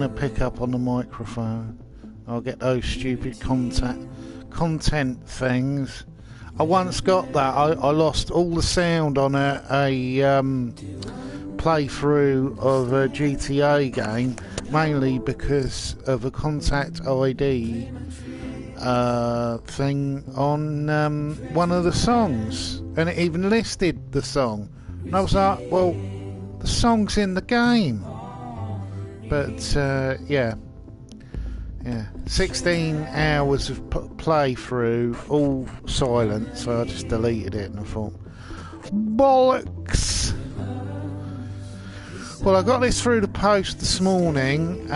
to pick up on the microphone. I'll get those stupid content things. I once got that. I lost all the sound on a playthrough of a GTA game, mainly because of a contact ID thing on one of the songs, and it even listed the song. And I was like, well, the song's in the game. But yeah, 16 hours of playthrough, all silent, so I just deleted it and I thought, bollocks. Well, I got this through the post this morning.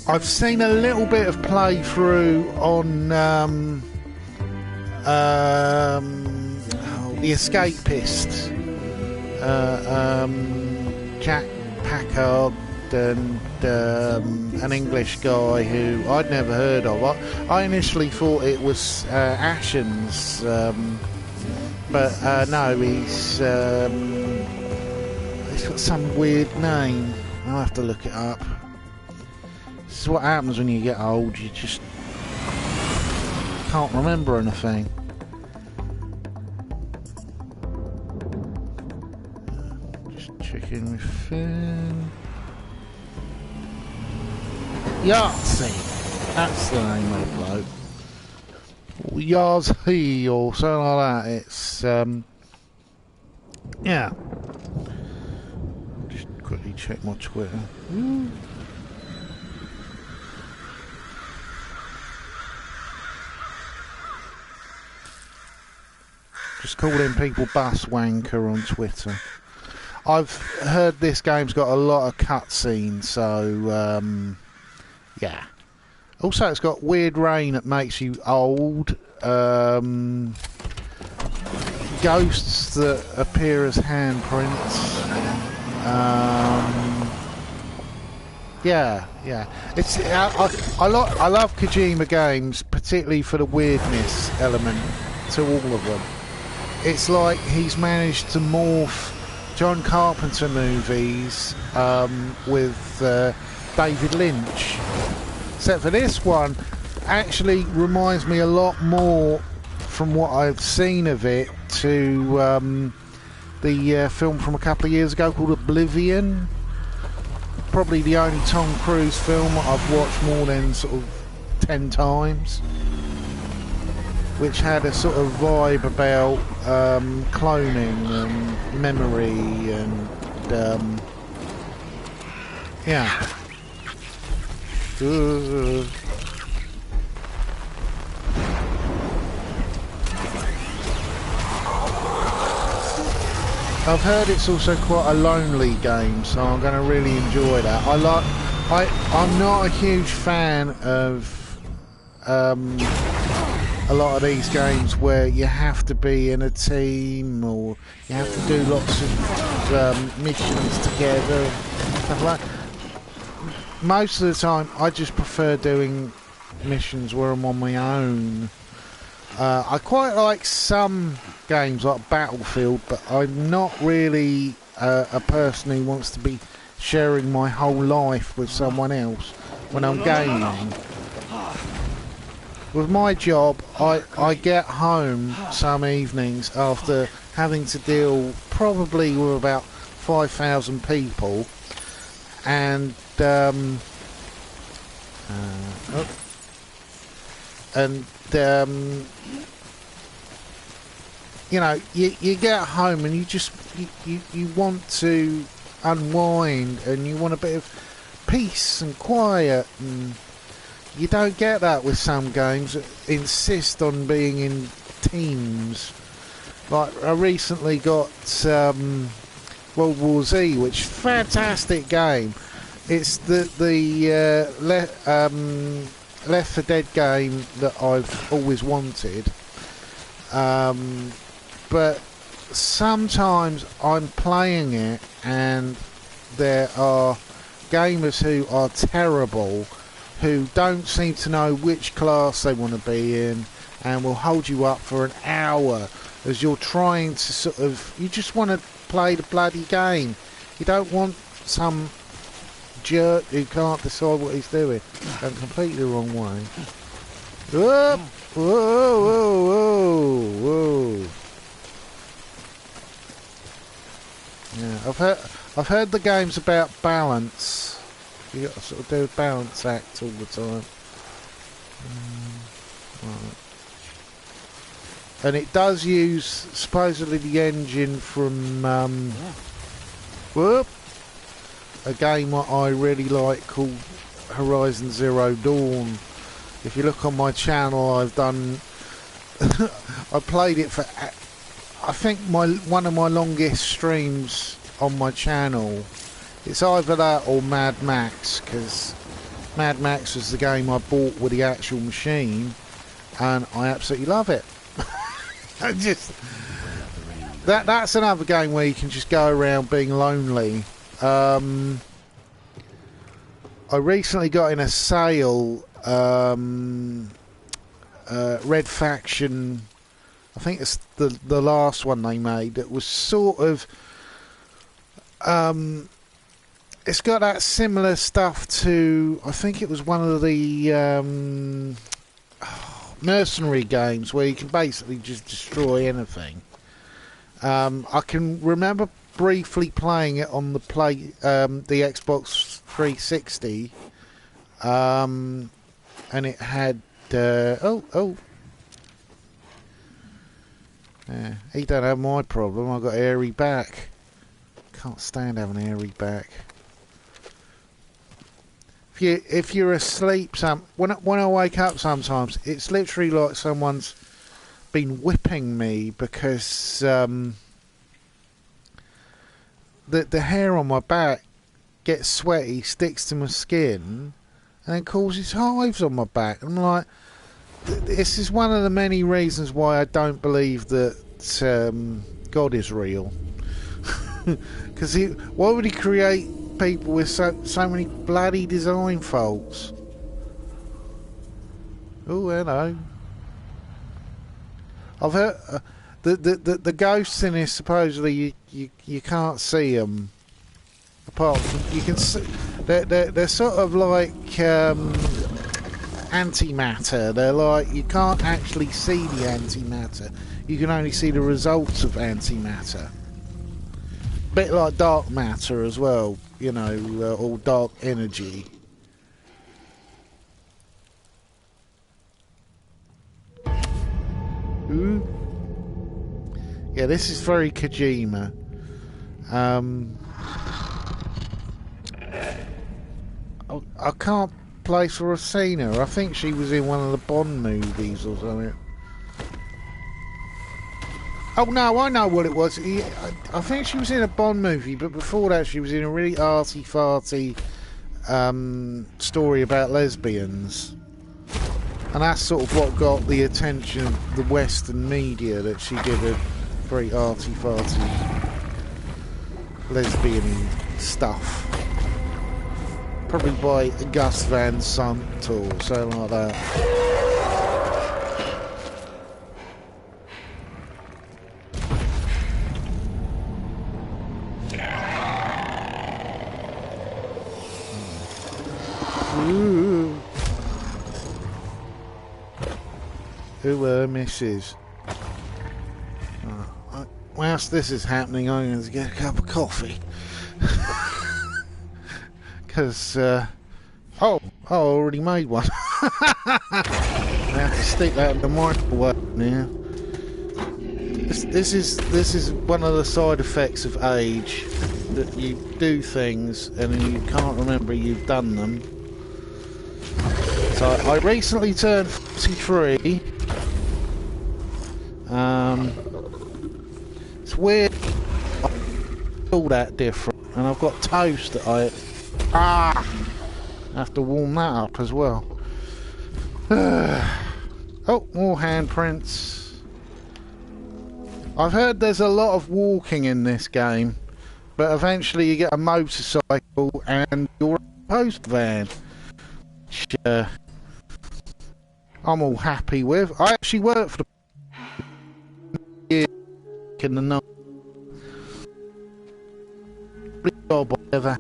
I've seen a little bit of playthrough on The Escapist, Jack Packard and an English guy who I'd never heard of. I initially thought it was Ashens, but no, he's got some weird name. I'll have to look it up. This is what happens when you get old, you just can't remember anything. Just checking with Finn. Yahtzee, that's the name of the bloke. Yahtzee or something like that. It's yeah. Just quickly check my Twitter. Just calling people bus wanker on Twitter. I've heard this game's got a lot of cutscenes, so yeah. Also, it's got weird rain that makes you old. Ghosts that appear as handprints. Yeah. It's I love Kojima games, particularly for the weirdness element to all of them. It's like he's managed to morph John Carpenter movies with David Lynch. Except for this one, actually reminds me a lot more from what I've seen of it to the film from a couple of years ago called Oblivion. Probably the only Tom Cruise film I've watched more than sort of 10 times. Which had a sort of vibe about cloning and memory and yeah. I've heard it's also quite a lonely game, so I'm going to really enjoy that. I'm not a huge fan of a lot of these games where you have to be in a team or you have to do lots of missions together and stuff like that. Most of the time I just prefer doing missions where I'm on my own. I quite like some games like Battlefield, but I'm not really a person who wants to be sharing my whole life with someone else when I'm gaming. With my job, I get home some evenings after having to deal probably with about 5,000 people, and you know, you get home and you want to unwind and you want a bit of peace and quiet, and you don't get that with some games that insist on being in teams. Like I recently got World War Z, which is a fantastic game. It's the Left 4 Dead game that I've always wanted. But sometimes I'm playing it and there are gamers who are terrible, who don't seem to know which class they want to be in, and will hold you up for an hour as you're trying to sort of, you just want to play the bloody game. You don't want some jerk who can't decide what he's doing. Going completely the wrong way. Whoa, whoa, whoa, whoa, whoa. Yeah, I've heard the game's about balance. You got to sort of do a balance act all the time. Right. And it does use supposedly the engine from whoop, a game that I really like called Horizon Zero Dawn. If you look on my channel, I've done I played it for I think one of my longest streams on my channel. It's either that or Mad Max, because Mad Max was the game I bought with the actual machine, and I absolutely love it. That's another game where you can just go around being lonely. I recently got in a sale Red Faction, I think it's the last one they made. It was sort of it's got that similar stuff to, I think it was one of the mercenary games where you can basically just destroy anything. I can remember briefly playing it on the Xbox 360, and it had yeah, he don't have my problem. I've got airy back. Can't stand having an airy back. If you're asleep, when I wake up sometimes, it's literally like someone's been whipping me, because the hair on my back gets sweaty, sticks to my skin, and it causes hives on my back. I'm like, this is one of the many reasons why I don't believe that God is real. Because why would he create people with so many bloody design faults? Oh, hello. I've heard the ghosts in this, supposedly you can't see them. Apart from, you can see they're sort of like antimatter. They're like, you can't actually see the antimatter. You can only see the results of antimatter. Bit like dark matter as well, you know, or dark energy. Ooh. Yeah, this is very Kojima. I can't place or have seen her. I think she was in one of the Bond movies or something. Oh no, I know what it was. I think she was in a Bond movie, but before that she was in a really arty-farty story about lesbians. And that's sort of what got the attention of the Western media, that she did a very arty-farty lesbian stuff. Probably by Gus Van Sant or something like that. Ooh. Who misses? Whilst this is happening, I'm going to get a cup of coffee. Because, I already made one. I have to stick that in the microwave now. This is one of the side effects of age, that you do things and you can't remember you've done them. So I recently turned 43. It's weird. I feel that different, and I've got toast that I have to warm that up as well. Oh, more handprints. I've heard there's a lot of walking in this game, but eventually you get a motorcycle and you're a post van, which I'm all happy with. I actually work for the in the night. Job I ever.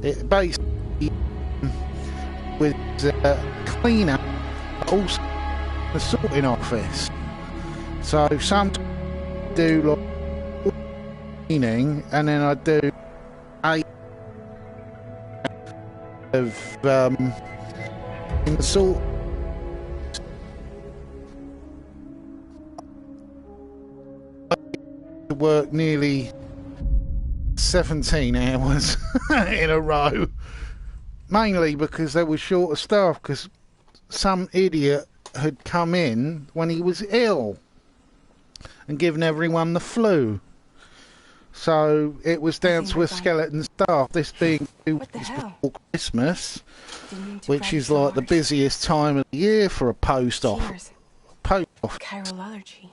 It basically was cleaner, but also the sorting office. So sometimes I do like cleaning, and then I do a of in the sort. I work nearly 17 hours in a row, mainly because they were short of staff, because some idiot had come in when he was ill and given everyone the flu. So it was down to a skeleton staff, this being 2 weeks before Christmas, which is like the busiest time of the year for a post office. Chirology.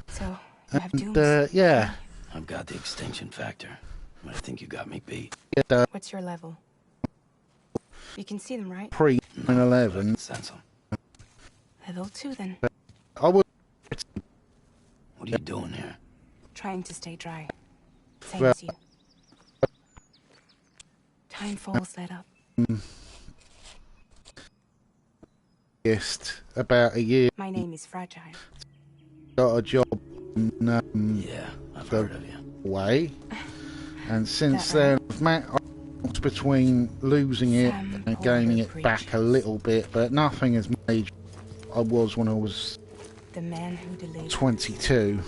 So you have dooms. Yeah. I've got the extinction factor, but I think you got me beat. What's your level? You can see them, right? Pre 9/11. Sense them. Level 2 then. I would. What are you doing here? Trying to stay dry. Same as you. Time falls let up. Just about a year. My name is Fragile. Got a job Yeah, I've heard of you. away, and since then I've met between losing it and gaining it back a little bit, but nothing as major as I was when I was the man who delayed 22.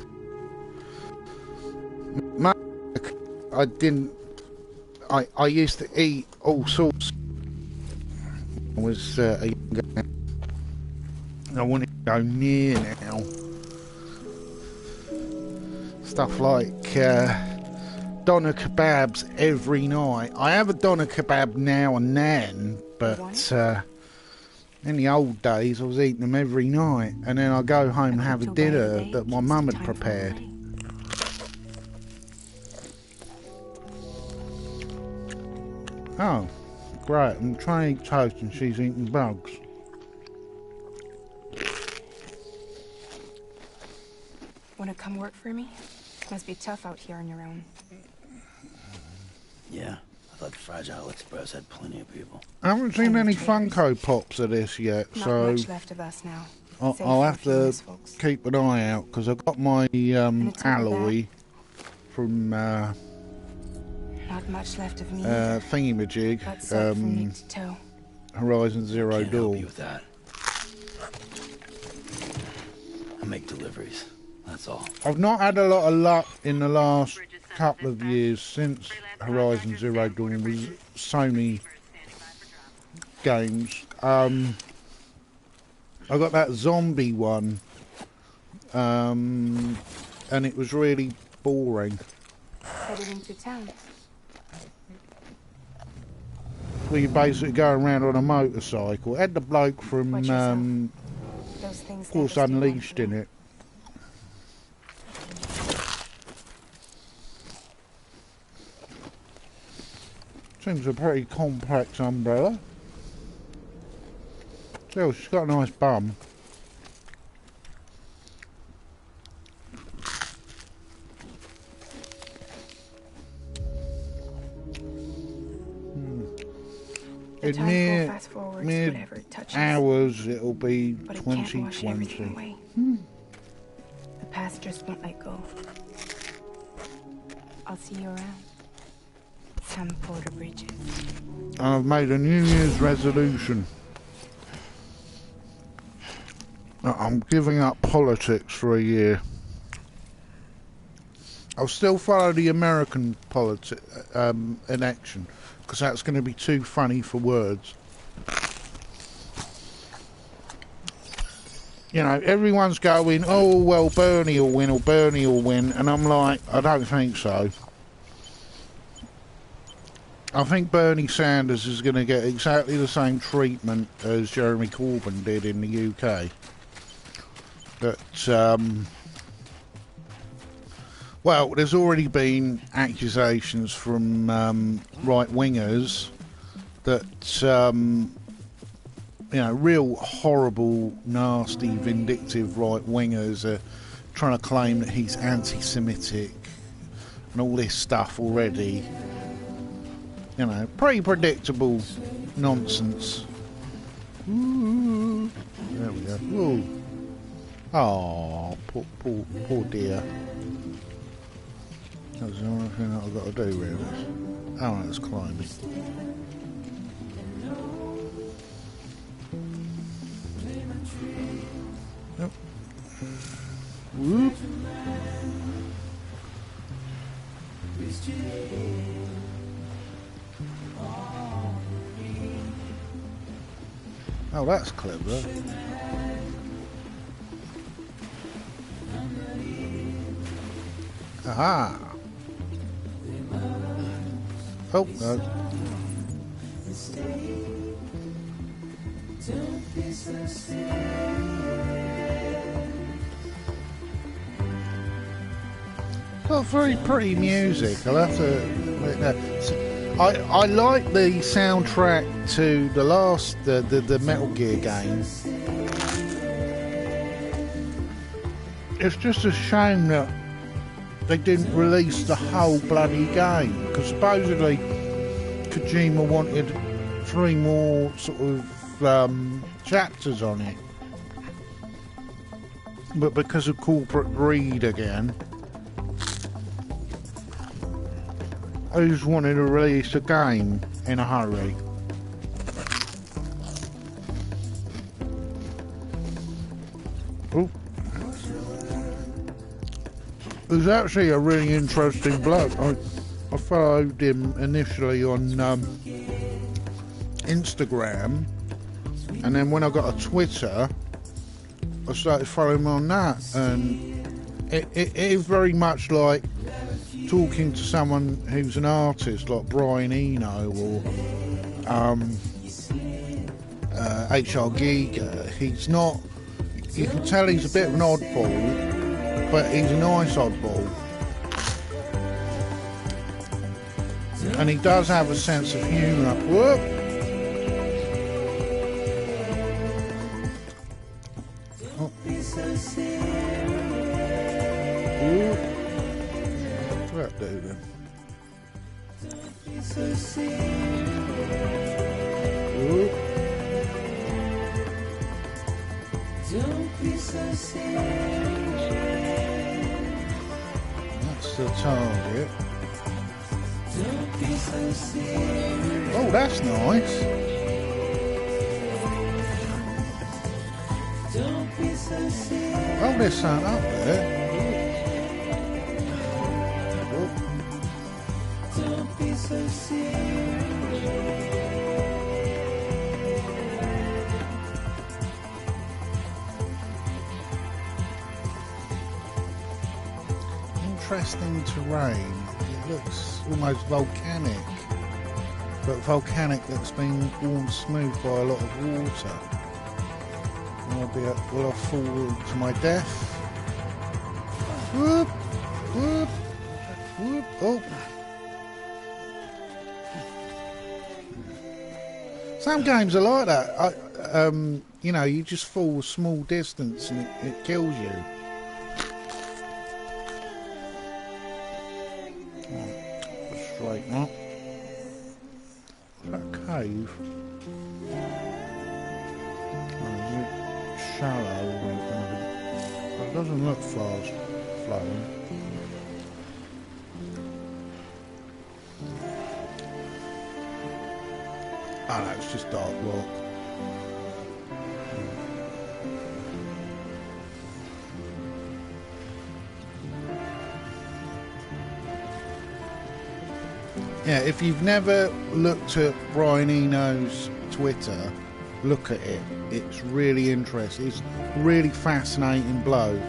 I used to eat all sorts. I was a younger man. I wanted to go near now. Stuff like doner kebabs every night. I have a doner kebab now and then, but in the old days I was eating them every night, and then I go home and have a dinner that my mum had prepared. Oh, great. I'm trying to eat toast and she's eating bugs. Wanna come work for me? Must be tough out here on your own. Yeah, I thought the Fragile Express had plenty of people. I haven't seen any Funko Pops of this yet, Not so much left of us now. I'll have to keep an eye out, because I've got my alloy from not much left of me. thingamajig, from neck to toe. Horizon Zero Can't help Dawn. you with that. I make deliveries. That's all. I've not had a lot of luck in the last couple of years since Horizon Zero Dawn was Sony games. I got that zombie one, and it was really boring. Headed into town. Where you basically go around on a motorcycle. It had the bloke from Force Unleashed in it. Seems a pretty complex umbrella. Still, she's got a nice bum. In mere hours, it'll be 2020. The past just won't let go. I'll see you around. Some Porter Bridges. I've made a New Year's resolution. I'm giving up politics for a year. I'll still follow the American election, because that's going to be too funny for words. You know, everyone's going, oh, well, Bernie will win, or Bernie will win, and I'm like, I don't think so. I think Bernie Sanders is going to get exactly the same treatment as Jeremy Corbyn did in the UK. But, well, there's already been accusations from right-wingers that, you know, real horrible, nasty, vindictive right-wingers are trying to claim that he's anti-Semitic and all this stuff already. You know, pretty predictable nonsense. Ooh, there we go. Ooh. Oh, poor dear. That's the only thing that I've got to do really. Oh, that's climbing. Yep. Whoop. Oh, that's clever. Aha! Oh, no. Got very pretty music, I'll have to admit that. I like the soundtrack to the last, the Metal Gear game. It's just a shame that they didn't release the whole bloody game, because supposedly Kojima wanted 3 more sort of chapters on it, but because of corporate greed again, I just wanted to release a game in a hurry. Ooh. There's actually a really interesting bloke. I followed him initially on Instagram, and then when I got a Twitter, I started following him on that, and it is very much like talking to someone who's an artist like Brian Eno or H.R. Giger. He's not, you can tell he's a bit of an oddball, but he's a nice oddball, and he does have a sense of humour. Whoop. Oh. Whoop. What's that do then? Whoop. Don't be so serious. That's the target. Don't be so serious. Oh, that's nice. Don't be so serious. Oh, there's something up there. Oh. Don't be so serious. Interesting terrain. It looks almost volcanic, but volcanic that's been worn smooth by a lot of water. Will I fall to my death? Whoop, whoop, whoop. Oh. Some games are like that. You know, you just fall a small distance and it kills you. Straighten up. Is that a cave? Or is it shallow? It doesn't look fast flowing. Oh no, it's just dark rock. Yeah, if you've never looked at Brian Eno's Twitter, look at it. It's really interesting. It's really fascinating bloke.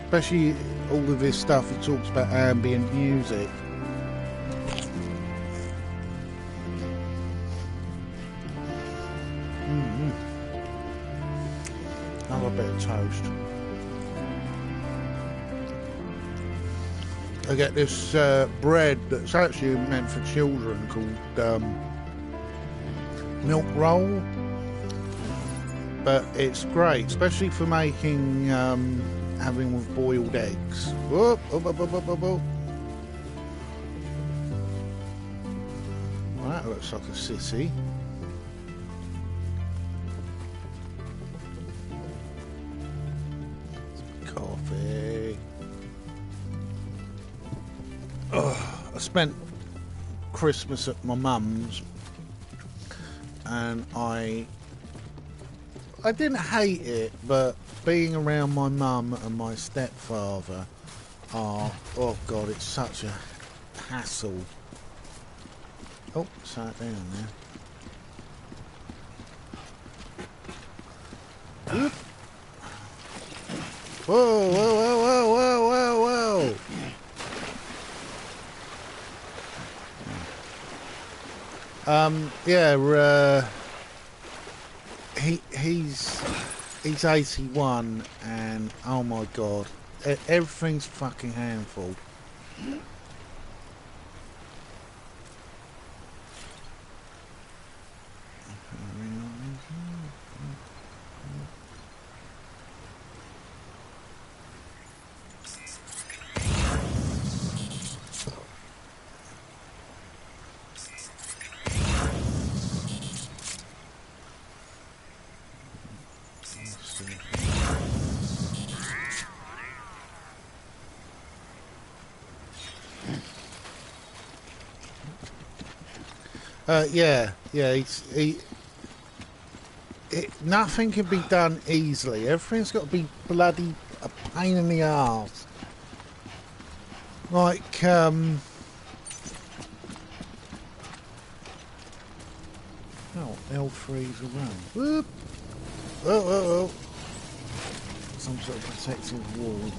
Especially all of his stuff, he talks about ambient music. Another bit of toast. I get this bread that's actually meant for children called milk roll, but it's great, especially for making having with boiled eggs. Whoop, whoop, whoop, whoop, whoop, whoop. Well, that That looks like a sissy. Coffee. Oh, I spent Christmas at my mum's, and I didn't hate it, but being around my mum and my stepfather are, oh god, it's such a hassle. Oh, sat down there. Whoop. Whoa, whoa, whoa, whoa, whoa, whoa, whoa. Yeah, he's 81, and oh my god, everything's fucking handful. Nothing can be done easily. Everything's got to be bloody a pain in the arse. Like, oh, L3's a run. Whoop! Oh, oh, oh. Some sort of protective wall.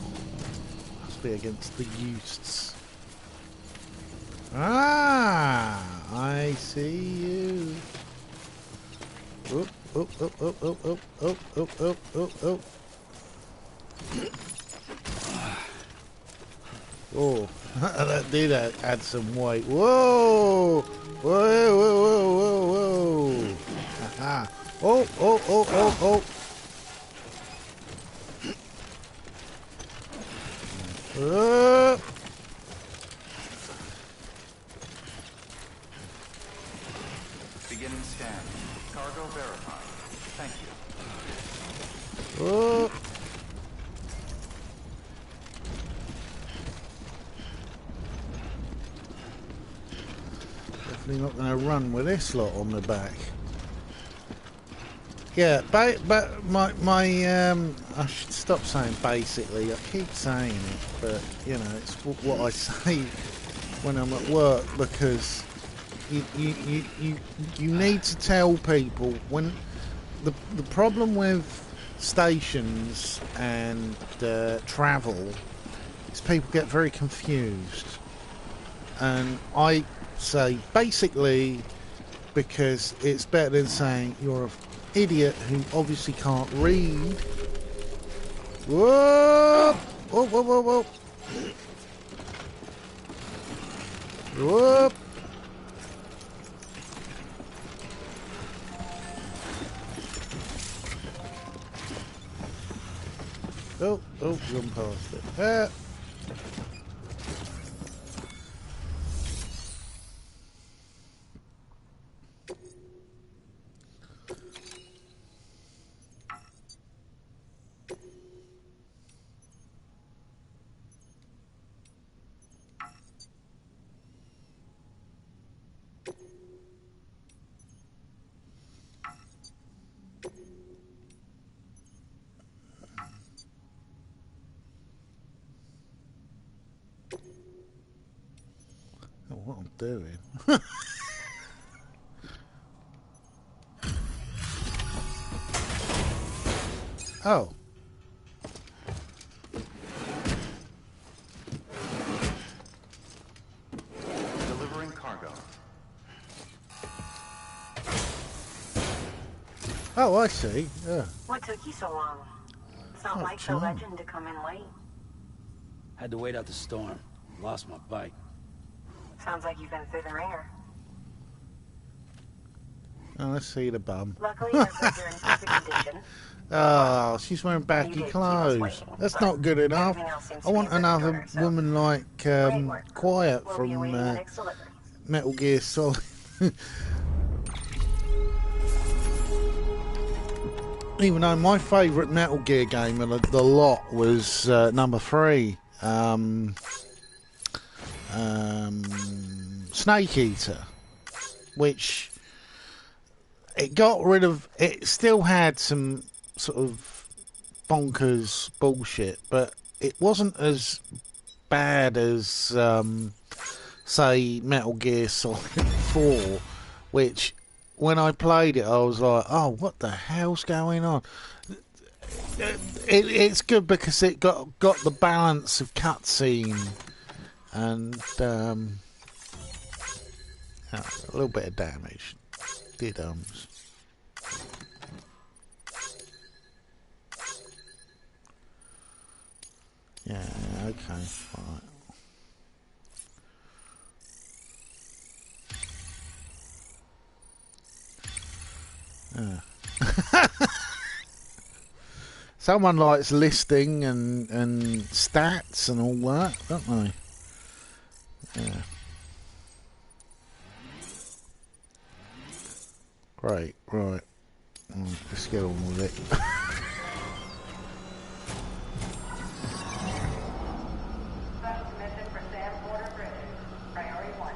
Must be against the youths. Ah, I see you. Oop, oop, oop, oop, oop, oop, oop, oop, oop, oop, oop. Oh, that did add some weight. Whoa! Whoa, whoa, whoa, whoa, whoa. Aha. Oh, oh, oh, oh, oh. Beginning scan. Cargo verified. Thank you. Oh. Definitely not going to run with this lot on the back. Yeah, but my I should stop saying basically. I keep saying it, but you know it's what I say when I'm at work, because you need to tell people when the problem with stations and travel is people get very confused, and I say basically because it's better than saying you're an idiot who obviously can't read. Whoa! Whoa, whoa, whoa, whoa. Whoop! Oh, oh, run past it. Ah. What I'm doing. Oh. Delivering cargo. Oh, I see. Yeah. What took you so long? It's not like the legend to come in late. Had to wait out the storm. Lost my bike. Sounds like you've been through the ringer. Oh, let's see the bum. Luckily, your goods are in perfect condition. Oh, she's wearing baggy clothes. That's not good enough. I want another woman like Quiet from Metal Gear Solid. Even though my favourite Metal Gear game of the lot was number 3, Snake Eater, which it got rid of. It still had some sort of bonkers bullshit, but it wasn't as bad as say Metal Gear Solid 4, which when I played it I was like, oh, what the hell's going on? It's good because it got the balance of cutscene and a little bit of damage. Did yeah, okay, right. Someone likes listing and stats and all that, don't they? Yeah. Great, right. Let's get on with it. Special commission for Sam Porter Bridge. Priority 1.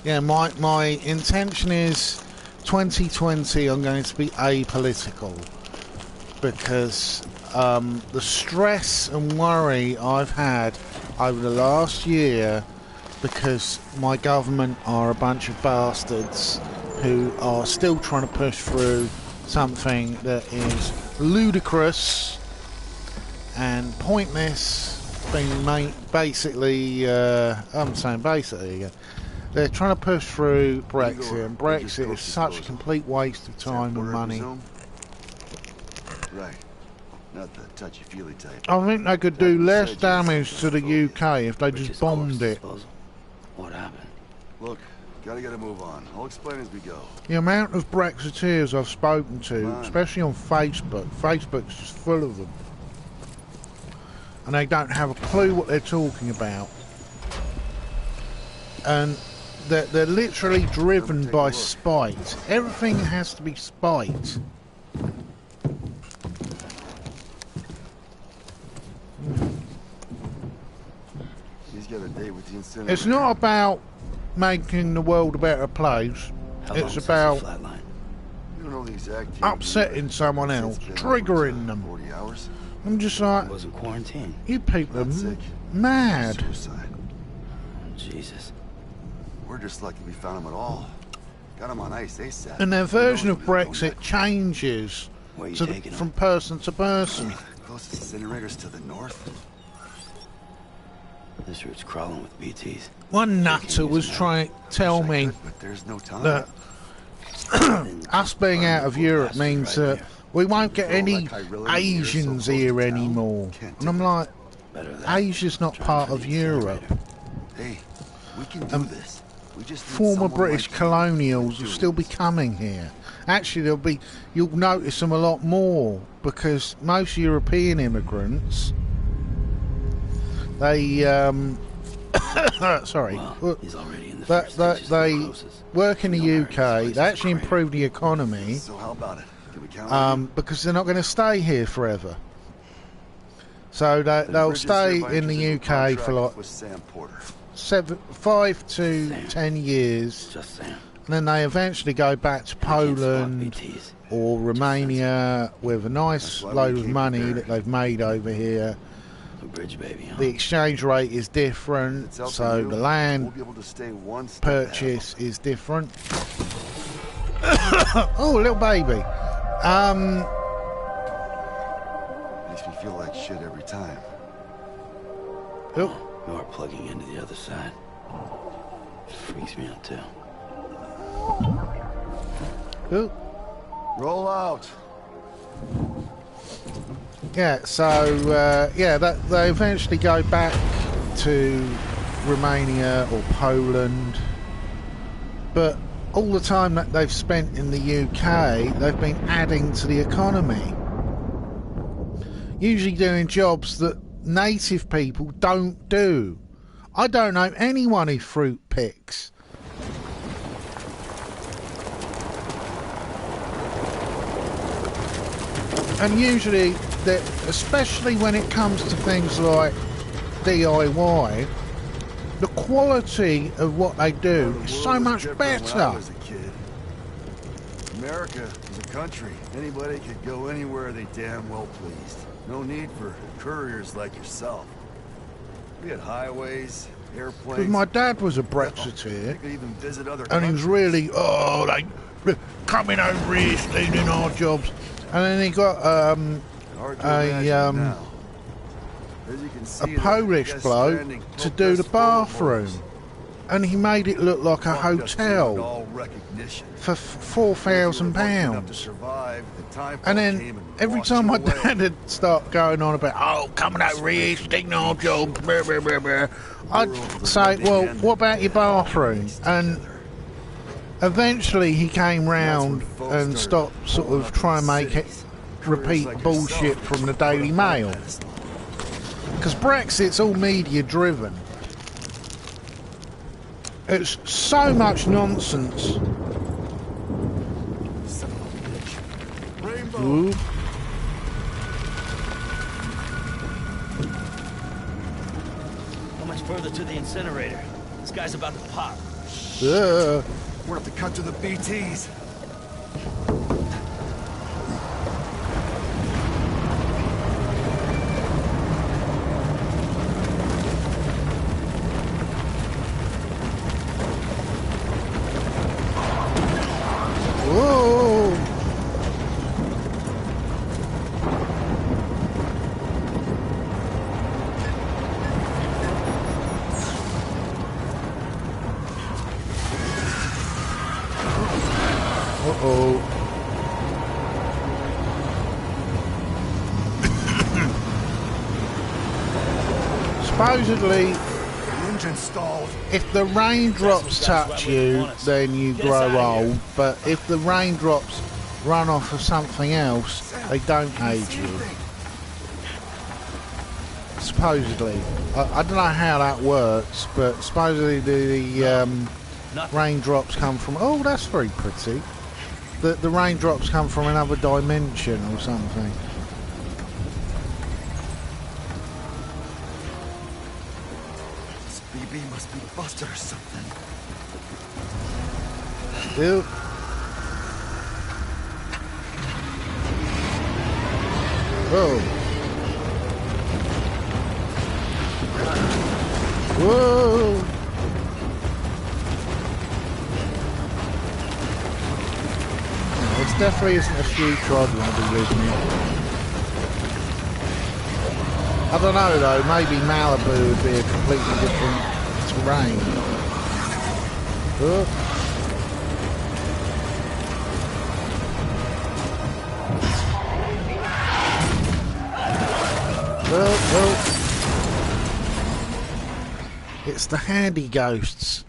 Yeah, my intention is 2020 I'm going to be apolitical because the stress and worry I've had over the last year because my government are a bunch of bastards who are still trying to push through something that is ludicrous and pointless, being made basically, I'm saying basically again. They're trying to push through Brexit, and Brexit is such a complete waste of time and money. Right. Not the touchy-feely type. I think they could do less damage to the UK if they just bombed it. What happened? Look, gotta get a move on. I'll explain as we go. The amount of Brexiteers I've spoken to, especially on Facebook, Facebook's just full of them. And they don't have a clue what they're talking about. And they're literally driven by spite. Everything has to be spite. He's got a date with the incinerator. It's not about making the world a better place. It's about You don't know the exact date. upsetting someone else, triggering them. 40 hours? I'm just like, I was in quarantine. you people are Sick. mad. Suicide. Jesus. We're just lucky we found him at all. Got him on ice ASAP. And their Who version knows of where they're going Brexit next. changes Where you to taking from them? person to person. Closest incinerators to the north. This route's crawling with BTs. One nutter was trying to tell me But there's no time. that us being out of Europe means that we won't get any Asians here anymore. And I'm like, Better than Asia's not trying part for of the Europe. incinerator. Hey, we can do this. We just need Former someone British like you colonials to will do still be this. coming here. Actually, you'll notice them a lot more because most European immigrants, they sorry, Well, he's already in the first stages of they necrosis. work in the He'll hire UK. his place They as actually a crane. improve the economy So how about it? Can we count on you? because they're not going to stay here forever. So they'll Bridges stay hereby in the enters into a UK for contract like with Sam Porter. 5 to 10 years, Just saying. and then they eventually go back to I can't spot Poland BTs. or Romania with a nice That's why we load of keep money prepared. that they've made over here. A bridge baby, huh? The exchange rate is different, It's up to so you. the We'll land be able to stay one step ahead of purchase is different. Oh, little baby. them. Makes me feel like shit every time. Oh, You are plugging into the other side. Freaks me out too. oh. Roll out. Yeah, so they eventually go back to Romania or Poland, but all the time that they've spent in the UK, they've been adding to the economy. Usually doing jobs that native people don't do. I don't know anyone who fruit picks. And usually, especially when it comes to things like DIY, the quality of what they do is so much better. When I was a kid. America was a country. Anybody could go anywhere they damn well pleased. No need for couriers like yourself. We had highways, airplanes. Because my dad was a Brexiteer, They could even visit other and he was really, they coming over here, stealing our jobs. And then he got a Polish bloke to do the bathroom, and he made it look like a hotel for £4,000. And then every time my dad would start going on about, oh, coming over here, stealing our jobs, blah, blah, blah, blah, I'd say, well, what about your bathroom? And eventually he came round and stopped sort of trying to make it repeat bullshit from the Daily Mail. Because Brexit's all media driven. It's so much nonsense. Ooh. How much further to the incinerator? This guy's about to pop. Yeah. We're up to cut to the BTs. Whoa. Uh-oh. Supposedly, Engine stalled. if the raindrops touch you, then you grow old. But if the raindrops run off of something else, they don't age you. Supposedly. I don't know how that works, but supposedly the raindrops come from... Oh, that's very pretty. The raindrops come from another dimension or something. This BB must be busted or something. Still. Whoa. Whoa. It definitely isn't a future I'd want to be living in. I don't know though, maybe Malibu would be a completely different terrain. Oh. Well. It's the handy ghosts.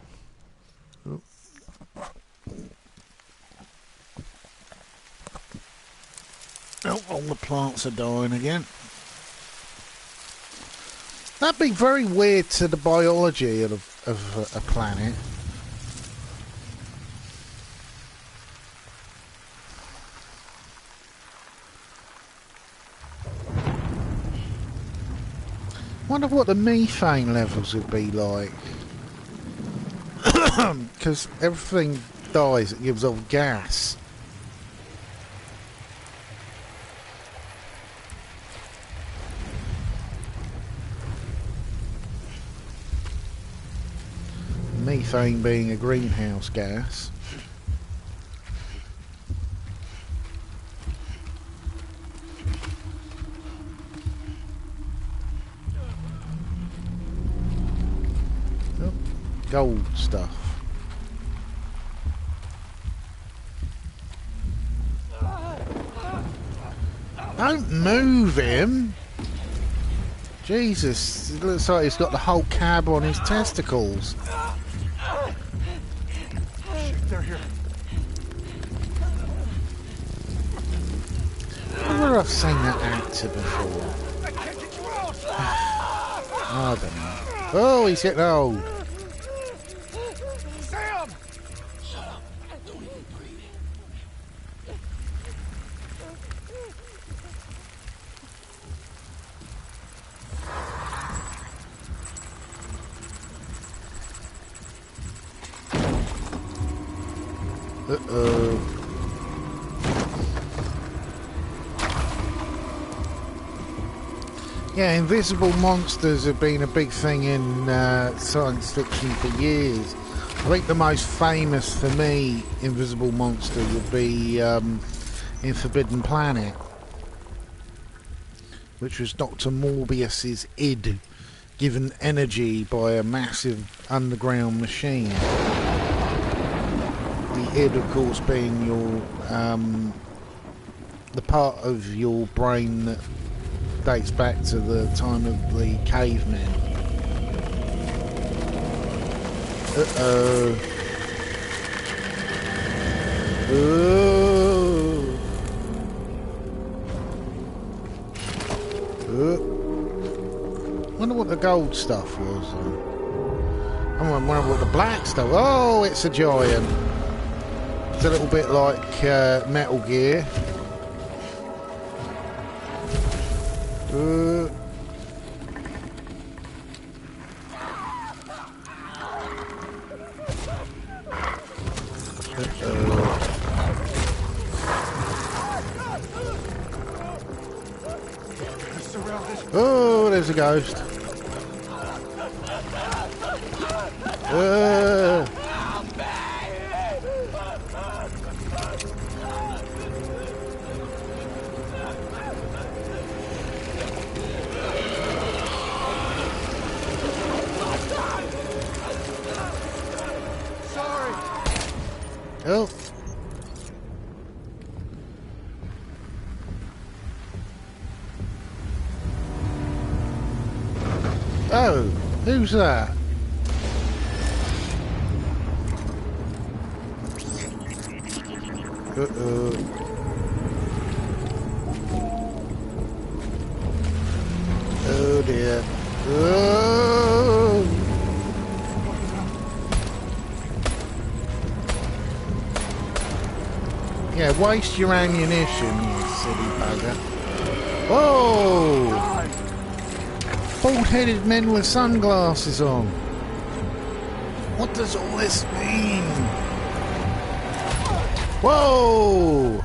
Oh, all the plants are dying again. That'd be very weird to the biology of a planet. Wonder what the methane levels would be like. Because everything dies, it gives off gas. Methane being a greenhouse gas. Oh, gold stuff. Don't move him! Jesus, it looks like he's got the whole cab on his testicles. Shit, they're here. swear I've seen that actor before. I don't know. Oh, he's getting old. Sam! Shut up. Don't even breathe. Uh-oh. Yeah, invisible monsters have been a big thing in science fiction for years. I think the most famous for me invisible monster would be in Forbidden Planet, which was Dr. Morbius's id given energy by a massive underground machine. The id, of course, being your the part of your brain that dates back to the time of the cavemen. Uh-oh. Wonder what the gold stuff was. I wonder what the black stuff. Oh, it's a giant. It's a little bit like Metal Gear. Oh, there's a ghost. Oh. Oh, who's that? Uh-oh. Oh dear. Oh. Yeah, waste your ammunition, you silly bugger. Whoa! Bald-headed men with sunglasses on. What does all this mean? Whoa!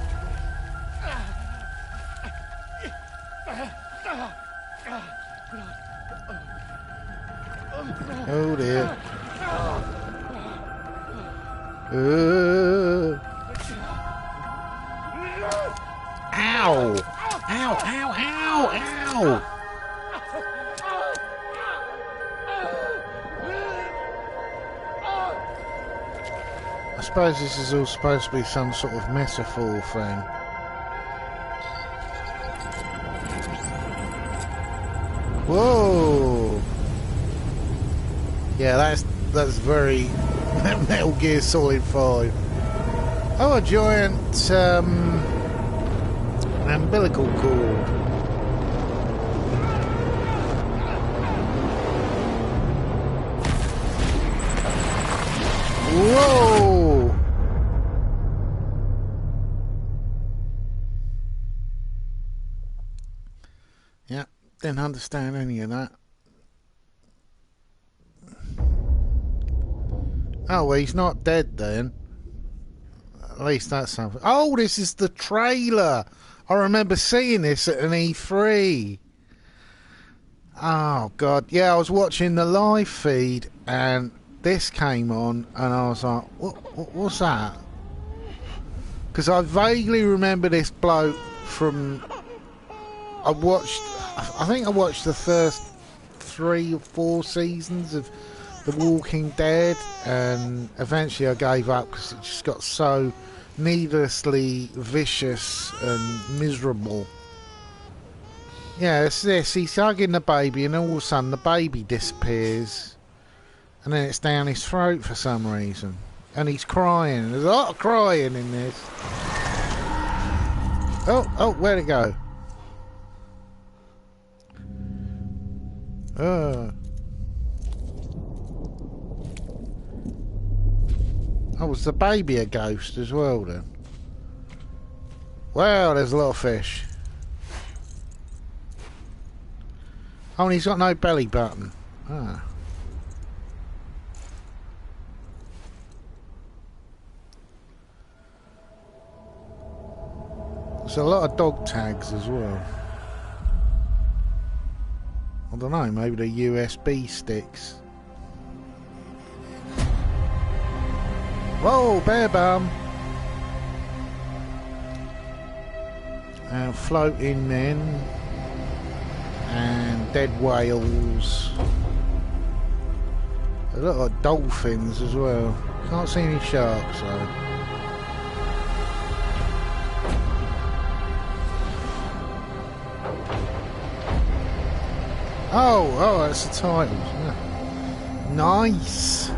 Oh dear. Ow! Ow, ow, ow, ow! I suppose this is all supposed to be some sort of metaphor thing. Whoa! Yeah, that's very Metal Gear Solid 5. Oh, a giant umbilical cord. Whoa! Yeah, didn't understand any of that. Oh, well, he's not dead then. At least that's something. Oh, this is the trailer. I remember seeing this at an E3. Oh, God. Yeah, I was watching the live feed and this came on and I was like, what's that? Because I vaguely remember this bloke from... I think I watched the first 3 or 4 seasons of The Walking Dead, and eventually I gave up because it just got so needlessly vicious and miserable. Yeah, it's this. He's hugging the baby and all of a sudden the baby disappears and then it's down his throat for some reason. And he's crying. There's a lot of crying in this. Oh, where'd it go? Oh, was the baby a ghost as well then? Wow, there's a lot of fish. Oh, and he's got no belly button. Ah. There's a lot of dog tags as well. I don't know, maybe the USB sticks. Whoa, bear bum! And floating men. And dead whales. A lot of dolphins as well. Can't see any sharks though. Oh, that's the title. Yeah. Nice.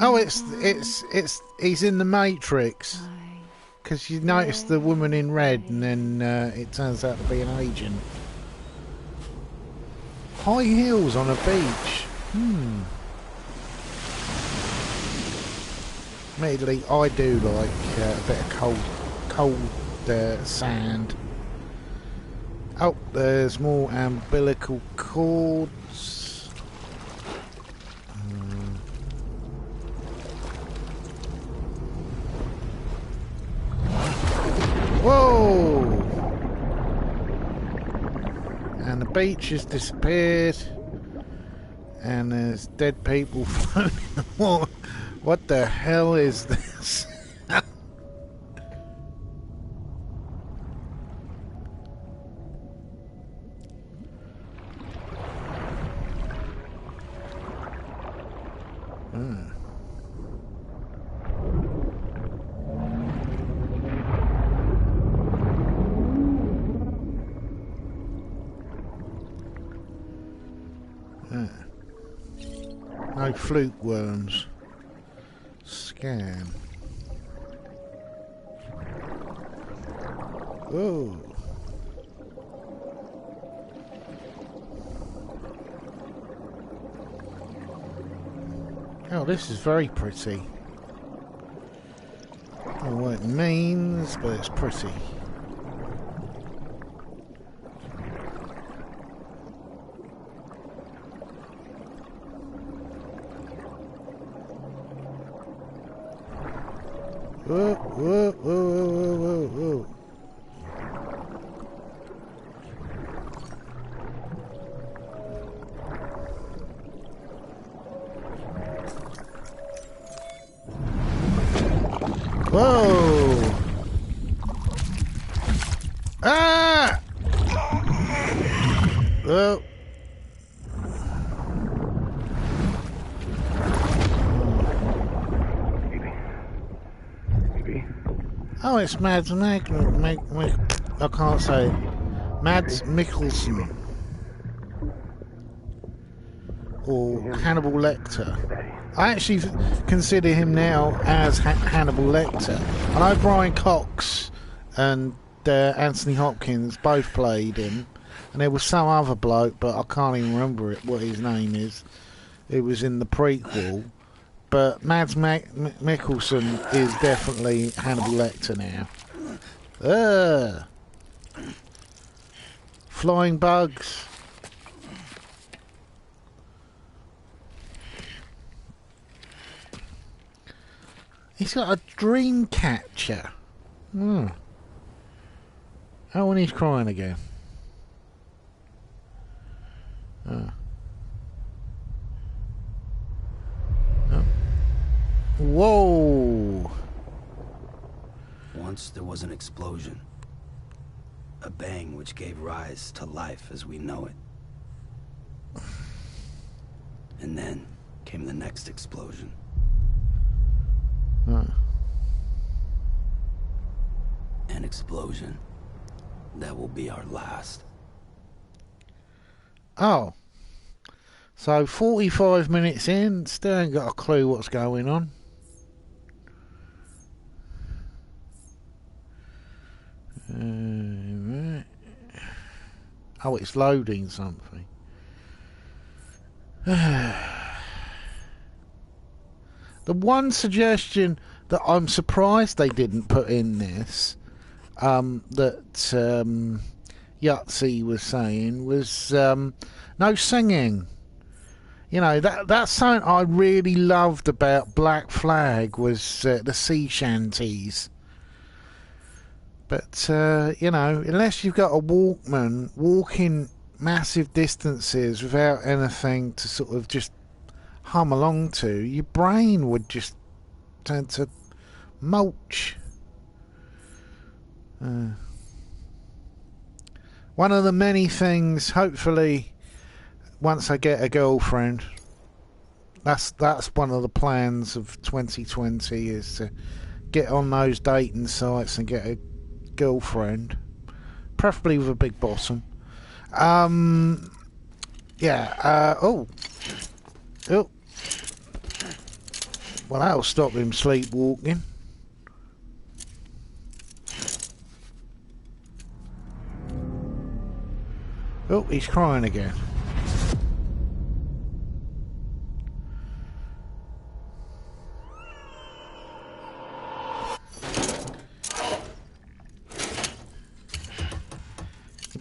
Oh, it's he's in the Matrix, because you notice the woman in red, and then it turns out to be an agent. High heels on a beach. Admittedly, I do like a bit of cold sand. Oh, there's more umbilical cords. Whoa! And the beach has disappeared. And there's dead people floating in the water. What the hell is this? No fluke worms. Scan. Whoa. Oh, this is very pretty. I don't know what it means, but it's pretty. Whoa, whoa, whoa, whoa, whoa, whoa. Whoa! Ah! Whoa! Oh, it's Mads I can't say it. Mads Mikkelsen. Or Hannibal Lecter. I actually consider him now as Hannibal Lecter. I know Brian Cox and Anthony Hopkins both played him. And there was some other bloke, but I can't even remember what his name is. It was in the prequel. But Mads Mikkelsen is definitely Hannibal Lecter now. Flying bugs. He's got a dream catcher. Oh, and he's crying again. Whoa! Once there was an explosion. A bang which gave rise to life as we know it. And then came the next explosion. explosion. That will be our last. Oh. So 45 minutes in, still ain't got a clue what's going on. Right. Oh, it's loading something. The one suggestion that I'm surprised they didn't put in this, that Yahtzee was saying, was no singing. You know, that's something I really loved about Black Flag, was the sea shanties. But, you know, unless you've got a Walkman, walking massive distances without anything to sort of just hum along to, your brain would just turn to mulch. One of the many things, hopefully, once I get a girlfriend, that's one of the plans of 2020, is to get on those dating sites and get a girlfriend, preferably with a big bottom. Yeah. Oh. Well, that'll stop him sleepwalking. Oh, he's crying again.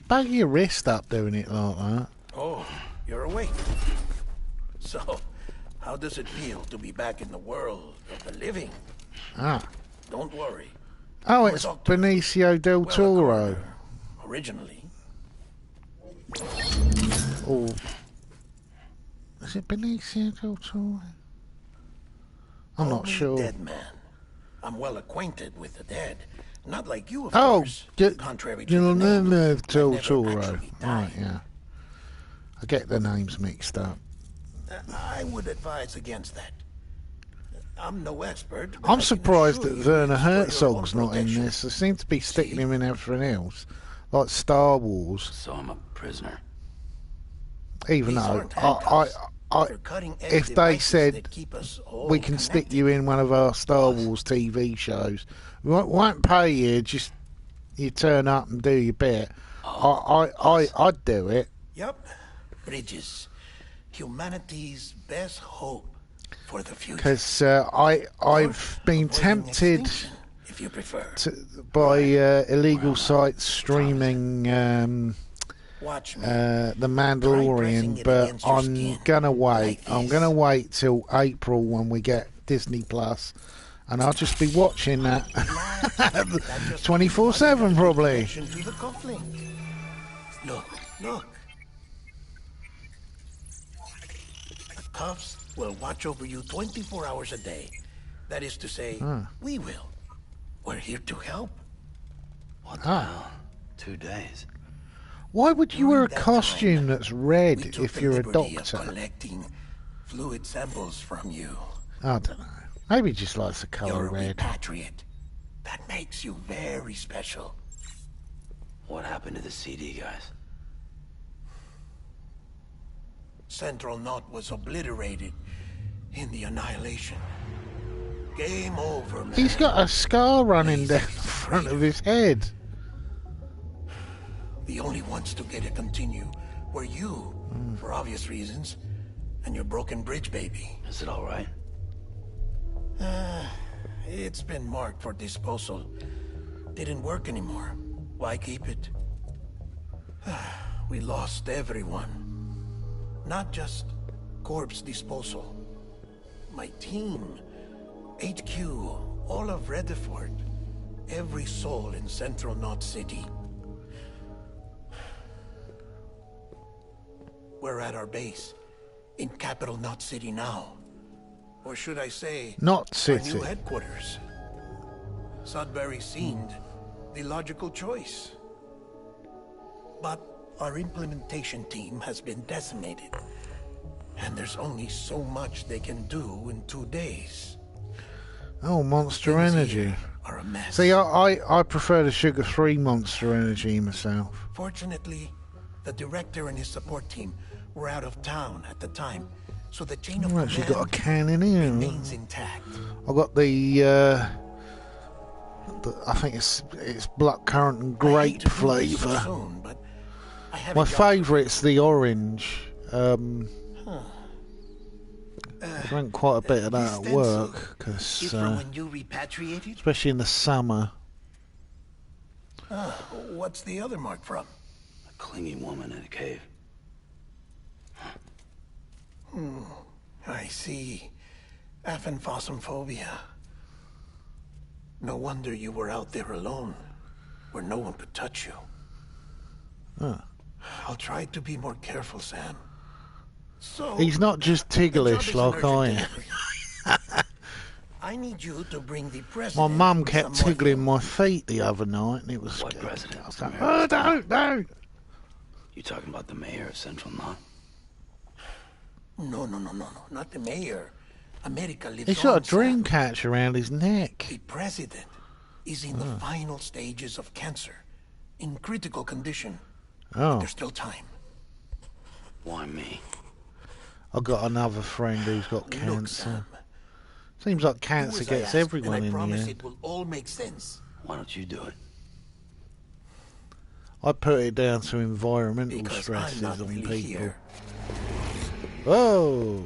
Bug your wrist up doing it like that. Oh, you're awake. So, how does it feel to be back in the world of the living? Ah. Don't worry. Oh, it's Benicio del Toro. Originally. Oh. Is it Benicio del Toro? I'm not sure. Dead man. I'm well acquainted with the dead. Not like you, of course. Contrary to the name, Del Toro. Right, yeah. I get the names mixed up. I would advise against that. I'm no expert. I'm surprised that Werner Herzog's not in this. They seem to be sticking him in everything else, like Star Wars. So I'm a prisoner. Even though if they said we can stick you in one of our Star Wars TV shows, we won't pay you, just you turn up and do your bit. I'd do it. Yep. Bridges, humanity's best hope for the future. Because I've been tempted, if you prefer, by illegal sites streaming The Mandalorian, but I'm gonna wait. I'm gonna wait till April when we get Disney Plus, and I'll just be watching that 24/7 probably. Look. The cuffs will watch over you 24 hours a day. That is to say, we will. We're here to help. What the hell? 2 days. Why would you wear a costume that's red if you're a doctor? Collecting fluid samples from you. I don't know. Maybe he just likes the colour You're red. a patriot. That makes you very special. What happened to the CD guys? Central Knot was obliterated in the Annihilation. Game over, man. He's got a scar running down the front of his head. The only ones to get it continue were you, for obvious reasons, and your broken bridge baby. Is it all right? It's been marked for disposal. Didn't work anymore. Why keep it? We lost everyone. Not just corpse disposal. My team, HQ, all of Redford, every soul in Central Knot City. We're at our base, in Capital Knot City now. Or should I say, Knot City. Our new headquarters. Sudbury seemed the logical choice. But our implementation team has been decimated. And there's only so much they can do in 2 days. Oh, Monster Things Energy. here are a mess. See, I prefer the sugar-free Monster Energy myself. Fortunately, the director and his support team were out of town at the time, so the chain of I've actually got a command can in here. remains intact. I've got the I think it's blackcurrant and I hate grape to do this so flavour. soon, but I have My a job. favourite's the orange. I drank quite a bit of that at work, It's cause, from when you repatriated? especially in the summer. What's the other mark from? A clingy woman in a cave. I see. Aphenphosmphobia. No wonder you were out there alone, where no one could touch you. I'll try to be more careful, Sam. So He's not just the job ticklish is like an I urgent am. delivery. I need you to bring the My president. mum kept some tickling morphine. my feet the other night, and it was What scary. president? I was like, oh, don't. You talking about the mayor of Central Knot? No, not the mayor. America lives He's got a on, dream Sam. catch around his neck. The president is in the final stages of cancer, in critical condition. Oh, There's still time. Why me? I've got another friend who's got Look, cancer. Sam. Seems like Do cancer as I gets ask, everyone and I in the promise end. it will all make sense. Why don't you do it? I put it down to environmental Because I'm stresses not on really people. here. Whoa!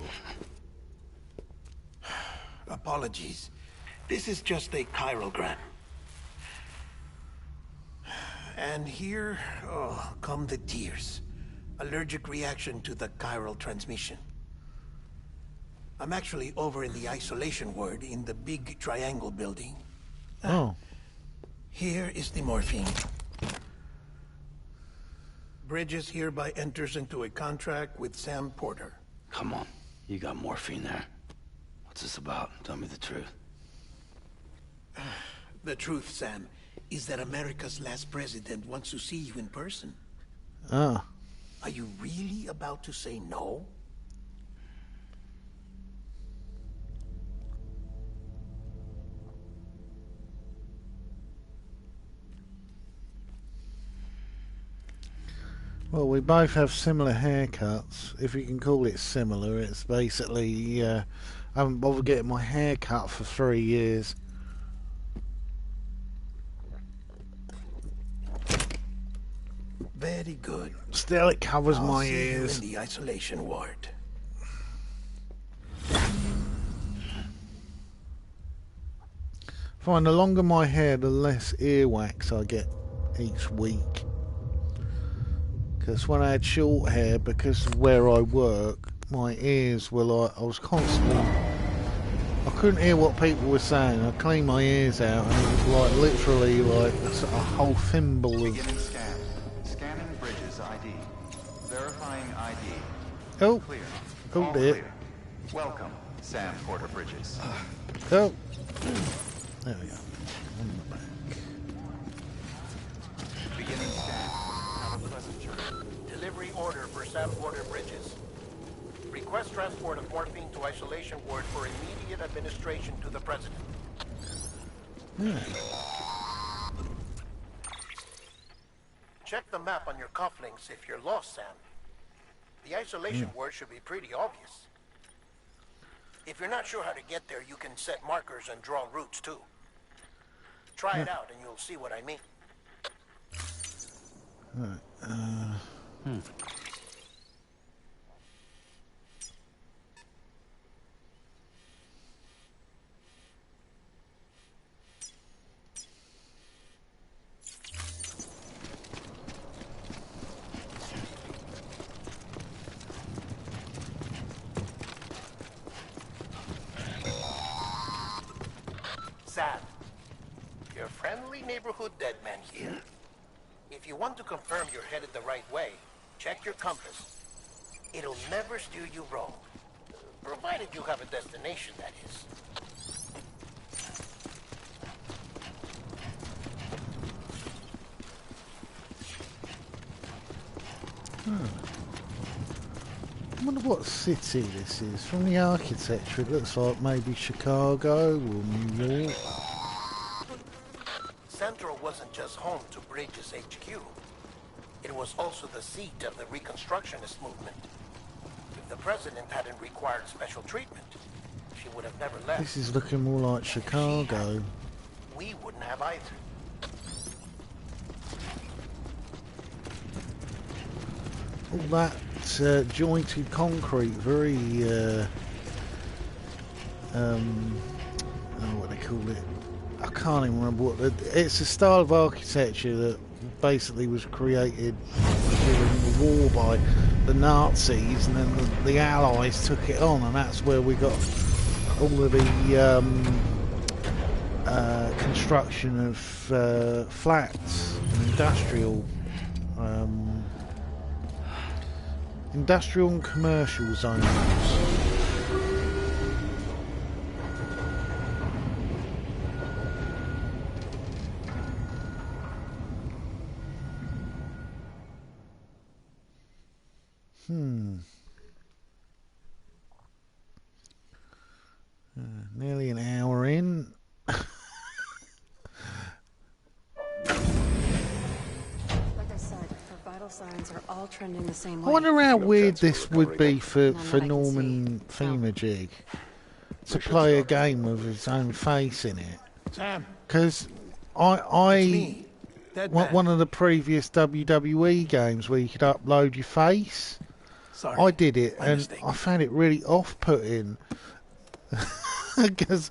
Apologies. This is just a chirogram. And here, come the tears. Allergic reaction to the chiral transmission. I'm actually over in the isolation ward in the big triangle building. Oh, Here is the morphine. Bridges hereby enters into a contract with Sam Porter. Come on. You got morphine there. What's this about? Tell me the truth. The truth, Sam, is that America's last president wants to see you in person. ah. Are you really about to say no? Well, we both have similar haircuts. If you can call it similar, it's basically I haven't bothered getting my hair cut for 3 years. Very good. Still, it covers I'll my see ears. you in the isolation ward. Find the longer my hair, the less earwax I get each week. Because when I had short hair, because of where I work, my ears were like, I was constantly, I couldn't hear what people were saying. I cleaned my ears out, and it was like literally like a whole thimble of. Beginning scan. Scanning Bridges ID. Verifying ID. Oh, Clear. oh All dear. clear. Welcome, Sam Porter Bridges. Oh, there we go. On the back. Beginning scan. Have a pleasant journey. Delivery order for Sam Porter Bridges. Request transport of morphine to isolation ward for immediate administration to the president. Yeah. Check the map on your cufflinks if you're lost, Sam. The isolation ward should be pretty obvious. If you're not sure how to get there, you can set markers and draw routes too. Try it out and you'll see what I mean. Sam, your friendly neighborhood dead man here. If you want to confirm you're headed the right way, check your compass. It'll never steer you wrong. Provided you have a destination, that is. I wonder what city this is. From the architecture, it looks like maybe Chicago or New York. Metro wasn't just home to Bridges HQ. It was also the seat of the Reconstructionist movement. If the president hadn't required special treatment, she would have never left. This is looking more like Chicago. We wouldn't have either. All that jointed concrete, very oh, what they call it? I can't even remember what. It's a style of architecture that basically was created during the war by the Nazis, and then the Allies took it on, and that's where we got all of the construction of flats and industrial and commercial zones. Nearly an hour in. Like I said, her vital signs are all trending the same way. I wonder how weird this would be None for that I can Norman see. Themajig to play a game with his own face in it. Sam, Because me. one of the previous WWE games where you could upload your face, Sorry. I did it, My and mistake. I found it really off-putting. Because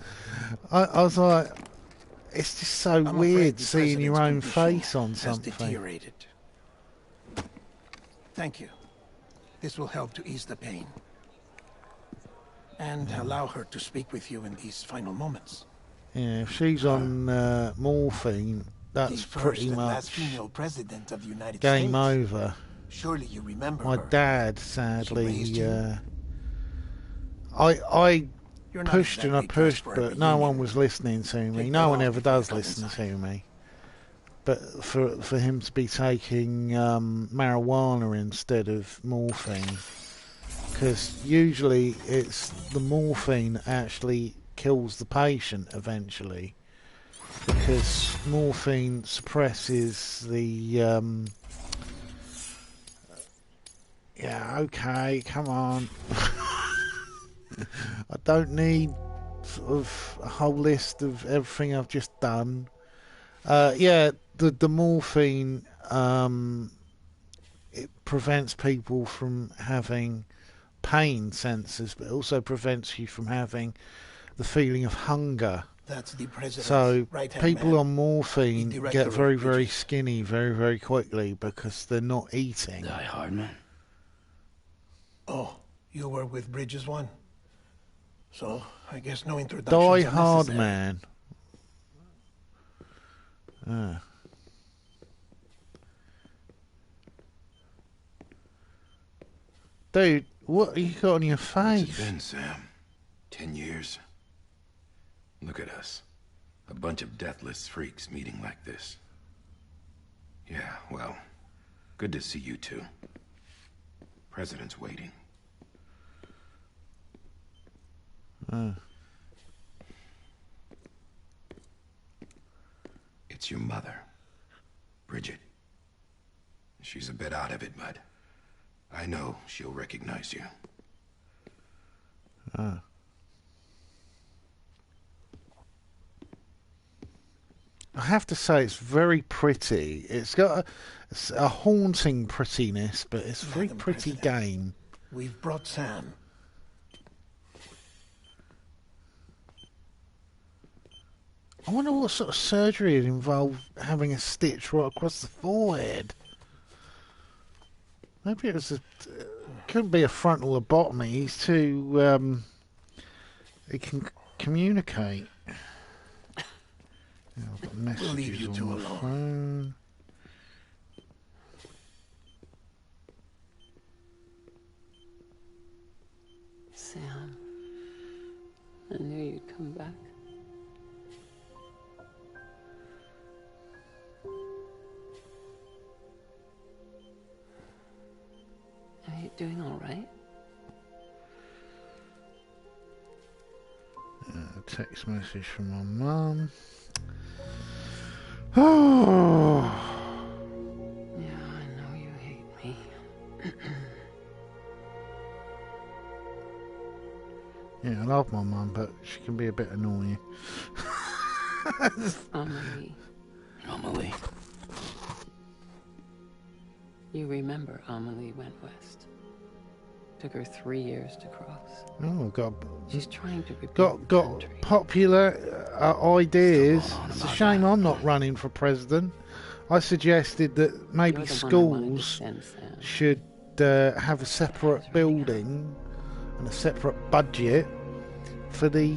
I was like, it's just so I'm afraid weird the seeing your own president's face on condition has something. deteriorated. Thank you. This will help to ease the pain. And allow her to speak with you in these final moments. Yeah, if she's on morphine, that's the first pretty and last much female president of the United game States. over. Surely you remember My her. dad, She sadly, raised you. I You're not pushed and I exactly dressed pushed, for a but no reunion. one was listening to me. Take No that one off ever before you does come listen inside. to me. But for him to be taking marijuana instead of morphine, because usually it's the morphine that actually kills the patient eventually, because morphine suppresses the yeah, okay, come on. I don't need sort of a whole list of everything I've just done. Yeah, the morphine, it prevents people from having pain sensors, but it also prevents you from having the feeling of hunger. That's the president's So right-hand people man. on morphine The director get of very, very Bridges. skinny very, very quickly because they're not eating. Die Hardman? Oh, you were with Bridges one? So, I guess no introductions Die are Hard necessary. Man. Dude, what you got on your What's it face? been, Sam? 10 years? Look at us. A bunch of deathless freaks meeting like this. Yeah, well, good to see you two. President's waiting. It's your mother, Bridget. She's a bit out of it, but I know she'll recognize you. I have to say, it's very pretty. It's got a haunting prettiness, but it's a very Madam pretty President. game. We've brought Sam. I wonder what sort of surgery it involved having a stitch right across the forehead. Maybe it was couldn't be a frontal lobotomy. He's too he can communicate. Yeah, I've got We'll leave you messages two on my alone. phone. Sam, I knew you'd come back. Are you doing all right? A text message from my mum. Oh. Yeah, I know you hate me. Yeah, I love my mum, but she can be a bit annoying. Amelie. Amelie. You remember Amelie went west. Took her 3 years to cross. Oh, God. She's trying to rebuild Got the country. popular ideas. Still going on It's a about shame that. I'm not running for president. I suggested that maybe You're the one I wanted to schools send, Sam. should have a separate building and a separate budget for the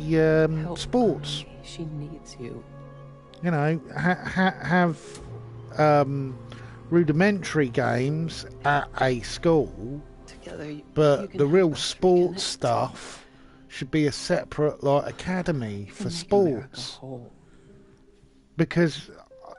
Help sports. Amelie. She needs you. You know, have rudimentary games at a school, Together, you but can the help real us sports reconnect. stuff should be a separate academy You for can make America sports. whole. Because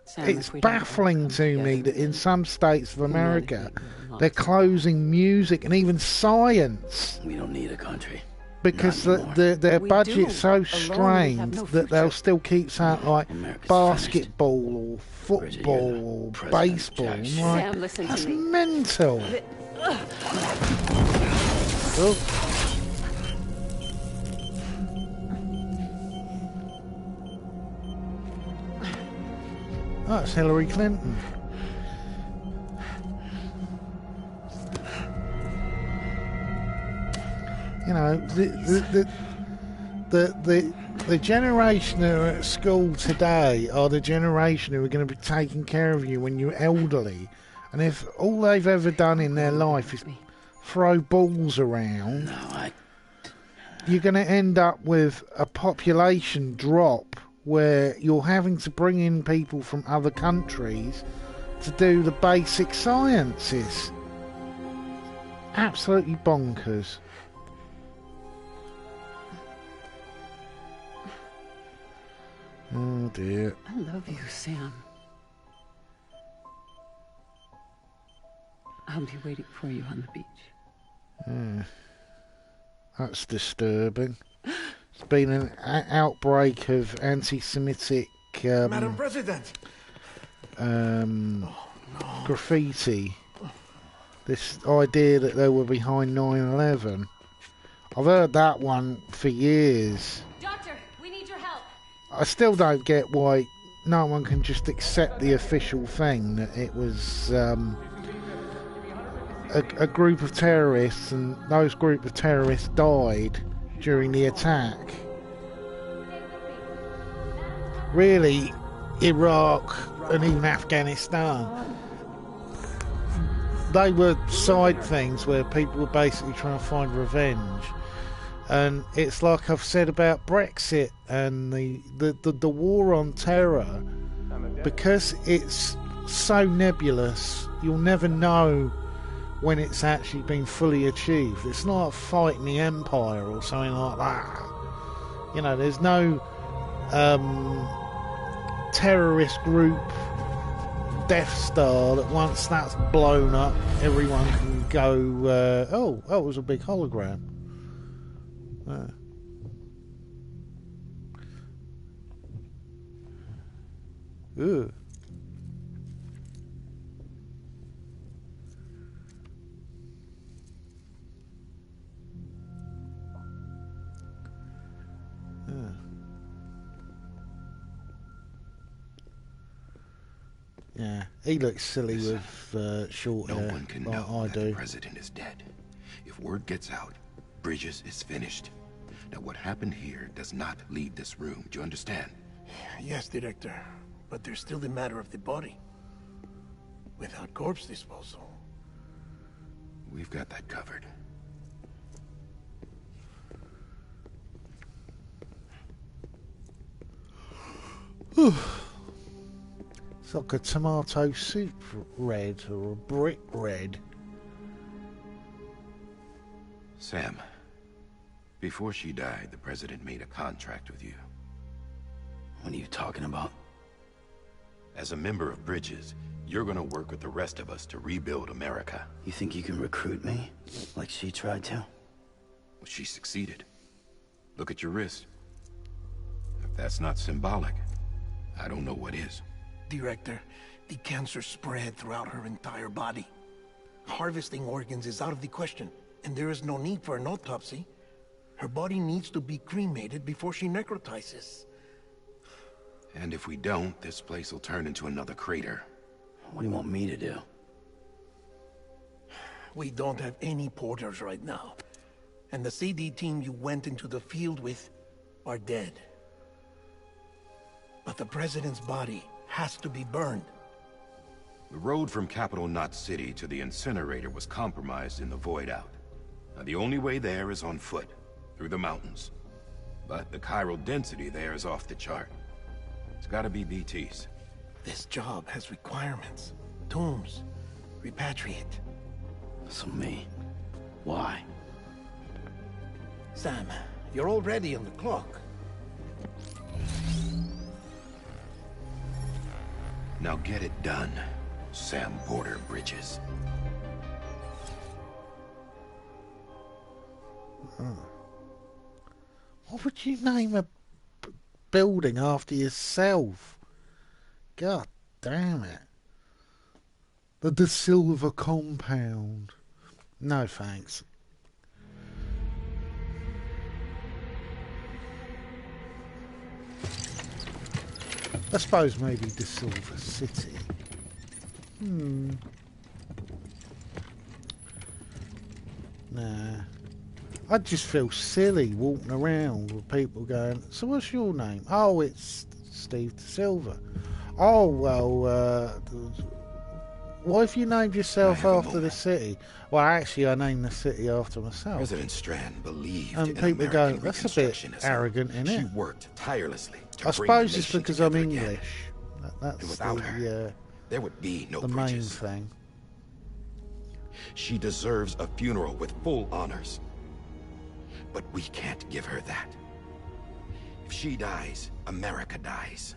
Sam, it's if we don't all baffling come to me together, that in some states of America humanity will not they're survive. closing music and even science We don't need a country. because Not anymore. their We budget's do. so Alone, we have strained no that they'll future. still keep something like America's basketball or Bridget, football you're the or president, baseball. Jack I'm shit. like, Sam, listen that's to me. mental. Oh. Oh, it's Hillary Clinton. You know, the generation who are at school today are the generation who are going to be taking care of you when you're elderly. And if all they've ever done in their life is throw balls around, you're going to end up with a population drop where you're having to bring in people from other countries to do the basic sciences. Absolutely bonkers. Oh dear. I love you, Sam. I'll be waiting for you on the beach. That's disturbing. It's been an outbreak of anti-Semitic Madam President! graffiti. This idea that they were behind 9/11. I've heard that one for years. Doctor, we need your help. I still don't get why no one can just accept the official thing that it was a group of terrorists, and those group of terrorists died during the attack. Really, Iraq and even Afghanistan, they were side things where people were basically trying to find revenge. And it's like I've said about Brexit and the war on terror, because it's so nebulous, you'll never know when it's actually been fully achieved. It's not fighting the Empire or something like that. You know, there's no terrorist group Death Star that once that's blown up, everyone can go, oh, it was a big hologram. Ugh. Yeah, he looks silly with short No hair, one can like know I that do. the president is dead. If word gets out, Bridges is finished. Now, what happened here does not leave this room. Do you understand? Yes, Director. But there's still the matter of the body. Without corpse disposal. We've got that covered. It's like a tomato soup red or a brick red. Sam, before she died, the president made a contract with you. What are you talking about? As a member of Bridges, you're gonna work with the rest of us to rebuild America. You think you can recruit me? Like she tried to? Well, she succeeded. Look at your wrist. If that's not symbolic, I don't know what is. Director, the cancer spread throughout her entire body. Harvesting organs is out of the question, and there is no need for an autopsy. Her body needs to be cremated before she necrotizes. And if we don't, this place will turn into another crater. What do you want me to do? We don't have any porters right now. And the CD team you went into the field with are dead. But the president's body has to be burned. The road from Capital Knot City to the incinerator was compromised in the void out. Now the only way there is on foot, through the mountains. But the chiral density there is off the chart. It's gotta be BT's. This job has requirements. Tombs. Repatriate. So me. Why? Sam, you're already on the clock. Now get it done, Sam Porter Bridges. What would you name a building after yourself? God damn it. The De Silva compound. No thanks. I suppose maybe De Silva City. Nah. I just feel silly walking around with people going, so what's your name? Oh, it's Steve De Silva. Oh, well, what if you named yourself after the city? Well, actually, I named the city after myself. President Strand believed And in people go, American that's a bit Reconstructionism. arrogant, She innit? worked tirelessly to I bring suppose the it's nation because I'm together again. English. That's And without her, the there would be no main bridges. thing. She deserves a funeral with full honors. But we can't give her that. If she dies, America dies.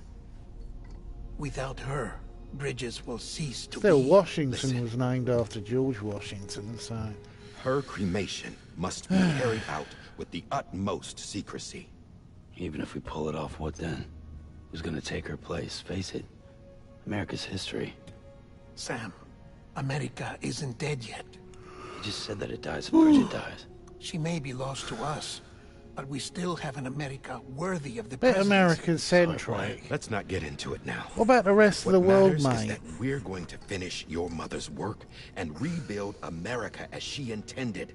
Without her, Bridges will cease to Still, be. Washington Listen. was named after George Washington, so... Her cremation must be carried out with the utmost secrecy. Even if we pull it off, what then? Who's gonna take her place? Face it, America's history. Sam, America isn't dead yet. You just said that it dies if Bridget dies. She may be lost to us, but we still have an America worthy of the Bit presidents. American-centric. Let's not get into it now. What about the rest of What the world, matters is mate? that we're going to finish your mother's work and rebuild America as she intended.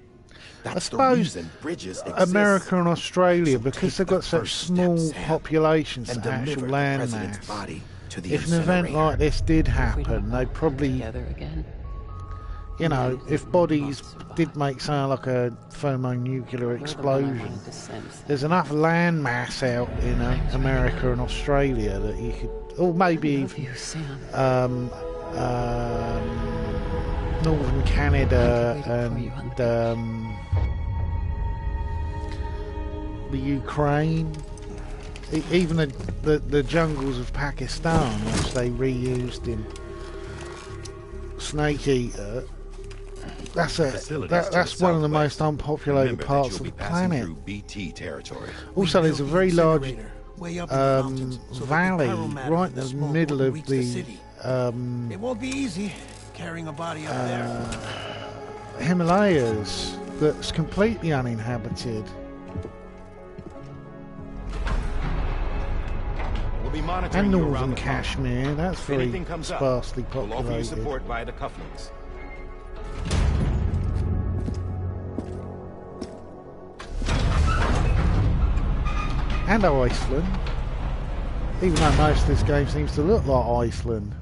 That's I the suppose reason Bridges exists. America and Australia, So because take they've the got such first small step, Sam, populations and to actual deliver the land president's mass. body to the If an event incinerator. like this did If we happen, don't they all probably, together again. you know, if bodies survive. did make something like a thermonuclear You're the one I explosion, wanted to send. there's enough land mass out in America and Australia that you could, or maybe I love even you, Sam. northern Canada I could wait for you on and the Ukraine, even the jungles of Pakistan, which they reused in Snake Eater. That's one of the most unpopulated Remember that parts you'll of be the passing planet. through BT territory. Also, there's a Built very the large incinerator way up in the mountains so that the valley pyromatter right in and the the smoke middle won't of reach the city. It won't be easy carrying a body up there. Himalayas that's completely uninhabited. We'll be monitoring And you around northern the clock. Kashmir, that's If very anything comes up, sparsely we'll offer you populated. support via the cufflinks. And Iceland. Even though most of this game seems to look like Iceland.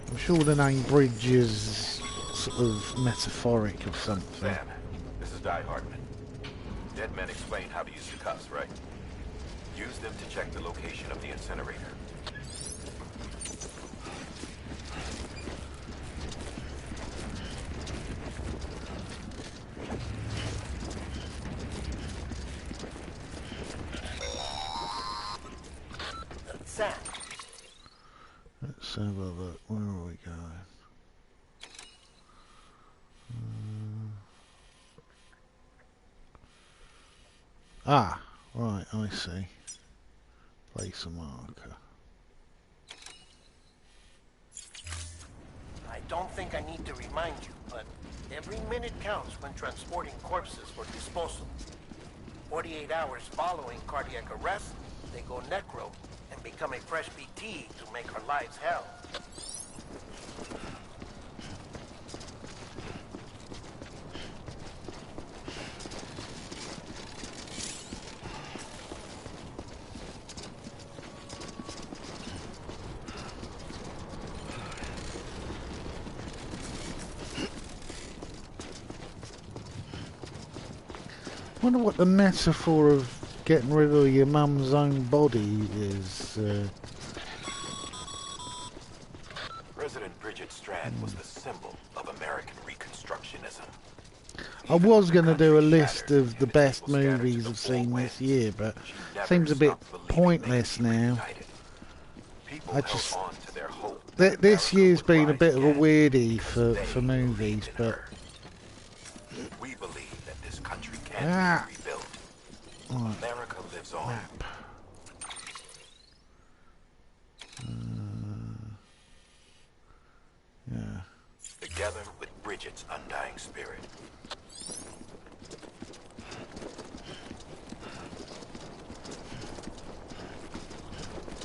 I'm sure the name Bridge is sort of metaphoric of something. Sam, this is Die Hardman. Dead men explain how to use the cuffs, right? Use them to check the location of the incinerator. Sam, Let's have a look. Where are we going? Ah, right, I see. Place a marker. I don't think I need to remind you, but every minute counts when transporting corpses for disposal. 48 hours following cardiac arrest, they go necro and become a fresh BT to make our lives hell. I wonder what the metaphor of getting rid of your mum's own body is. President Bridget Strand was the symbol of American Reconstructionism. I was going to do a list of the best movies I've seen this year, but seems a bit pointless now. I just this year's been a bit of a weirdie for movies, but we believe that this country can be rebuilt. Right. America lives on. Map. Yeah. Together with Bridget's undying spirit.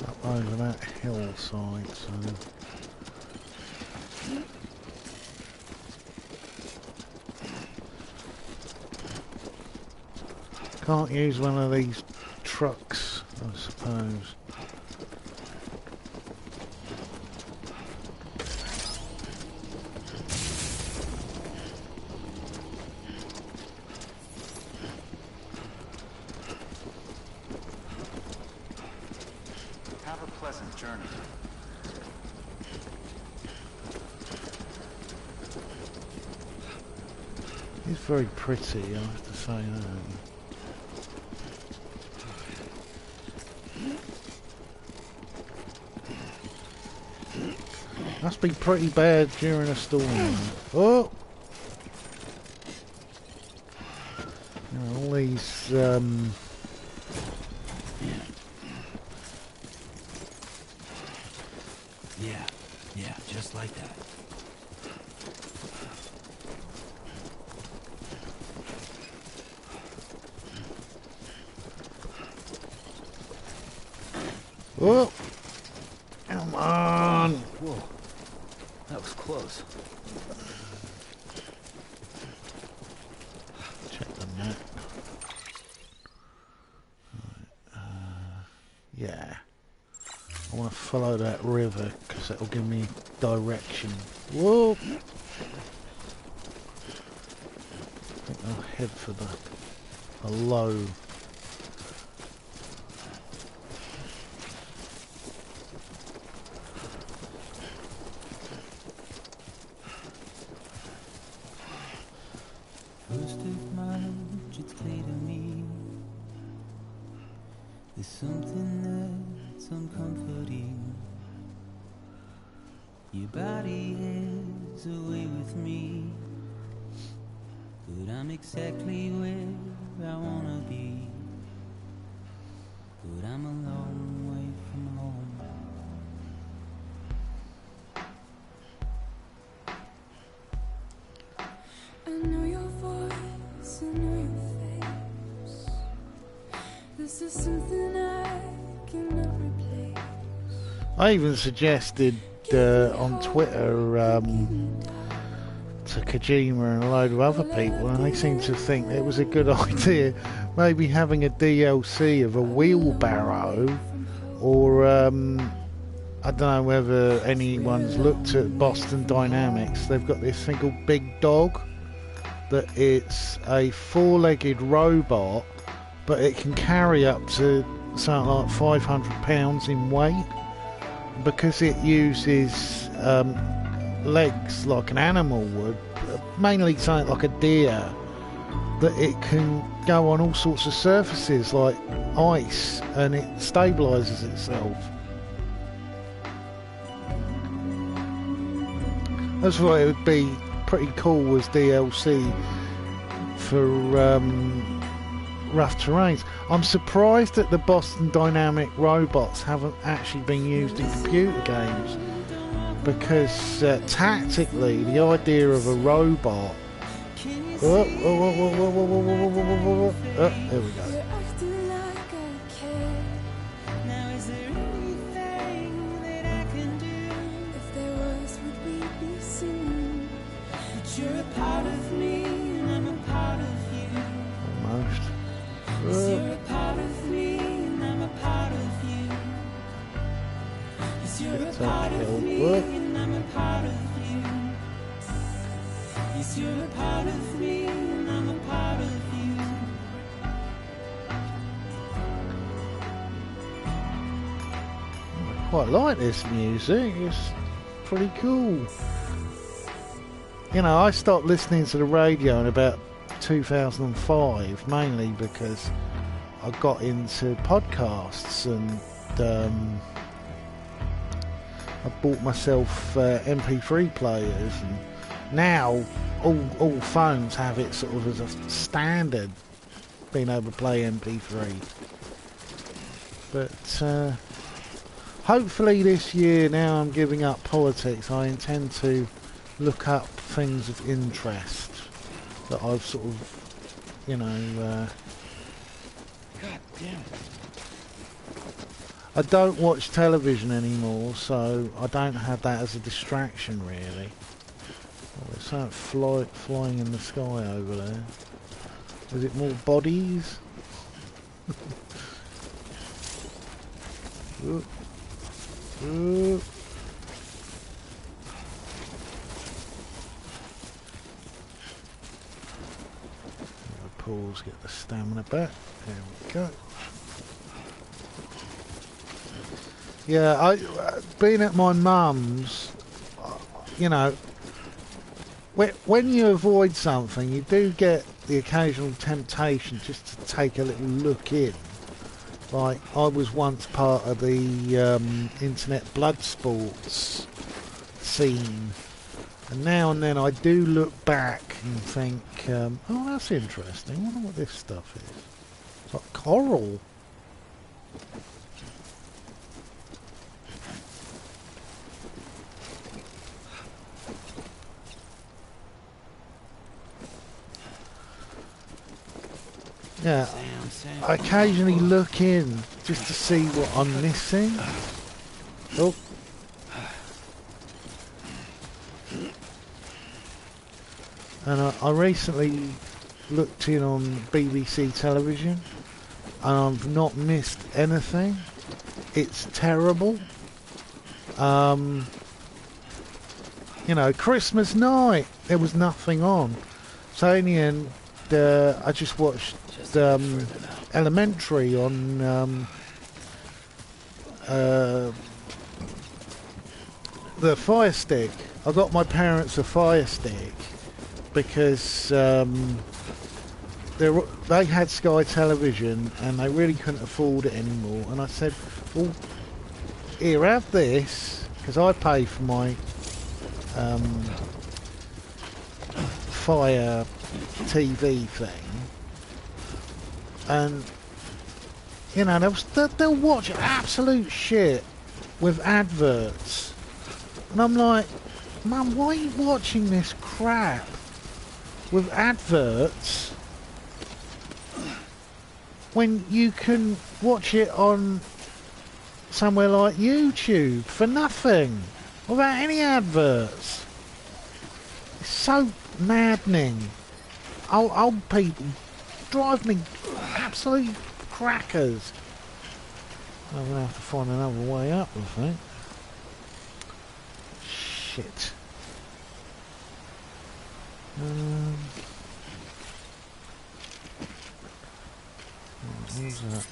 Up over that hillside, so. Can't use one of these trucks, I suppose. Have a pleasant journey. It's very pretty, I have to say that. Must be pretty bad during a storm. Oh! You know, all these, Yeah, just like that. oh! Come on! Whoa, that was close. Check the map. Yeah. I want to follow that river because that'll give me direction. Whoa! I think I'll head for the low. First of March, it's clear to me there's something that's uncomforting. Your body is away with me, but I'm exactly where I wanna be. But I'm a long way from home. I know your voice, I know your face. This is something I cannot replace. I even suggested on Twitter to Kojima and a load of other people, and they seem to think it was a good idea, maybe having a DLC of a wheelbarrow, or I don't know whether anyone's looked at Boston Dynamics. They've got this thing called Big Dog, that it's a four-legged robot, but it can carry up to something like 500 pounds in weight, because it uses legs like an animal would, mainly something like a deer, that it can go on all sorts of surfaces like ice, and it stabilises itself. That's why it would be pretty cool as DLC for rough terrains. I'm surprised that the Boston Dynamic robots haven't actually been used in computer games, because tactically the idea of a robot... there we go. Almost. You're a part of me, and I'm a part of you. Yes, you're a part of me, and I'm a part of you. Yes, you're a part of me, and I'm a part of you. I quite like this music. It's pretty cool. You know, I stopped listening to the radio in about 2005, mainly because I got into podcasts, and I bought myself MP3 players, and now all phones have it sort of as a standard, being able to play MP3. But hopefully this year, now I'm giving up politics, I intend to look up things of interest that I've sort of, you know... God damn it. I don't watch television anymore, so I don't have that as a distraction, really. Oh, there's something flying in the sky over there. Is it more bodies? Ooh. Ooh. Pause, get the stamina back. There we go. Yeah, being at my mum's, you know, when you avoid something, you do get the occasional temptation just to take a little look in. Like, I was once part of the internet blood sports scene, and now and then I do look back and think, oh, that's interesting. I wonder what this stuff is. It's like coral. Yeah, I occasionally look in just to see what I'm missing. Oh. And I recently looked in on BBC television, and I've not missed anything. It's terrible. You know, Christmas night, there was nothing on. So in the end, I just watched Elementary on the Fire Stick. I got my parents a Fire Stick because they had Sky Television and they really couldn't afford it anymore. And I said, well, here, have this, because I pay for my Fire TV thing. And, you know, they'll watch absolute shit with adverts. And I'm like, Mum, why are you watching this crap with adverts when you can watch it on somewhere like YouTube for nothing, without any adverts? It's so maddening. Old people drive me absolute crackers. I'm going to have to find another way up, I think. Shit. Who's that?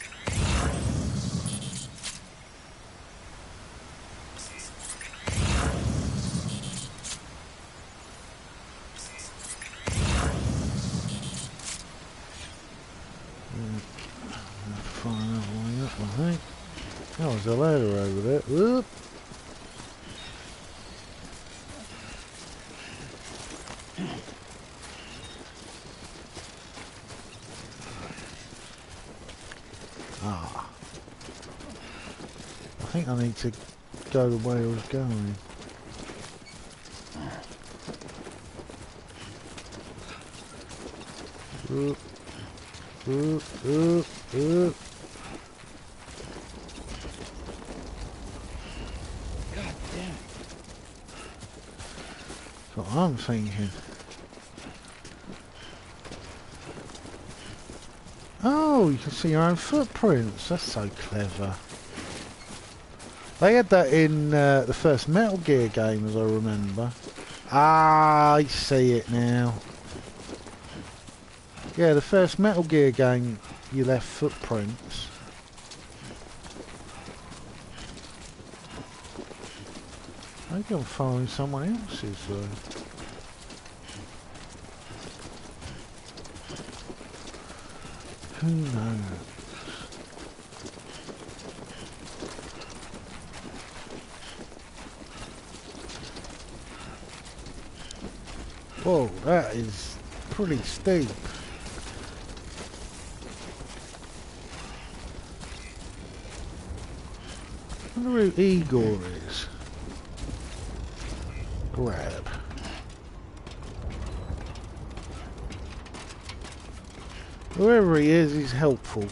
Find another way up, I think. Oh, there's a ladder over there. Whoop. think I need to go the way I was going. Up. God damn it. That's what I'm thinking. Oh, you can see your own footprints. That's so clever. They had that in the first Metal Gear game, as I remember. Ah, I see it now. Yeah, the first Metal Gear game, you left footprints. Maybe I'm following someone else's though. Who knows? Whoa, that is pretty steep. I wonder who Igor is. Grab. Whoever he is, he's helpful.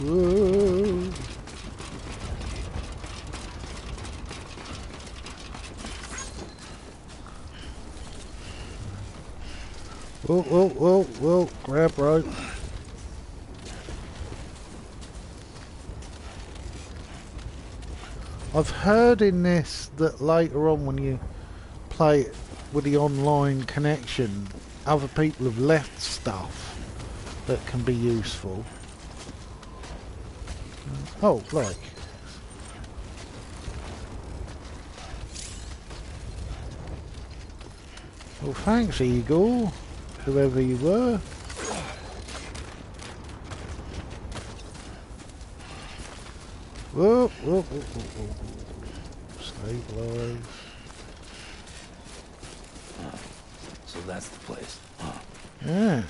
Whoa. Whoa, whoa, whoa, whoa, grab rope. I've heard in this that later on when you play it with the online connection, other people have left stuff that can be useful. Oh, like. Well, thanks, Igor, whoever you were. Whoa, whoa, whoa, whoa, whoa. Stabilize. So that's the place. Yeah.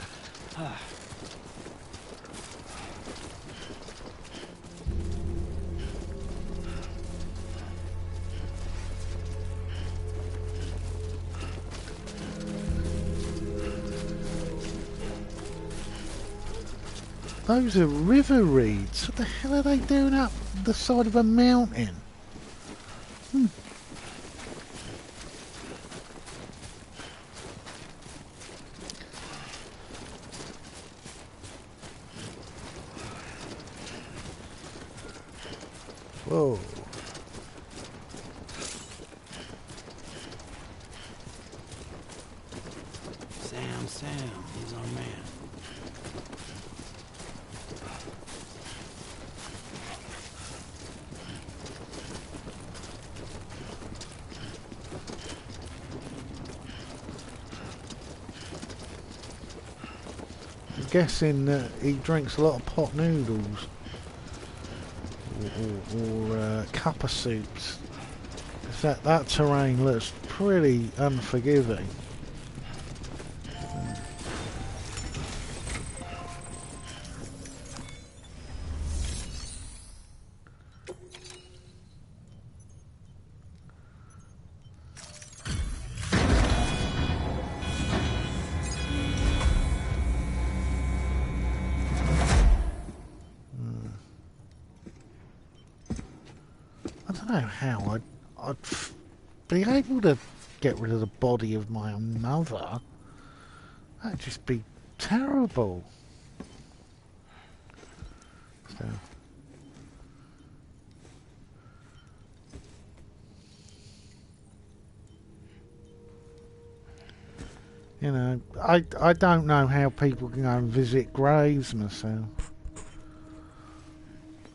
Those are river reeds. What the hell are they doing up the side of a mountain? Whoa. Sam, he's our man. I'm guessing that he drinks a lot of pot noodles or cuppa soups. 'Cause that terrain looks pretty unforgiving. I don't know how I'd be able to get rid of the body of my own mother. That'd just be terrible. So. You know, I don't know how people can go and visit graves myself.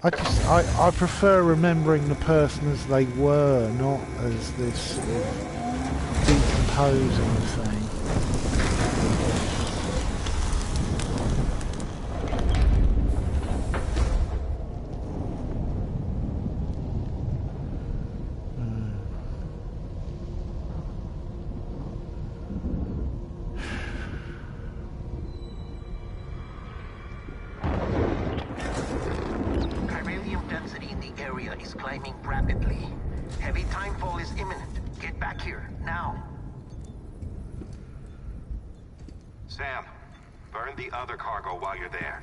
I prefer remembering the person as they were, not as this sort of decomposing thing. is climbing rapidly. Heavy timefall is imminent. Get back here, now. Sam, burn the other cargo while you're there.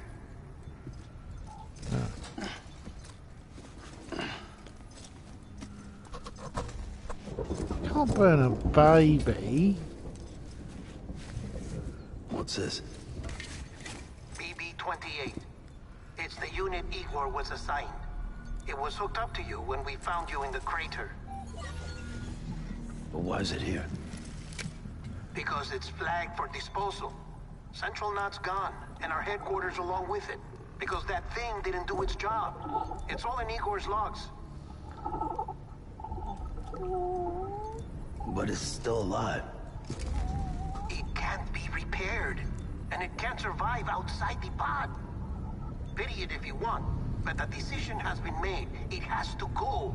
Can't burn a baby. What's this? BB-28. It's the unit Igor was assigned. It was hooked up to you when we found you in the crater. But why is it here? Because it's flagged for disposal. Central Knot's gone, and our headquarters along with it. Because that thing didn't do its job. It's all in Igor's logs. But it's still alive. It can't be repaired, and it can't survive outside the pod. Pity it if you want, but the decision has been made. It has to go.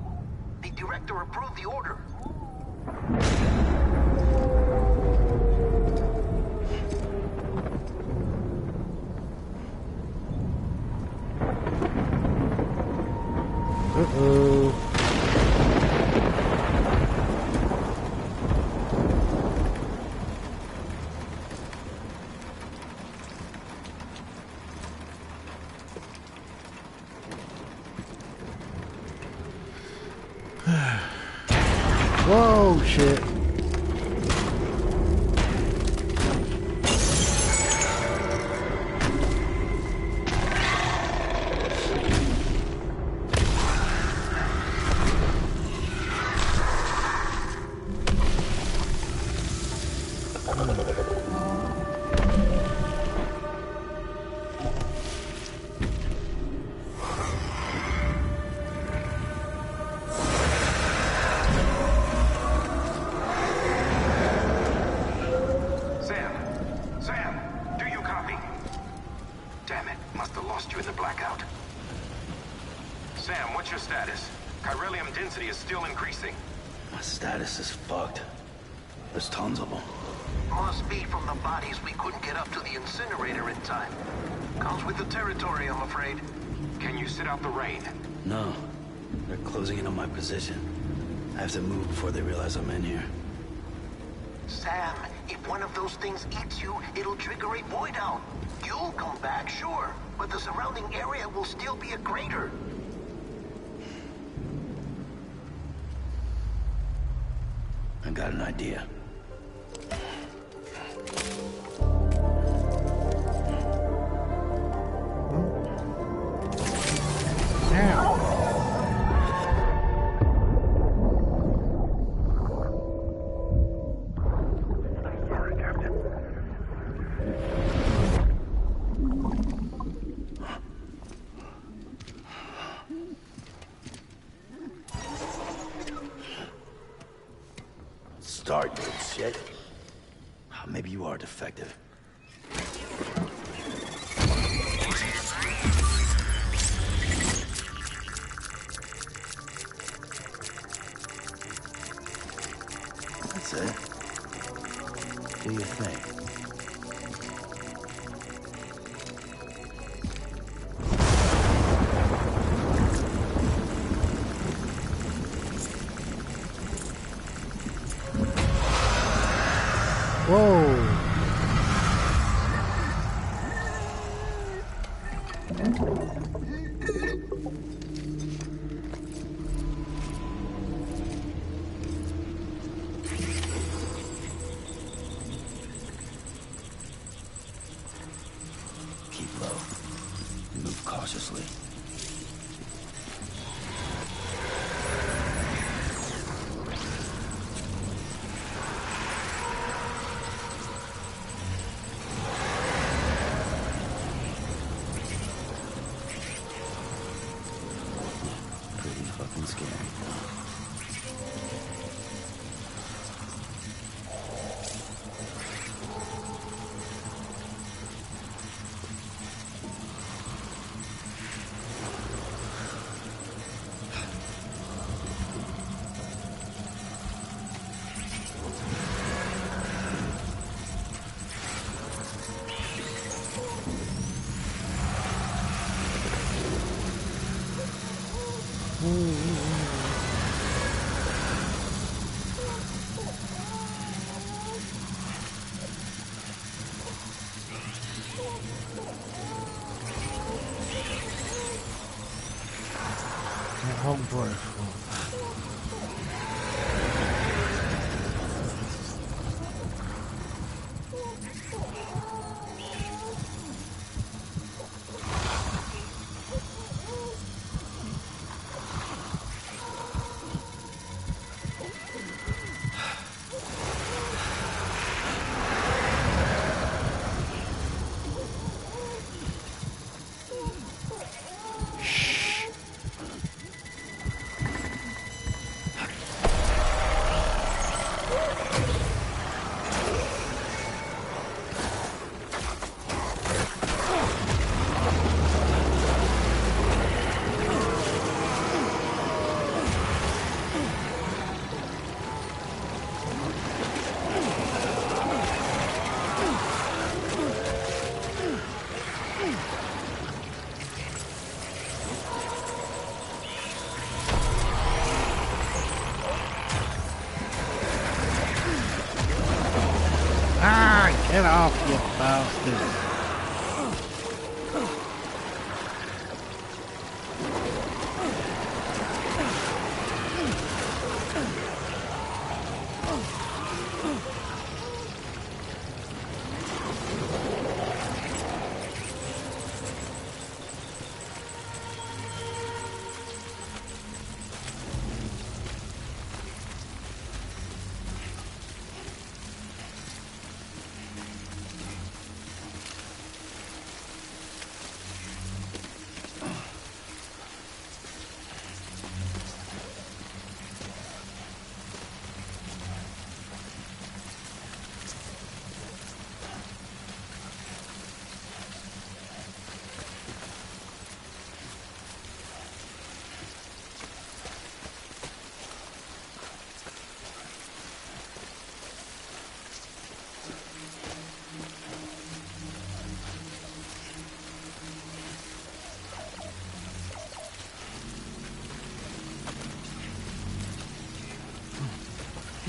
The director approved the order. Uh-oh. Whoa, shit. My status is fucked. There's tons of them. Must be from the bodies we couldn't get up to the incinerator in time. Comes with the territory, I'm afraid. Can you sit out the rain? No. They're closing in on my position. I have to move before they realize I'm in here. Sam, if one of those things eats you, it'll trigger a void out. You'll come back, sure, but the surrounding area will still be a crater. I got an idea. Start, you shit. Maybe you are defective. That's it. Do your thing. Whoa. Keep low. Move cautiously. Hold breath. Get off, you bastard.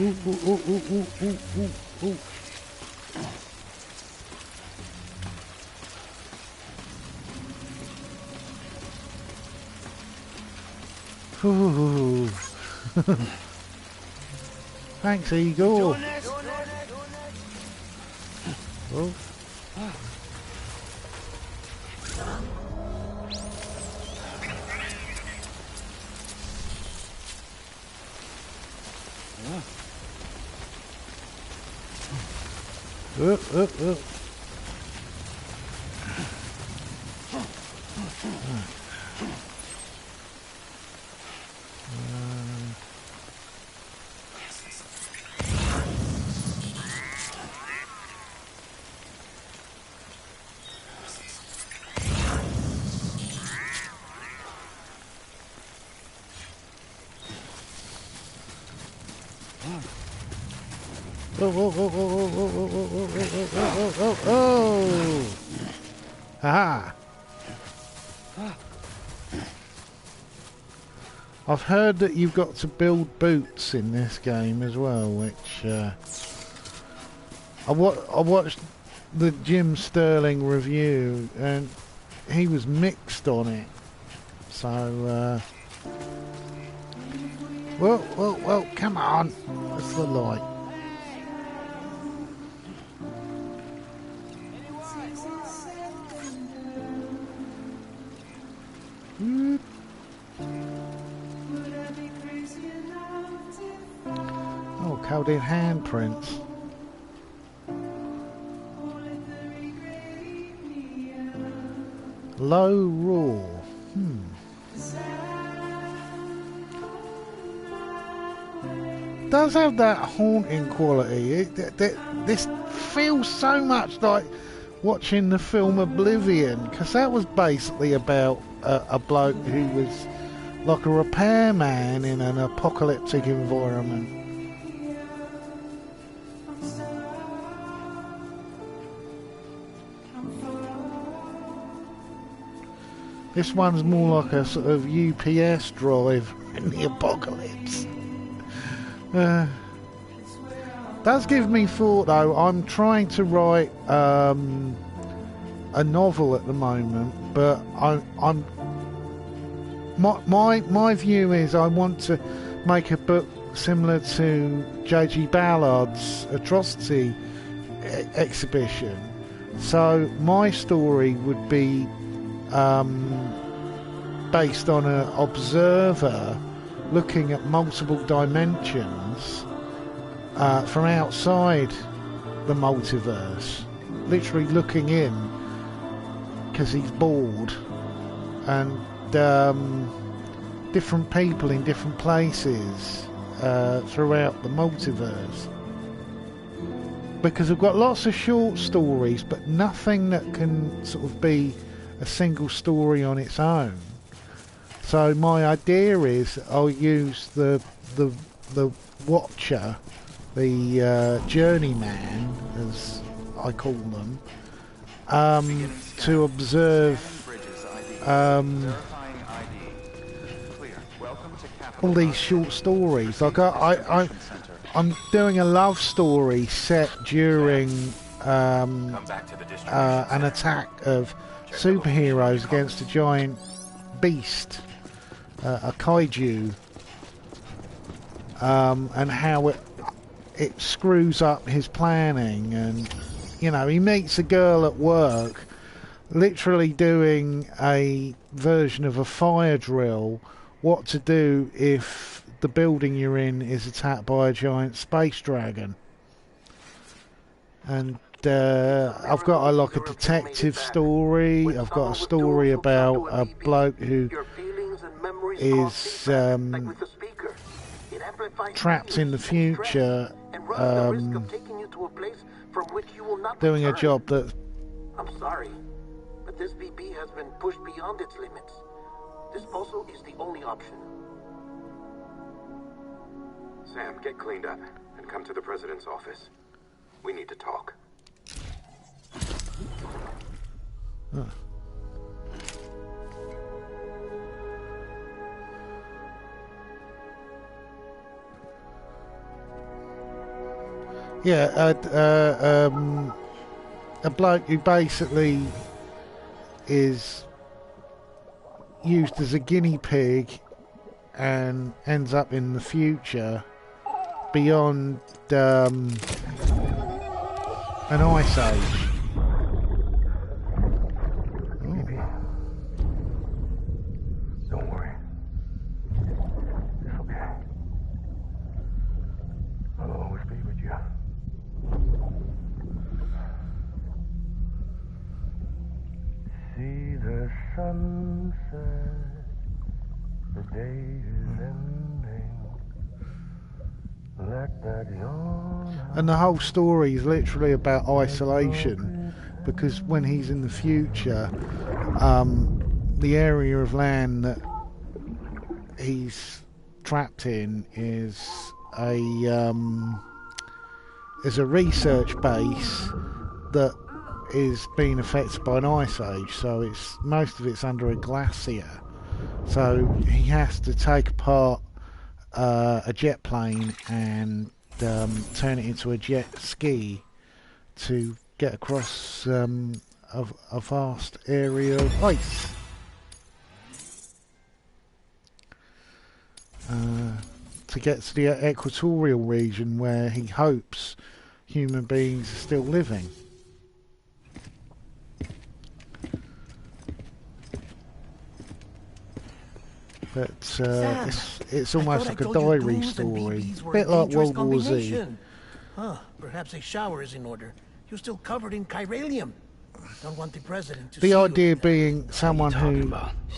Ooh, ooh, ooh, ooh, ooh, ooh, ooh, ooh. Ooh. Thanks, Eagle. Oh. Up. Oh! Haha! I've heard that you've got to build boots in this game as well, which I watched the Jim Sterling review and he was mixed on it. So, well, come on, what's the light? Oh, coated handprints. Low roar. Does have that haunting quality. This feels so much like watching the film Oblivion, because that was basically about a bloke who was like a repairman in an apocalyptic environment. This one's more like a sort of UPS drive in the apocalypse. Does give me thought though. I'm trying to write a novel at the moment, but I'm my view is I want to make a book similar to J.G. Ballard's Atrocity exhibition. So my story would be based on an observer looking at multiple dimensions from outside the multiverse, literally looking in because he's bored, and different people in different places throughout the multiverse. Because we've got lots of short stories, but nothing that can sort of be a single story on its own. So my idea is I'll use the Watcher, the journeyman, as I call them, to observe all these short stories. Like I'm doing a love story set during an attack of superheroes against a giant beast, a kaiju, and how it screws up his planning. And you know, he meets a girl at work literally doing a version of a fire drill, what to do if the building you're in is attacked by a giant space dragon. And I've got like a detective story. I've got a story about a bloke who is trapped in the future, doing a job that... I'm sorry, but this BB has been pushed beyond its limits. Disposal is the only option. Sam, get cleaned up and come to the president's office. We need to talk. Huh. Yeah, a bloke who basically is used as a guinea pig and ends up in the future beyond an ice age. Don't worry. It's okay. I'll always be with you. See the sunset. The day is ending. Let that yawn. And the whole story is literally about isolation, because when he's in the future, the area of land that he's trapped in is a research base that is being affected by an ice age. So it's most of it's under a glacier. So he has to take apart a jet plane and turn it into a jet ski to get across a vast area of ice. To get to the equatorial region where he hopes human beings are still living. But it's almost like a diary story, a bit like World War Z. Huh, perhaps a shower is in order. You're still covered in chiralium. Don't want the president to see The you idea in that. being someone who,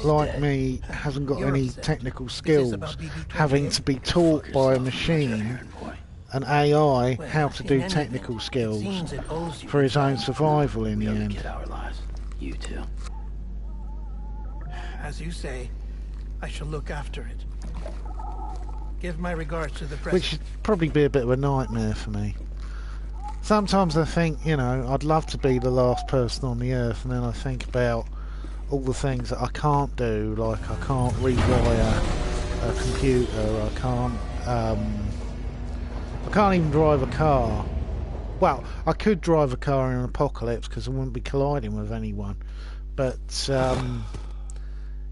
like me, hasn't got any technical skills, having to be taught by a machine, an AI, how to do technical skills for his own survival in the end. You too. As you say, I shall look after it. Give my regards to the president. Which would probably be a bit of a nightmare for me. Sometimes I think, you know, I'd love to be the last person on the earth, and then I think about all the things that I can't do, like I can't rewire a computer, I can't even drive a car. Well, I could drive a car in an apocalypse because I wouldn't be colliding with anyone. But,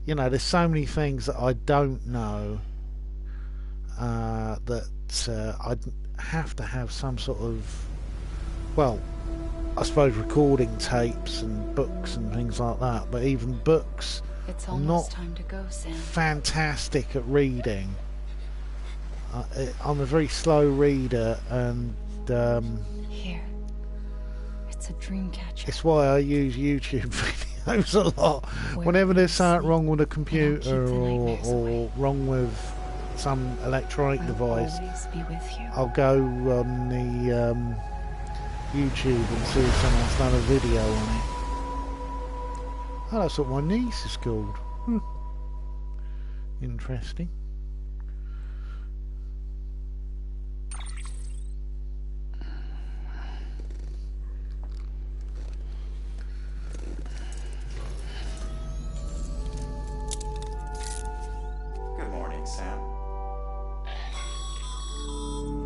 you know, there's so many things that I don't know that I'd have to have some sort of, well, I suppose recording tapes and books and things like that. But even books, It's I'm almost not time to go, Sam. fantastic at reading. I'm a very slow reader, and Here. It's a dream catcher. it's why I use YouTube videos a lot. Whenever there's something wrong with a computer or wrong with some electronic device, Always be with you. I'll go on the YouTube and see if someone's done a video on it. Oh, that's what my niece is called. Interesting. Good morning, Sam.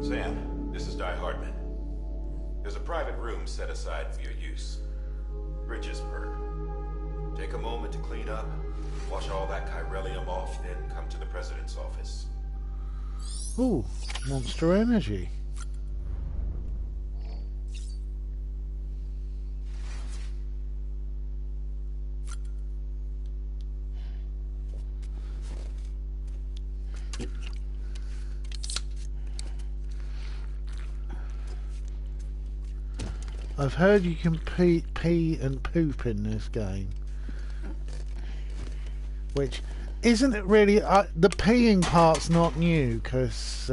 Sam, this is Di Hardman. There's a private room set aside for your use. Bridgesburg. Take a moment to clean up, wash all that chiralium off, then come to the president's office. Ooh, Monster Energy. I've heard you can pee and poop in this game. Which, isn't it really... the peeing part's not new, because...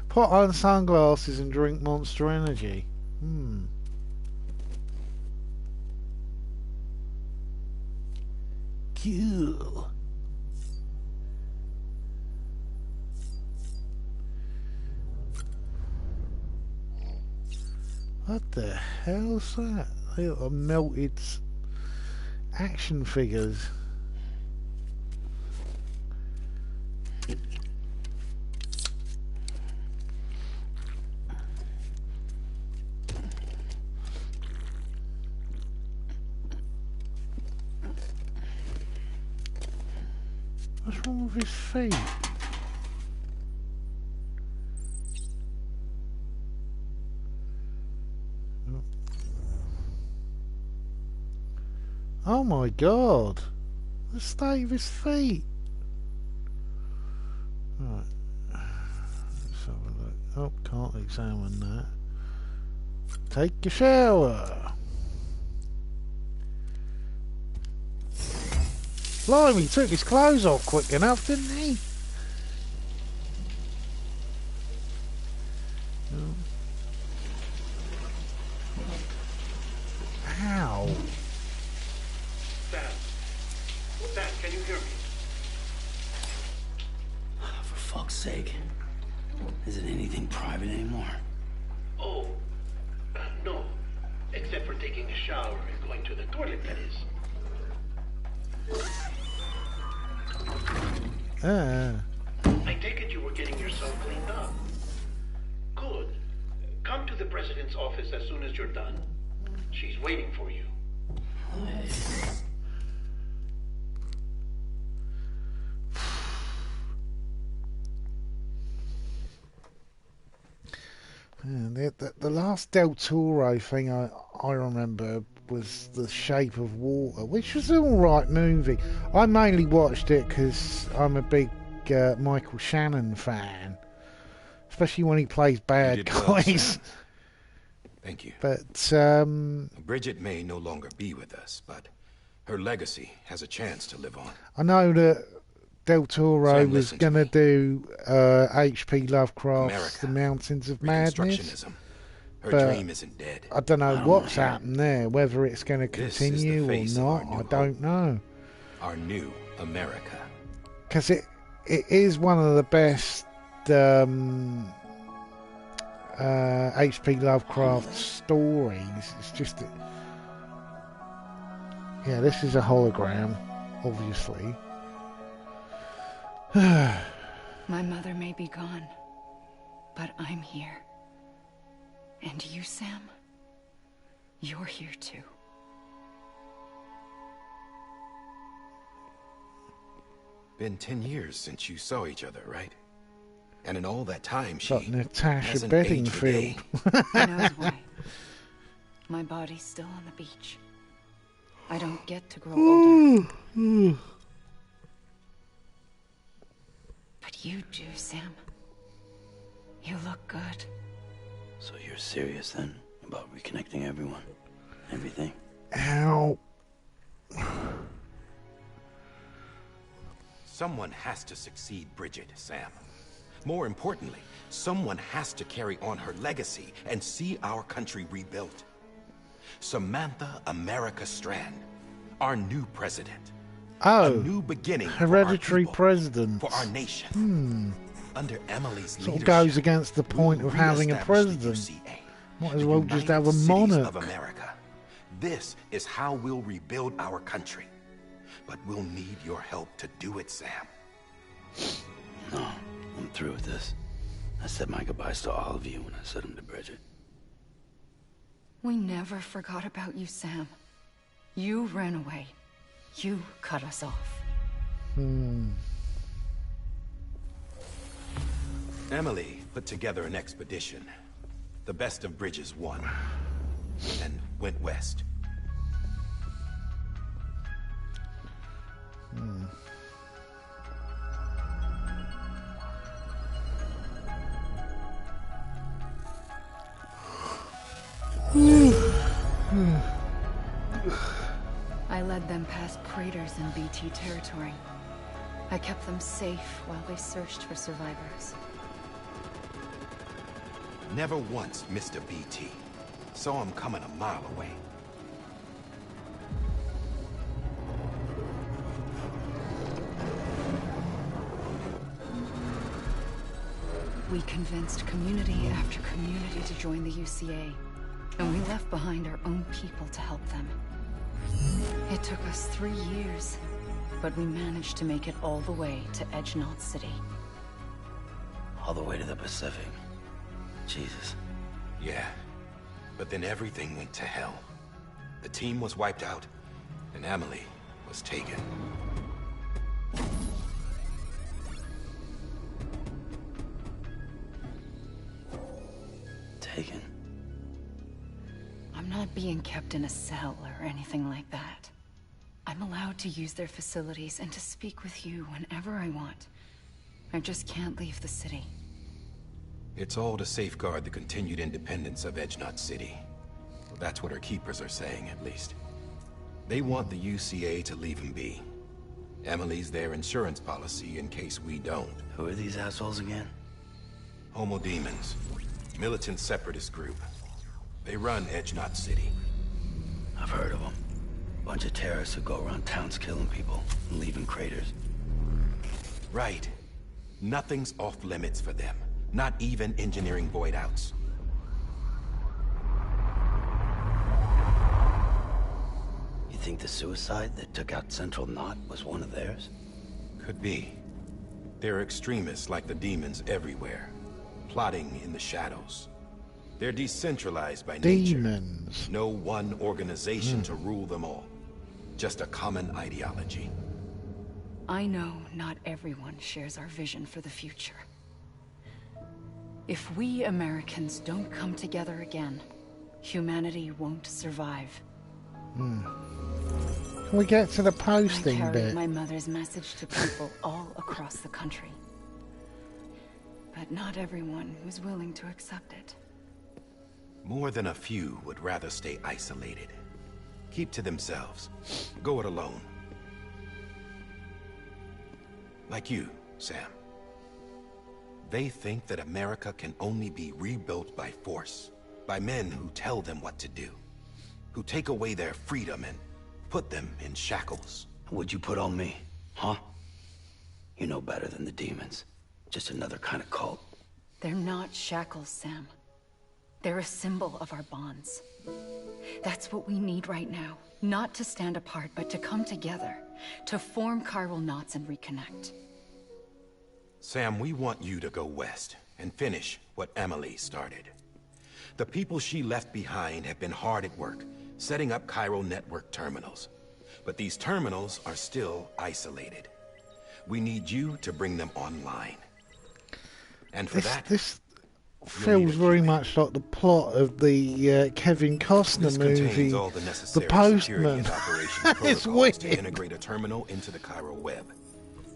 put on sunglasses and drink Monster Energy. Cool. What the hell's that? They are melted action figures. What's wrong with his feet? Oh my god! The state of his feet! Right. Let's have a look. Oh, can't examine that. Take a shower! Blimey, he took his clothes off quick enough, didn't he? Ow! Sam, can you hear me? For fuck's sake. Isn't anything private anymore? Oh, no. Except for taking a shower and going to the toilet, that is. I take it you were getting yourself cleaned up. Good. Come to the president's office as soon as you're done. She's waiting for you. The last Del Toro thing I remember was The Shape of Water, which was an alright movie. I mainly watched it because I'm a big Michael Shannon fan, especially when he plays bad guys. Thank you. But Bridget may no longer be with us, but her legacy has a chance to live on. I know that Del Toro Sam, was listen to going to me. do H.P. Lovecraft's America, The Mountains of Madness. Reconstructionism. Her But dream isn't dead. I don't know what's happened there, whether it's going to This is the continue or face of not. our new I don't know. Our new America. Because it is one of the best H.P. Lovecraft stories. It's just that, yeah, this is a hologram, obviously. My mother may be gone, but I'm here. And you, Sam, you're here too. Been 10 years since you saw each other, right? And in all that time, she Like Natasha hasn't aged a day. Bedingfield. Who knows why? My body's still on the beach. I don't get to grow older. But you do, Sam. You look good. So you're serious then about reconnecting everyone? Everything? Ow. Someone has to succeed Bridget, Sam. More importantly, someone has to carry on her legacy and see our country rebuilt. Samantha America Strand, our new president. Oh, a new beginning hereditary for our people, president. for our nation. Under Emily's Sort of leadership, goes against the point we'll of having a reestablish the president. UCA, Might as the well just United have a Cities monarch. of America. This is how we'll rebuild our country. But we'll need your help to do it, Sam. No, I'm through with this. I said my goodbyes to all of you when I said them to Bridget. We never forgot about you, Sam. You ran away. You cut us off. Emily put together an expedition. The best of Bridges won. And went west. I led them past craters in BT territory. I kept them safe while they searched for survivors. Never once missed a BT. Saw him coming a mile away. We convinced community after community to join the UCA, and we left behind our own people to help them. It took us 3 years, but we managed to make it all the way to Edgenot City. All the way to the Pacific. Jesus. Yeah. But then everything went to hell. The team was wiped out, and Emily was taken. Taken? I'm not being kept in a cell or anything like that. I'm allowed to use their facilities and to speak with you whenever I want. I just can't leave the city. It's all to safeguard the continued independence of Edgenot City. Well, that's what our keepers are saying, at least. They want the UCA to leave him be. Emily's their insurance policy in case we don't. Who are these assholes again? Homo Demons. Militant separatist group. They run Edgenot City. I've heard of them. Bunch of terrorists who go around towns killing people and leaving craters. Right. Nothing's off limits for them. Not even engineering void outs. You think the suicide that took out Central Knot was one of theirs? Could be. There are extremists like the demons everywhere, plotting in the shadows. They're decentralized by nature. Demons. No one organization to rule them all. Just a common ideology. I know not everyone shares our vision for the future. If we Americans don't come together again, humanity won't survive. Can we get to the posting I carried bit? my mother's message to people all across the country. But not everyone was willing to accept it. More than a few would rather stay isolated. Keep to themselves. Go it alone. Like you, Sam. They think that America can only be rebuilt by force. By men who tell them what to do. Who take away their freedom and put them in shackles. What'd you put on me, huh? You know better than the demons. Just another kind of cult. They're not shackles, Sam. They're a symbol of our bonds. That's what we need right now. Not to stand apart, but to come together. To form chiral knots and reconnect. Sam, we want you to go west and finish what Emily started. The people she left behind have been hard at work, setting up Cairo network terminals. But these terminals are still isolated. We need you to bring them online. And for This feels very much like the plot of the Kevin Costner movie, The Postman. It's weird. To integrate a terminal into the Cairo web.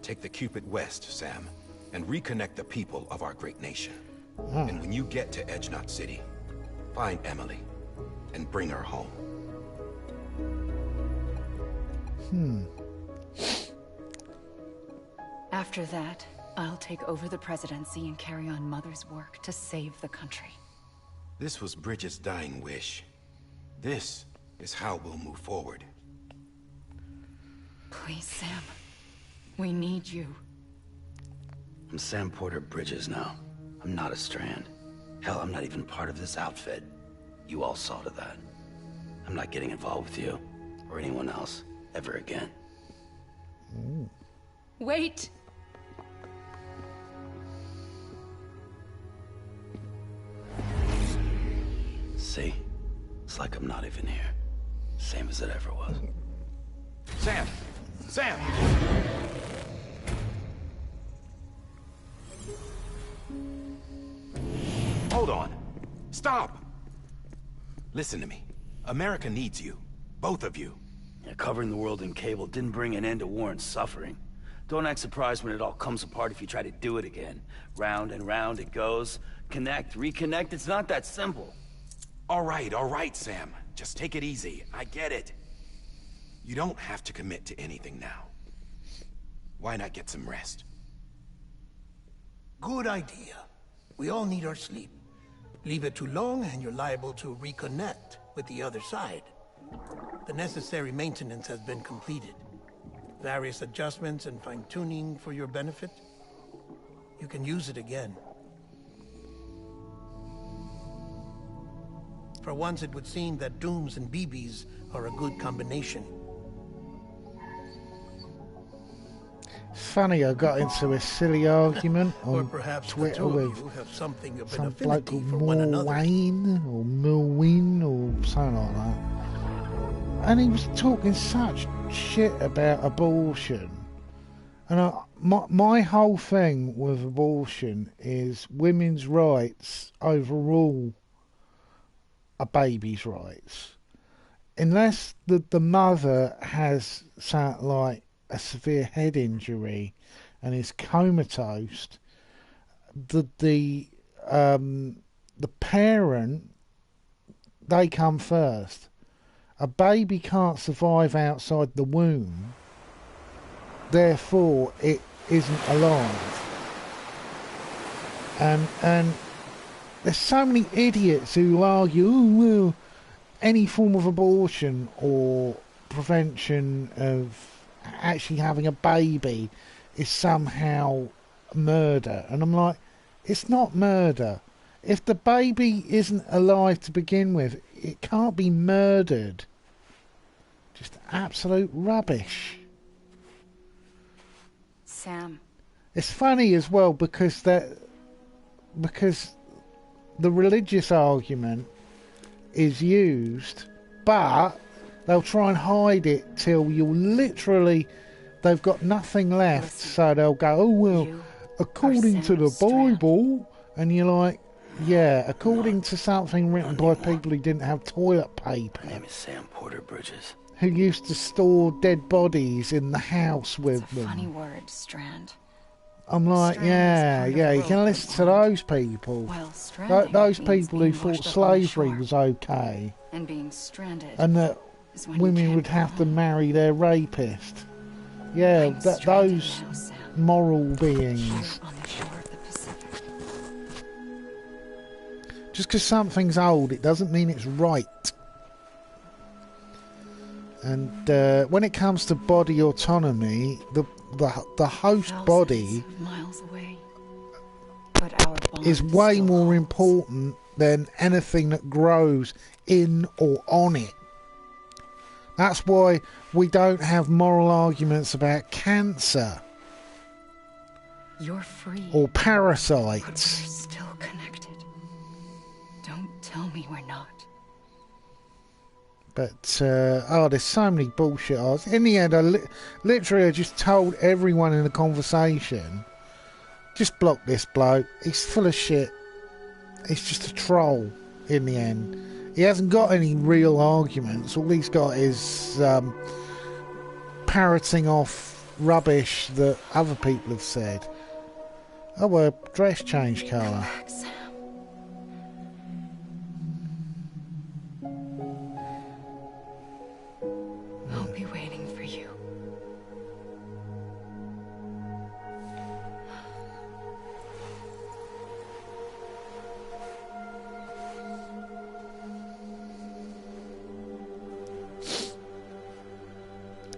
Take the Cupid west, Sam, and reconnect the people of our great nation. And when you get to Edge Knot City, find Emily and bring her home. After that, I'll take over the presidency and carry on Mother's work to save the country. This was Bridget's dying wish. This is how we'll move forward. Please, Sam. We need you. I'm Sam Porter Bridges now. I'm not a Strand. Hell, I'm not even part of this outfit. You all saw to that. I'm not getting involved with you, or anyone else, ever again. Wait! See? It's like I'm not even here. Same as it ever was. Sam! Sam! Hold on. Stop! Listen to me. America needs you. Both of you. Yeah, covering the world in cable didn't bring an end to war and suffering. Don't act surprised when it all comes apart if you try to do it again. Round and round it goes. Connect, reconnect, it's not that simple. All right, Sam. Just take it easy. I get it. You don't have to commit to anything now. Why not get some rest? Good idea. We all need our sleep. Leave it too long and you're liable to reconnect with the other side. The necessary maintenance has been completed. Various adjustments and fine-tuning for your benefit. You can use it again. For once, it would seem that Dooms and BBs are a good combination. Funny, I got into a silly argument on perhaps Twitter the two with of you have something of an some bloke affinity called for one another. Milwin or something like that. And he was talking such shit about abortion. And my whole thing with abortion is women's rights overrule a baby's rights. Unless the mother has something like a severe head injury and is comatose, the parent, they come first. A baby can't survive outside the womb, therefore it isn't alive. And there's so many idiots who argue, oh, well, any form of abortion or prevention of actually having a baby is somehow murder. And I'm like, it's not murder. If the baby isn't alive to begin with, it can't be murdered. Just absolute rubbish. Sam. It's funny as well because the religious argument is used, but they'll try and hide it till they've got nothing left. Listen, so they'll go, oh well, according to the Bible, and you're like, yeah, according to something written by people who didn't have toilet paper. My name is Sam Porter Bridges. Who used to store dead bodies in the house with them. Funny word, Strand. I'm like, yeah, you can listen to those people. Well, those people who thought slavery was okay. And being stranded. And that women would have to marry their rapist. Yeah, those moral beings. On the shore of the Pacific. Just because something's old, it doesn't mean it's right. And when it comes to body autonomy, the host body miles away. But our is way more important than anything that grows in or on it. That's why we don't have moral arguments about cancer. You're free. Or But we're parasites. still connected. Don't tell me we're not. But, oh, there's so many bullshit arts. In the end, I just told everyone in the conversation, just block this bloke. He's full of shit. He's just a troll in the end. He hasn't got any real arguments. All he's got is parroting off rubbish that other people have said. Oh, well, dress change colour. I'll be waiting for you.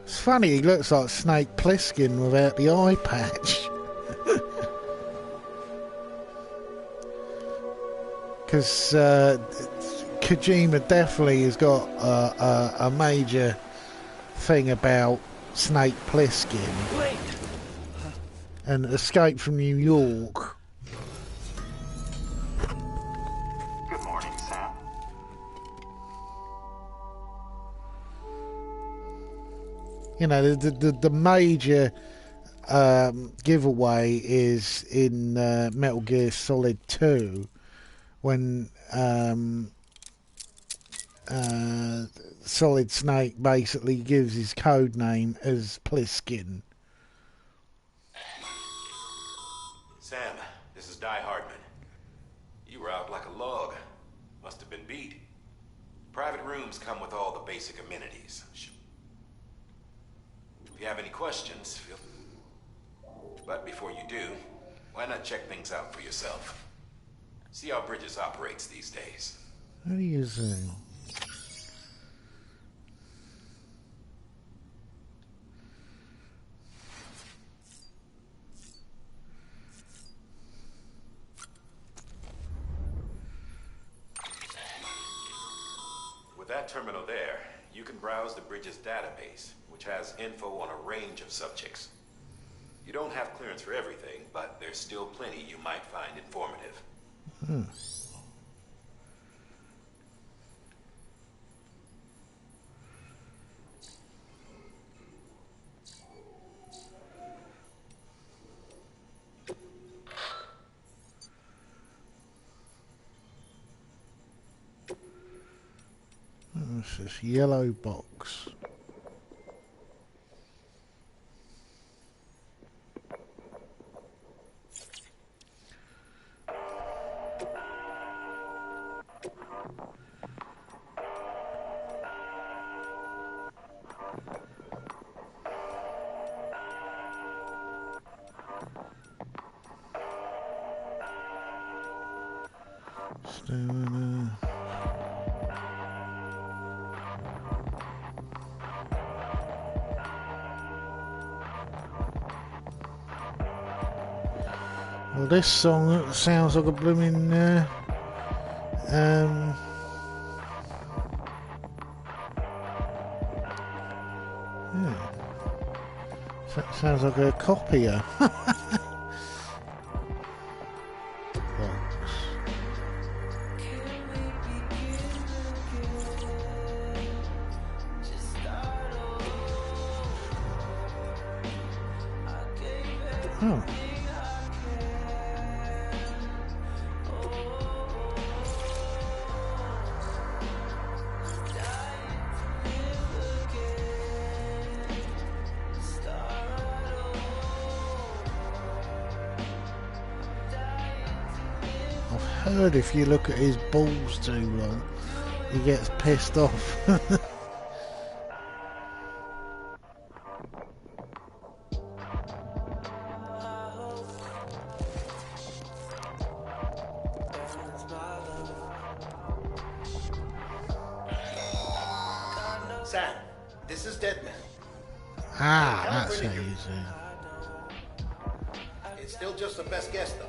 It's funny, he looks like Snake Plissken without the eye patch. Because Kojima definitely has got a major thing about Snake Plissken and Escape from New York. Good morning, Sam. You know, the major giveaway is in Metal Gear Solid 2 when Solid Snake basically gives his code name as Plissken. Sam, this is Die Hardman. You were out like a log. Must have been beat. Private rooms come with all the basic amenities. If you have any questions, feel... But before you do, why not check things out for yourself? See how Bridges operates these days. What do you say? With that terminal there, you can browse the Bridges database, which has info on a range of subjects. You don't have clearance for everything, but there's still plenty you might find informative. Hmm. What's this yellow box? Stamina. Well, this song sounds like a blooming yeah. Sounds like a copier. Oh. I've heard if you look at his balls too long, he gets pissed off. Sam, this is Deadman. Ah, that's how you say. It's still just the best guess, though.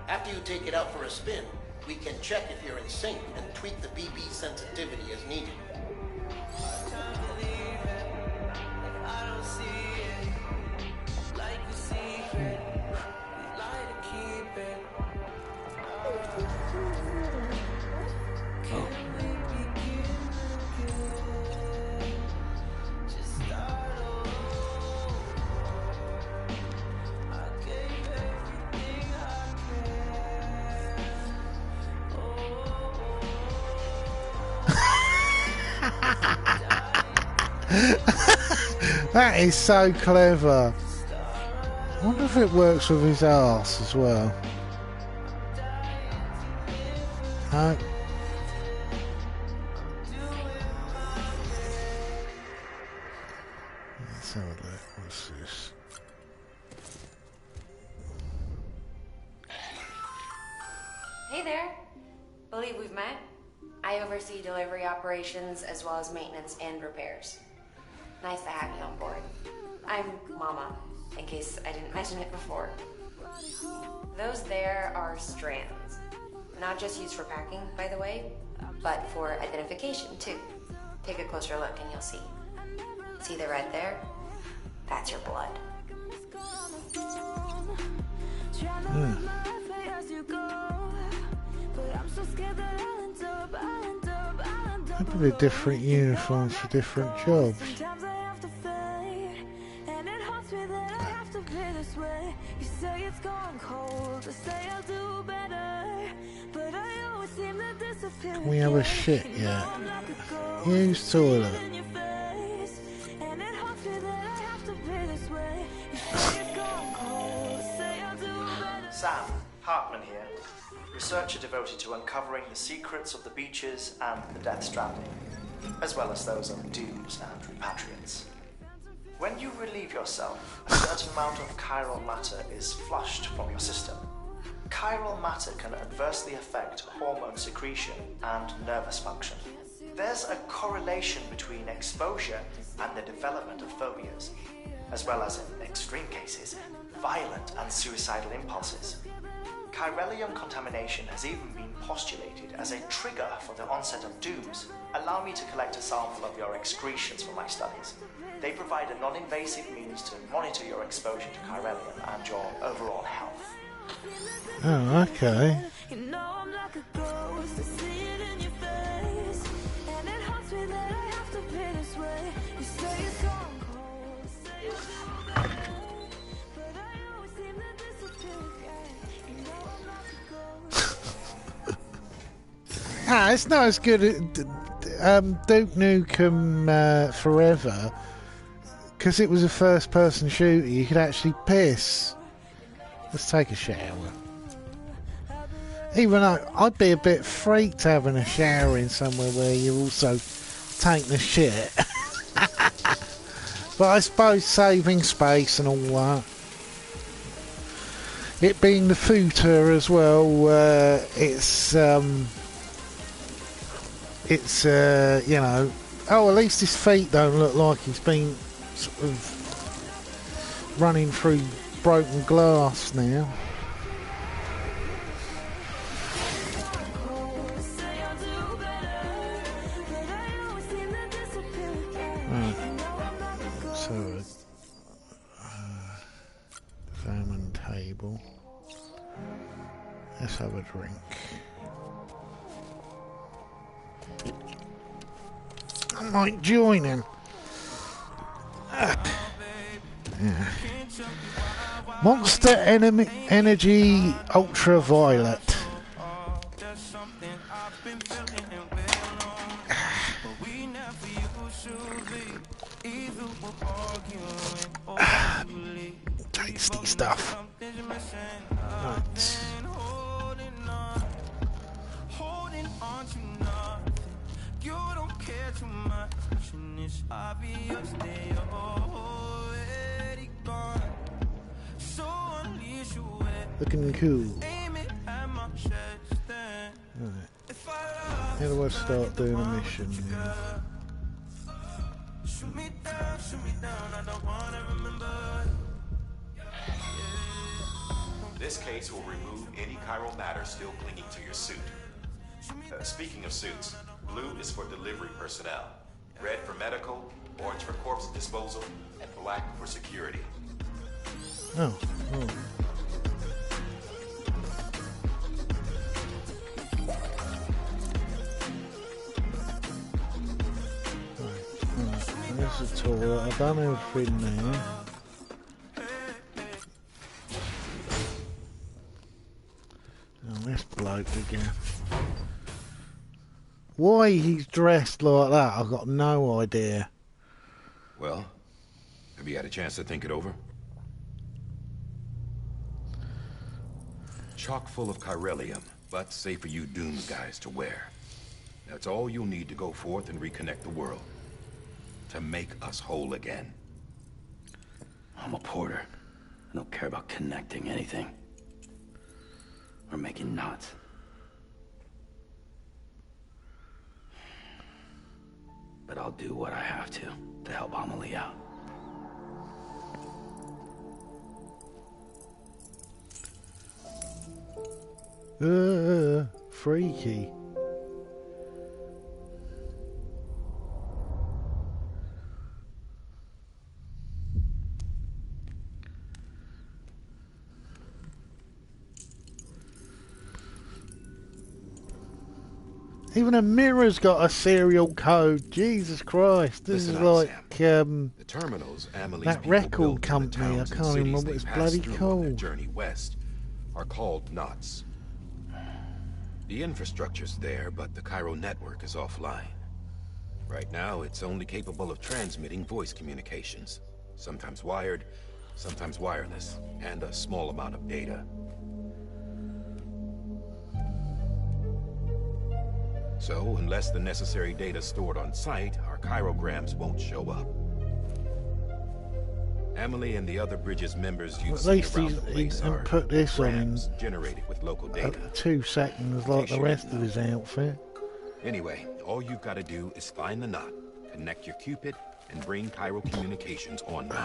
After you take it out for a spin, we can check if you're in sync and tweak the BB sensitivity as needed. That is so clever. I wonder if it works with his arse as well. No. Let's have a look. What's this? Hey there. Believe we've met. I oversee delivery operations as well as maintenance and repairs. Nice to have you on board. I'm Mama, in case I didn't mention it before. Those there are strands. Not just used for packing, by the way, but for identification too. Take a closer look and you'll see. See the red there? That's your blood. Probably different uniforms for different jobs. Can we have a shit yet? Use toilet. Sam, Hartman here. Researcher devoted to uncovering the secrets of the beaches and the death stranding, as well as those of dooms and repatriates. When you relieve yourself, a certain amount of chiral matter is flushed from your system. Chiral matter can adversely affect hormone secretion and nervous function. There's a correlation between exposure and the development of phobias, as well as, in extreme cases, violent and suicidal impulses. Chiralium contamination has even been postulated as a trigger for the onset of dooms. Allow me to collect a sample of your excretions for my studies. They provide a non-invasive means to monitor your exposure to chiralium and your overall health. Oh, okay. It's not as good as Duke Nukem Forever, because it was a first-person shooter. You could actually piss. Let's take a shower. Even though I'd be a bit freaked having a shower in somewhere where you're also taking a shit. But I suppose saving space and all that. It being the footer as well, it's you know, oh, at least his feet don't look like he's been sort of running through broken glass now. Right. So, examine table. Let's have a drink. I might join him. Yeah. Monster Energy Ultraviolet. Tasty stuff. Right. Looking cool. Right. How do I start doing a mission now? This case will remove any chiral matter still clinging to your suit. Speaking of suits, blue is for delivery personnel, red for medical, orange for corpse disposal, and black for security. Oh. There's a toilet. I've done everything there. Oh, this bloke again. Why he's dressed like that, I've got no idea. Well, have you had a chance to think it over? Chock full of chiralium, but safe for you doomed guys to wear. That's all you'll need to go forth and reconnect the world. To make us whole again. I'm a porter. I don't care about connecting anything. Or making knots. But I'll do what I have to help Amelie out. Freaky. Even a mirror's got a serial code. Jesus Christ. This Listen is up, like Sam. The terminals Amelie's that people record built in the company. I towns and can't cities remember they what it's passed bloody through on their called. journey west are called knots. The infrastructure's there, but the Cairo network is offline. Right now, it's only capable of transmitting voice communications. Sometimes wired, sometimes wireless, and a small amount of data. So, unless the necessary data is stored on site, our chirograms won't show up. Amelie and the other Bridges members you've At seen least around the he place are put this on in grams generated with local data. 2 seconds like the rest of his outfit. Anyway, all you've got to do is find the knot, connect your Cupid, and bring Cairo communications online.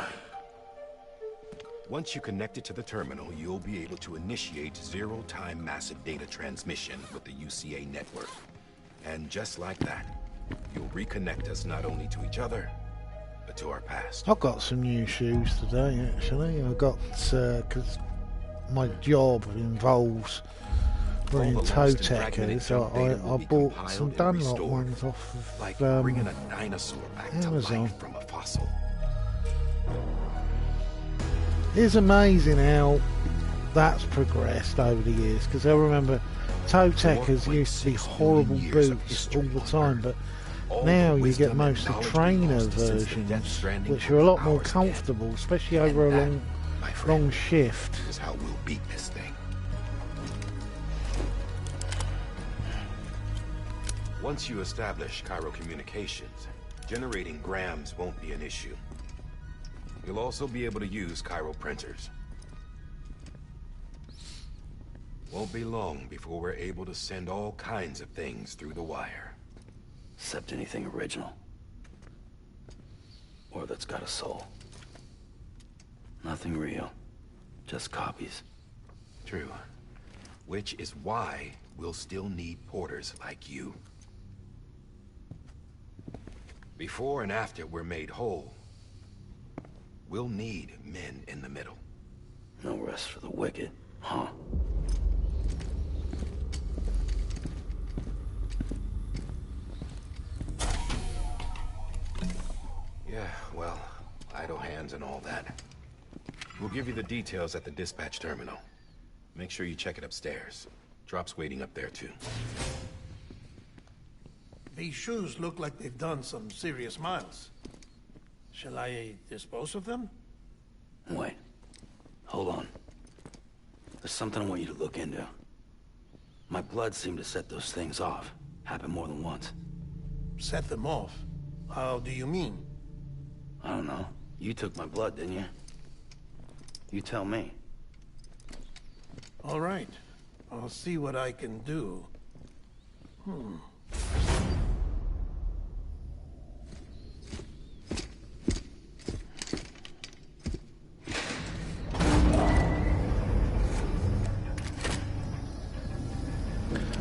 Once you connect it to the terminal, you'll be able to initiate zero-time massive data transmission with the UCA network. And just like that, you'll reconnect us not only to each other, but to our past. I've got some new shoes today, actually. I got, because my job involves wearing toe tackers. I bought some Dunlop ones off of like bringing a dinosaur back Amazon. to life from a fossil. It's amazing how that's progressed over the years, because I remember toe tackers used to be horrible boots all the time, but now you get mostly trainer versions, which are a lot more comfortable, especially over a long shift. This is how we'll beat this thing. Once you establish Cairo communications, generating grams won't be an issue. You'll also be able to use Cairo printers. Won't be long before we're able to send all kinds of things through the wire. Except anything original. Or that's got a soul. Nothing real. Just copies. True. Which is why we'll still need porters like you. Before and after we're made whole, we'll need men in the middle. No rest for the wicked, huh? Yeah, well, idle hands and all that. We'll give you the details at the dispatch terminal. Make sure you check it upstairs. Drop's waiting up there, too. These shoes look like they've done some serious miles. Shall I dispose of them? Wait. Hold on. There's something I want you to look into. My blood seemed to set those things off. Happened more than once. Set them off? How do you mean? I don't know. You took my blood, didn't you? You tell me. All right. I'll see what I can do.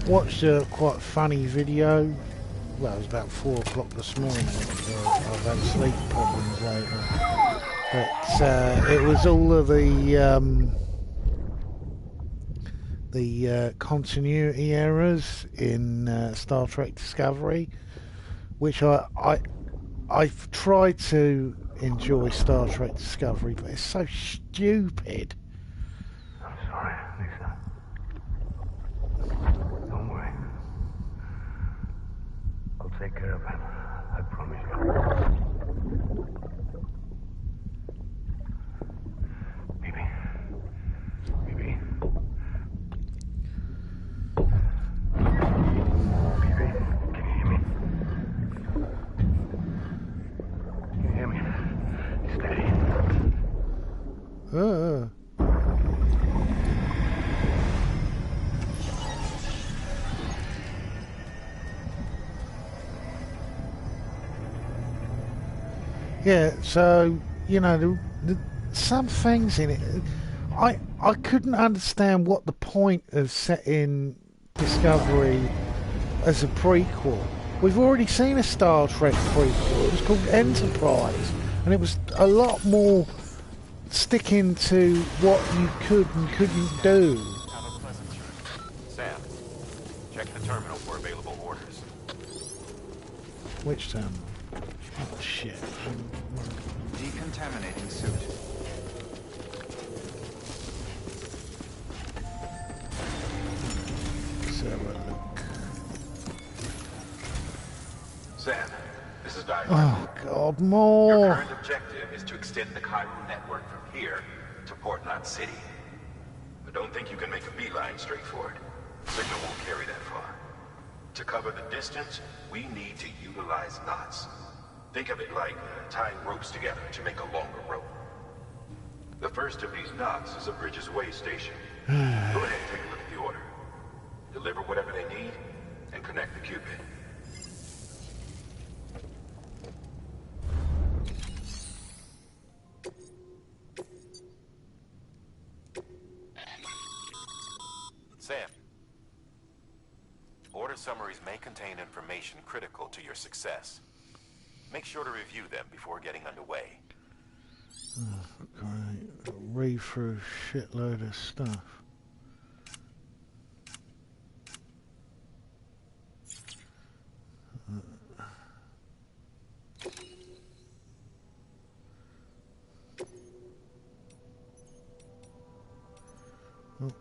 Watched a quite funny video. Well, it was about 4 o'clock this morning. I've had sleep problems lately. But it was all of the continuity errors in Star Trek Discovery, which I've tried to enjoy Star Trek Discovery, but it's so stupid. I'm sorry, Lisa. Don't worry. I'll take care of him. I promise you. Yeah, so, you know, some things in it, I couldn't understand what the point of setting Discovery as a prequel. We've already seen a Star Trek prequel. It was called Enterprise, and it was a lot more sticking to what you could and couldn't do. Sam, check the terminal for available orders. Which terminal? Oh shit. Decontaminating suit. Let's have a look. Sam, this is Diane. Oh god, more. Your current objective is to extend the Cairo network from here to Port Knot City. But don't think you can make a beeline straight for it. Signal won't carry that far. To cover the distance, we need to utilize knots. Think of it like tying ropes together to make a longer rope. The first of these knots is a Bridges Way station. Go ahead and take a look at the order. Deliver whatever they need, and connect the Cupid. Sam, order summaries may contain information critical to your success. Make sure to review them before getting underway. Oh, great. Read through a shitload of stuff. Oh.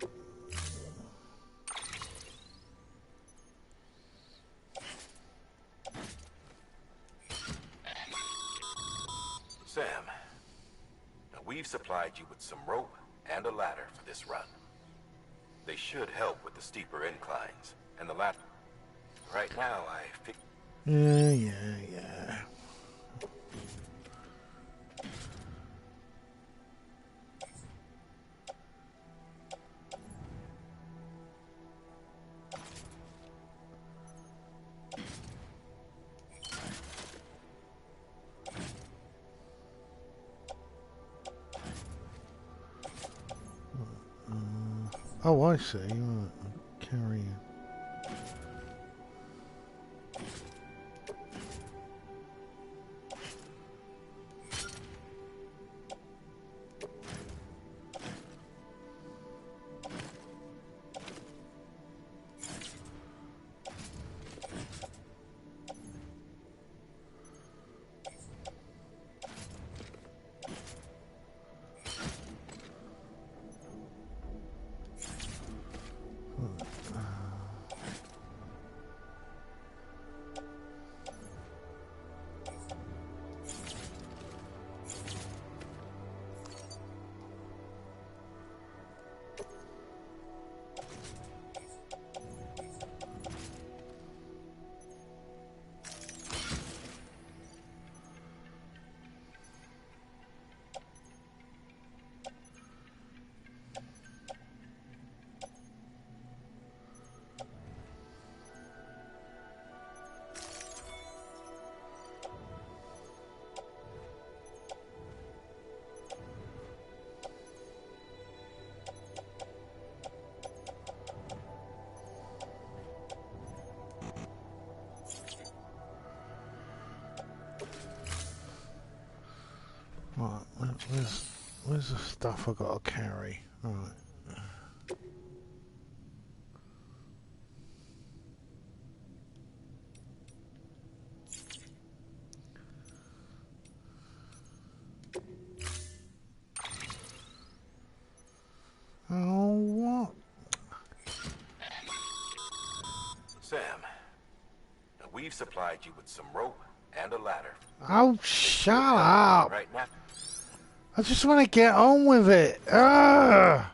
Sam, now we've supplied you with some rope and a ladder for this run. They should help with the steeper inclines, and the ladder. Right now, Yeah. Oh, I see. Right. Carry it. Right, where's the stuff I got to carry? Right. Oh, what? Sam, now we've supplied you with some rope and a ladder. Oh, shut up! Right now. I just want to get on with it. Ugh.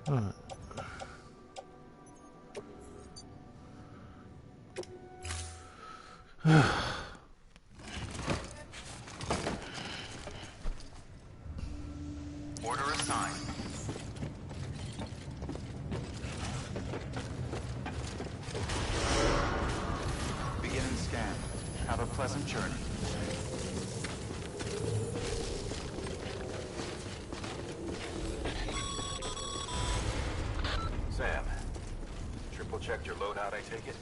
Right. Order assigned. Beginning scan. Have a pleasant journey. Sam, triple checked your loadout, I take it?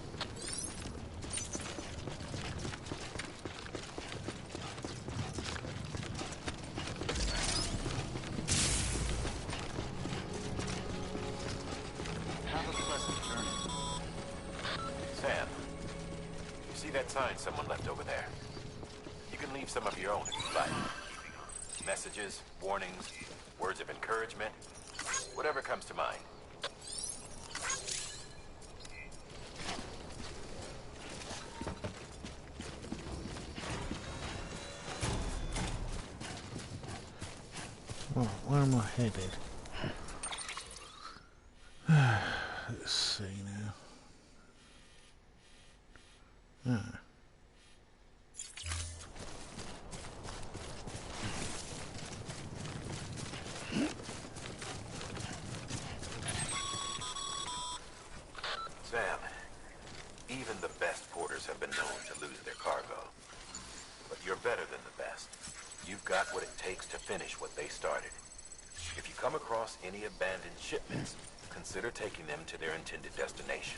Have a pleasant journey. Sam, you see that sign someone left over there? You can leave some of your own if you like. Messages, warnings, words of encouragement, whatever comes to mind. Right, where am I headed? Let's see now. Ah. Sam, even the best porters have been known to lose their cargo. But you're better than the best. You've got what it takes to finish what they started. If you come across any abandoned shipments, consider taking them to their intended destination.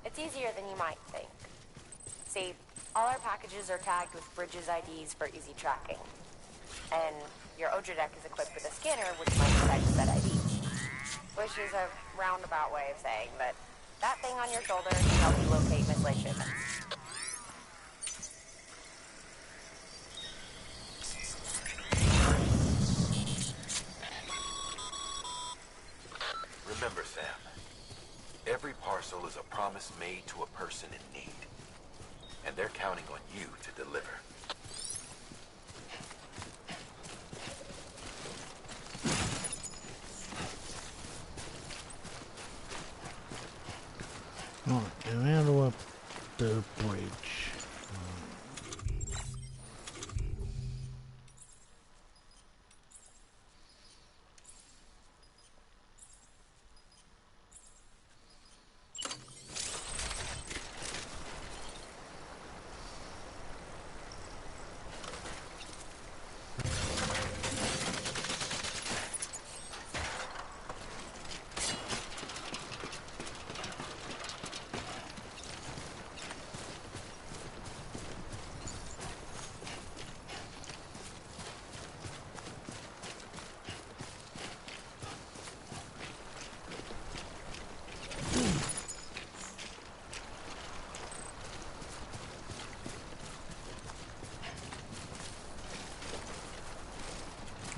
It's easier than you might think. See, all our packages are tagged with Bridges IDs for easy tracking. And your Odra deck is equipped with a scanner which might detect said ID. Which is a roundabout way of saying that that thing on your shoulder can help you locate mislaid shipments. Remember, Sam, every parcel is a promise made to a person in need. And they're counting on you to deliver. Right, now how do I do a bridge?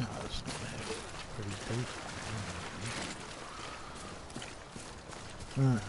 No, it's not bad. It's pretty decent. Right.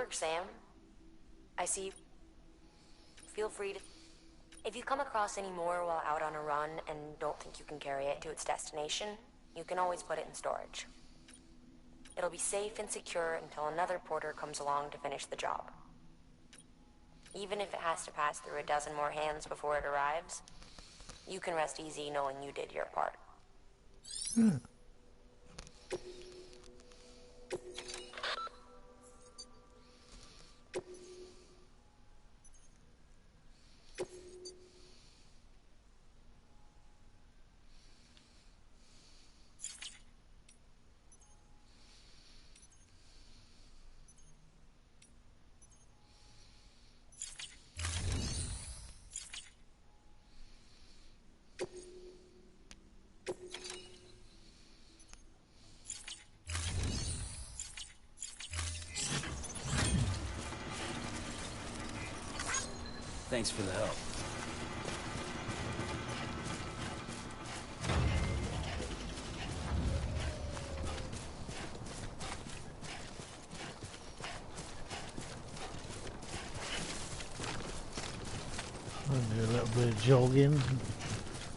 work, Sam. I see. Feel free to... If you come across any more while out on a run and don't think you can carry it to its destination, you can always put it in storage. It'll be safe and secure until another porter comes along to finish the job. Even if it has to pass through a dozen more hands before it arrives, you can rest easy knowing you did your part. Thanks for the help. I'll do a little bit of jogging.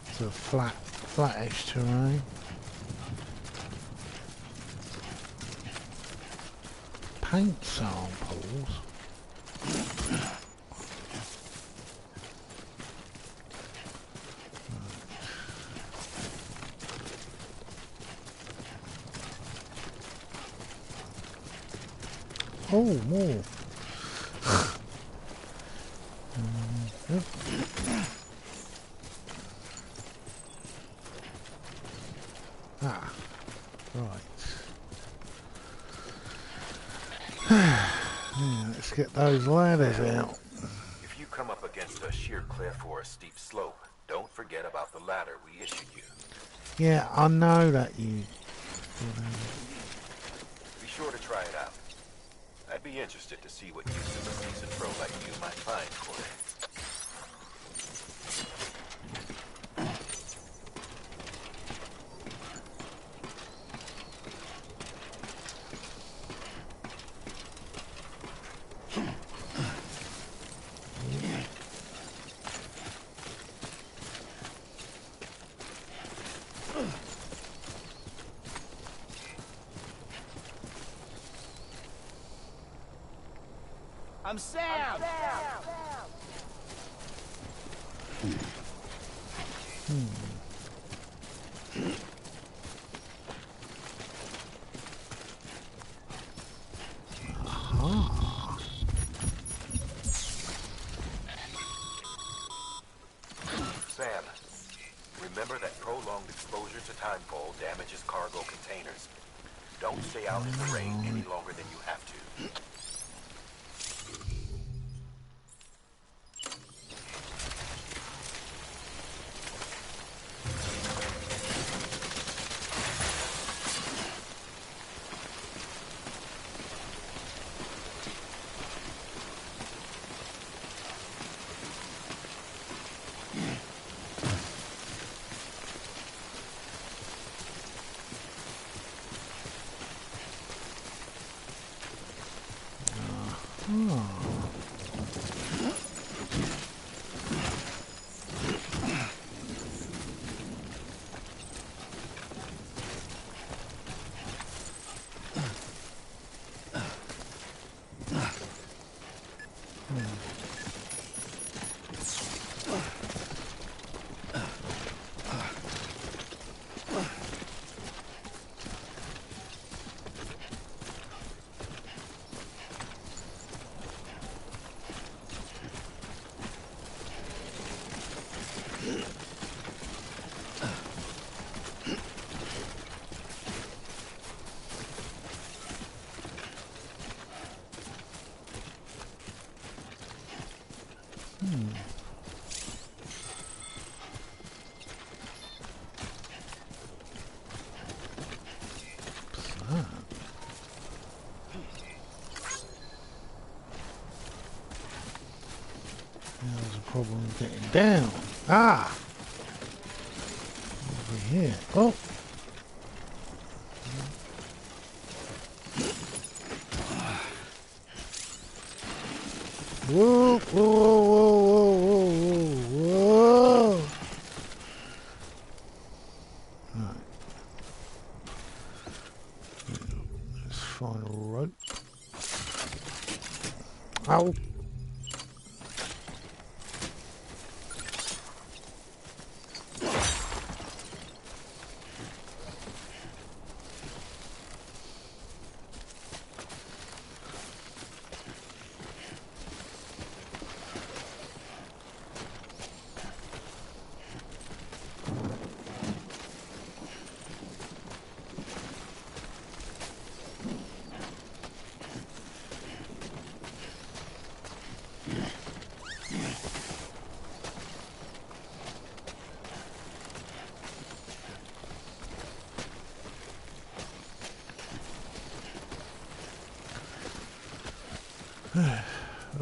It's a flattish terrain. Paint samples. Oh, more. Ah, right. Yeah, let's get those ladders out. If you come up against a sheer cliff or a steep slope, don't forget about the ladder we issued you. Yeah, I know that you... Be sure to try it out. I'd be interested to see what use a seasoned pro like you might find for it. I'm Sam! Sam, remember that prolonged exposure to timefall damages cargo containers. Don't stay out in the rain any longer than you have to. There's a problem getting down. Ah! Over here. Oh! Whoa, whoa, whoa, whoa, whoa, whoa. Right. Let's find a rope. Ow.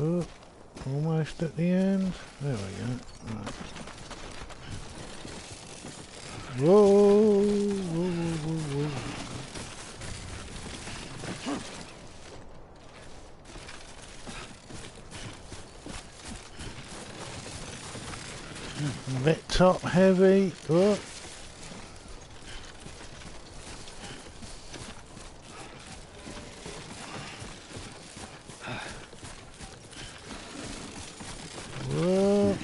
Oh, almost at the end. There we go. Right. Whoa, whoa, whoa, whoa. A bit top heavy. Oh. Whoa.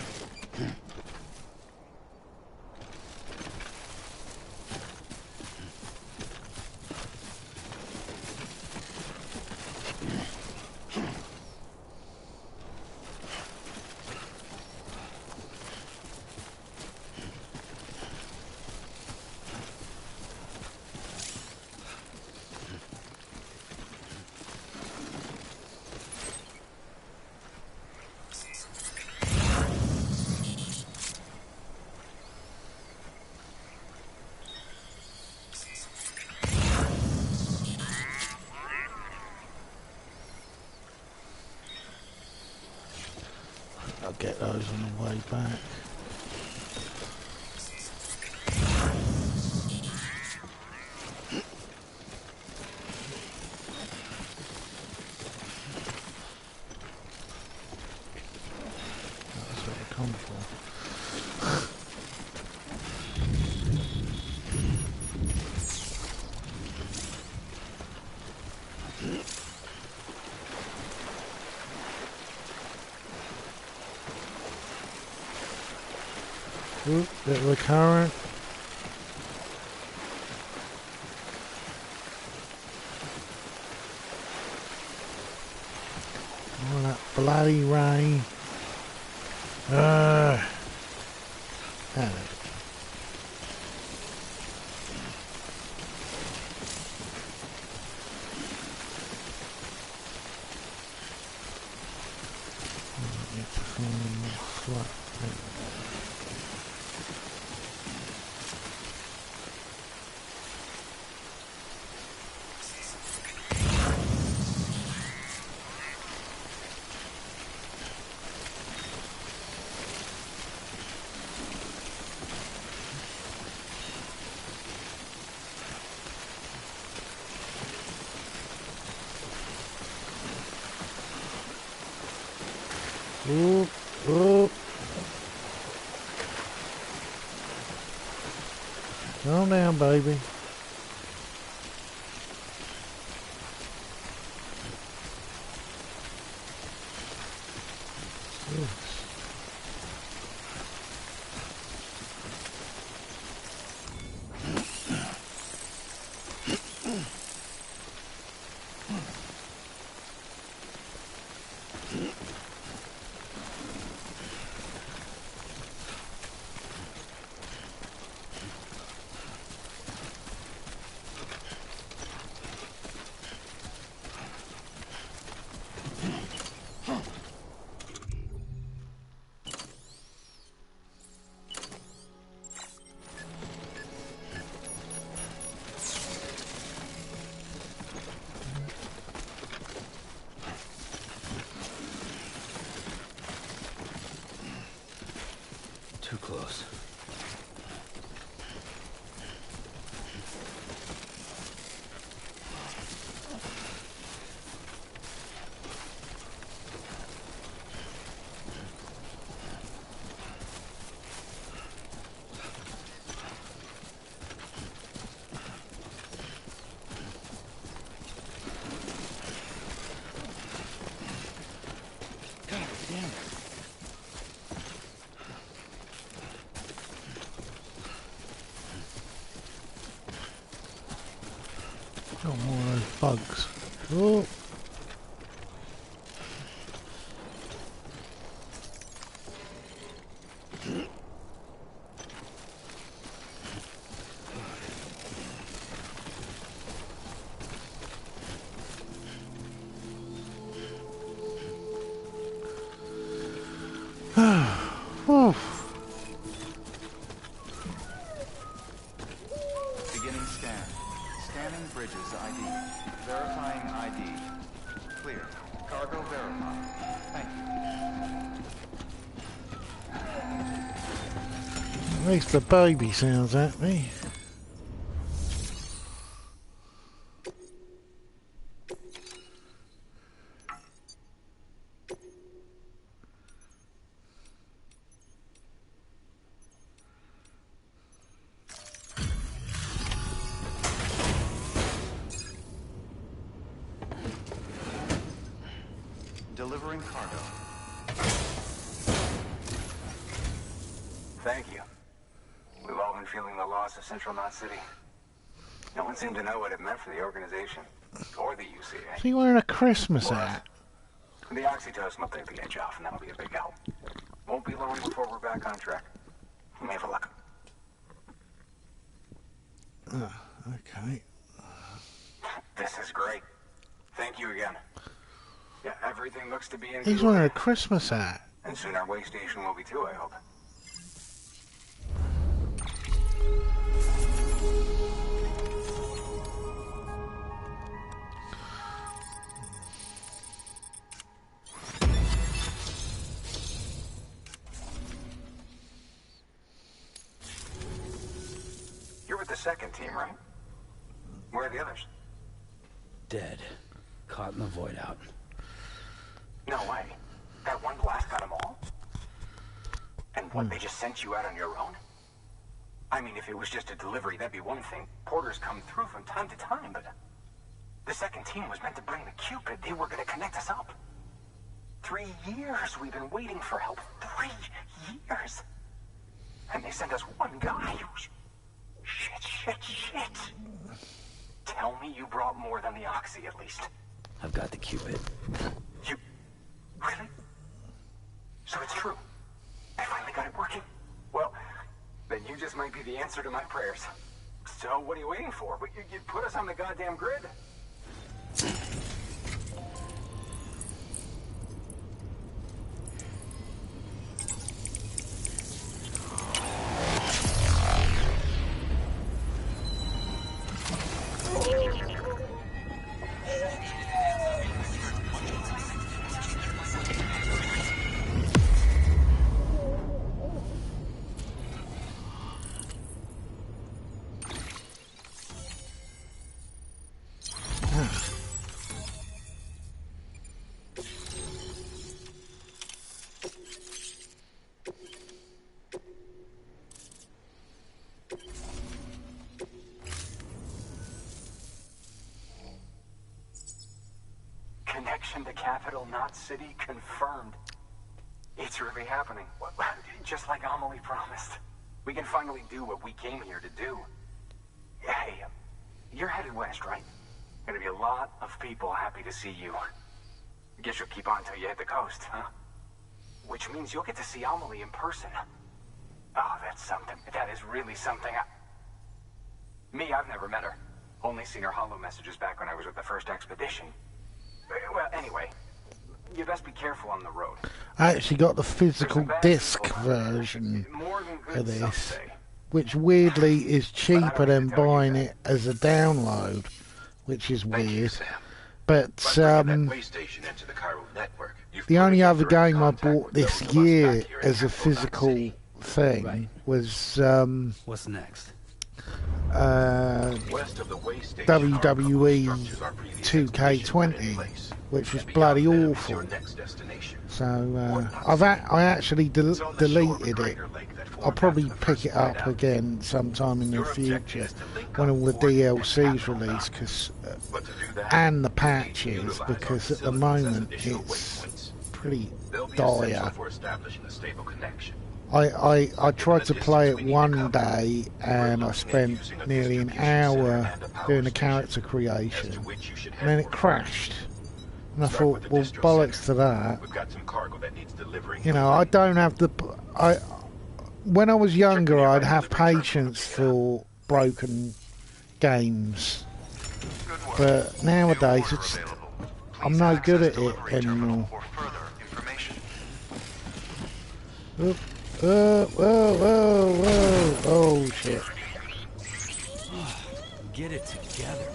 I'll get those on the way back. That's where they come from. Oop, bit of a current. Oh, that bloody rain. Damn it. It's flat. Oop, oop. Calm down, baby. Too close. Oh, more of those bugs. Oh. Beginning scan. Scanning bridges ID. Verifying ID. Clear. Cargo verified. Thank you. At least the baby sounds at me. Delivering cargo. Thank you. We've all been feeling the loss of Central Knot City. No one seemed to know what it meant for the organization, or the UCA. Is he wearing a Christmas hat? The oxytocin will take the edge off, and that'll be a big help. Won't be long before we're back on track. We may have a luck. Okay. This is great. Thank you again. Yeah, everything looks to be in He's good wearing order. a Christmas hat. And soon our way station will be too, I hope. You're with the second team, right? Where are the others? Dead. Caught in the void out. No way. That one blast got them all? And what, they just sent you out on your own? I mean, if it was just a delivery, that'd be one thing. Porters come through from time to time, but... The second team was meant to bring the Cupid. They were gonna connect us up. 3 years we've been waiting for help. 3 years! And they sent us one guy who's... Shit. Tell me you brought more than the Oxy, at least. I've got the Cupid. You... Really? So it's true. I finally got it working. Well, then you just might be the answer to my prayers. So what are you waiting for? You put us on the goddamn grid. Connection to Capital Knot City confirmed. It's really happening. Just like Amelie promised. We can finally do what we came here to do. Hey, you're headed west, right? Gonna be a lot of people happy to see you. Guess you'll keep on till you hit the coast, huh? Which means you'll get to see Amelie in person. Oh, that's something. That is really something. Me, I've never met her. Only seen her holo messages back when I was with the first expedition. Well, anyway, you best be careful on the road. I actually got the physical disc version of this, which weirdly is cheaper than buying it as a download, which is weird. But the only other game I bought this year as a physical thing was what's next? WWE 2K20, which was bloody awful. So I actually deleted it. I'll probably pick it up again sometime in the future when all the DLC's released, and the patches, because at the moment it's pretty They'll be essential dire. for establishing a stable connection. I tried to play it one day and I spent nearly an hour doing the character creation, and then it crashed. And I thought, well, bollocks to that. We've got some cargo that needs delivering. You know, I don't have the. When I was younger, I'd have patience for broken games, but nowadays I'm no good at it anymore. Whoa, whoa, whoa, whoa! Oh shit! Get it together.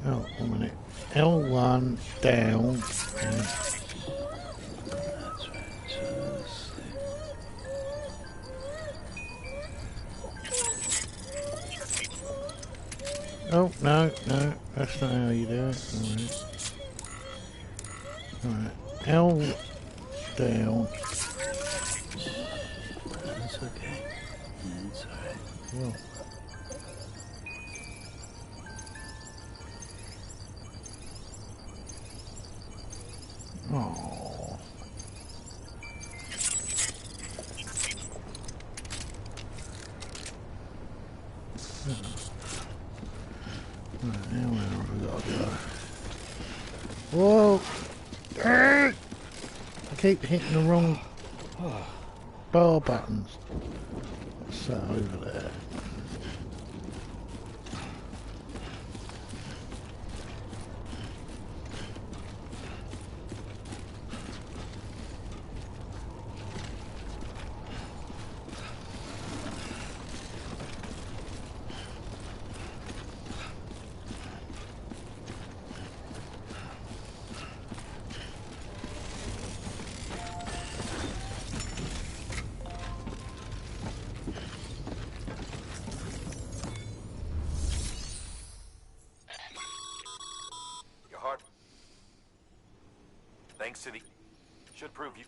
Oh, 1 minute. L1 down. Oh, no, that's not how you do it. Alright. L down. That's okay. It's alright. Well. Oh. Right, now where have we got to go? Whoa! I keep hitting the wrong bar buttons. What's that over there? Thanks to the... Should prove you...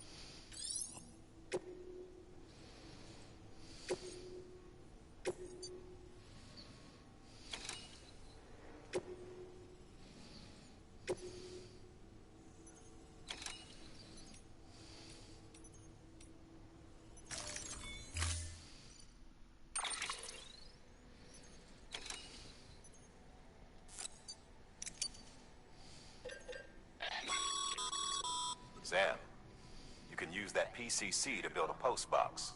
Sam, you can use that PCC to build a post box.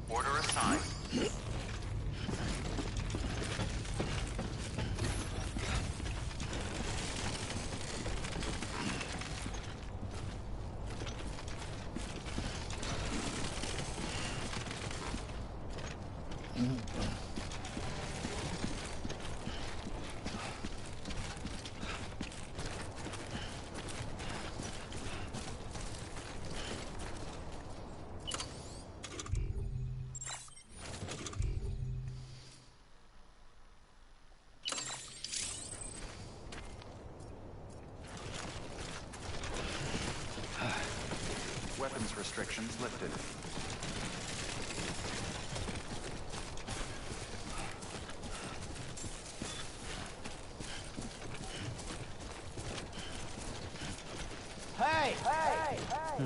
Order assigned. Restrictions lifted. Hey! Hey! Hey!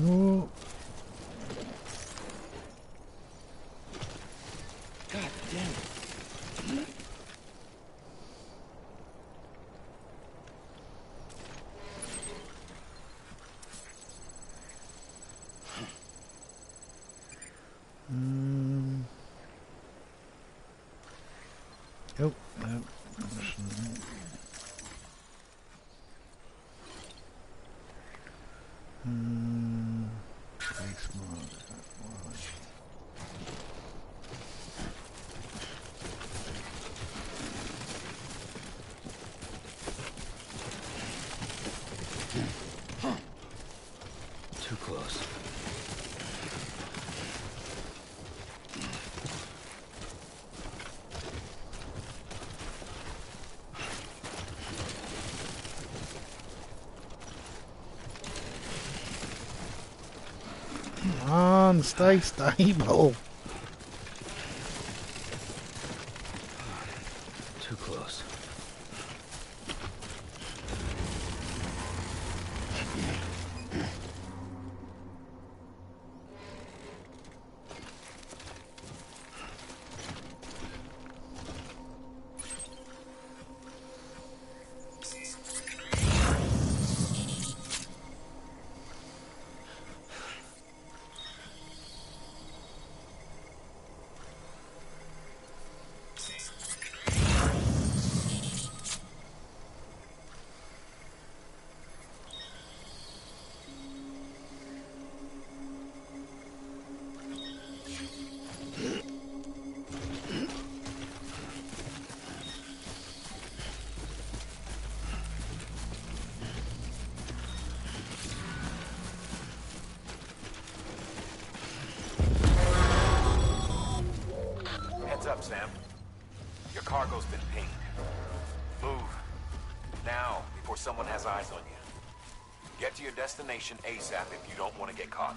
No. God damn it. Oh, no. Place mark, that one. Too close. Come on, stay stable. Too close. Heads up, Sam. Your cargo's been pinged. Move. Now, before someone has eyes on you. Get to your destination ASAP if you don't want to get caught.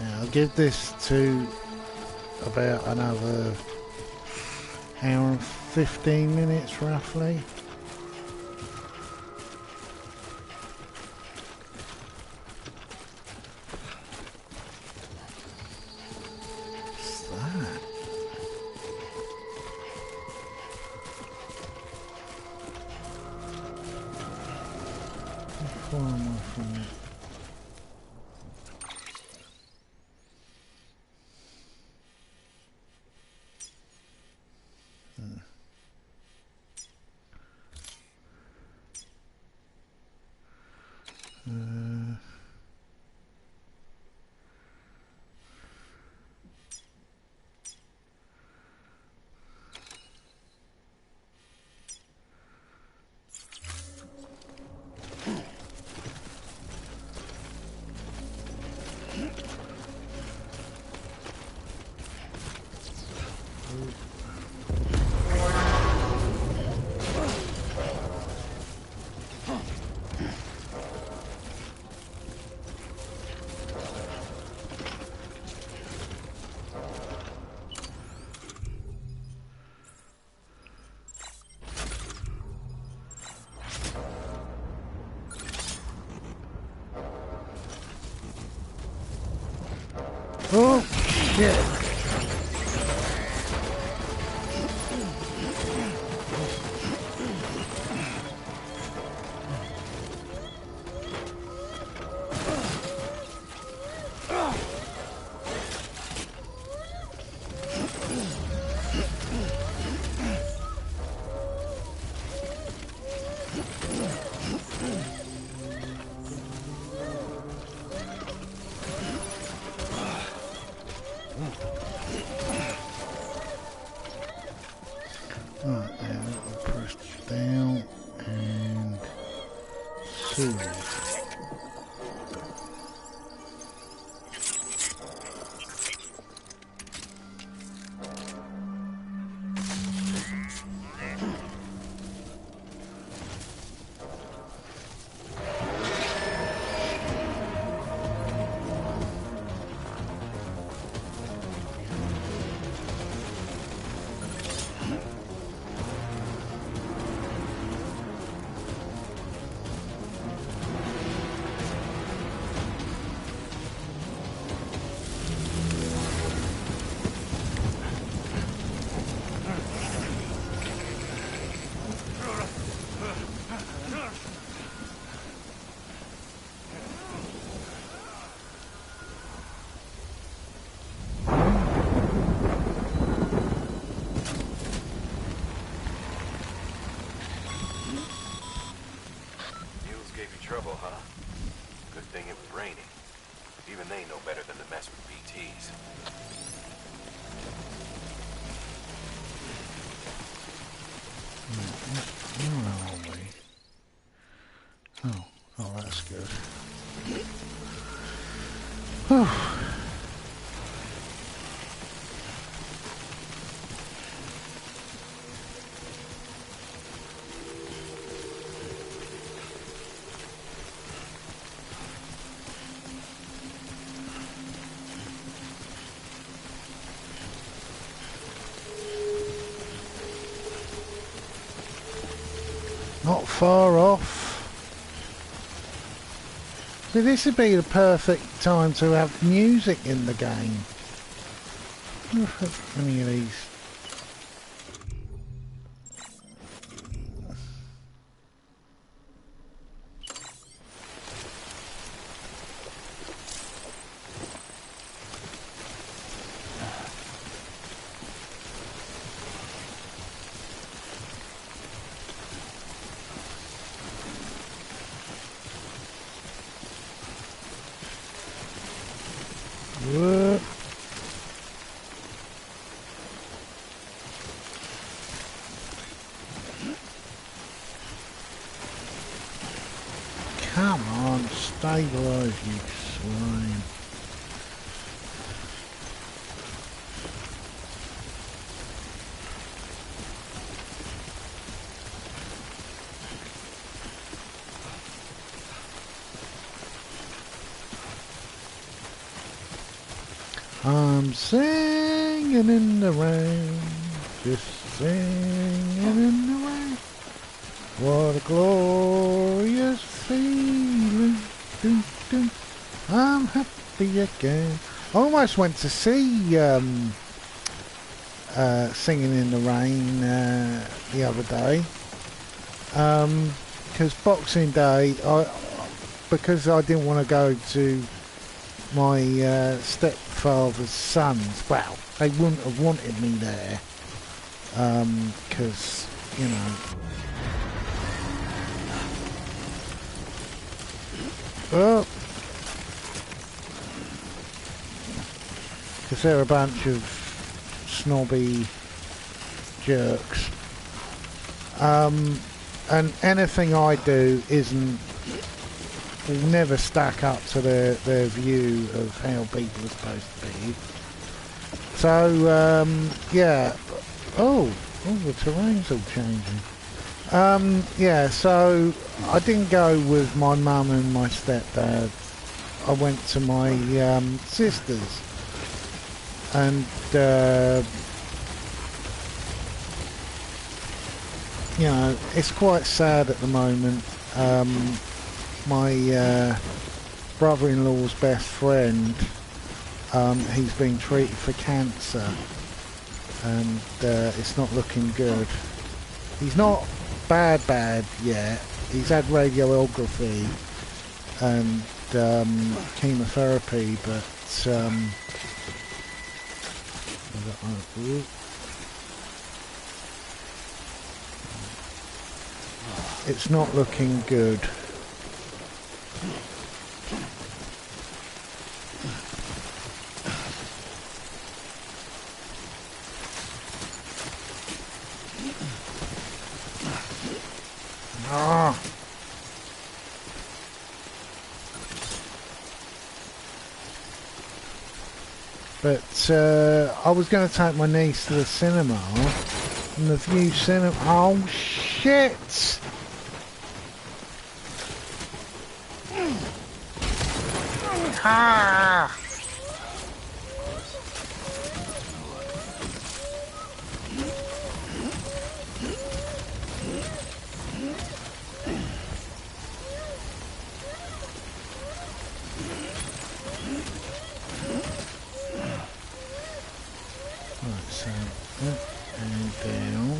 Yeah, I'll give this to about another hour and 15 minutes roughly. What's that? How far am I from it? shit. Right, now I'll press down and see. Trouble, huh? Good thing it was raining. Even they know better than to mess with BTs. Where are we? Oh, that's good. Oh. Not far off. But this would be the perfect time to have music in the game. Any of these. Whoa. Come on, stabilize, you swine. I'm singing in the rain, just singing in the rain. What a glorious feeling. Dun, dun. I'm happy again. I almost went to see Singing in the Rain the other day. Because Boxing Day, because I didn't want to go to my stepfather's sons. Well, they wouldn't have wanted me there because, you know, because they're a bunch of snobby jerks, and anything I do will never stack up to their view of how people are supposed to be. So, yeah. Oh, the terrain's all changing. Yeah, so I didn't go with my mum and my stepdad. I went to my sisters. And, you know, it's quite sad at the moment. My brother-in-law's best friend he's being treated for cancer, and it's not looking good. He's not bad yet. He's had radiography and chemotherapy, but it's not looking good. Ah. But I was going to take my niece to the cinema, and the new cinema. Oh shit! Ah! Right, so up and down.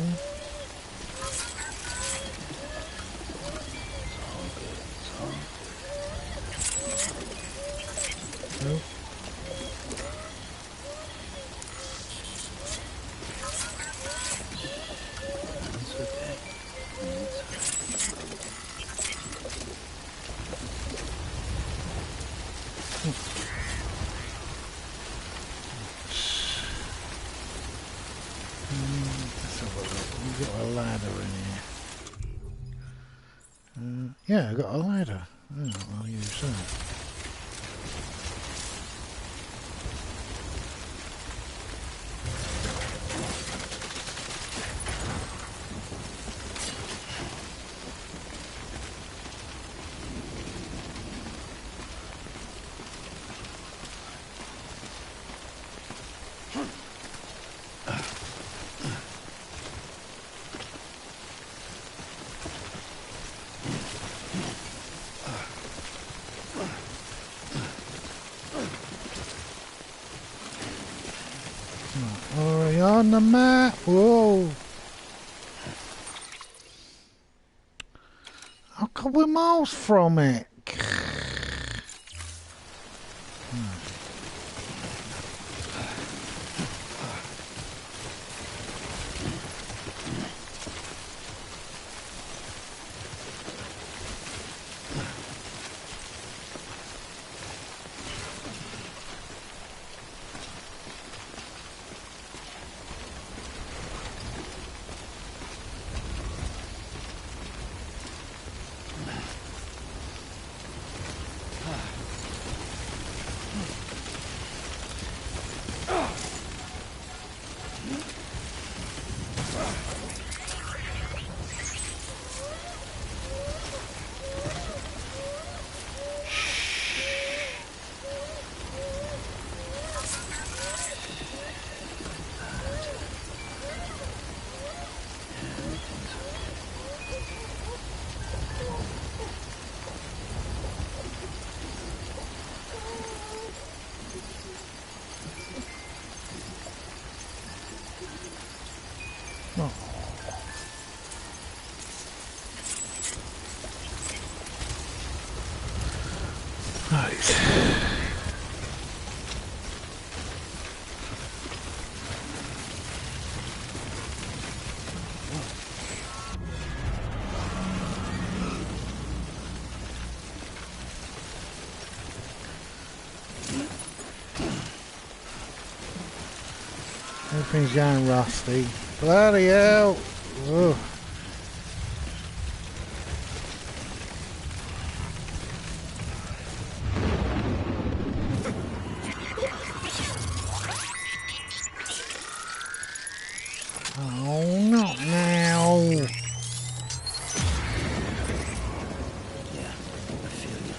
Nope. Let's have a look. We've got a ladder in here. Yeah, I've got a ladder. Oh, I'll use that. Already on the map. Whoa. Oh God, we're miles from it. Everything's going rusty. Bloody hell! Ugh. Oh, not now! Yeah, I feel you.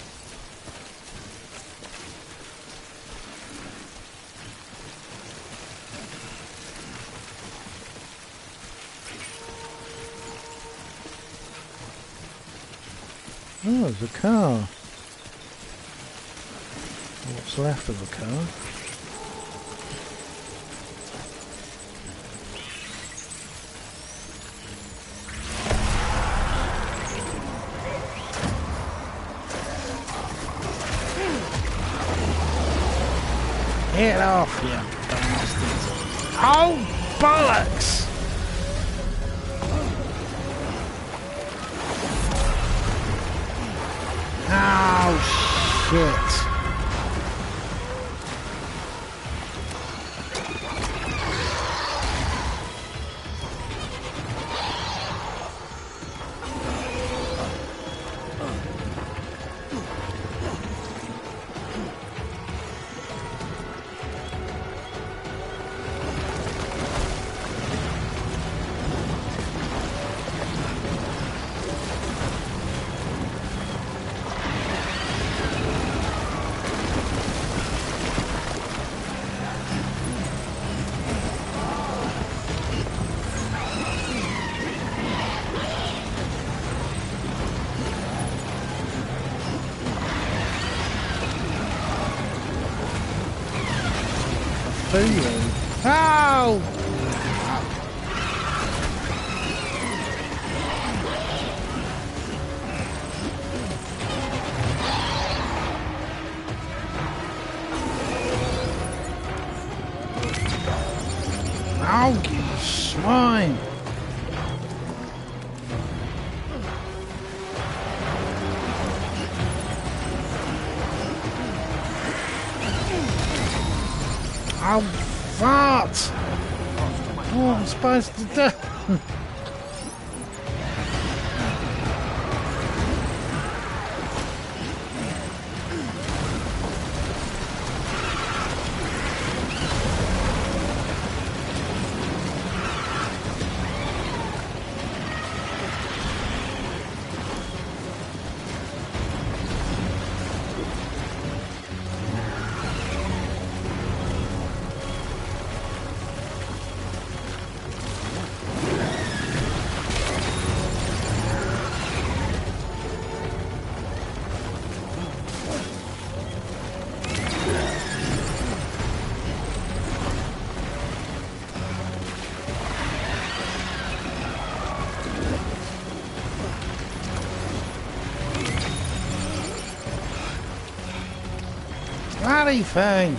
Oh, there's a car. What's left of the car? Get off, you bastards. Oh, bollocks! Oh, shit. Ow! Ow, you swine! Ow, fart! What am I supposed to do? Bloody thing!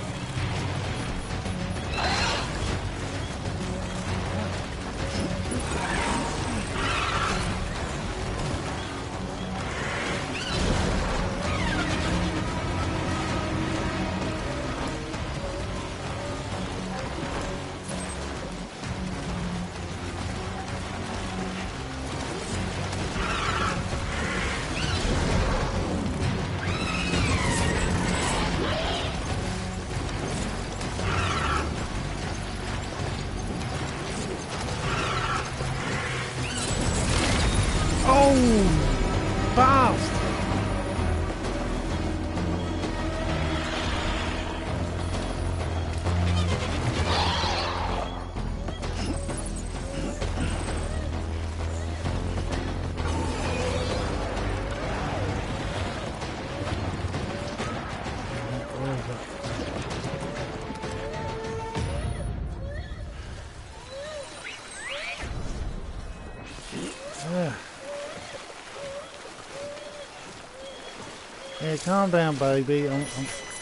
Yeah, calm down, baby.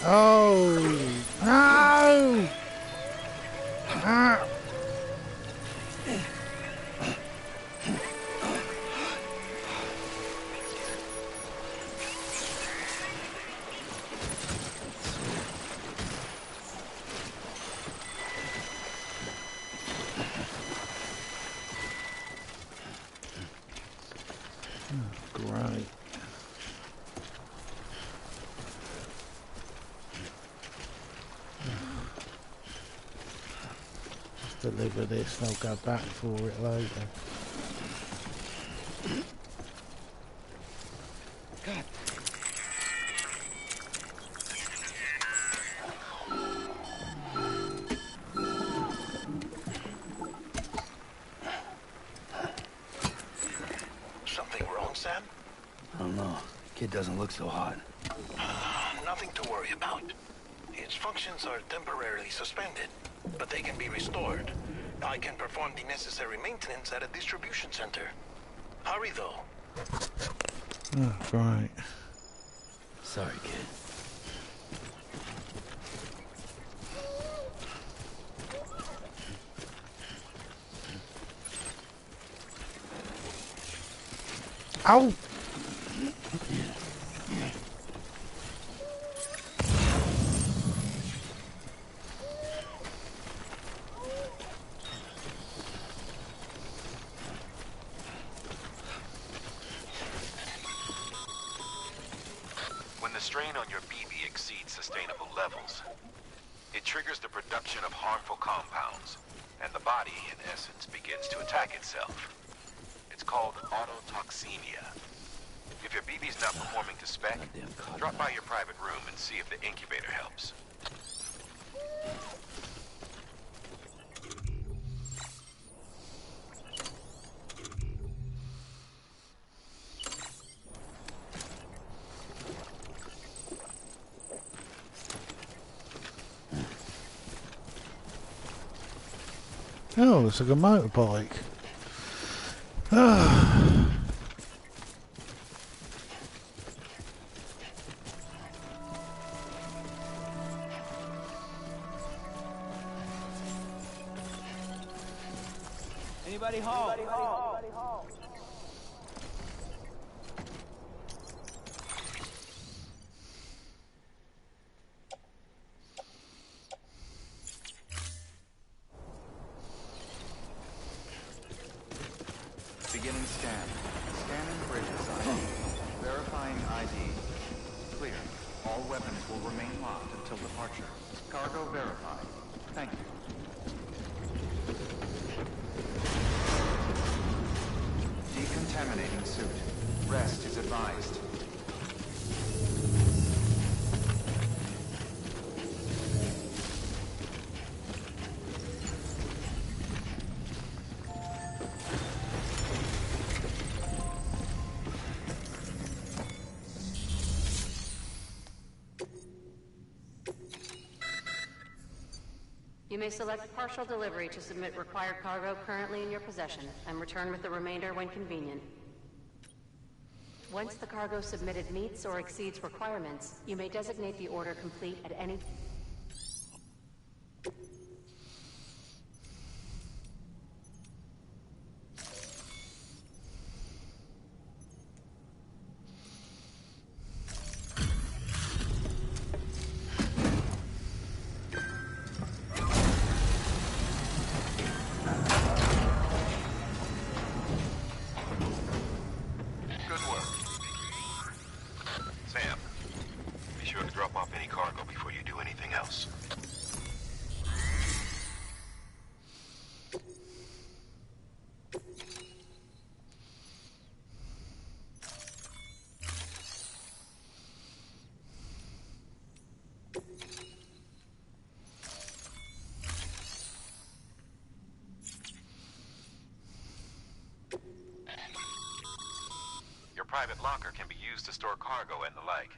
Oh! No! Ah! Great. Deliver this, they'll go back for it later. God. Something wrong, Sam? I don't know. Kid doesn't look so hot. Nothing to worry about. Its functions are temporarily suspended, but they can be restored. I can perform the necessary maintenance at a distribution center. Hurry, though. Oh, right. Sorry, kid. Oh! When the strain on your BB exceeds sustainable levels, it triggers the production of harmful compounds, and the body, in essence, begins to attack itself. It's called autotoxemia. If your BB's not performing to spec, drop by your private room and see if the incubator helps. Oh, looks like a motorbike. Anybody home? Beginning scan. Scanning bridges ID. Verifying ID. Clear. All weapons will remain locked until departure. Cargo verified. Thank you. Decontaminating suit. Rest is advised. You may select partial delivery to submit required cargo currently in your possession, and return with the remainder when convenient. Once the cargo submitted meets or exceeds requirements, you may designate the order complete at any... Good work. Sam, be sure to drop off any cargo before you do anything else. Your private locker can be used to store cargo and the like.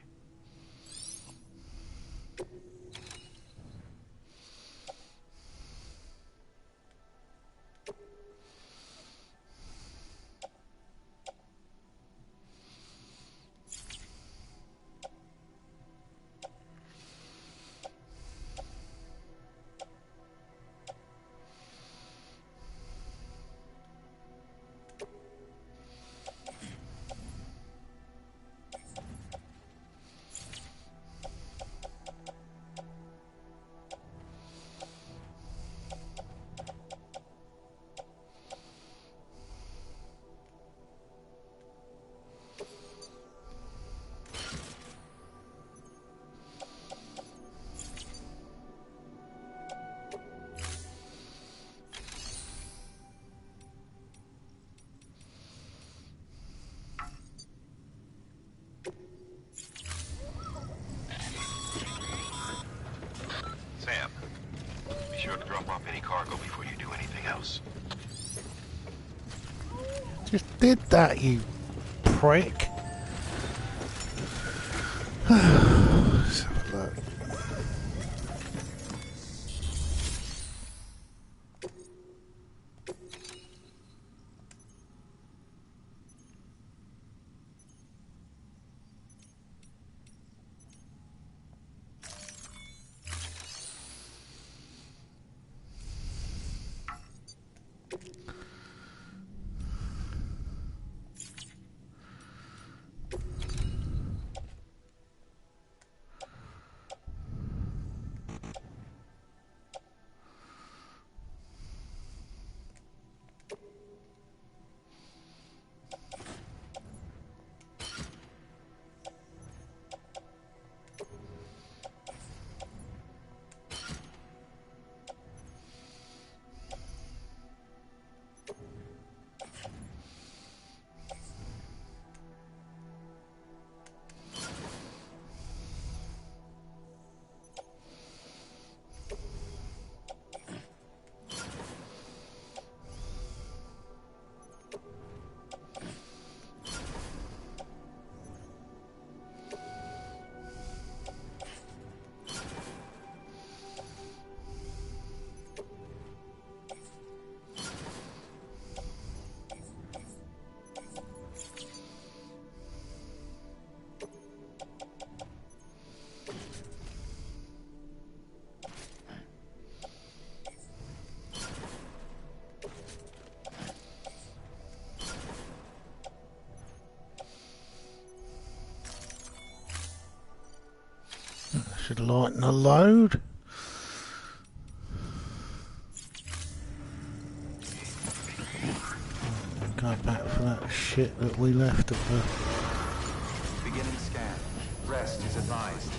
Sam, be sure to drop off any cargo before you do anything else. Just did that, you prick. Let's have a look. Should lighten the load. Go back for that shit that we left at the... Beginning scan. Rest is advised.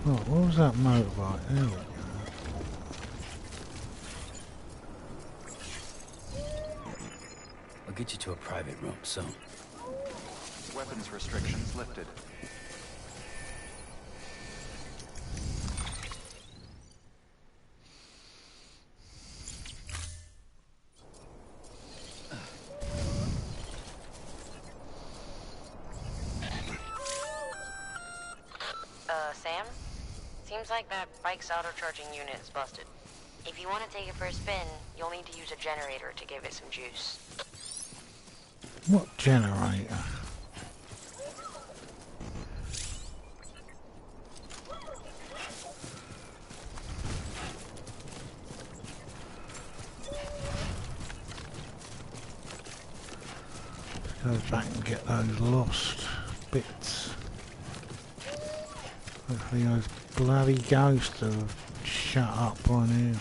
Oh, what was that motorbike? There we go. I'll get you to a private room soon. Weapons restrictions lifted. Sam? Seems like that bike's auto-charging unit is busted. If you want to take it for a spin, you'll need to use a generator to give it some juice. What generator? Let's go back and get those lost bits. Hopefully those bloody ghosts have shut up by now.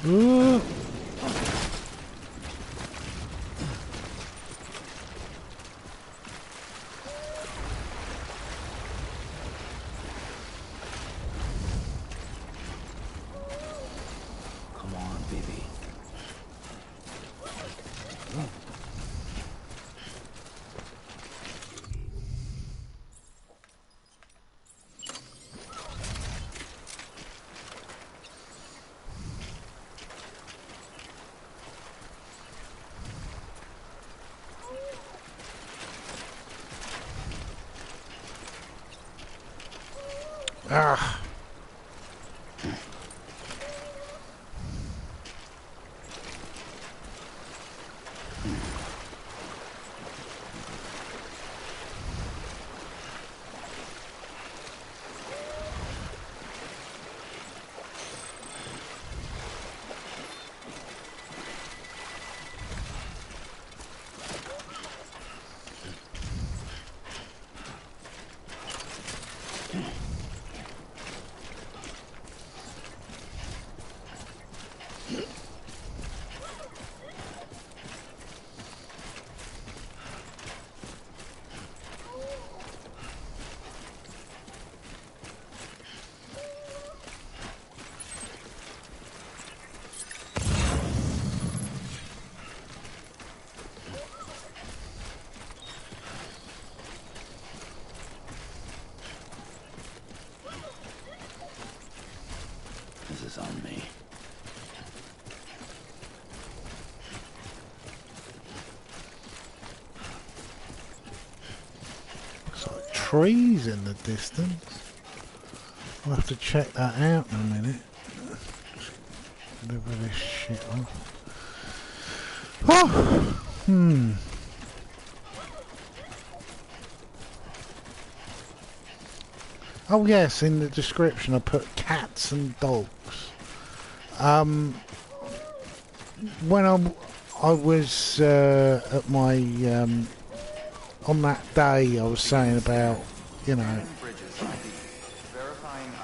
Ooh. Come on, baby. Ah. trees in the distance. I'll have to check that out in a minute. Deliver this shit on. Oh! Oh yes, in the description I put cats and dogs. When I was at my on that day I was saying about, you know,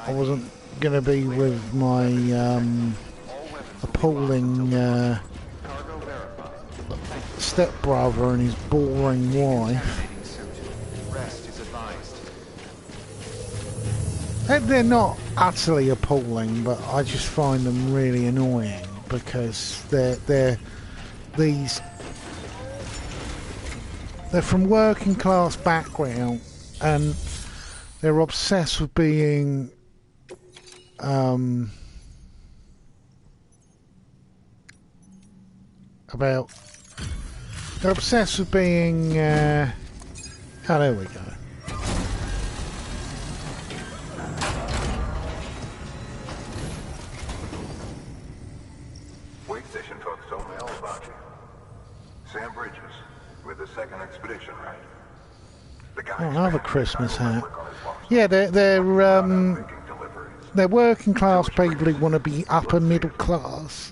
I wasn't going to be with my appalling stepbrother and his boring wife. They're not utterly appalling, but I just find them really annoying because they're from working class background and they're obsessed with being they're obsessed with being oh, there we go. Wait station folks told me all about you. Sam Bridges, with the second expedition, right? The guy Another Christmas hat. Yeah, they're working class people who want to be upper middle class.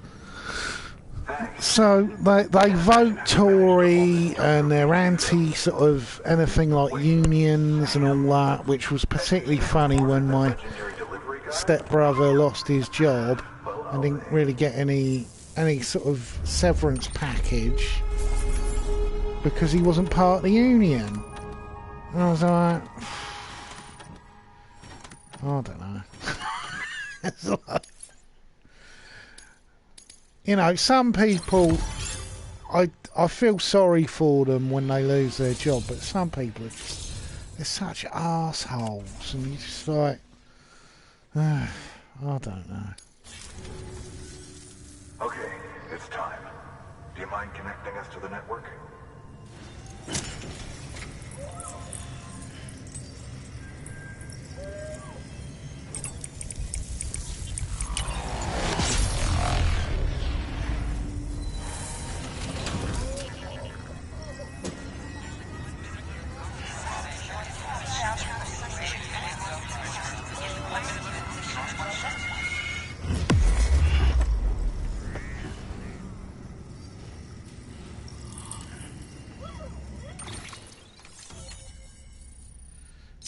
So they vote Tory and they're anti sort of anything like unions and all that, which was particularly funny when my stepbrother lost his job and didn't really get any sort of severance package because he wasn't part of the union. And I was like, I don't know. It's like, you know, some people, I feel sorry for them when they lose their job, but some people they're such arseholes, and you just like, I don't know. Okay, it's time. Do you mind connecting us to the network?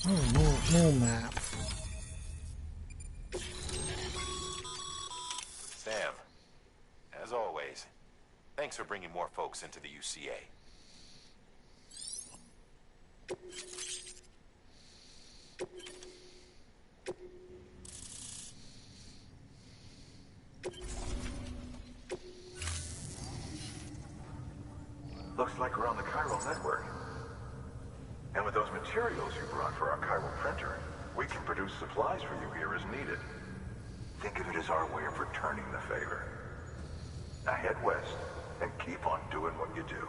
Oh, more map. Sam, as always, thanks for bringing more folks into the UCA. Looks like we're on the chiral network. And with those materials you brought for our chiral printer, we can produce supplies for you here as needed. Think of it as our way of returning the favor. Now head west and keep on doing what you do.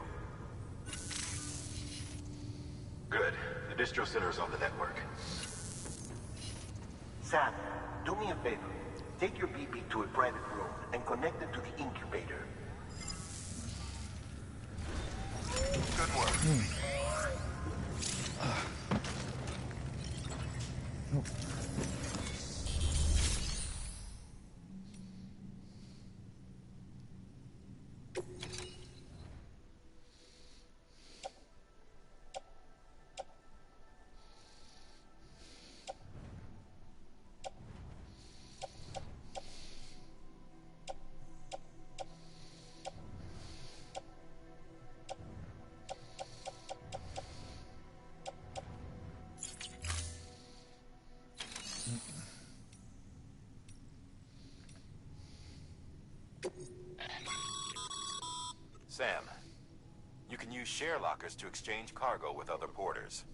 Good. The distro center is on the network. Sam, do me a favor. Take your BB to a private room and connect it to the incubator. Good work. Sam, you can use share lockers to exchange cargo with other porters.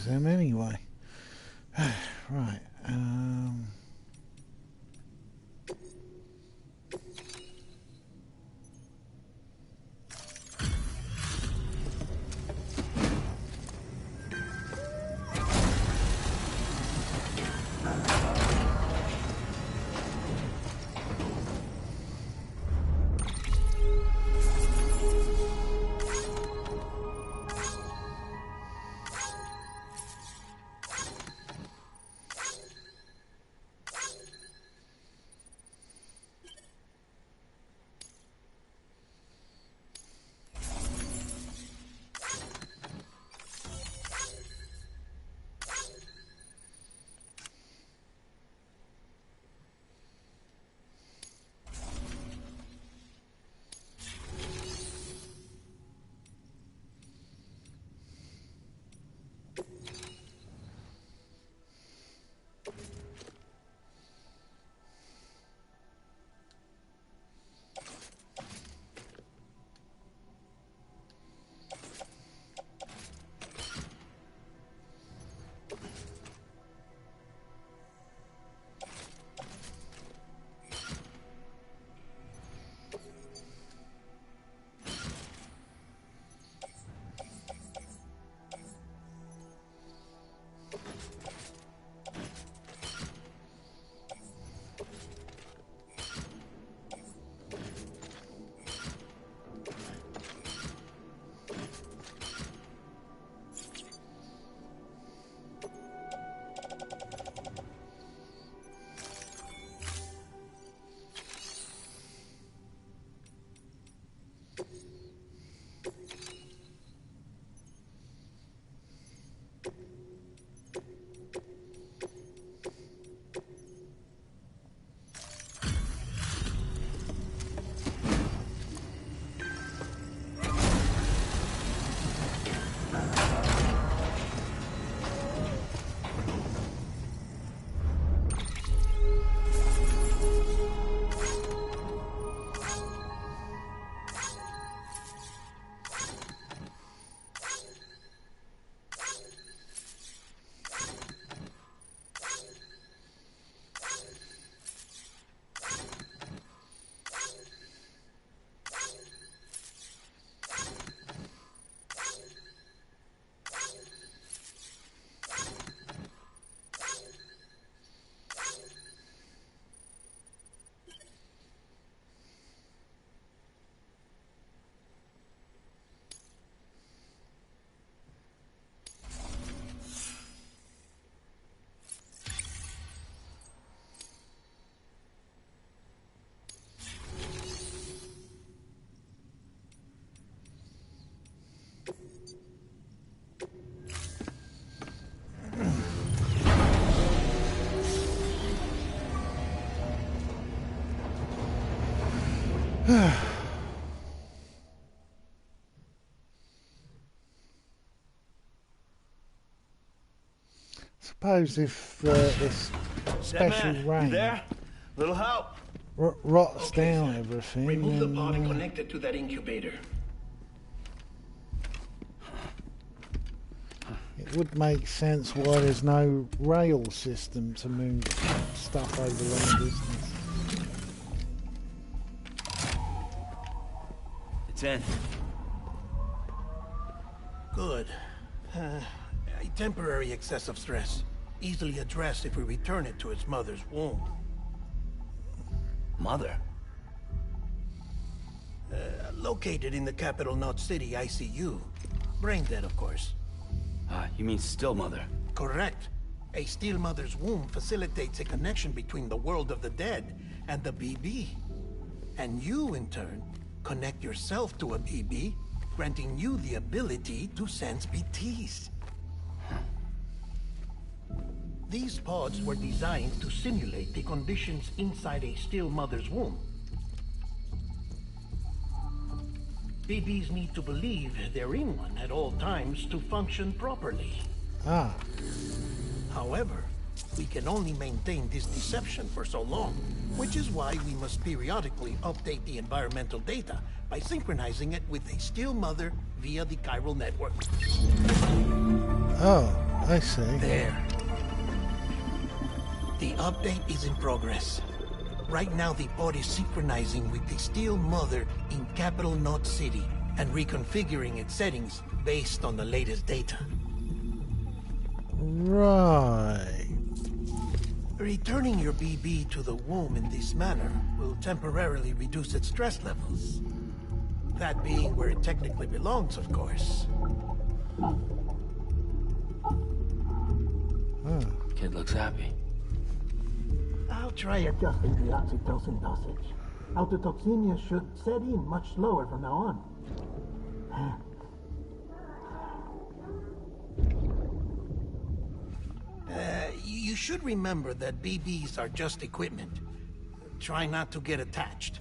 use them anyway. Right. Suppose if this special rain there? Little help. Rots down everything. Remove the pod and connect it to that incubator. It would make sense why there's no rail system to move stuff over long distance. It's in. Good. A temporary excessive stress. Easily addressed if we return it to its mother's womb. Mother? Located in the capital Knot City ICU. Brain dead, of course. You mean still mother? Correct. A still mother's womb facilitates a connection between the world of the dead and the BB. And you, in turn, connect yourself to a BB, granting you the ability to sense BTs. These pods were designed to simulate the conditions inside a still mother's womb. BBs need to believe they're in one at all times to function properly. Ah. However, we can only maintain this deception for so long, which is why we must periodically update the environmental data by synchronizing it with a still mother via the chiral network. Oh. I see. There. The update is in progress. Right now, the pod is synchronizing with the Steel Mother in Capital Knot City and reconfiguring its settings based on the latest data. Right. Returning your BB to the womb in this manner will temporarily reduce its stress levels. That being where it technically belongs, of course. Kid looks happy. I'll try adjusting the oxytocin dosage. Autotoxemia should set in much slower from now on. You should remember that BBs are just equipment. Try not to get attached.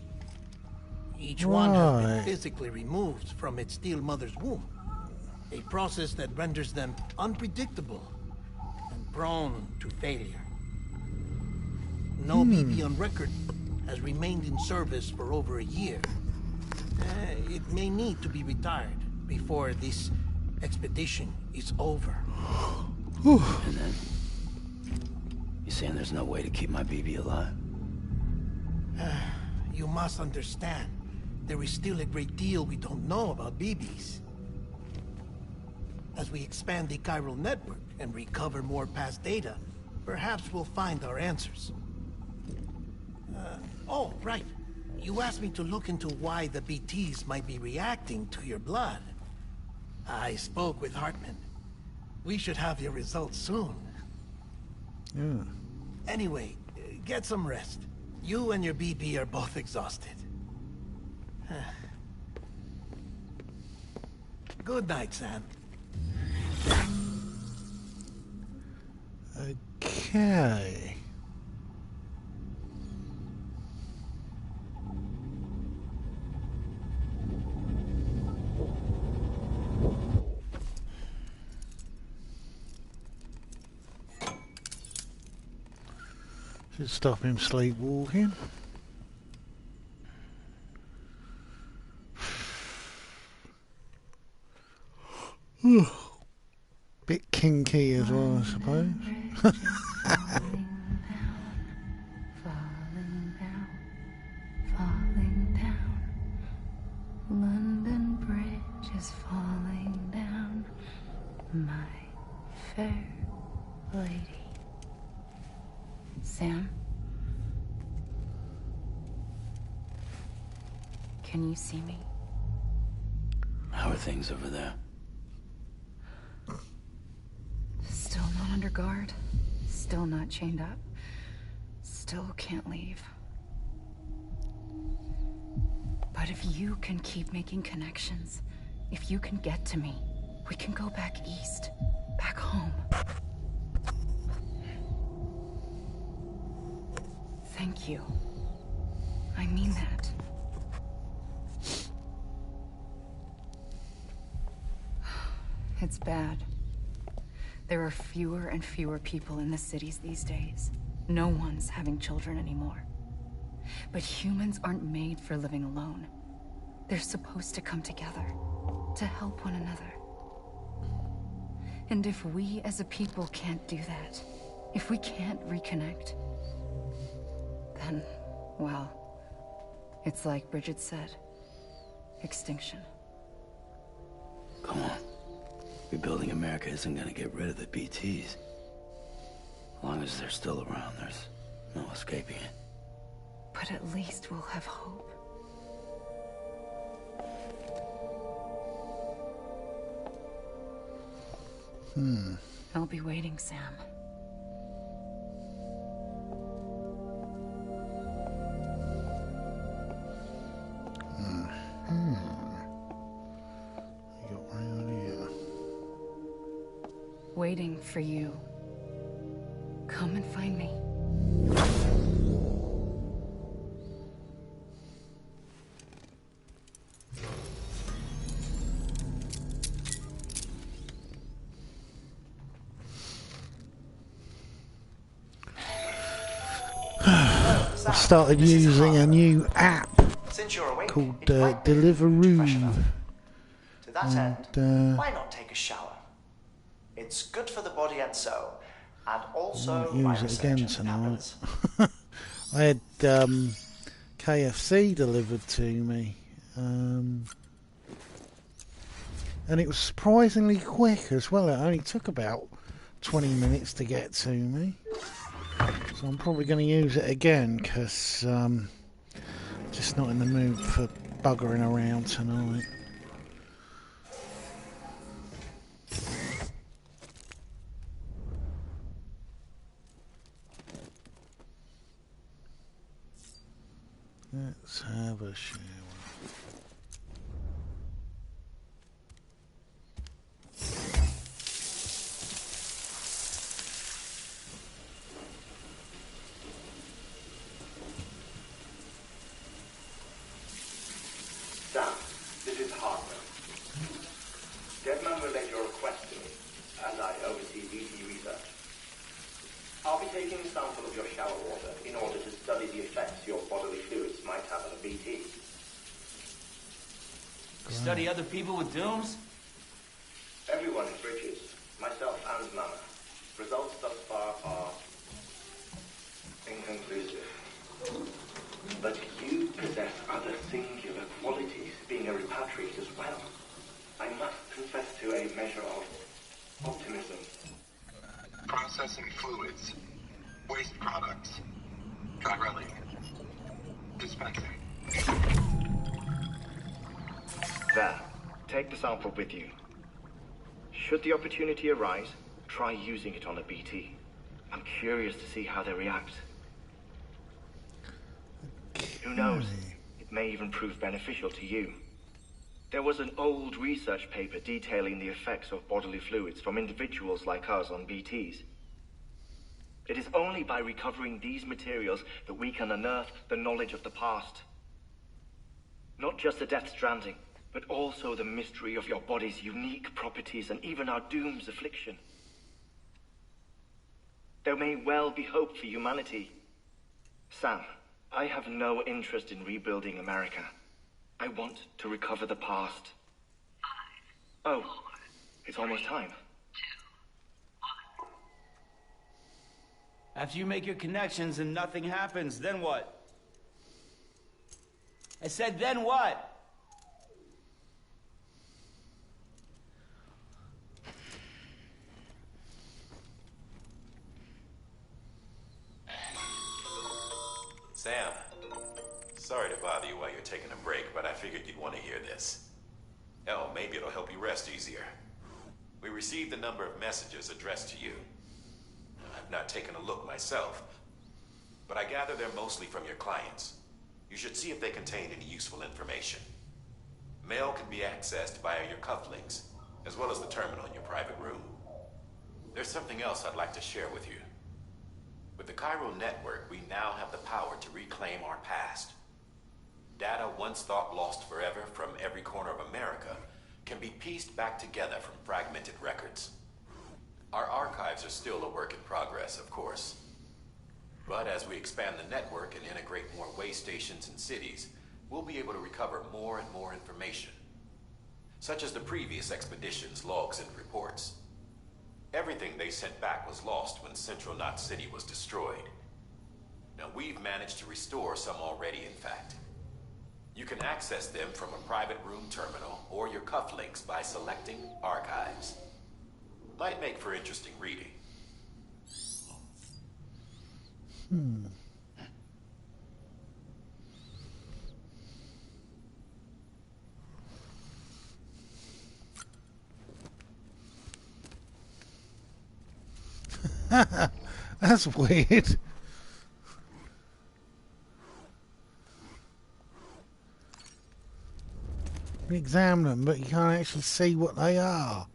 Each one has been physically removed from its Steel Mother's womb. A process that renders them unpredictable and prone to failure. No BB on record has remained in service for over a year. It may need to be retired before this expedition is over. And then, you saying there's no way to keep my BB alive? You must understand, there is still a great deal we don't know about BBs. As we expand the chiral network and recover more past data, perhaps we'll find our answers. Oh, right. You asked me to look into why the BTs might be reacting to your blood. I spoke with Hartman. We should have your results soon. Yeah. Anyway, get some rest. You and your BB are both exhausted. Good night, Sam. Okay. Should stop him sleepwalking. Bit kinky as well, I suppose. Falling down. London Bridge is falling down. My fair lady. Sam? Can you see me? How are things over there? Still not under guard. Still not chained up. Still can't leave. But if you can keep making connections, if you can get to me, we can go back east. Back home. Thank you. I mean that. It's bad. There are fewer and fewer people in the cities these days. No one's having children anymore. But humans aren't made for living alone. They're supposed to come together, to help one another. And if we as a people can't do that, if we can't reconnect, then, well, it's like Bridget said, extinction. Come on. Rebuilding America isn't gonna get rid of the BTs. As long as they're still around, there's no escaping it. But at least we'll have hope. I'll be waiting, Sam. Waiting for you. Come and find me. I started using a new app called Deliveroo. To that end, why not take a shower? It's It's good for the body and soul, and I also might my use it again research into tonight. tablets. I had KFC delivered to me, and it was surprisingly quick as well. It only took about 20 minutes to get to me, so I'm probably going to use it again because just not in the mood for buggering around tonight. Let's have a shower. Sam, this is Hartman. Deadman relayed your request to me, as I oversee BT research. I'll be taking a sample of your shower water in order to study the effects your bodily fluids might have on a BT. Study other people with dooms? Everyone in Bridges, myself and Mama. Results thus far are inconclusive. But you possess other singular qualities, being a repatriate as well. I must confess to a measure of optimism. Processing fluids. Waste products. Dry-relling. Dispensing. There. Take the sample with you. Should the opportunity arise, try using it on a BT. I'm curious to see how they react. Who knows? It may even prove beneficial to you. There was an old research paper detailing the effects of bodily fluids from individuals like us on BTs. It is only by recovering these materials that we can unearth the knowledge of the past. Not just the Death Stranding, but also the mystery of your body's unique properties and even our doom's affliction. There may well be hope for humanity. Sam, I have no interest in rebuilding America. I want to recover the past. Oh, it's almost time. After you make your connections and nothing happens, then what? I said, then what? Sam, sorry to bother you while you're taking a break, but I figured you'd want to hear this. Hell, maybe it'll help you rest easier. We received a number of messages addressed to you. I've not taken a look myself, but I gather they're mostly from your clients. You should see if they contain any useful information. Mail can be accessed via your cufflinks, as well as the terminal in your private room. There's something else I'd like to share with you. With the Chiral Network, we now have the power to reclaim our past. Data once thought lost forever from every corner of America can be pieced back together from fragmented records. Our archives are still a work in progress, of course. But as we expand the network and integrate more way stations and cities, we'll be able to recover more and more information, such as the previous expedition's logs and reports. Everything they sent back was lost when Central Knot City was destroyed. Now, we've managed to restore some already, in fact. You can access them from a private room terminal or your cufflinks by selecting Archives. Might make for interesting reading. That's weird. You examine them, but you can't actually see what they are.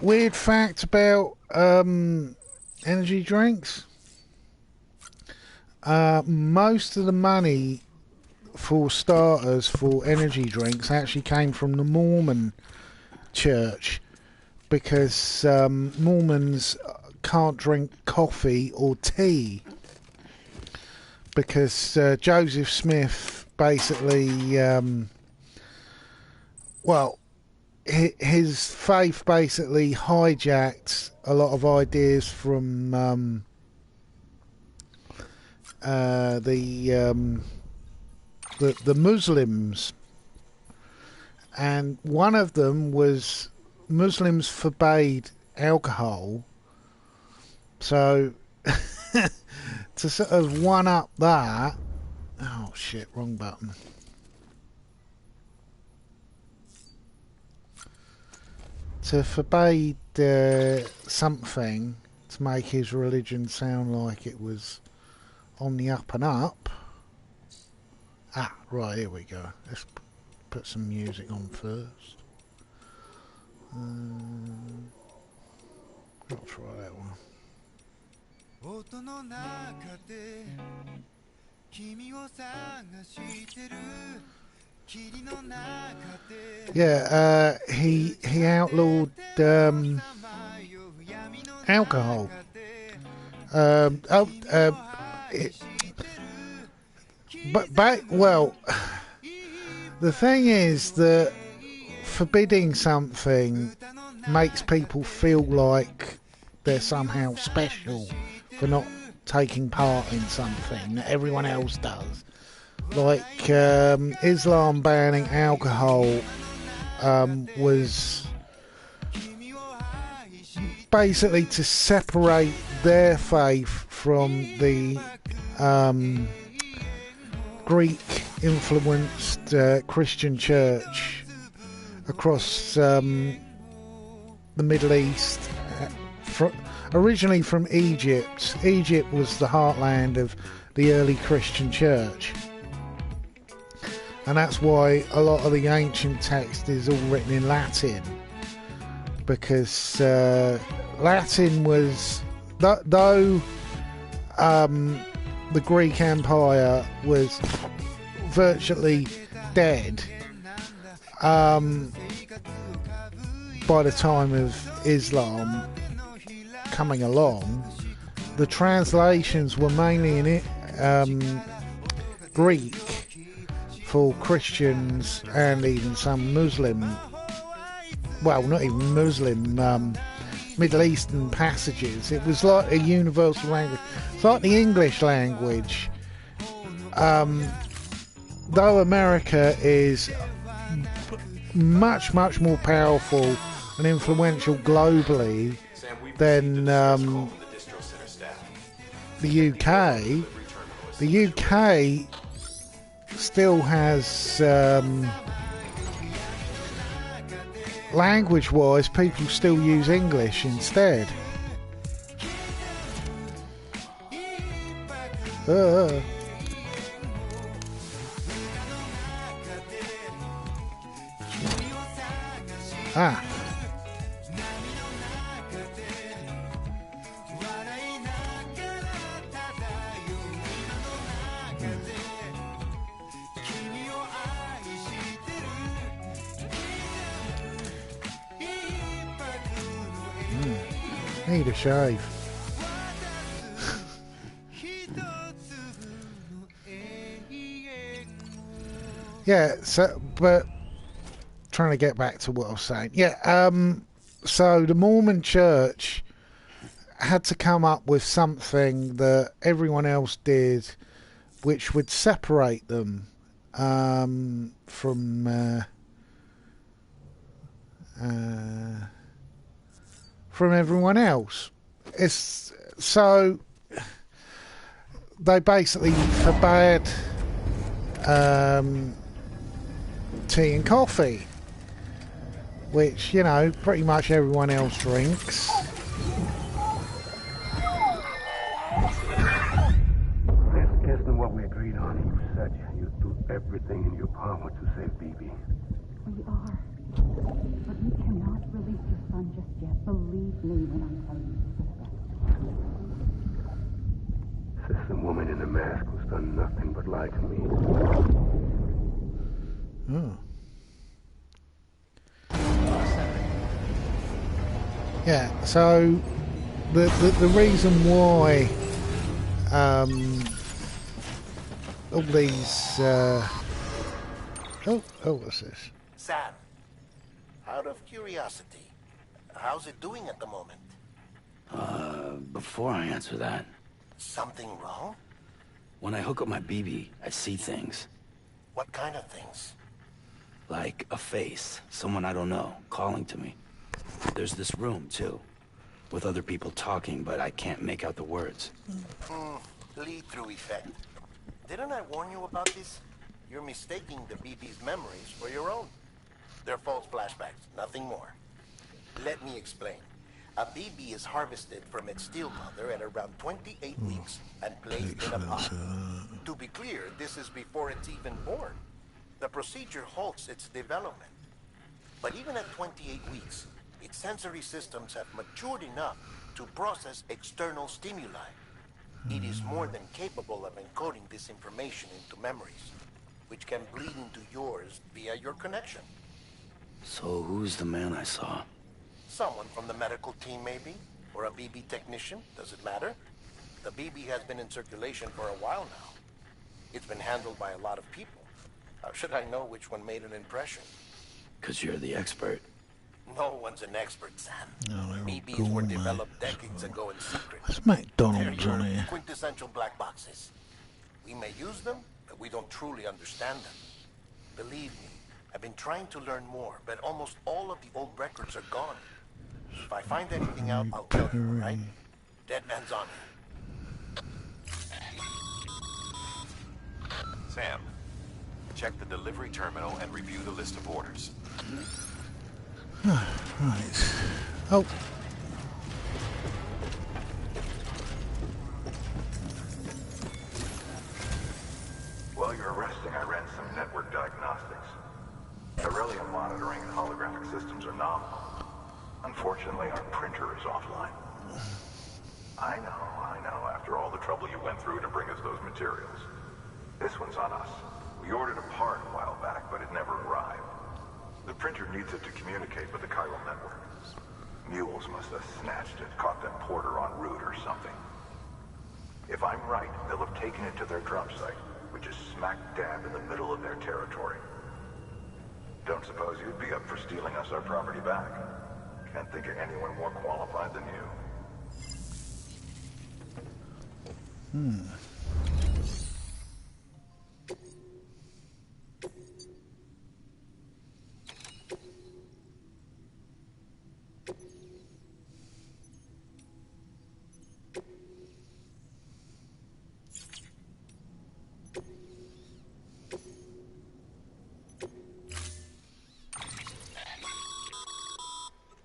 Weird fact about energy drinks. most of the money for starters for energy drinks actually came from the Mormon church, because Mormons can't drink coffee or tea, because Joseph Smith basically, his faith basically hijacked a lot of ideas from the Muslims, and one of them was Muslims forbade alcohol. So to sort of one up that, oh shit, wrong button. To forbade something to make his religion sound like it was on the up and up. Ah, right, here we go. Let's put some music on first. I'll try that one. Yeah, he outlawed alcohol. Well, the thing is that forbidding something makes people feel like they're somehow special for not taking part in something that everyone else does. Like Islam banning alcohol was basically to separate their faith from the Greek-influenced Christian church across the Middle East. Originally from Egypt. Egypt was the heartland of the early Christian church. And that's why a lot of the ancient text is all written in Latin. Because Latin was... Though the Greek Empire was virtually dead by the time of Islam coming along, the translations were mainly in Greek for Christians and even some Muslim, well, not even Muslim, Middle Eastern passages. It was like a universal language. It's like the English language. Though America is much, much more powerful and influential globally than the UK, the UK still has, language-wise, people still use English instead. Need a shave. Yeah, so, but trying to get back to what I was saying. Yeah, so the Mormon church had to come up with something that everyone else did, which would separate them from everyone else. It's so they basically forbade tea and coffee, which, you know, pretty much everyone else drinks. This isn't what we agreed on. You said you'd do everything in your power to save Bibi. We are. But you cannot release your son just yet. Believe me when I'm telling you this. This is a woman in a mask was done nothing but lie to me. Oh. Yeah, so the reason why all these what's this? Sam, out of curiosity, how's it doing at the moment? Before I answer that, Something wrong? when I hook up my BB, I see things. What kind of things? Like a face, someone I don't know, calling to me. There's this room, too, with other people talking, but I can't make out the words. Lead-through effect. Didn't I warn you about this? You're mistaking the BB's memories for your own. They're false flashbacks, nothing more. Let me explain. A BB is harvested from its steel mother at around 28 weeks and placed in a pot. To be clear, this is before it's even born. The procedure halts its development. But even at 28 weeks, its sensory systems have matured enough to process external stimuli. It is more than capable of encoding this information into memories, which can bleed into yours via your connection. So who's the man I saw? Someone from the medical team, maybe? Or a BB technician? Does it matter? The BB has been in circulation for a while now. It's been handled by a lot of people. How should I know which one made an impression? 'Cause you're the expert. No one's an expert, Sam. No, they're all BBs cool, were mate. developed decades ago in secret. There's McDonald's They're on your here. quintessential black boxes. We may use them, but we don't truly understand them. Believe me, I've been trying to learn more, but almost all of the old records are gone. If I find anything out, I'll tell you, all right? Dead man's on it. Sam, check the delivery terminal and review the list of orders. Right. Oh. While you're resting, I ran some network diagnostics. Beryllium monitoring and holographic systems are nominal. Unfortunately, our printer is offline. I know. After all the trouble you went through to bring us those materials. This one's on us. We ordered a part a while back, but it never arrived. The printer needs it to communicate with the chiral network. Mules must have snatched it, caught that porter en route or something. If I'm right, they'll have taken it to their drop site, which is smack dab in the middle of their territory. Don't suppose you'd be up for stealing us our property back? Can't think of anyone more qualified than you.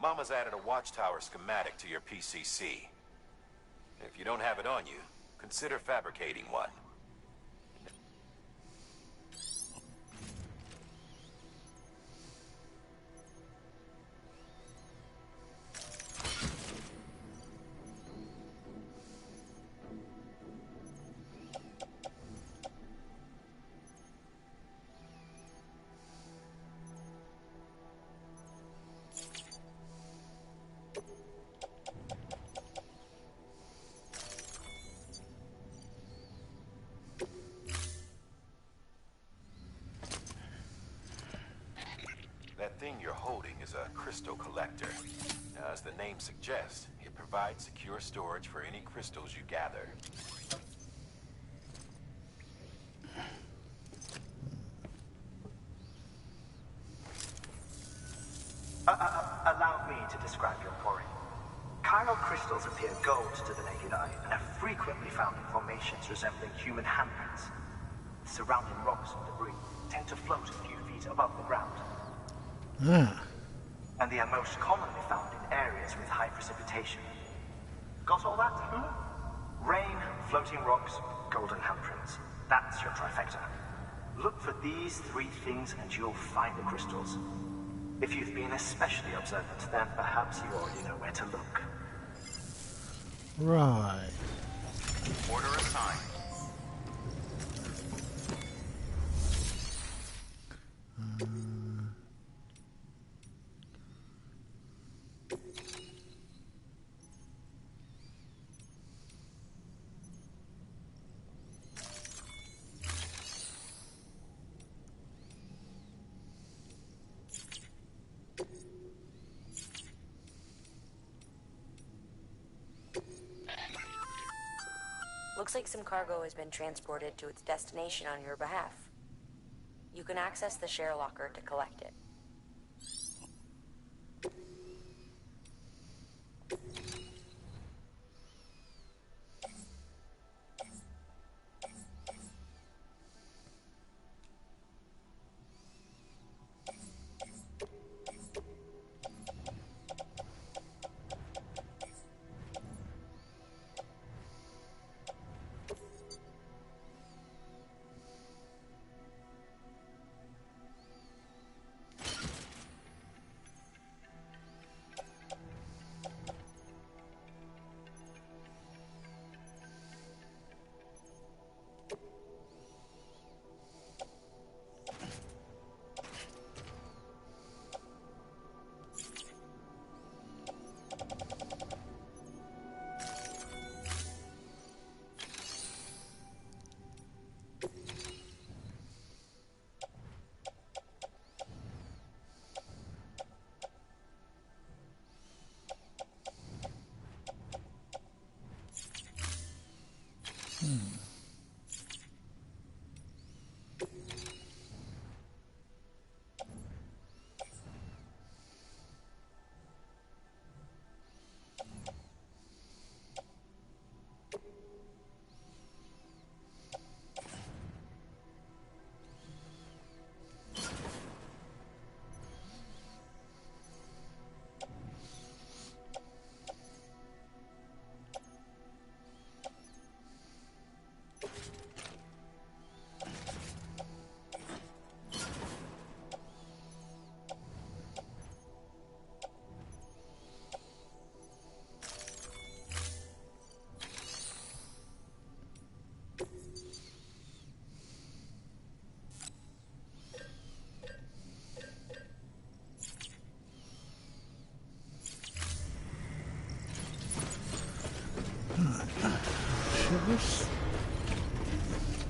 Mama's added a watchtower schematic to your PCC. If you don't have it on you, consider fabricating one. That thing you're holding is a crystal collector. Now, as the name suggests, it provides secure storage for any crystals you gather. Allow me to describe your quarry. Chiral crystals appear gold to the naked eye and are frequently found in formations resembling human handprints. Surrounding rocks and debris tend to float a few feet above the ground. And they are most commonly found in areas with high precipitation. Got all that? Rain, floating rocks, golden handprints. That's your trifecta. Look for these three things and you'll find the crystals. If you've been especially observant, then perhaps you already know where to look. Right. Order assigned. Looks like some cargo has been transported to its destination on your behalf. You can access the share locker to collect it.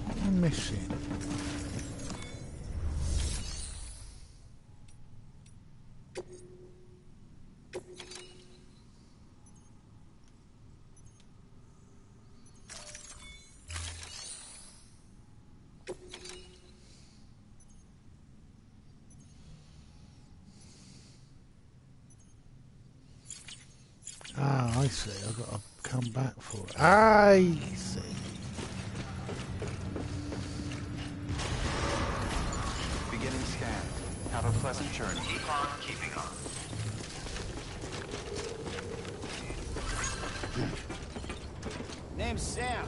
What am I missing? Ah, I see. I've got to come back for it. I see. Beginning scan. Have a pleasant journey. Keep on keeping on. Name's Sam.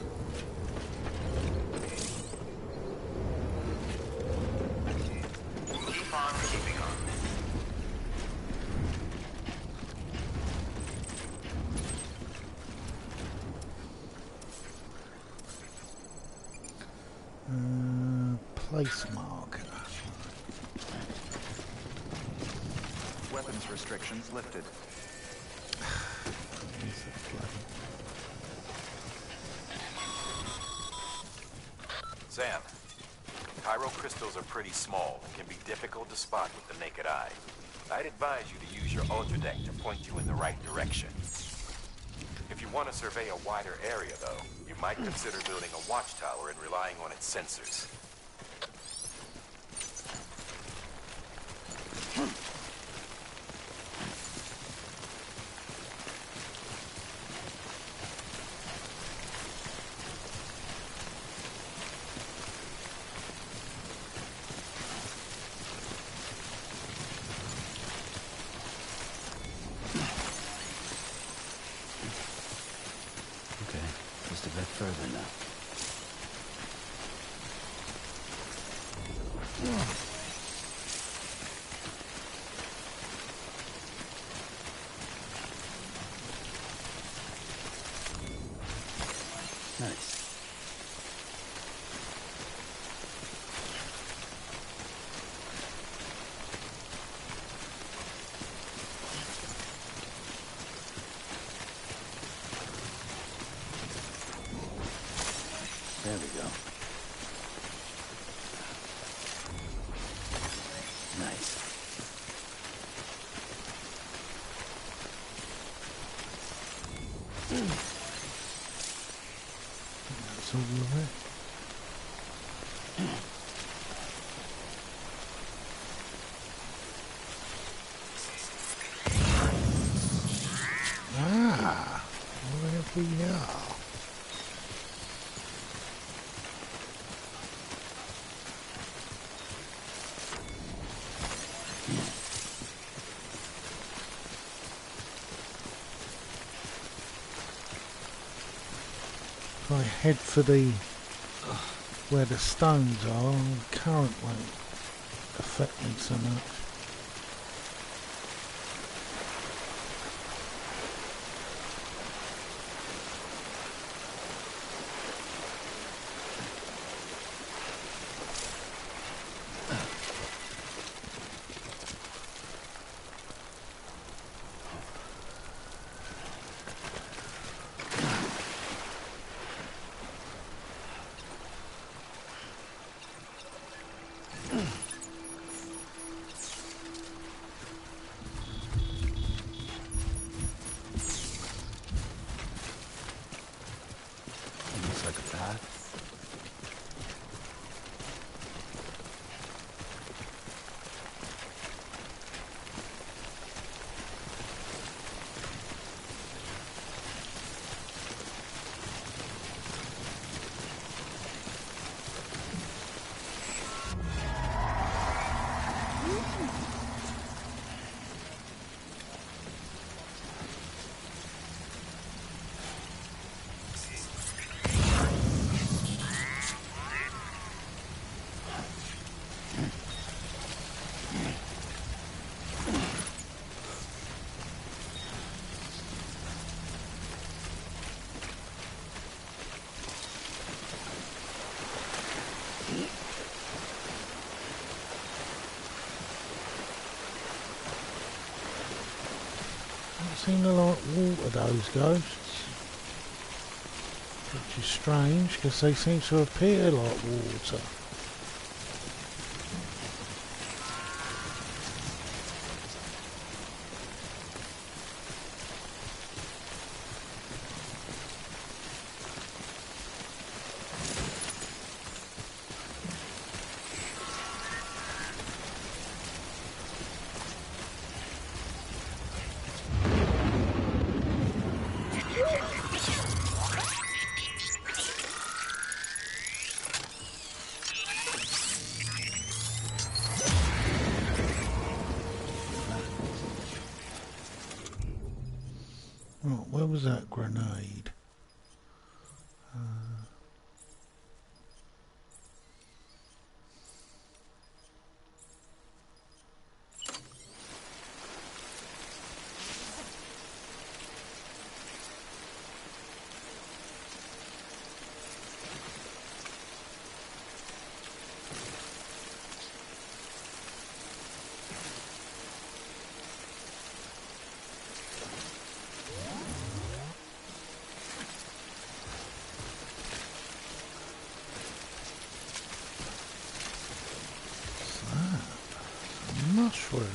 Keep on keeping on. Place marker. Weapons restrictions lifted. Sam, Chiral crystals are pretty small and can be difficult to spot with the naked eye. I'd advise you to use your ultra deck to point you in the right direction. If you want to survey a wider area, though, you might consider building a watchtower and relying on its sensors. Okay, just a bit further now. Nice. There we go. Nice. that's all of it. Ah, where we are. If I head for the where the stones are, the current won't affect me so much. Seem to like water, those ghosts, which is strange because they seem to appear like water. Right, where was that grenade? Mushroom.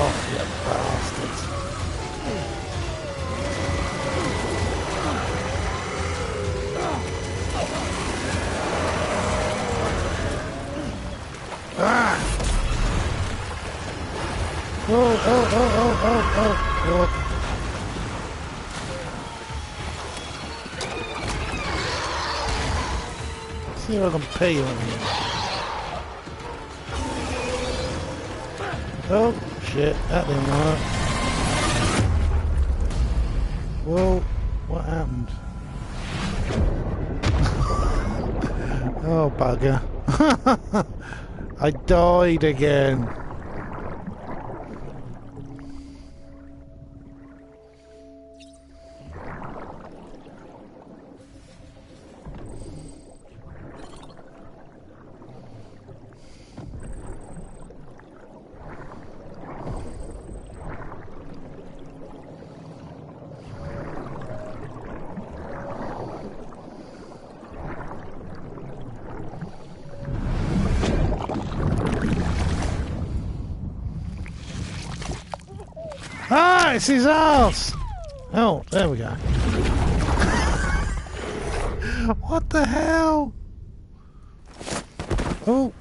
off, you bastards. Ah! Oh. See if I can pay on you. Oh, shit, that didn't work. Whoa, what happened? Oh, bugger. I died again. Ah, it's his ass! Oh, there we go. What the hell? Oh.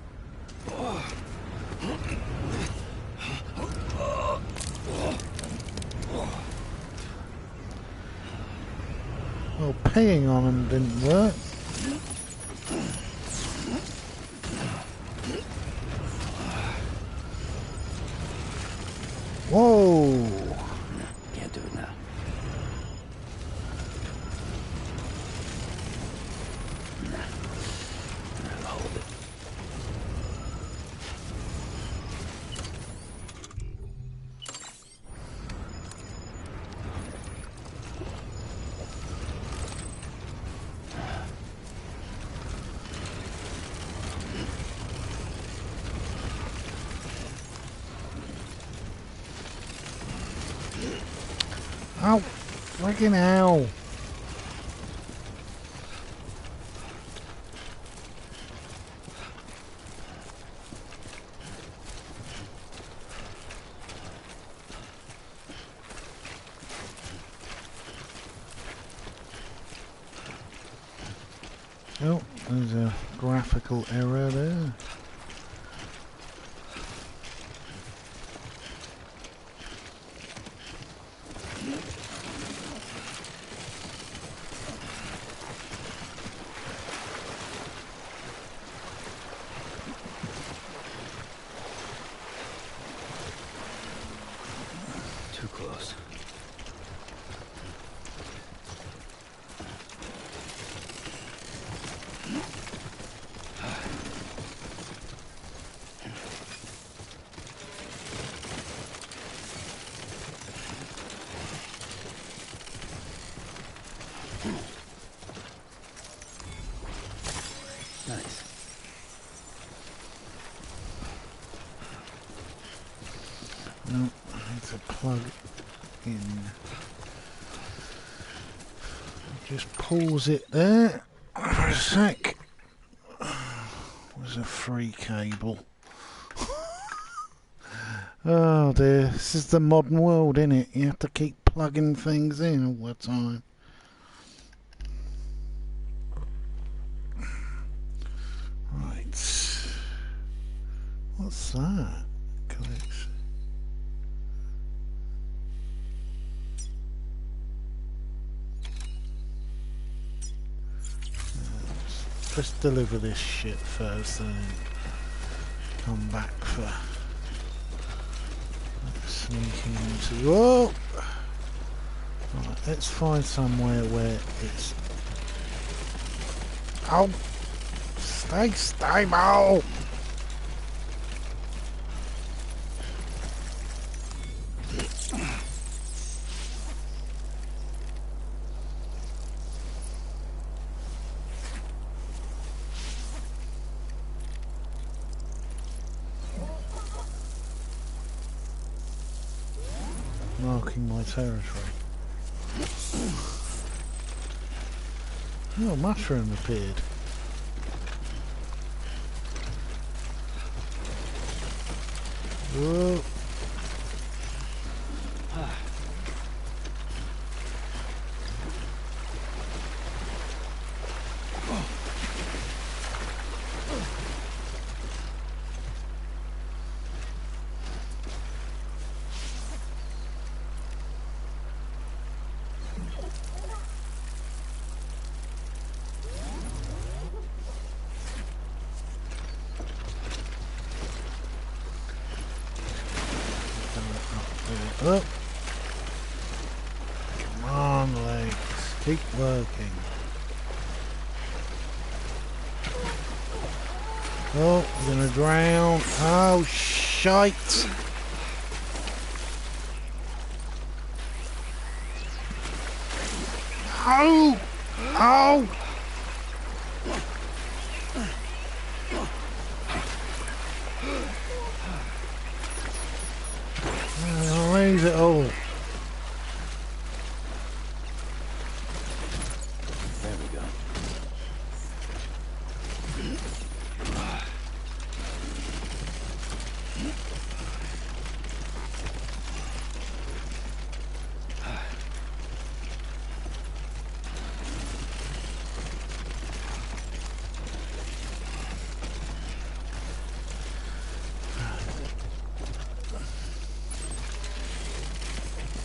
Well, peeing on him didn't work. Whoa! Can't do it now. I'll hold it. Oh, friggin' hell. Oh, there's a graphical error there. Too close. Nice. No, I need to plug in. Just pause it there for a sec. There's a free cable. Oh dear, this is the modern world, isn't it? You have to keep plugging things in all the time. Right. What's that? Collection. Let's deliver this shit first and then come back for sneaking into... Whoa! Right, let's find somewhere where it's... Oh! Stay stable! Marking my territory. Oh, mushroom appeared. Whoa. Oh. Come on, legs. Keep working. Oh, I'm gonna drown. Oh, shite. Oh! Oh! I'll lose it all. There we go.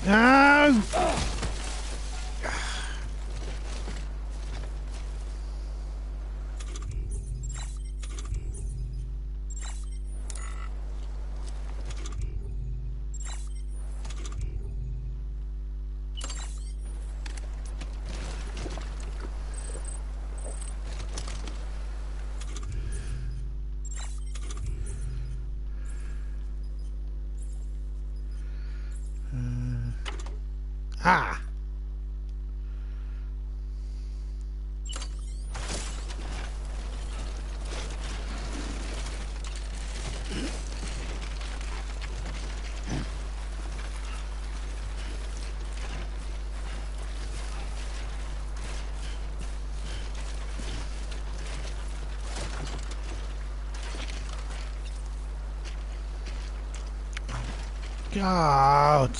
No! Ah! God!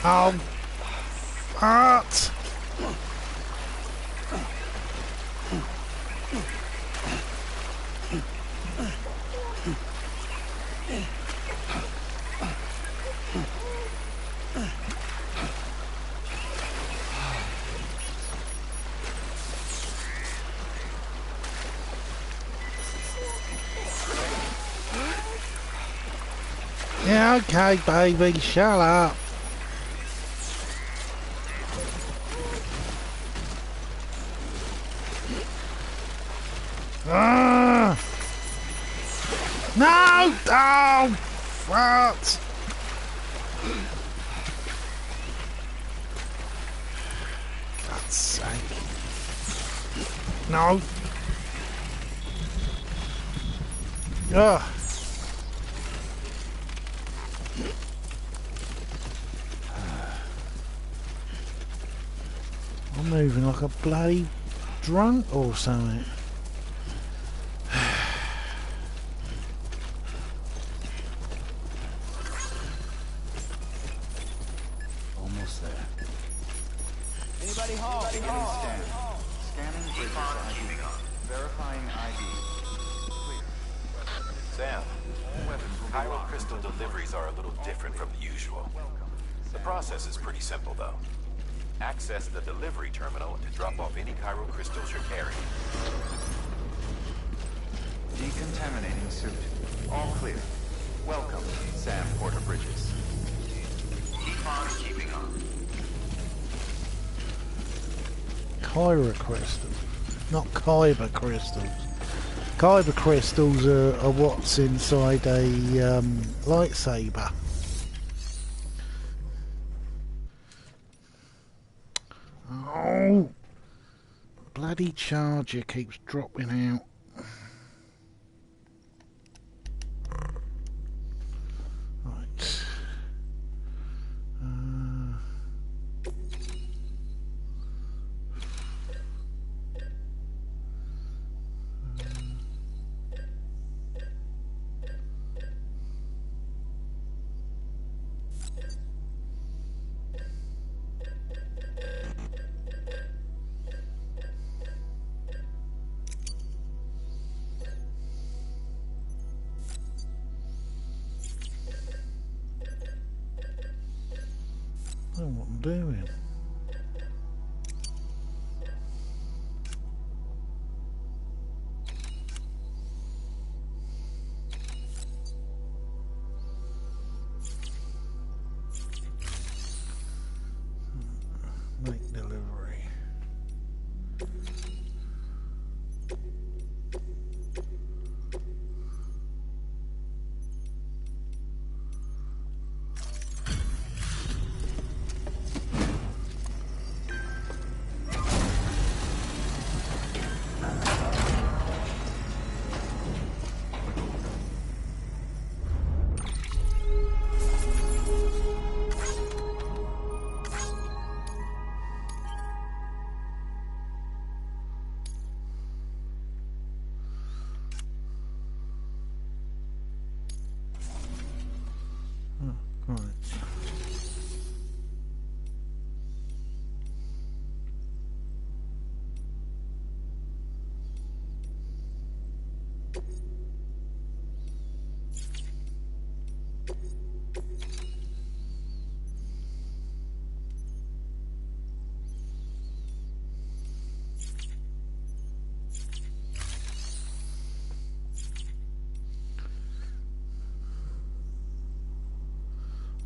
Oh, Art! Yeah, okay, baby, shut up. Ah! No! Oh, what? God's sake. No. Ugh. I'm moving like a bloody drunk or something. Almost there. Anybody home? Scanning bridges ID. Verifying ID. Clear. Sam, Weapons will be chiral locked crystal until deliveries are a little different from the usual. The process is pretty simple, though. Access the delivery terminal to drop off any chiral crystals you're carrying. Decontaminating suit. All clear. Welcome, Sam Porter Bridges. Keep on keeping on. Kyber crystals, not kyber crystals. Kyber crystals are what's inside a lightsaber. Oh, bloody charger keeps dropping out. Right. doing. Make delivery.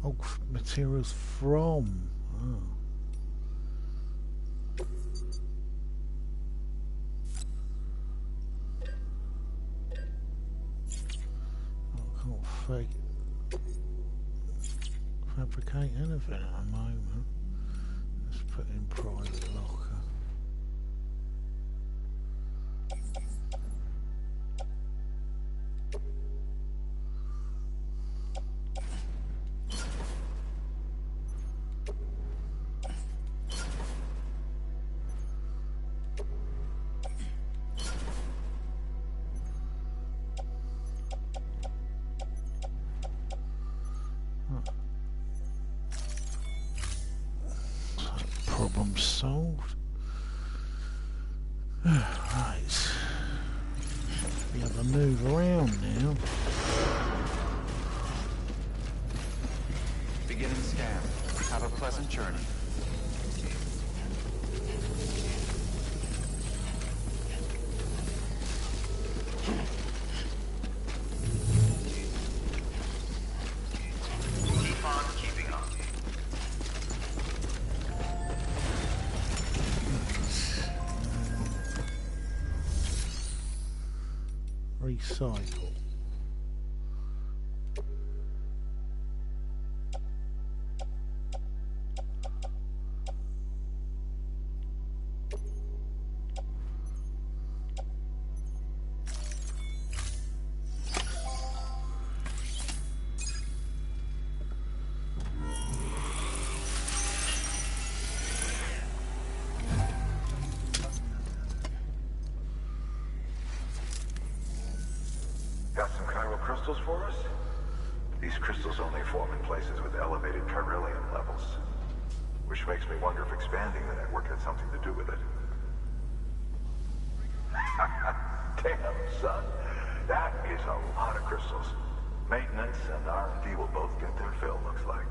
Oh, materials from. Oh. I can't fabricate anything at the moment. Let's put in private locker. Problem solved. Right. We have to move around now. Beginning scan. Have a pleasant journey. Keep on keeping up. Recycle. Got some chiral crystals for us? These crystals only form in places with elevated chiralium levels. Which makes me wonder if expanding the network had something to do with it. Damn, son. That is a lot of crystals. Maintenance and R&D will both get their fill, looks like.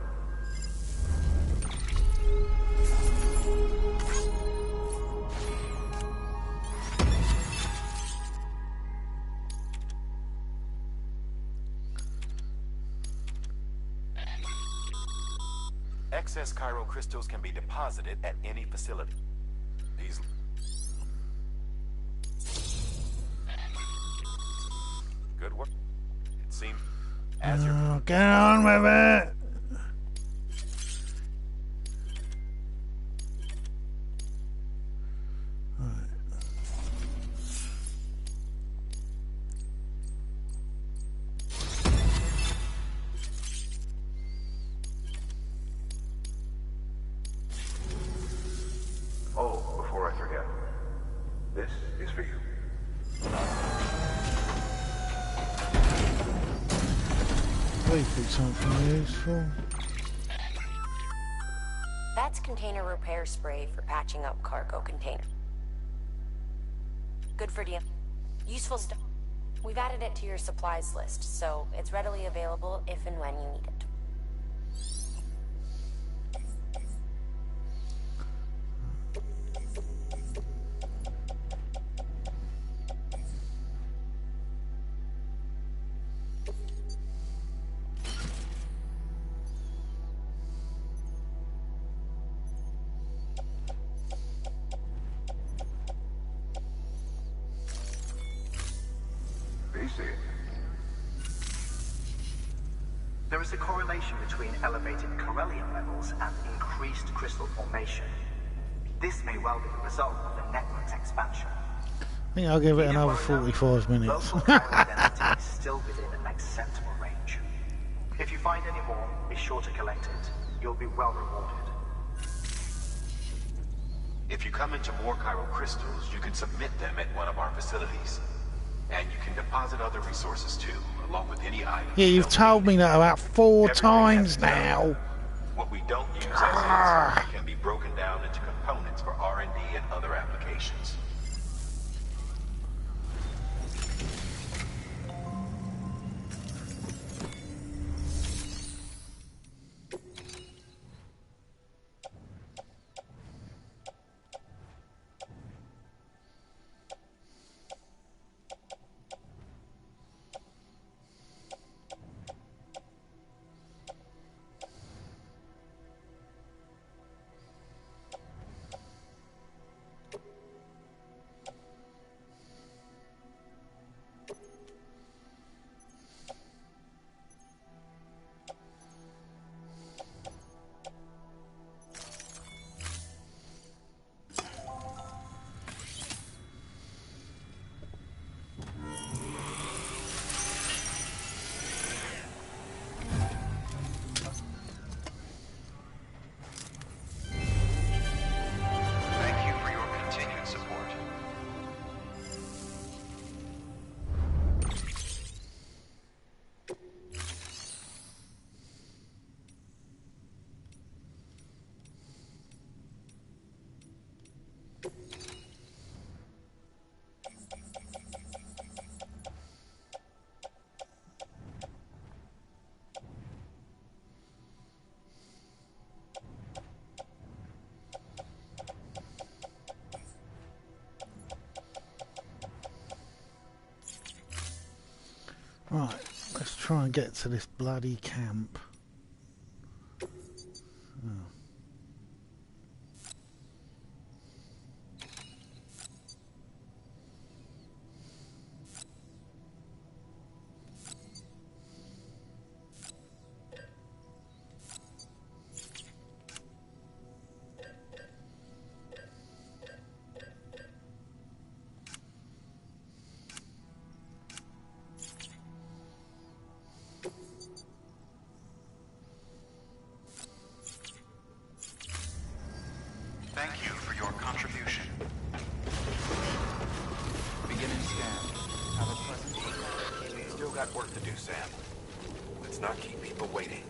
Excess chiral crystals can be deposited at any facility. These... Good work. It seems as you're... Get on with it! Oh, before I forget, this is for you. Hopefully something useful. That's container repair spray for patching up cargo container. Good for you. Useful stuff. We've added it to your supplies list, so it's readily available if and when you need it. he see it? There is a correlation between elevated Corellium levels and increased crystal formation. This may well be the result of the network's expansion. I think I'll give it another 45 minutes. Local chiral is still within an acceptable range. If you find any more, be sure to collect it. You'll be well rewarded. If you come into more chiral crystals, you can submit them at one of our facilities. And you can deposit other resources too, along with any items. Yeah, you've told me that about 4 times now. What we don't use as is can be broken down into components for R&D and other applications. Right, let's try and get to this bloody camp. Oh. Thank you for your contribution. Beginning scan. Have a pleasant day. We still got work to do, Sam. Let's not keep people waiting.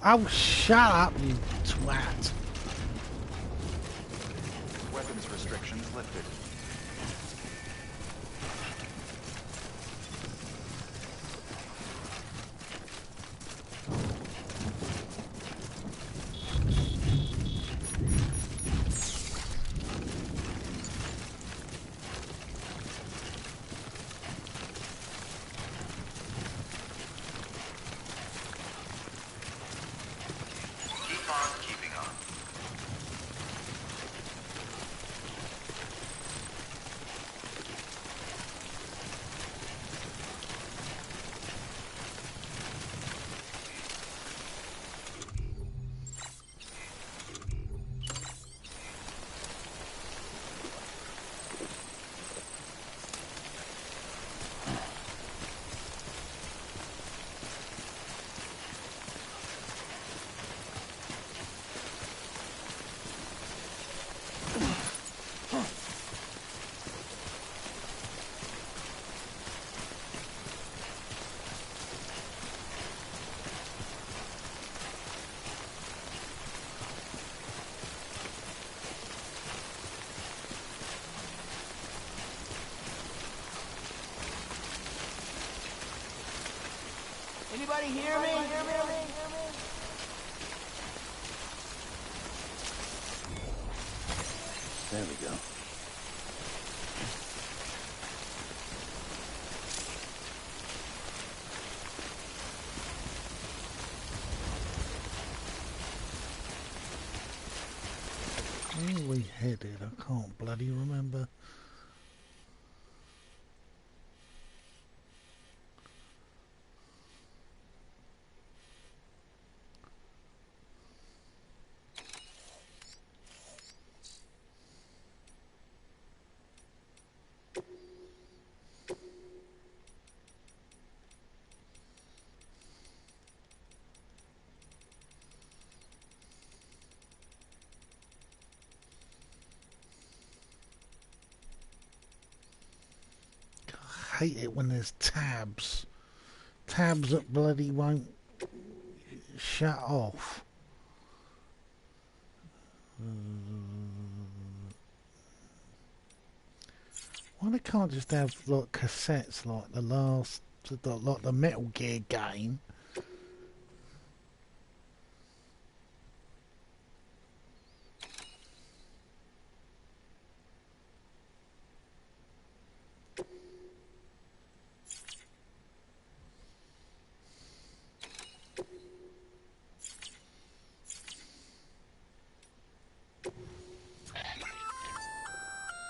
Oh, shut up, you twat. Weapons restrictions lifted. Anybody hear me? There we go. Where are we headed? I can't bloody remember. hate it when there's tabs. Tabs that bloody won't shut off. Why they can't just have like cassettes like like the Metal Gear game?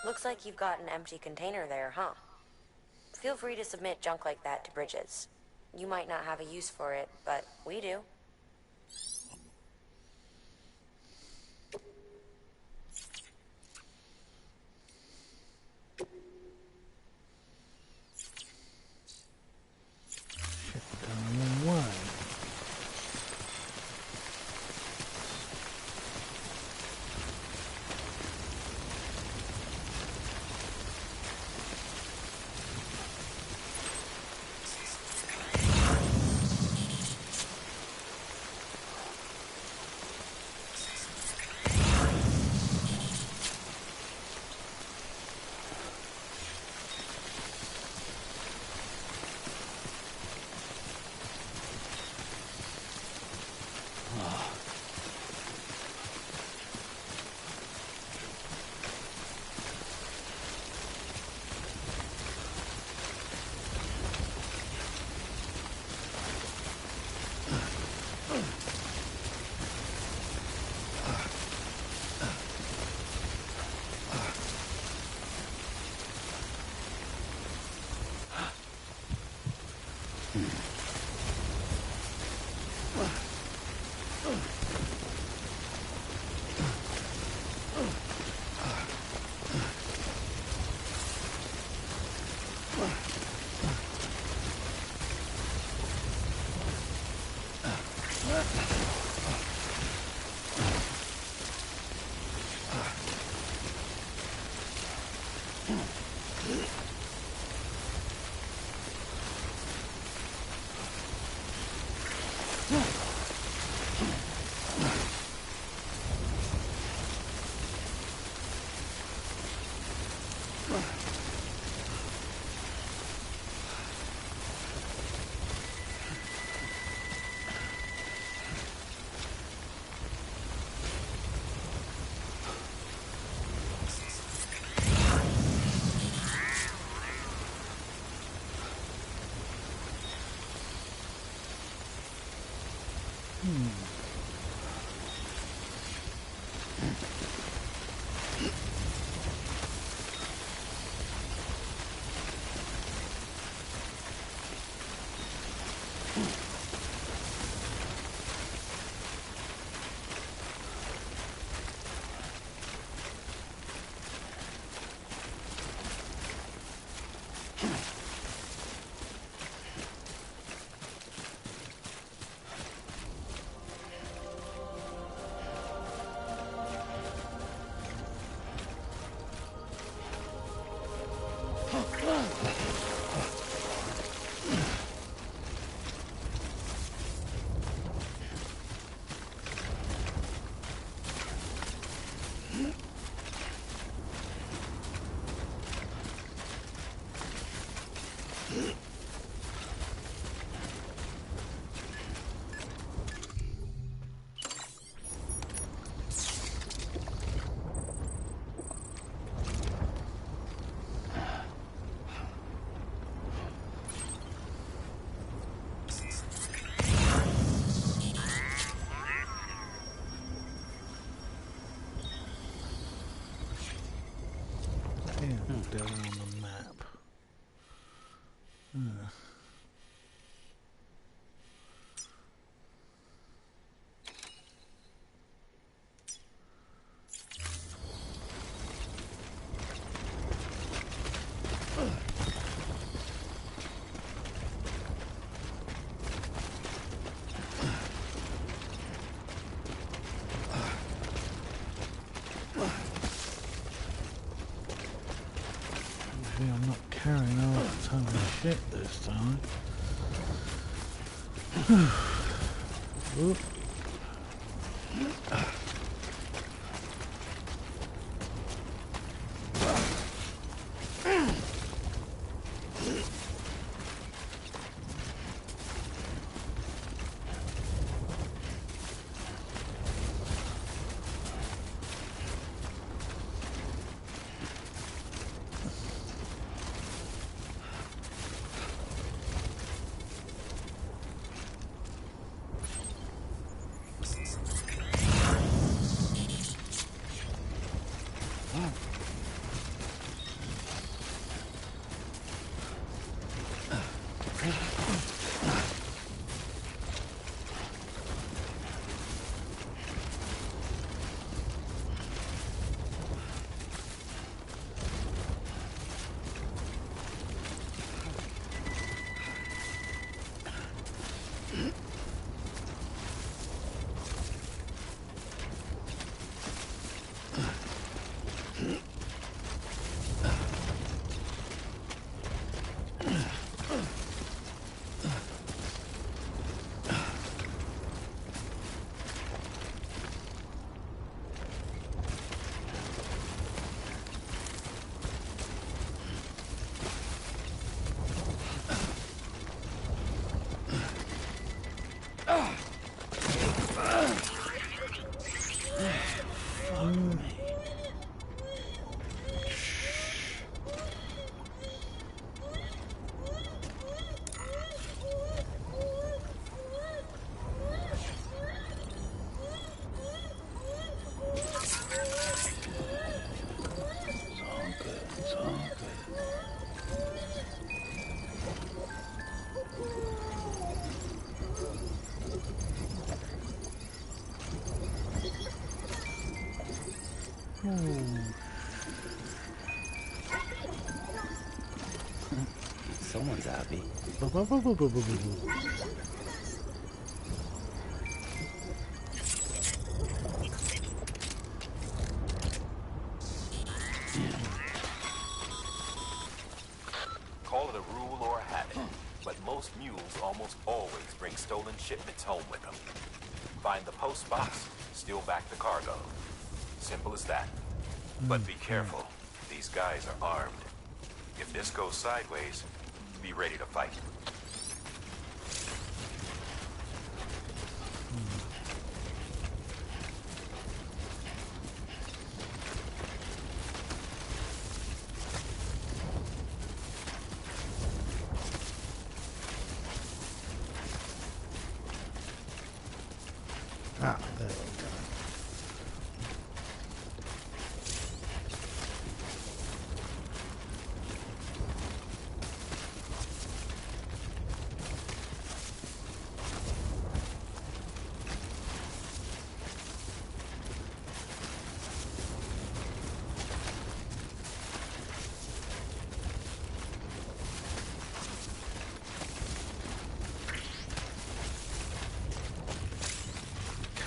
Looks like you've got an empty container there, huh? Feel free to submit junk like that to Bridges. You might not have a use for it, but we do. Shit, we're going the wrong way. Down on the map. Hopefully I'm not carrying half a ton of shit this time. Oop. Someone's happy. Call it a rule or a habit, but most mules almost always bring stolen shipments home with them. Find the post box, steal back the cargo. Simple as that. But be careful. These guys are armed. If this goes sideways, be ready to fight. Ah, there we go.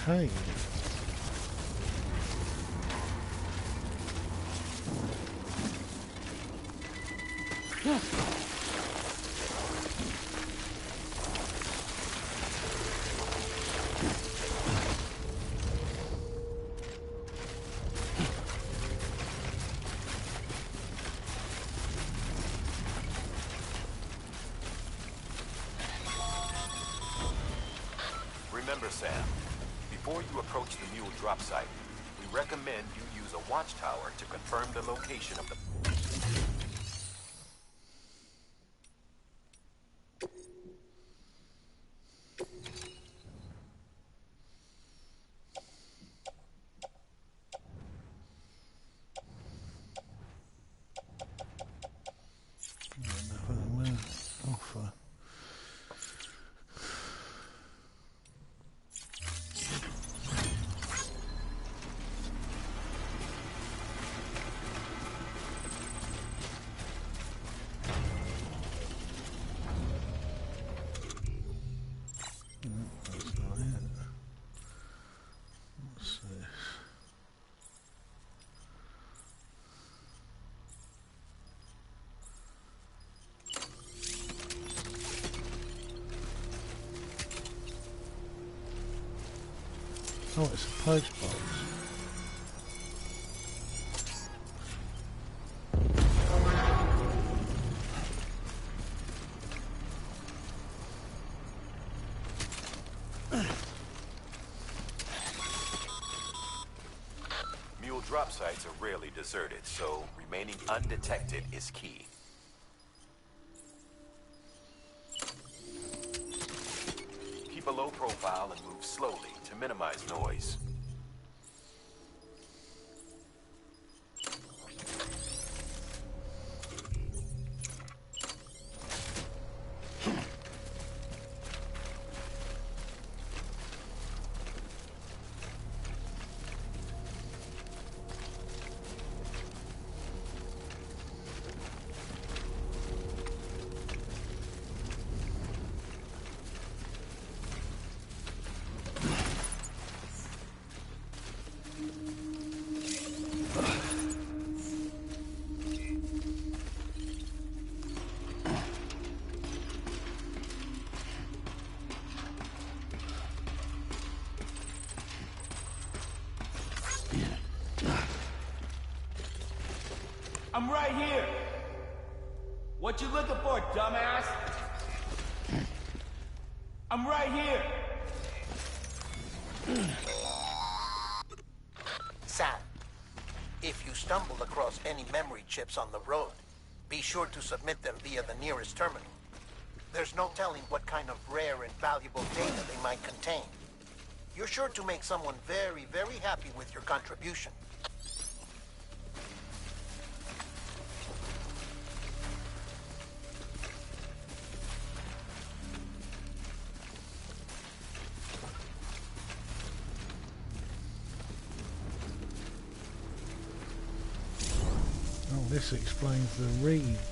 Okay. Remember, Sam, before you approach the mule drop site, we recommend you use a watchtower to confirm the location of the... Offer. Oh, it's a post box. Mule drop sites are rarely deserted, so remaining undetected is key. Keep a low profile and move slowly to minimize noise. I'm right here. What you looking for, dumbass? I'm right here. Sam, if you stumble across any memory chips on the road, be sure to submit them via the nearest terminal. There's no telling what kind of rare and valuable data they might contain. You're sure to make someone very, very happy with your contribution. Oh, this explains the reeds.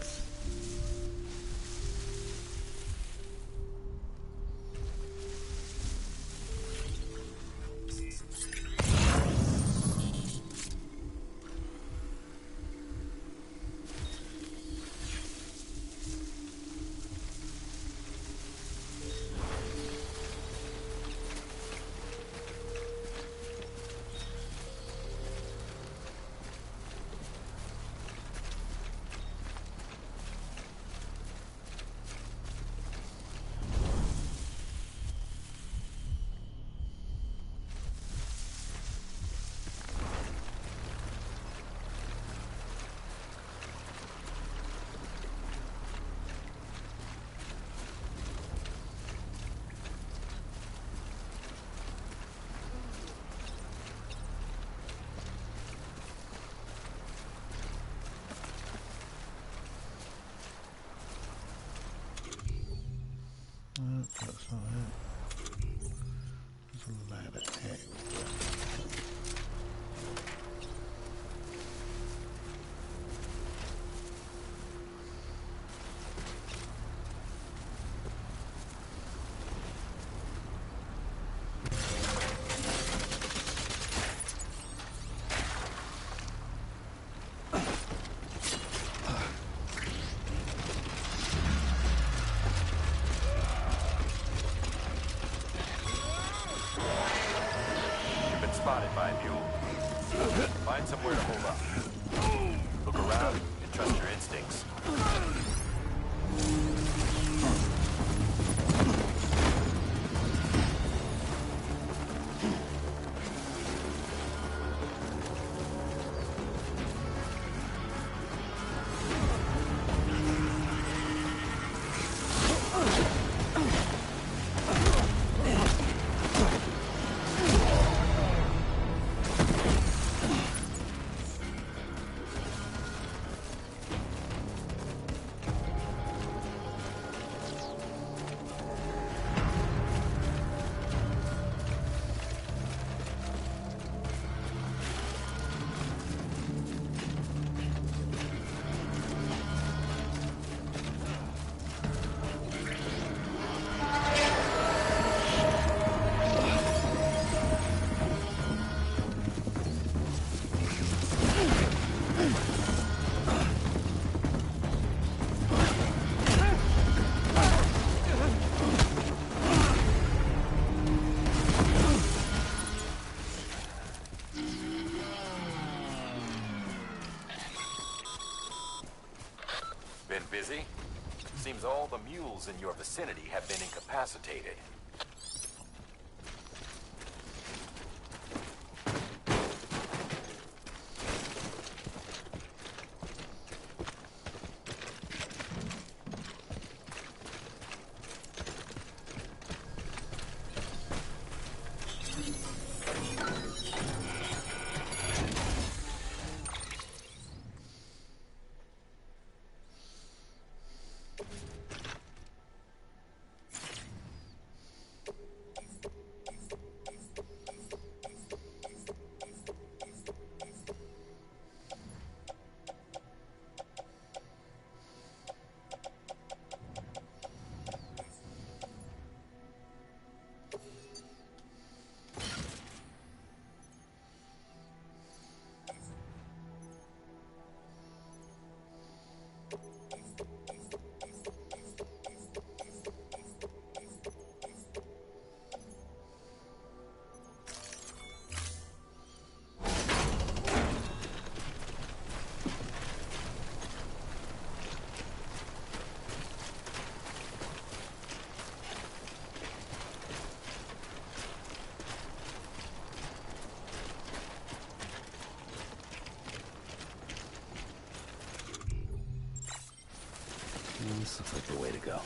That's not it. There's a ladder here. Spotted by a mule. Find somewhere to hold up. Look around and trust your instincts. Been busy? Seems all the mules in your vicinity have been incapacitated. This looks like the way to go.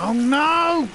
Oh no!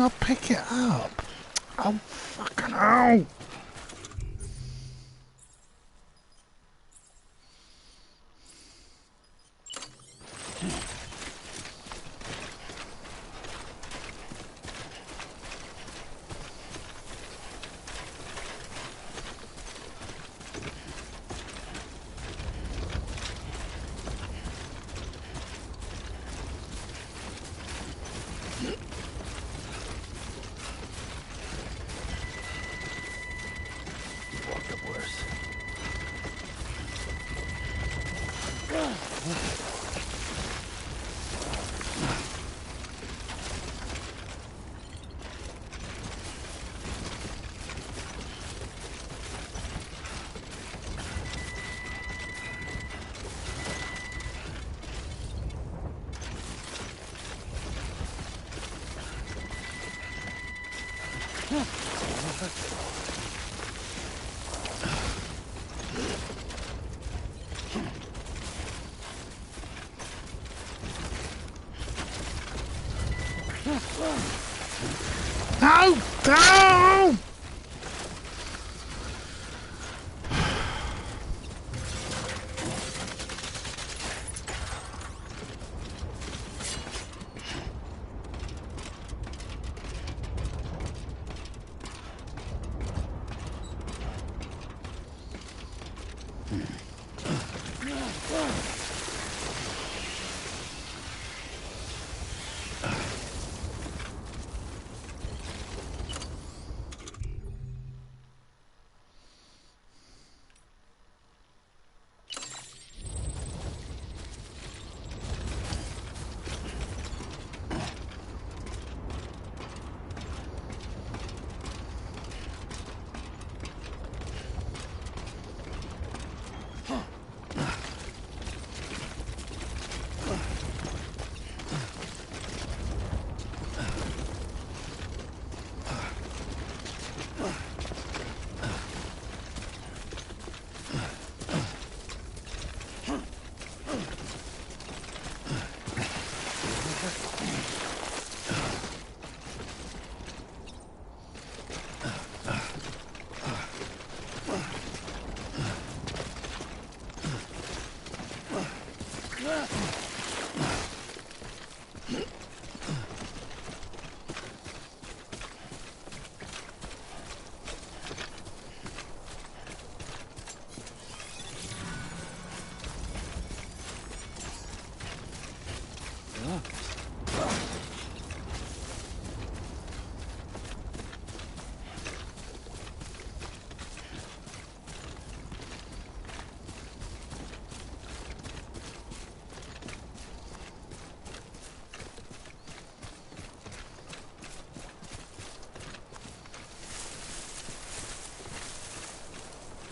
I'll pick it up. Oh, fucking hell. No! No!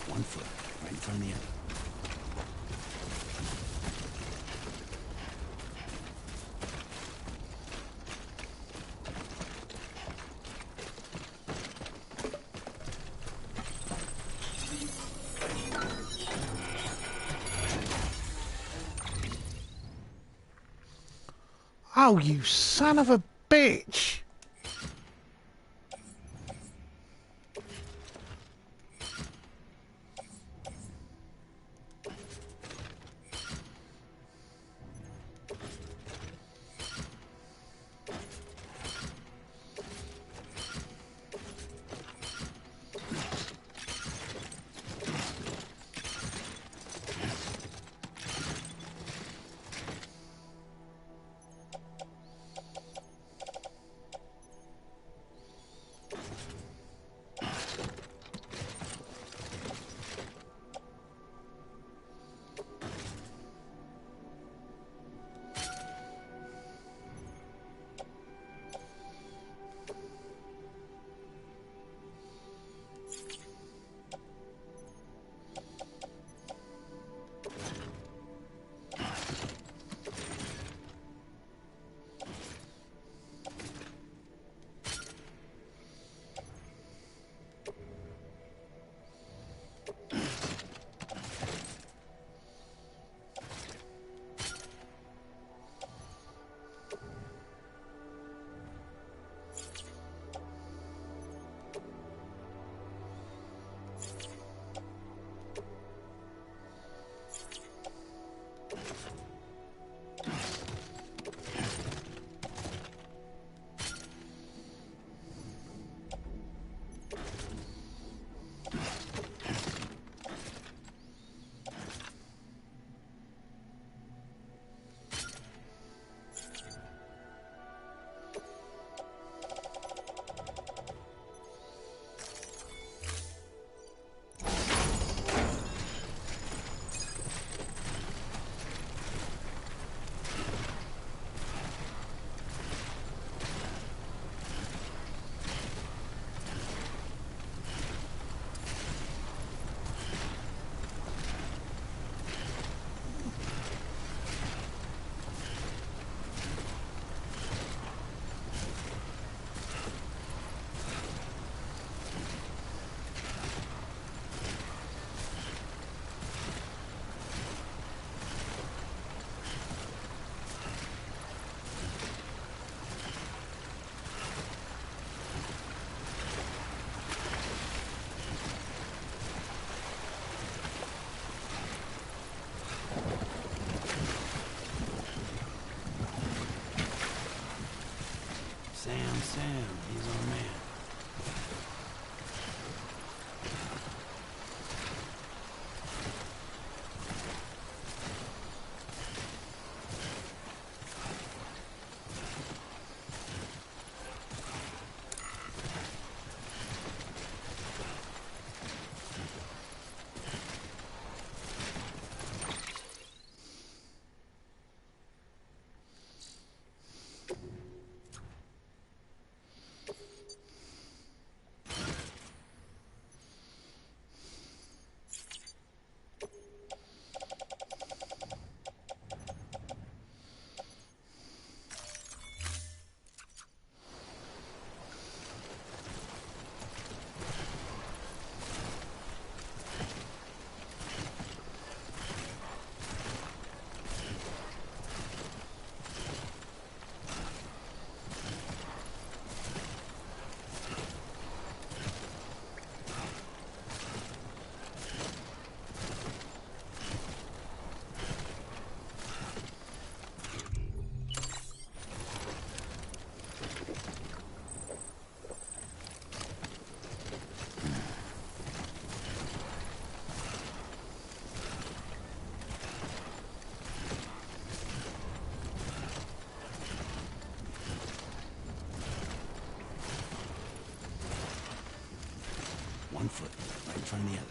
One foot, right in front of the other. Oh, you son of a bitch! Sam, he's our man. One foot, right in front of the other.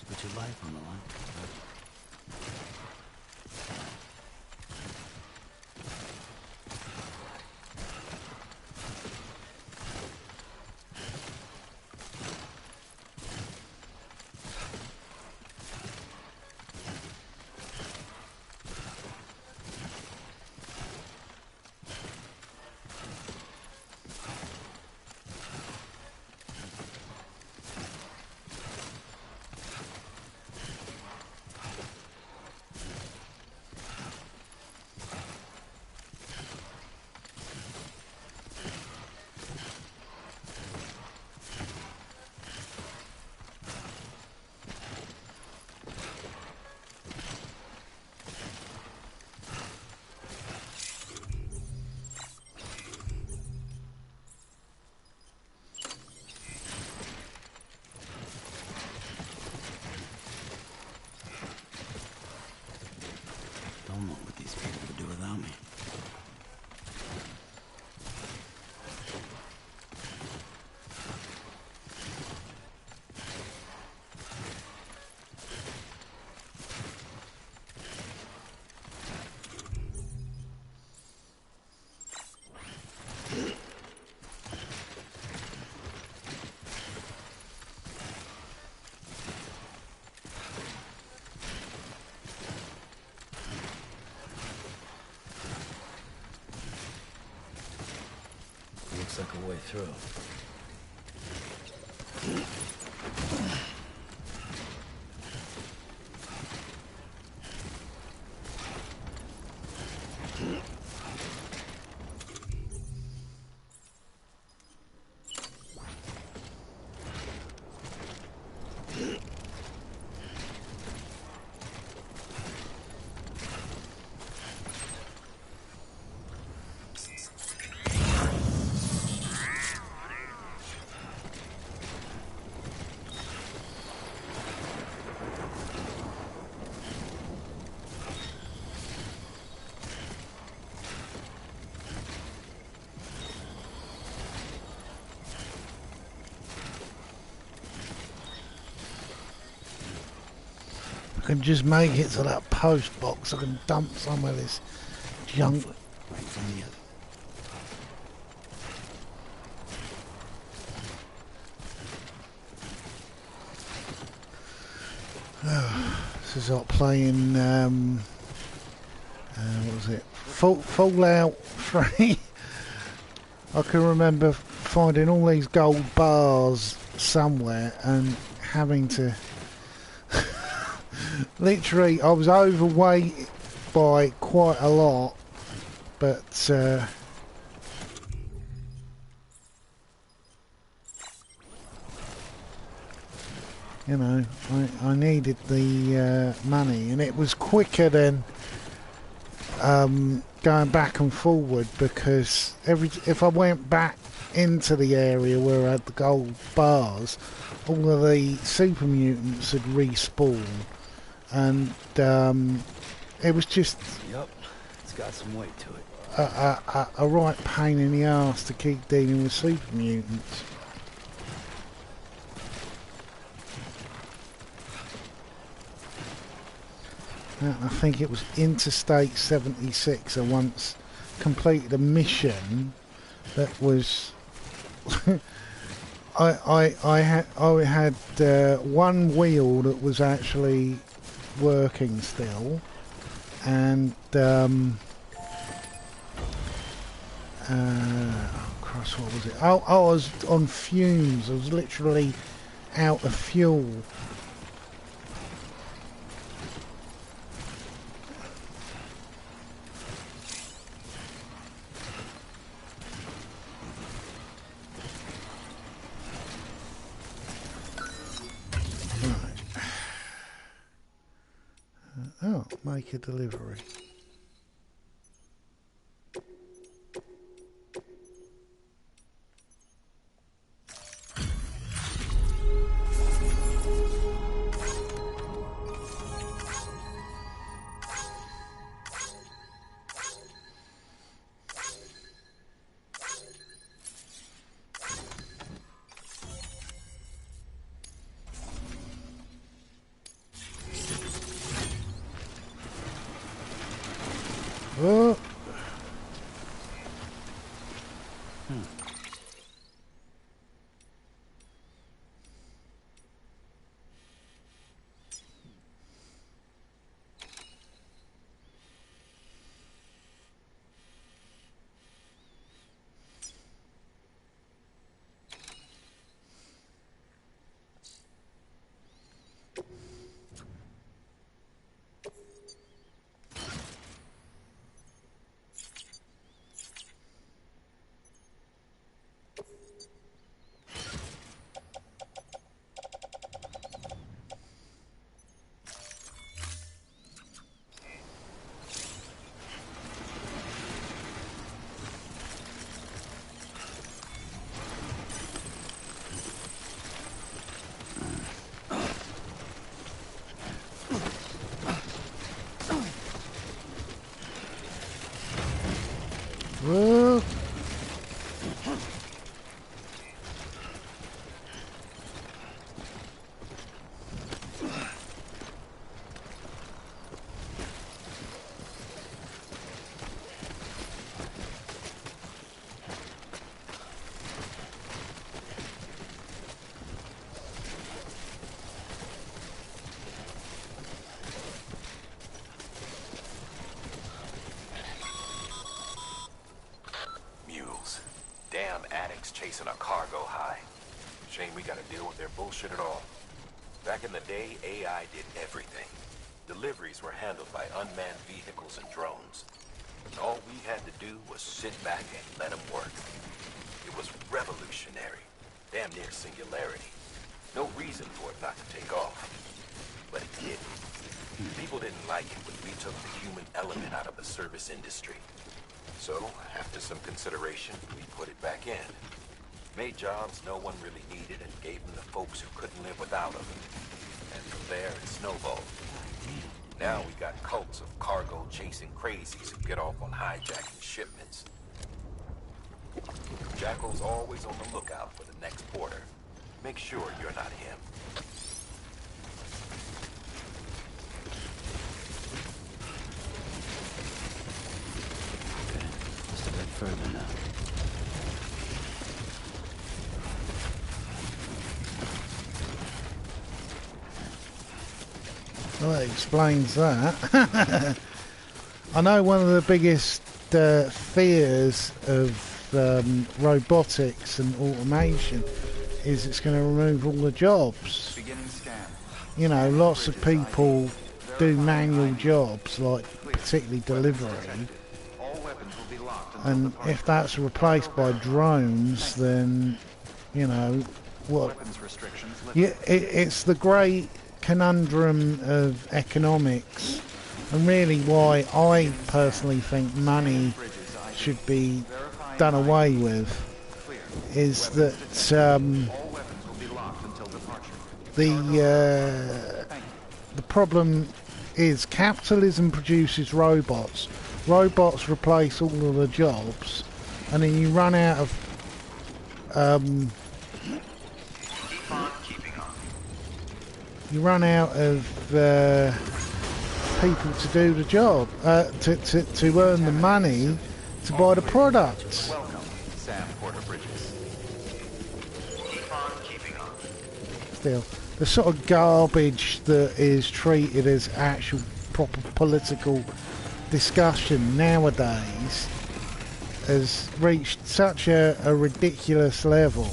Put your life on the line. Looks like a way through. I can just make it to that post box. I can dump some of this junk. Right from the other. This is like playing, what was it? Fallout 3. I can remember finding all these gold bars somewhere and having to... Literally, I was overweight by quite a lot, but... you know, I needed the money, and it was quicker than going back and forward, because if I went back into the area where I had the gold bars, all of the super mutants had respawned, and it was just Yep, it's got some weight to it. a right pain in the arse to keep dealing with super mutants. I think it was Interstate 76. I once completed a mission that was I had one wheel that was actually working still, and Christ, what was it? I was on fumes. I was literally out of fuel. Oh, make a delivery. Oh. damn addicts chasing a cargo high. Shame we gotta deal with their bullshit at all. Back in the day, AI did everything. Deliveries were handled by unmanned vehicles and drones. All we had to do was sit back and let them work. It was revolutionary, damn near singularity. No reason for it not to take off. But it did. People didn't like it when we took the human element out of the service industry. So, after some consideration, we put it back in. Made jobs no one really needed and gave them to folks who couldn't live without them. And from there, it snowballed. Now we got cults of cargo-chasing crazies who get off on hijacking shipments. Jackal's always on the lookout for the next porter. Make sure you're not him. Just a bit further now. Well, that explains that. I know one of the biggest fears of robotics and automation is it's going to remove all the jobs. You know, lots of people do manual jobs, like particularly delivery. And if that's replaced by drones, then, you know, what? Yeah, it's the great conundrum of economics, and really why I personally think money should be done away with, is that the problem is capitalism produces robots. Robots replace all of the jobs, and then you run out of people to do the job, to earn the money to buy the products. Welcome, Sam Porter Bridges. Still, the sort of garbage that is treated as actual proper political discussion nowadays has reached such a ridiculous level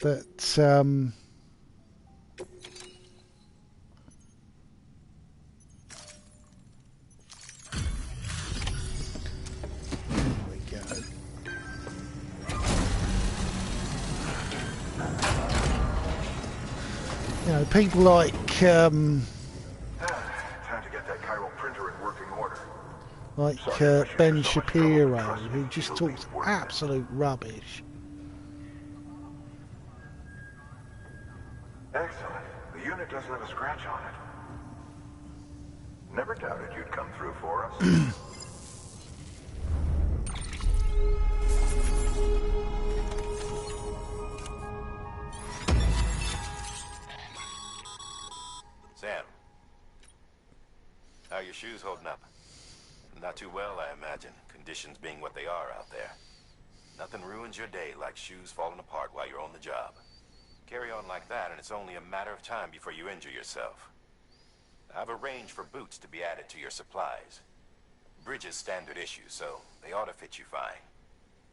that you know, people like Time to get that chiral printer in working order. like Ben Shapiro, who just talks absolute rubbish. Excellent. The unit doesn't have a scratch on it. Never doubted you'd come through for us. Sam, how are your shoes holding up? Not too well, I imagine, conditions being what they are out there. Nothing ruins your day like shoes falling apart while you're on the job. Carry on like that and it's only a matter of time before you injure yourself. I've arranged for boots to be added to your supplies. Bridges standard issue, so they ought to fit you fine.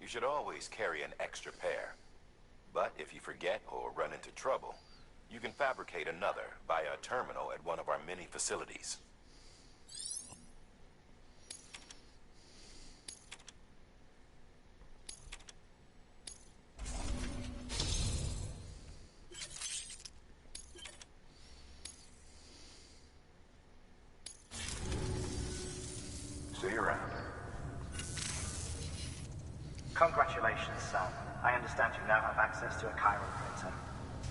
You should always carry an extra pair. But if you forget or run into trouble, you can fabricate another via a terminal at one of our many facilities. See you around. Congratulations, Sam. I understand you now have access to a chiral printer.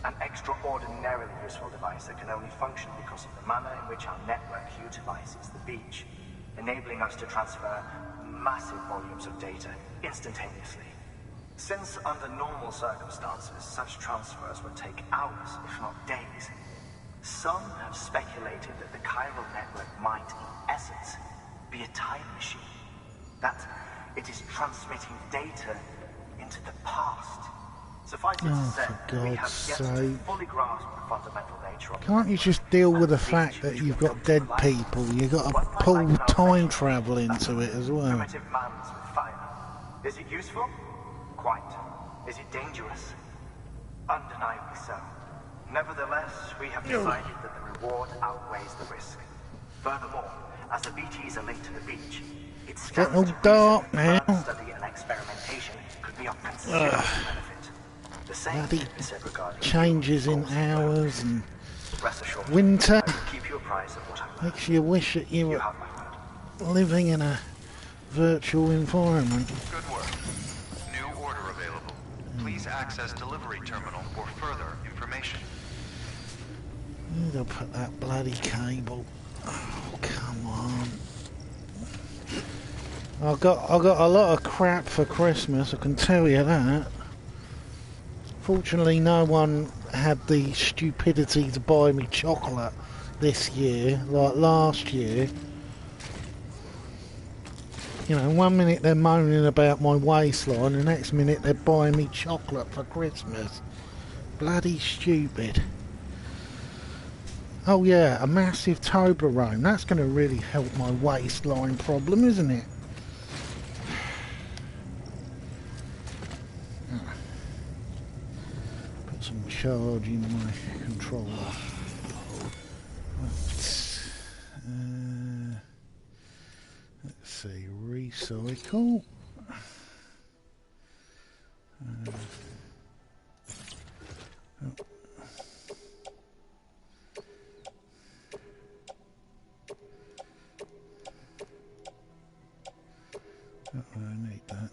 An extraordinarily useful device that can only function because of the manner in which our network utilizes the beach, enabling us to transfer massive volumes of data instantaneously. Since under normal circumstances, such transfers would take hours, if not days, some have speculated that the chiral network might, in essence, be a time machine. That it is transmitting data into the past. Suffice it to say, we have yet to fully grasp the fundamental nature of. Can't you just deal with the fact that you've got dead people? You've got to pull time travel into it as well. Primitive mans with fire. Is it useful? Quite. Is it dangerous? Undeniably so. Nevertheless, we have decided that the reward outweighs the risk. Furthermore, as the BTs are linked to the beach, it's getting all dark now. study and experimentation could be of considerable benefit. The same Bloody can be said regarding changes in hours and rest assured, winter I will keep you apprised of what I learn. makes you wish that you were have my word. living in a virtual environment. Good work. New order available. Please access delivery terminal for further information. Where'd I put that bloody cable? Oh, come on. I got a lot of crap for Christmas, I can tell you that. Fortunately, no one had the stupidity to buy me chocolate this year, like last year. You know, one minute they're moaning about my waistline, the next minute they're buying me chocolate for Christmas. Bloody stupid. Oh yeah, a massive Toblerone. That's going to really help my waistline problem, isn't it? Put some charge in my controller. Let's see, recycle.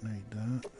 Need that.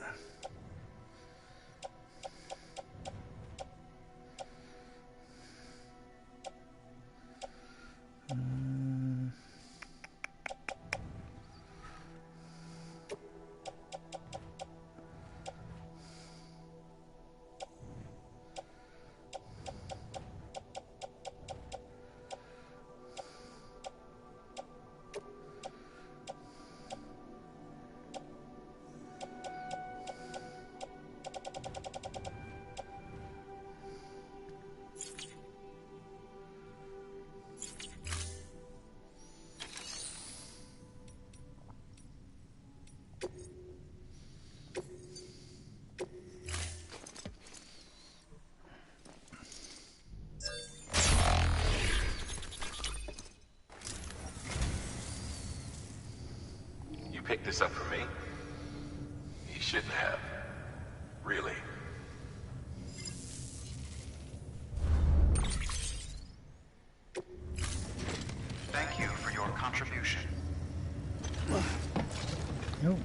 Picked this up for me? You shouldn't have. Really. Thank you for your contribution. No.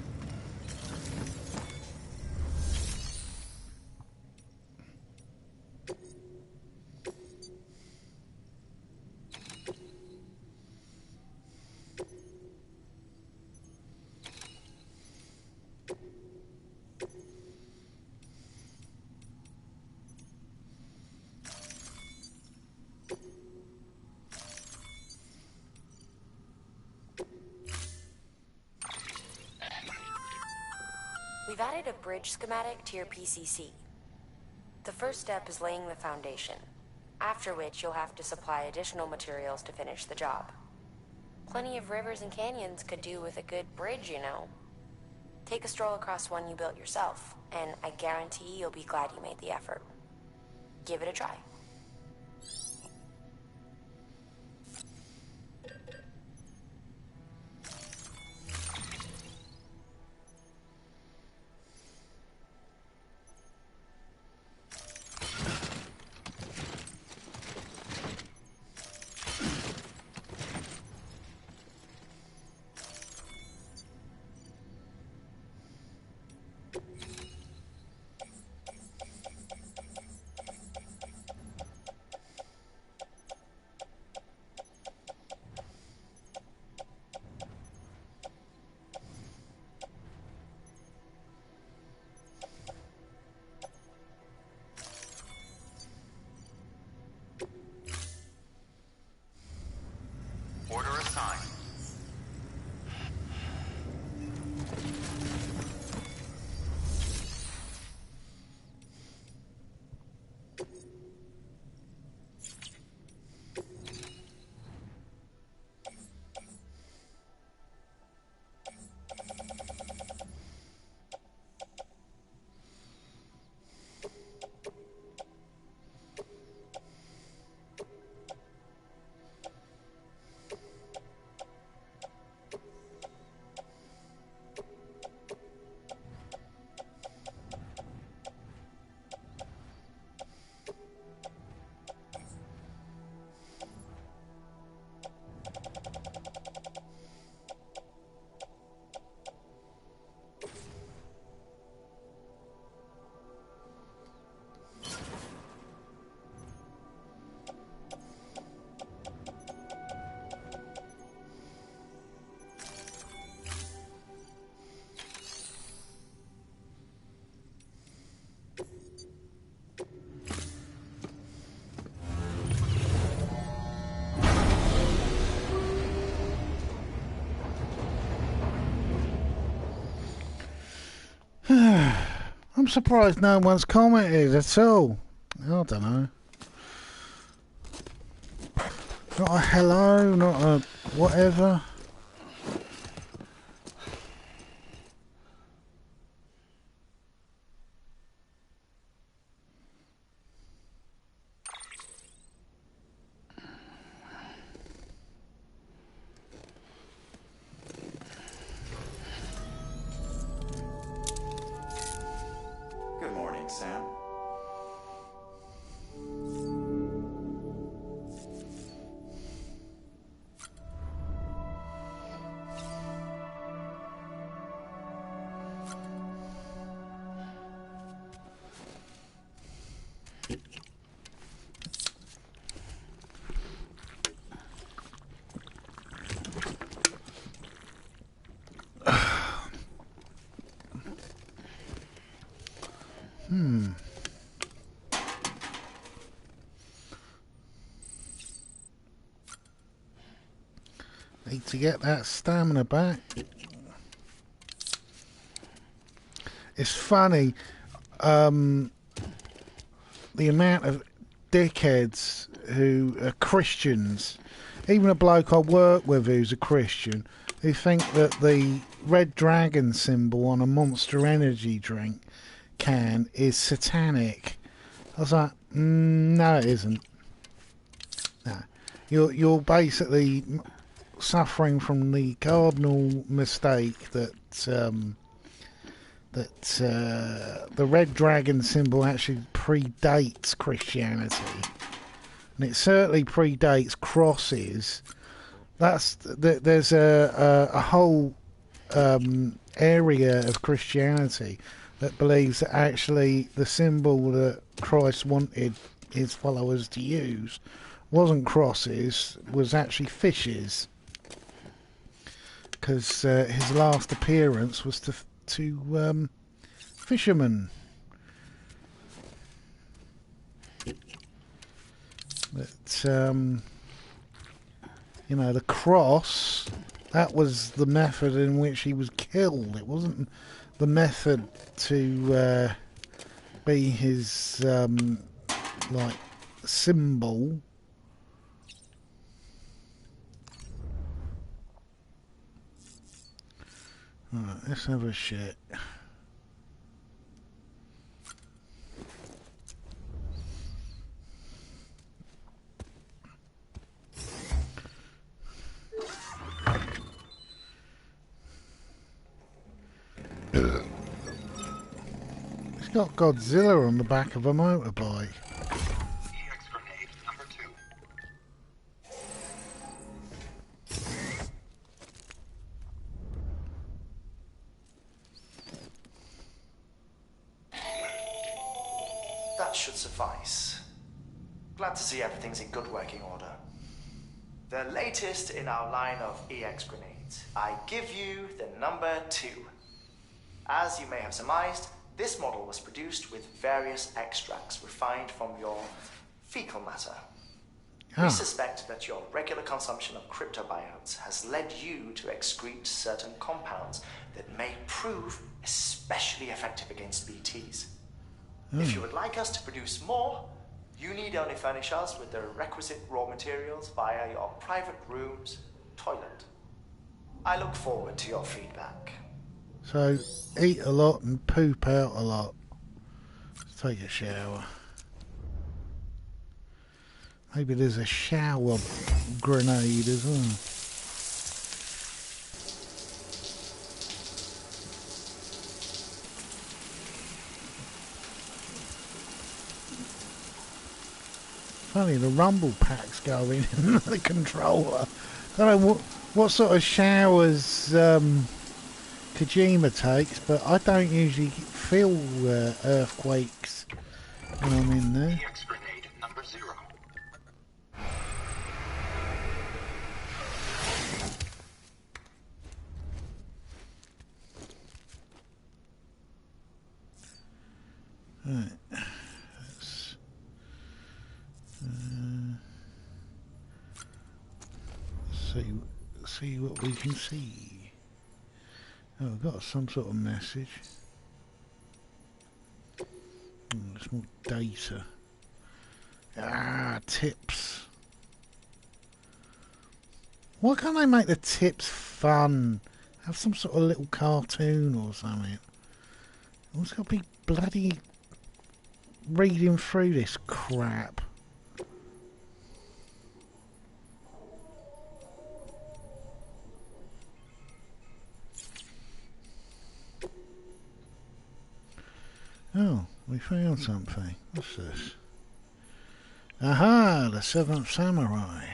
We've added a bridge schematic to your PCC. The first step is laying the foundation, after which you'll have to supply additional materials to finish the job. Plenty of rivers and canyons could do with a good bridge, you know. Take a stroll across one you built yourself, and I guarantee you'll be glad you made the effort. Give it a try. I'm surprised no one's commented at all. I don't know. Not a hello, not a whatever. Good morning, Sam. Need to get that stamina back. It's funny, the amount of dickheads who are Christians, even a bloke I work with who's a Christian, who think that the red dragon symbol on a Monster Energy drink can is satanic. I was like, no, it isn't. No, you're basically suffering from the cardinal mistake that the red dragon symbol actually predates Christianity, and it certainly predates crosses. There's a whole area of Christianity that believes that actually the symbol that Christ wanted his followers to use wasn't crosses, was actually fishes, because his last appearance was to fishermen. But you know, the cross, that was the method in which he was killed. It wasn't the method to be his like symbol. Right, let's have a shit. It's got Godzilla on the back of a motorbike. EX grenade number 2. That should suffice. Glad to see everything's in good working order. The latest in our line of EX grenades. I give you the number 2. As you may have surmised, this model was produced with various extracts refined from your fecal matter. We suspect that your regular consumption of cryptobiotes has led you to excrete certain compounds that may prove especially effective against BTs. If you would like us to produce more, you need only furnish us with the requisite raw materials via your private room's toilet. I look forward to your feedback. So, eat a lot and poop out a lot. Let's take a shower. Maybe there's a shower grenade as well. Funny, the rumble pack's going in the controller. I don't know what sort of showers Kojima takes, but I don't usually feel earthquakes when I'm in there. EX grenade number 0. Right. Let's see what we can see. Oh, I've got some sort of message. More data. Ah, tips. Why can't they make the tips fun? Have some sort of little cartoon or something. What's got to be bloody reading through this crap? Oh, we found something. What's this? Aha, the Seventh Samurai.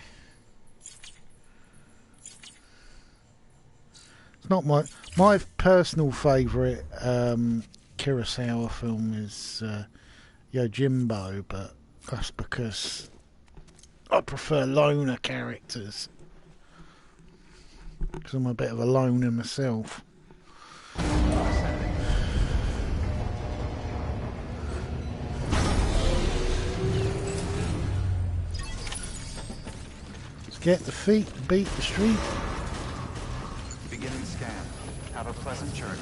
It's not my personal favourite Kurosawa film is Yojimbo, but that's because I prefer loner characters. Because I'm a bit of a loner myself. Get the feet, beat the street. Beginning scan. Have a pleasant journey.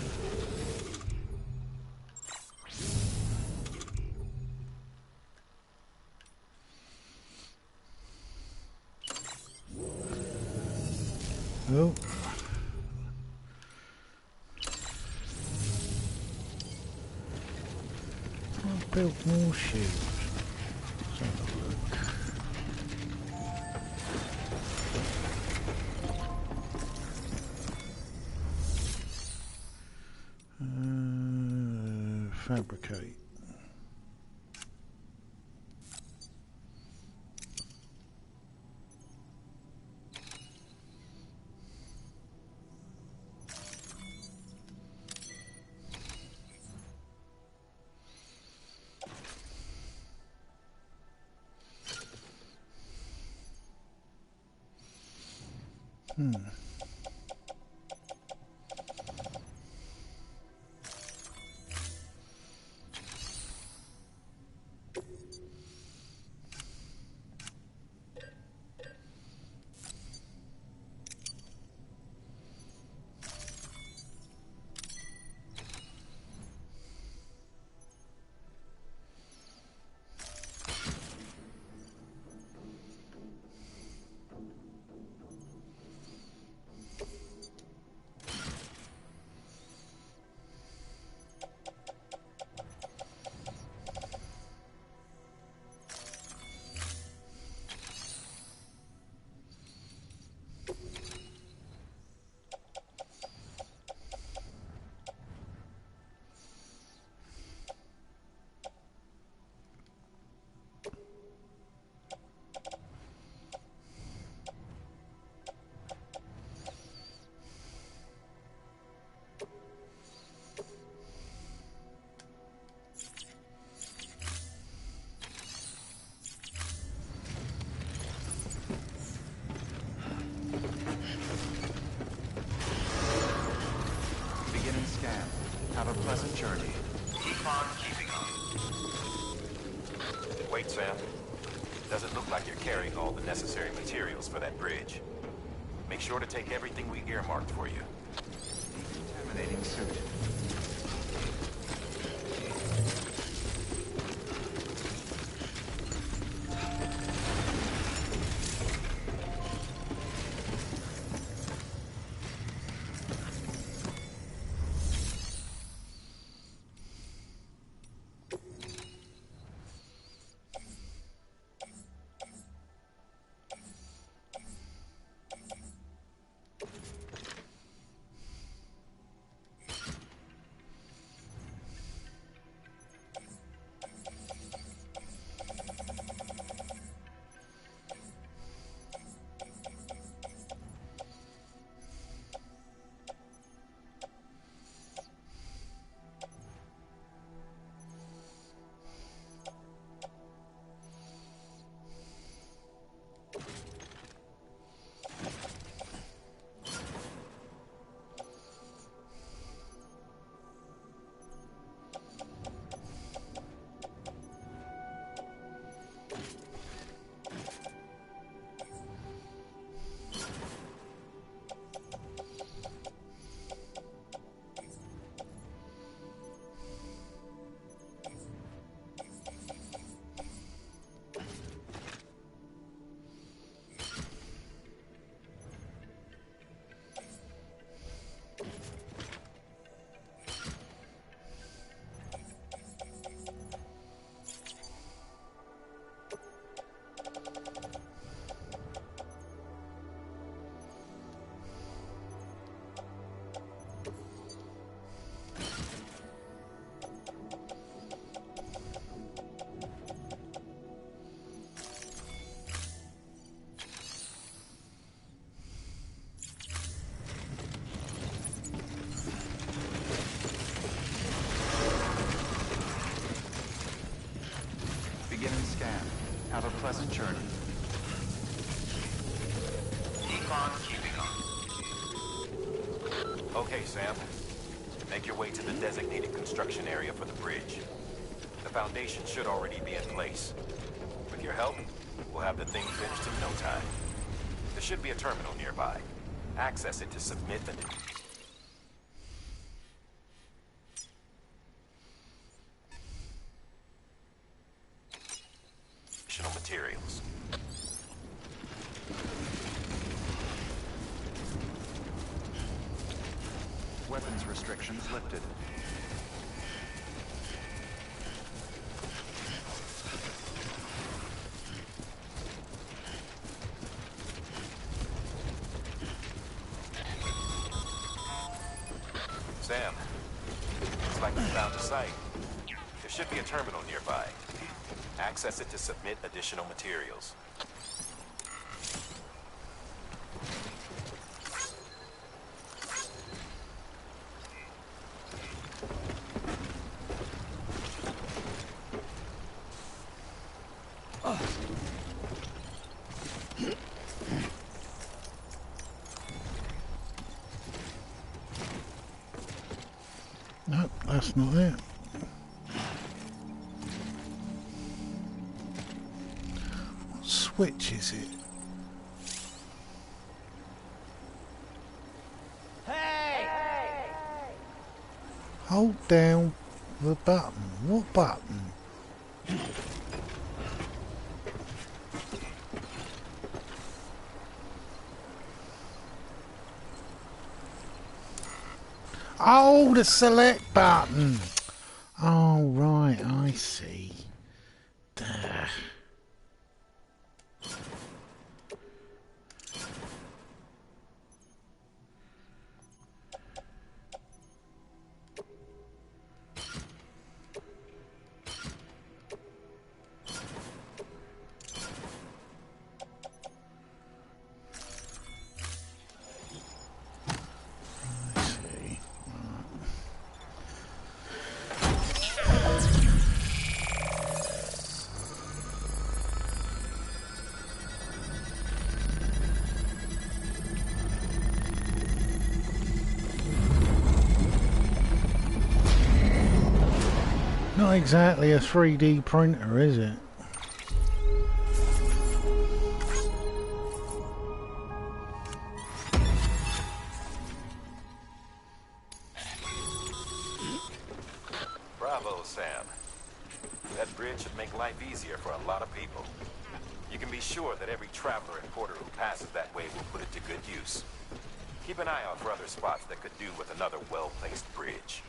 Oh. I've built more shields. Let's have a look. Fabricate. Have a pleasant journey. Keep on keeping on. Wait, Sam. Doesn't look like you're carrying all the necessary materials for that bridge. Make sure to take everything we earmarked for you. Contaminating suit. Beginning scan. Have a pleasant journey. Keep on keeping on. Okay, Sam. Make your way to the designated construction area for the bridge. The foundation should already be in place. With your help, we'll have the thing finished in no time. There should be a terminal nearby. Access it to submit the additional materials. Weapons restrictions lifted. Sam, looks like we found a site. There should be a terminal nearby. Access it to submit additional materials. Nope, that's not it. What switch is it? Hey! Hold down the button. What button? Oh, the select button. Oh, right, I see. Duh. Not exactly a 3D printer, is it? Bravo, Sam. That bridge should make life easier for a lot of people. You can be sure that every traveler and porter who passes that way will put it to good use. Keep an eye out for other spots that could do with another well-placed bridge.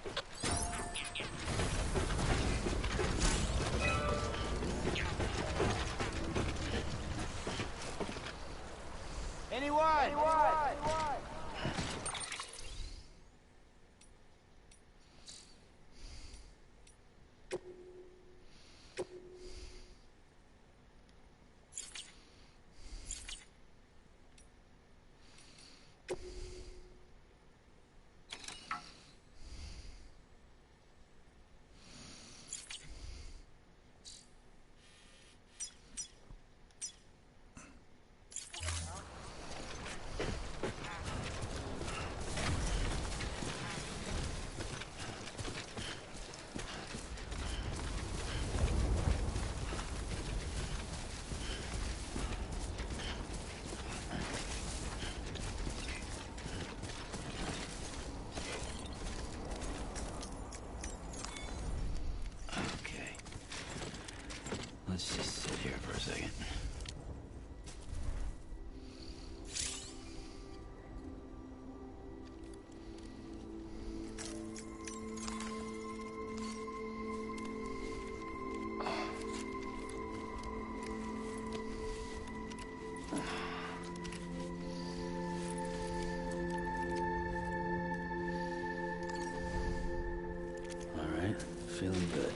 Anyone? Let's just sit here for a second. All right, feeling good.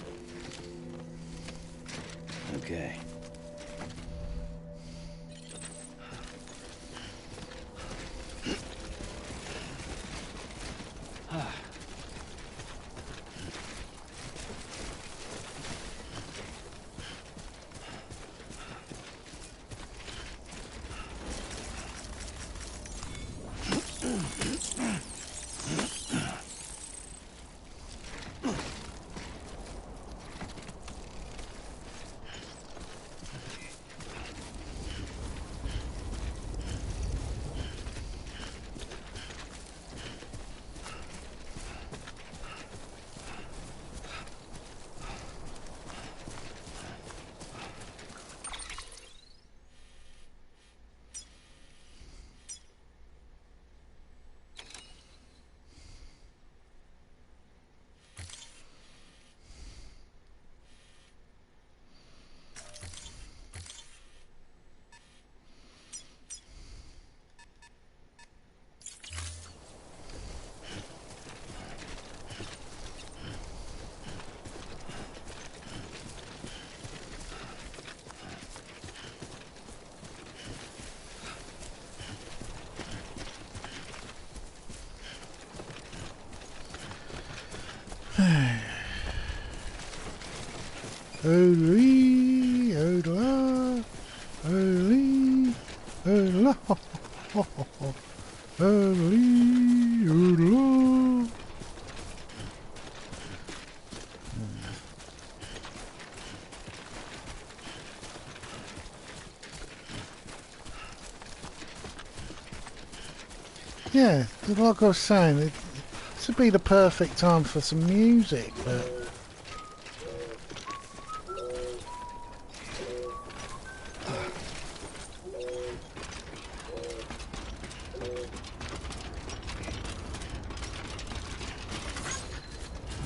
Okay. Oli, ola, oli, ola, oli, ola. Yeah, like I was saying, this would be the perfect time for some music, but...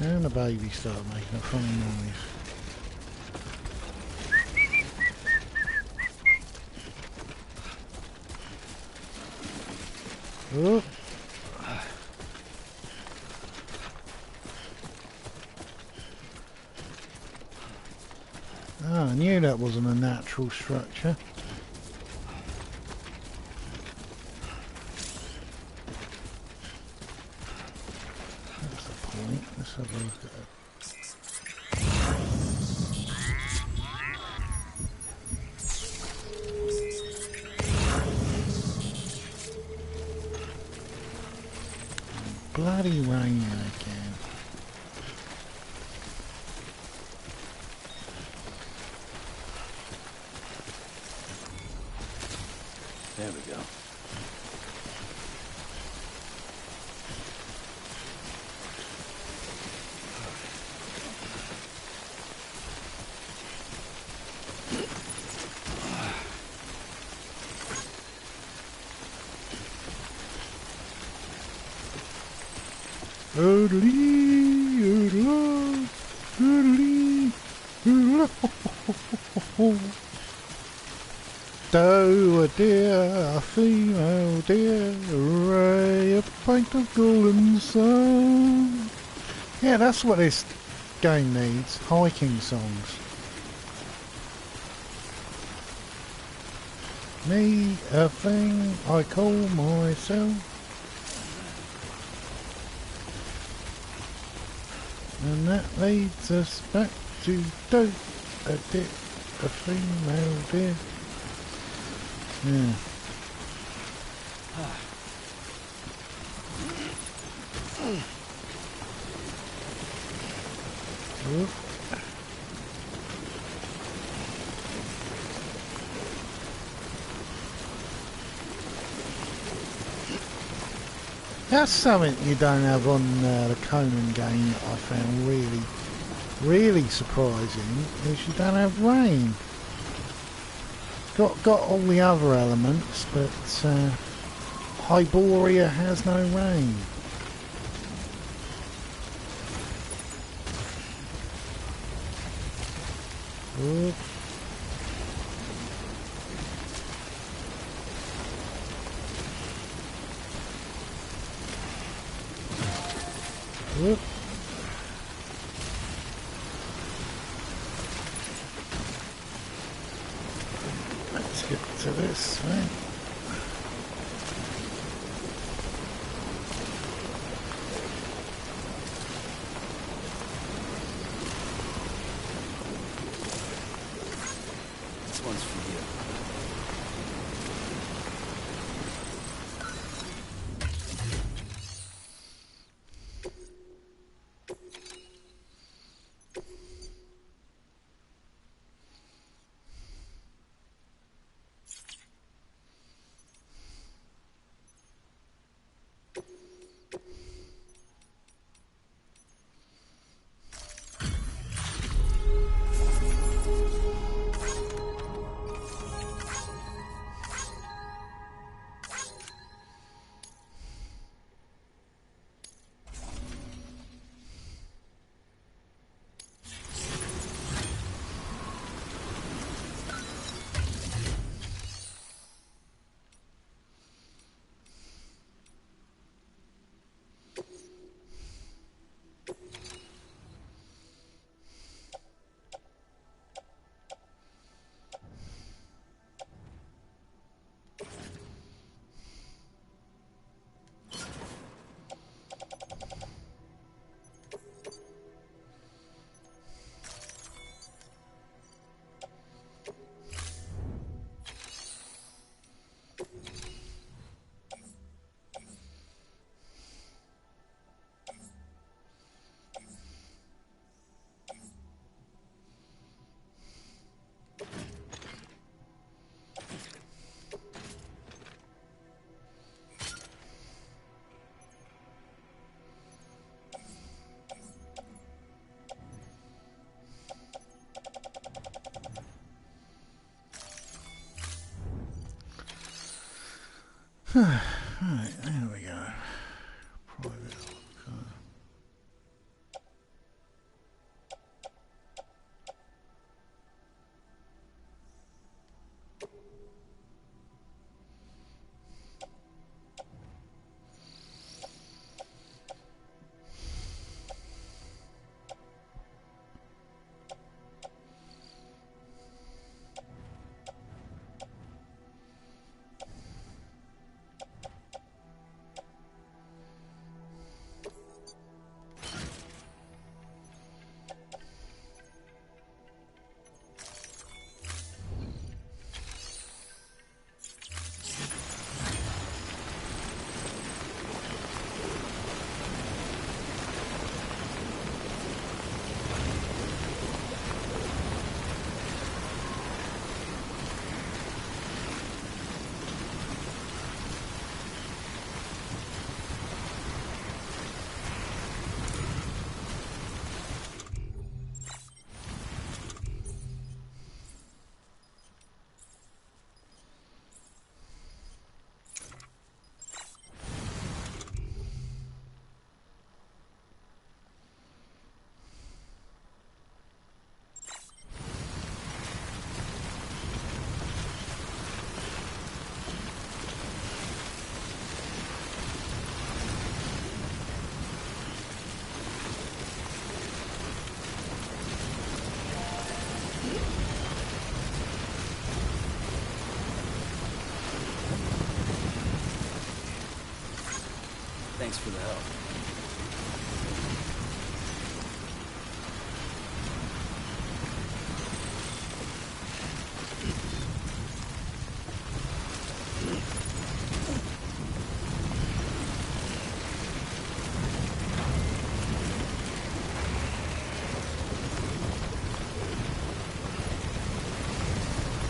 And the baby started making a funny noise. Oh. Ah, I knew that wasn't a natural structure. That's the point. Let's have a look at it. Bloody raining again. There we go. Oodly, oodla, oodly, oodla. Doe a deer, a female deer, ray, a pint of golden sun. Yeah, that's what this game needs, hiking songs. Me, a thing I call myself. And that leads us back to Doe a deer, a female deer. Yeah. Whoop. That's something you don't have on the Conan game that I found really surprising, is you don't have rain. Got all the other elements, but Hyboria has no rain. Whoop. Whoop. Let's get to this thing. This one's for you. Right, there we go. Private. Thanks for the help.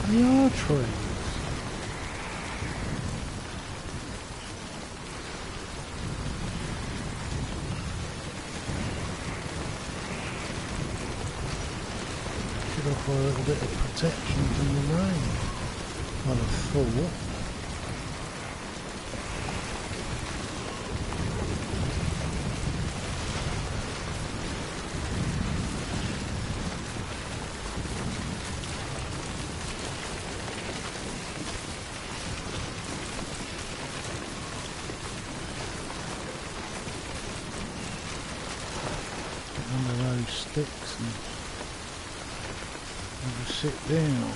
They are trees. For a little bit of protection from the rain, I'd have thought. Under those sticks and just sit down.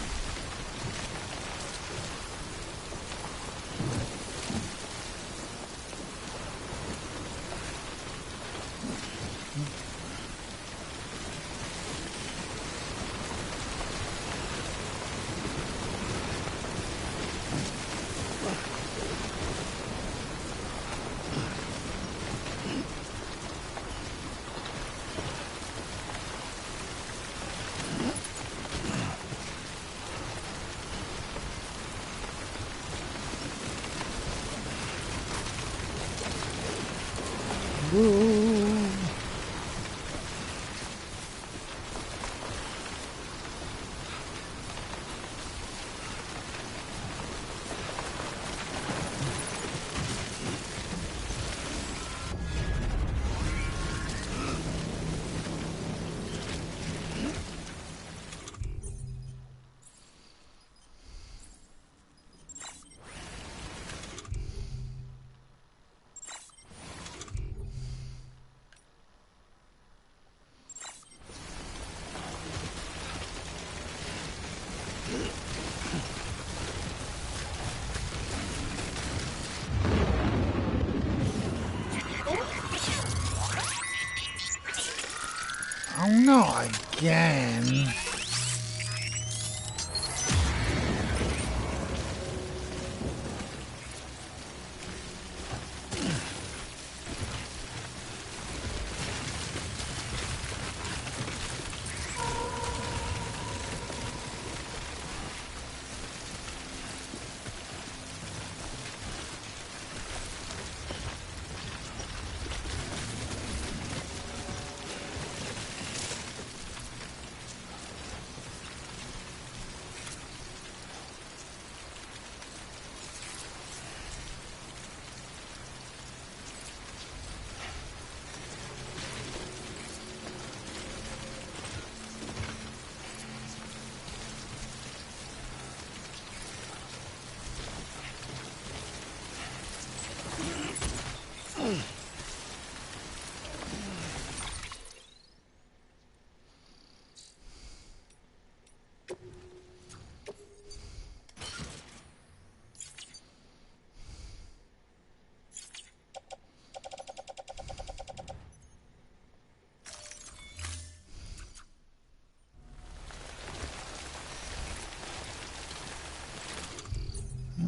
Whoa. Oh, not again.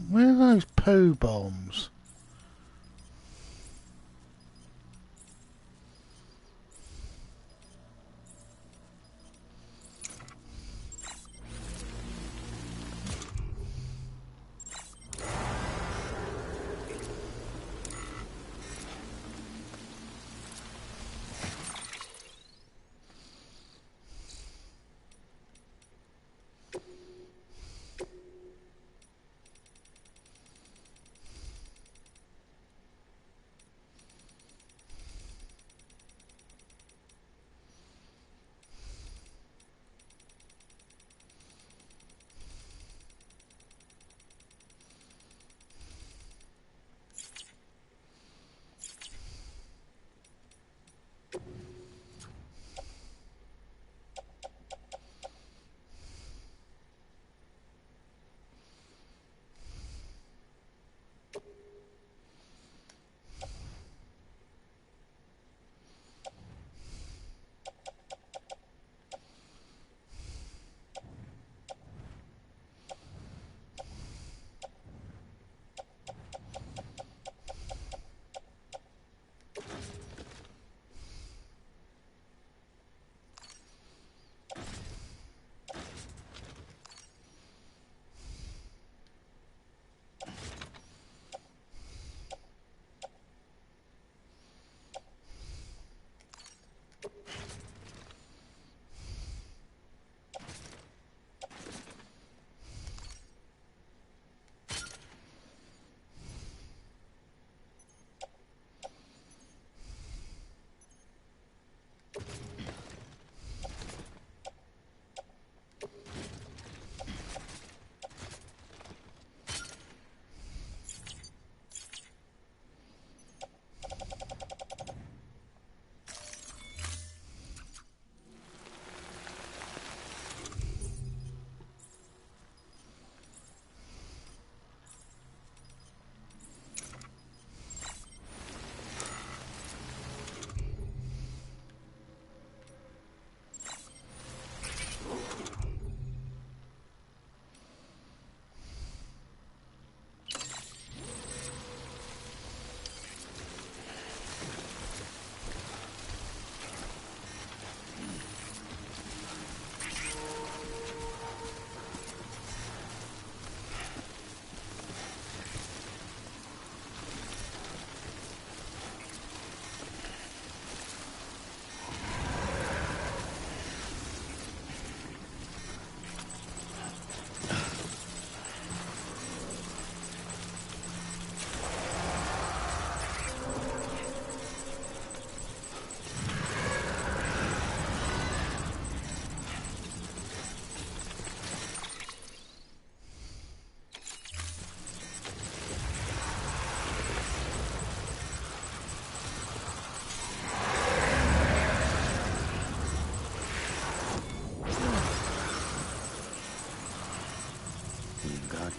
Where are those poo bombs?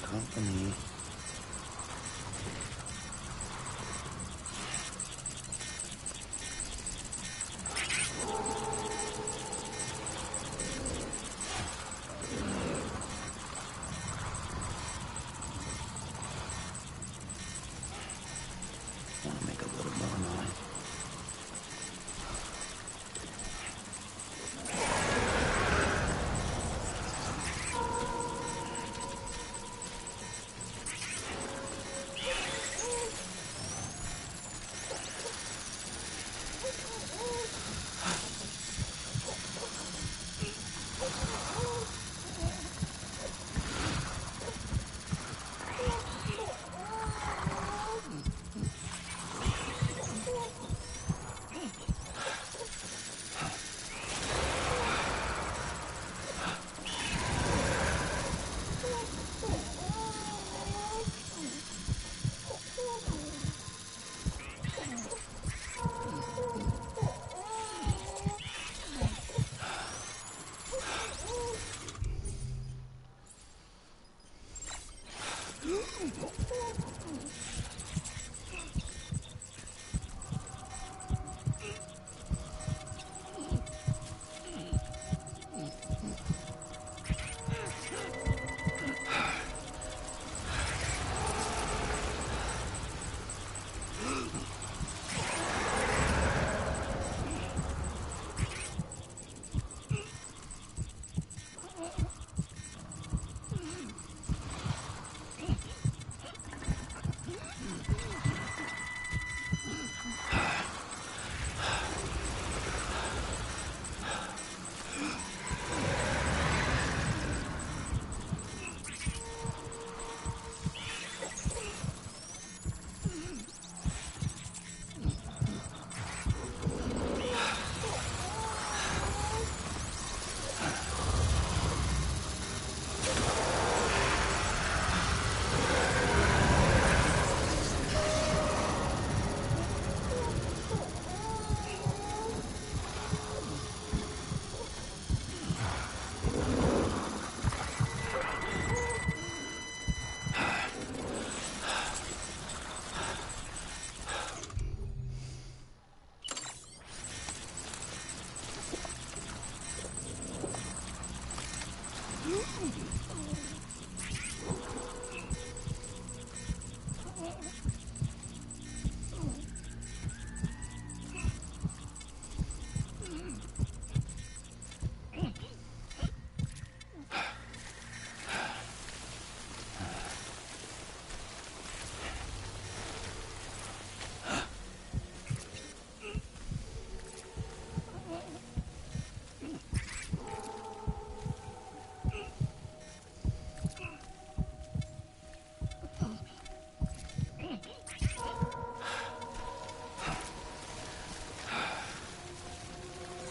Company. Want to make a little more noise?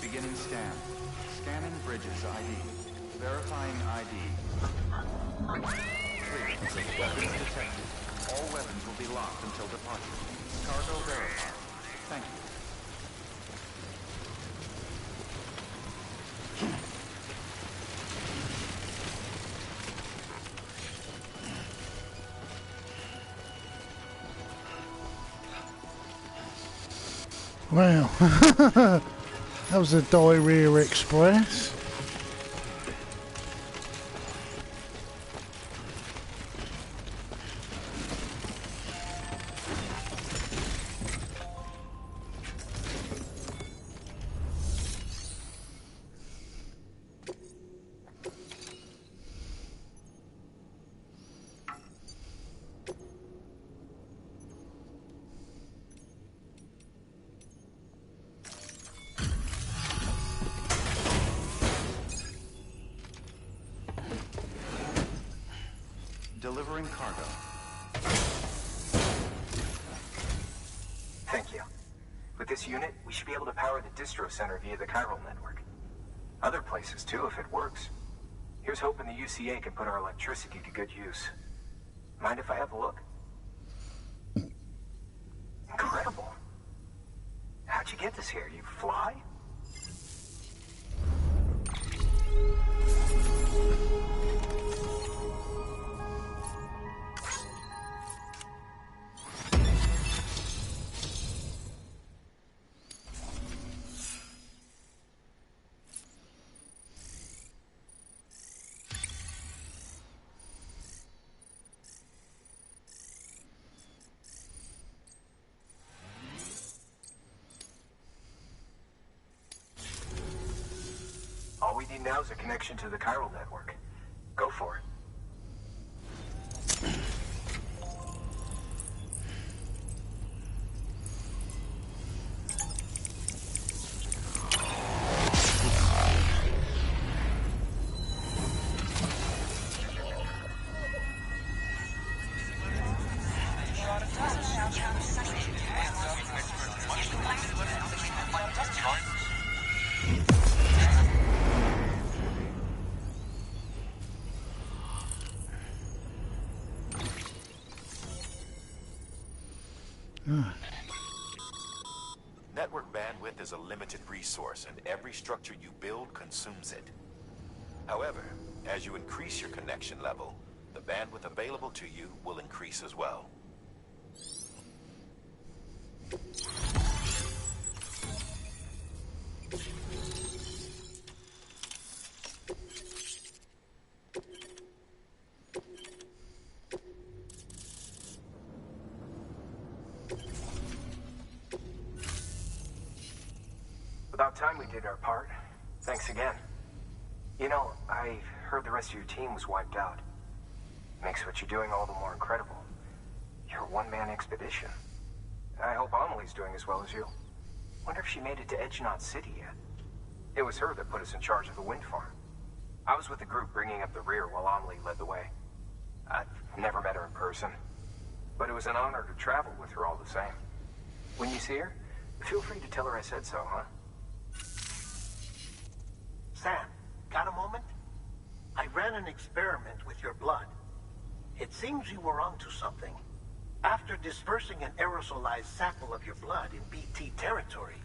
Beginning scan. Scanning Bridges ID. Verifying ID. Clear. Weapons detected. All weapons will be locked until departure. Cargo verified. Thank you. Wow. That was a diarrhea express. Delivering cargo. Thank you. With this unit, we should be able to power the distro center via the chiral network. Other places too, if it works. Here's hoping the UCA can put our electricity to good use. Mind if I have a look? Incredible. How'd you get this here? You fly? All we need now is a connection to the chiral network. Go for it. Network bandwidth is a limited resource, and every structure you build consumes it. However, as you increase your connection level, the bandwidth available to you will increase as well. About time we did our part. Thanks again. You know, I heard the rest of your team was wiped out. Makes what you're doing all the more incredible. You're a one-man expedition. I hope Amelie's doing as well as you. Wonder if she made it to Edgenot City yet. It was her that put us in charge of the wind farm. I was with the group bringing up the rear while Amelie led the way. I've never met her in person, but it was an honor to travel with her all the same. When you see her, feel free to tell her I said so, huh? Sam, got a moment? I ran an experiment with your blood. It seems you were onto something. After dispersing an aerosolized sample of your blood in BT territory,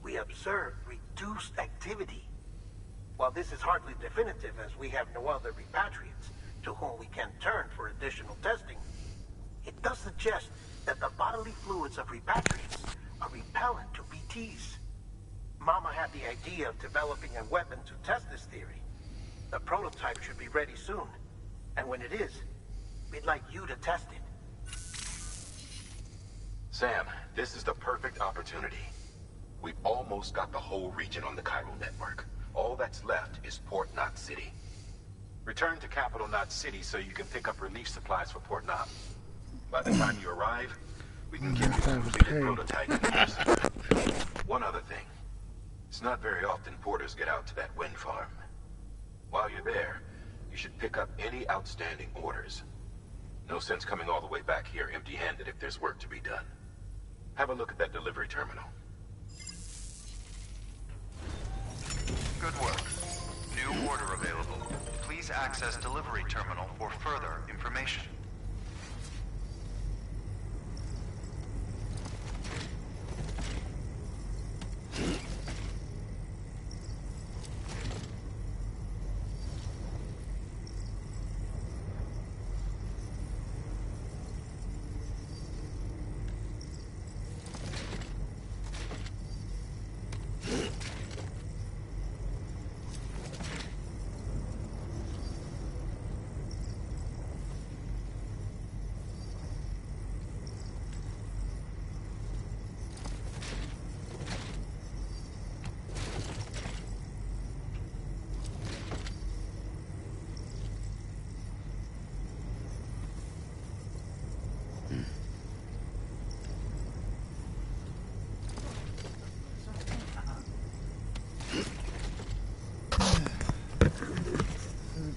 we observed reduced activity. While this is hardly definitive, as we have no other repatriates to whom we can turn for additional testing, it does suggest that the bodily fluids of repatriates are repellent to BTs. Mama had the idea of developing a weapon to test this theory. A prototype should be ready soon. And when it is, we'd like you to test it. Sam, this is the perfect opportunity. We've almost got the whole region on the Chiral network. All that's left is Port Knot City. Return to Capital Knot City so you can pick up relief supplies for Port Knot. By the time you arrive, we can give you a completed prototype in person. One other thing. It's not very often porters get out to that wind farm. While you're there, you should pick up any outstanding orders. No sense coming all the way back here empty-handed if there's work to be done. Have a look at that delivery terminal. Good work. New order available. Please access delivery terminal for further information.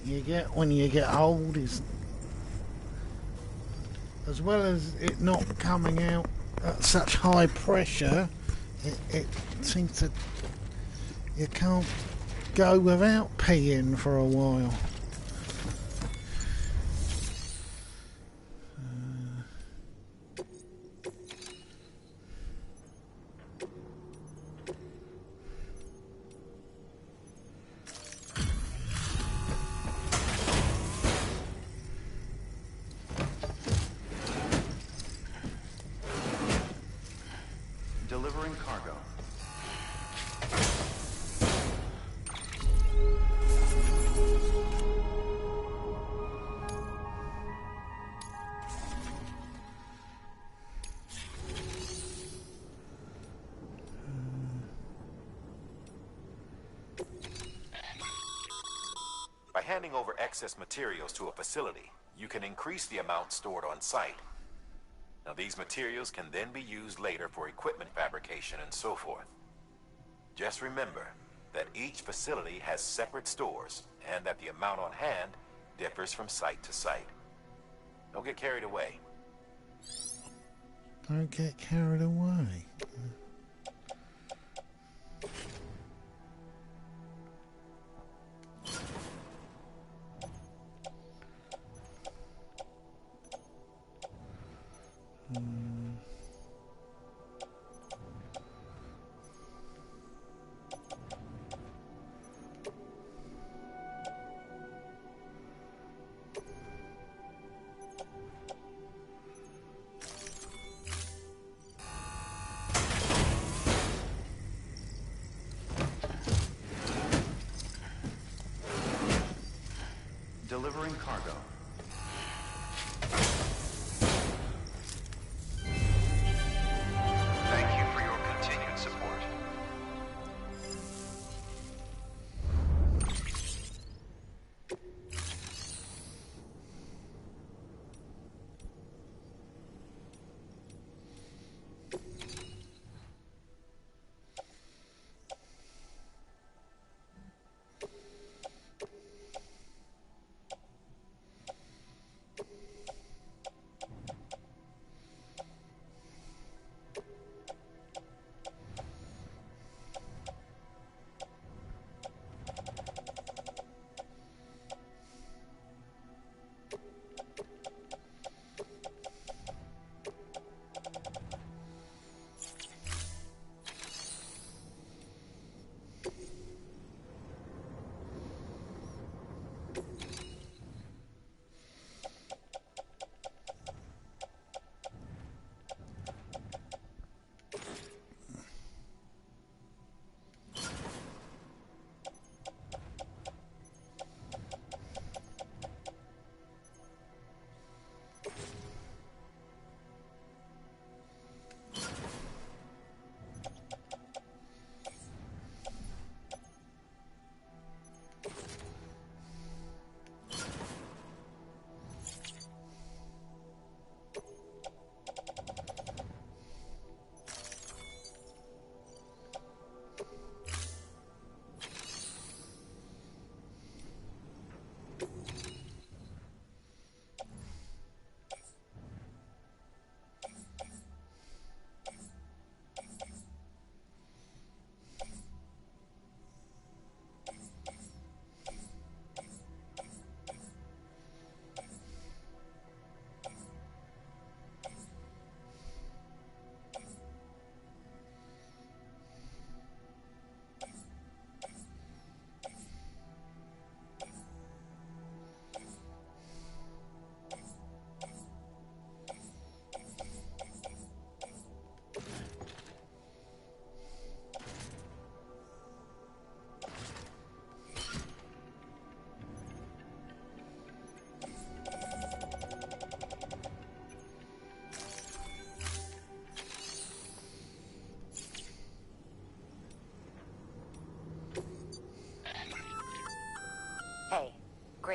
You get when you get old is, as well as it not coming out at such high pressure, it seems to, you can't go without peeing for a while. Delivering cargo. By handing over excess materials to a facility, you can increase the amount stored on site. Now, these materials can then be used later for equipment fabrication and so forth. Just remember that each facility has separate stores and that the amount on hand differs from site to site. Don't get carried away. Don't get carried away. Delivering cargo. Thank you for your continued support.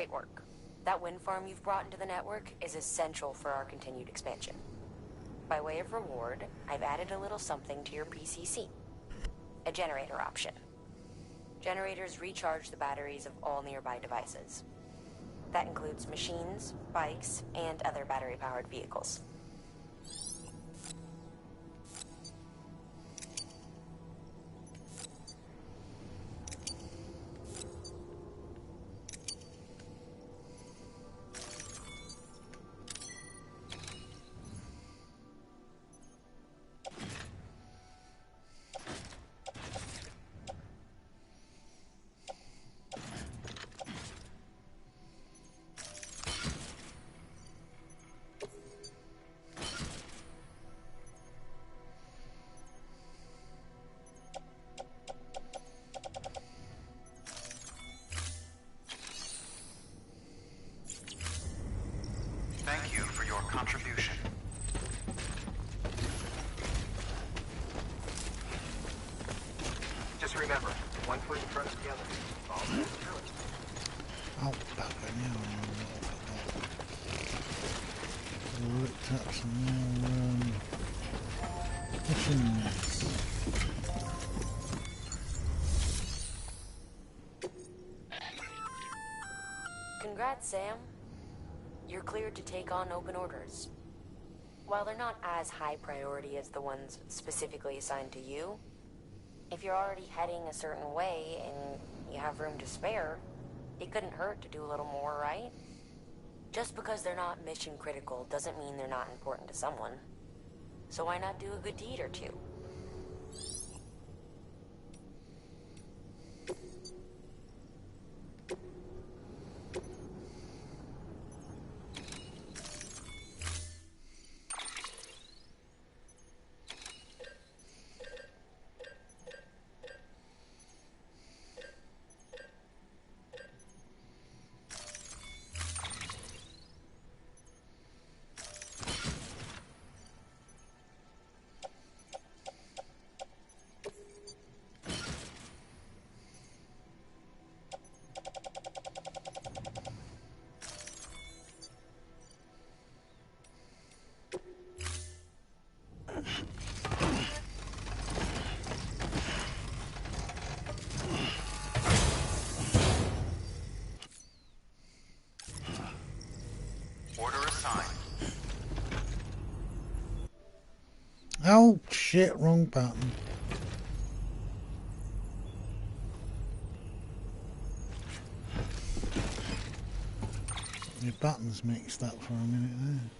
Great work. That wind farm you've brought into the network is essential for our continued expansion. By way of reward, I've added a little something to your PCC. A generator option. Generators recharge the batteries of all nearby devices. That includes machines, bikes, and other battery-powered vehicles. Thank you for your contribution. Just remember, one foot in front of the other. All the way through it. Oh, bugger, now I looked up some more missions. Congrats, Sam. You're cleared to take on open orders. While they're not as high priority as the ones specifically assigned to you, if you're already heading a certain way and you have room to spare, it couldn't hurt to do a little more, right? Just because they're not mission critical doesn't mean they're not important to someone. So why not do a good deed or two? Order assigned. Oh shit, wrong button. Your buttons mixed up for a minute there.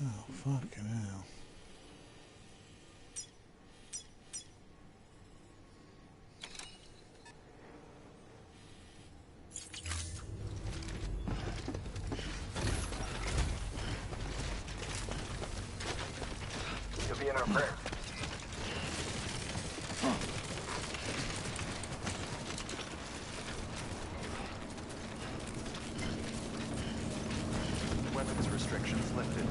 Oh, fucking hell. You'll be in our prayers. Weapons restrictions lifted.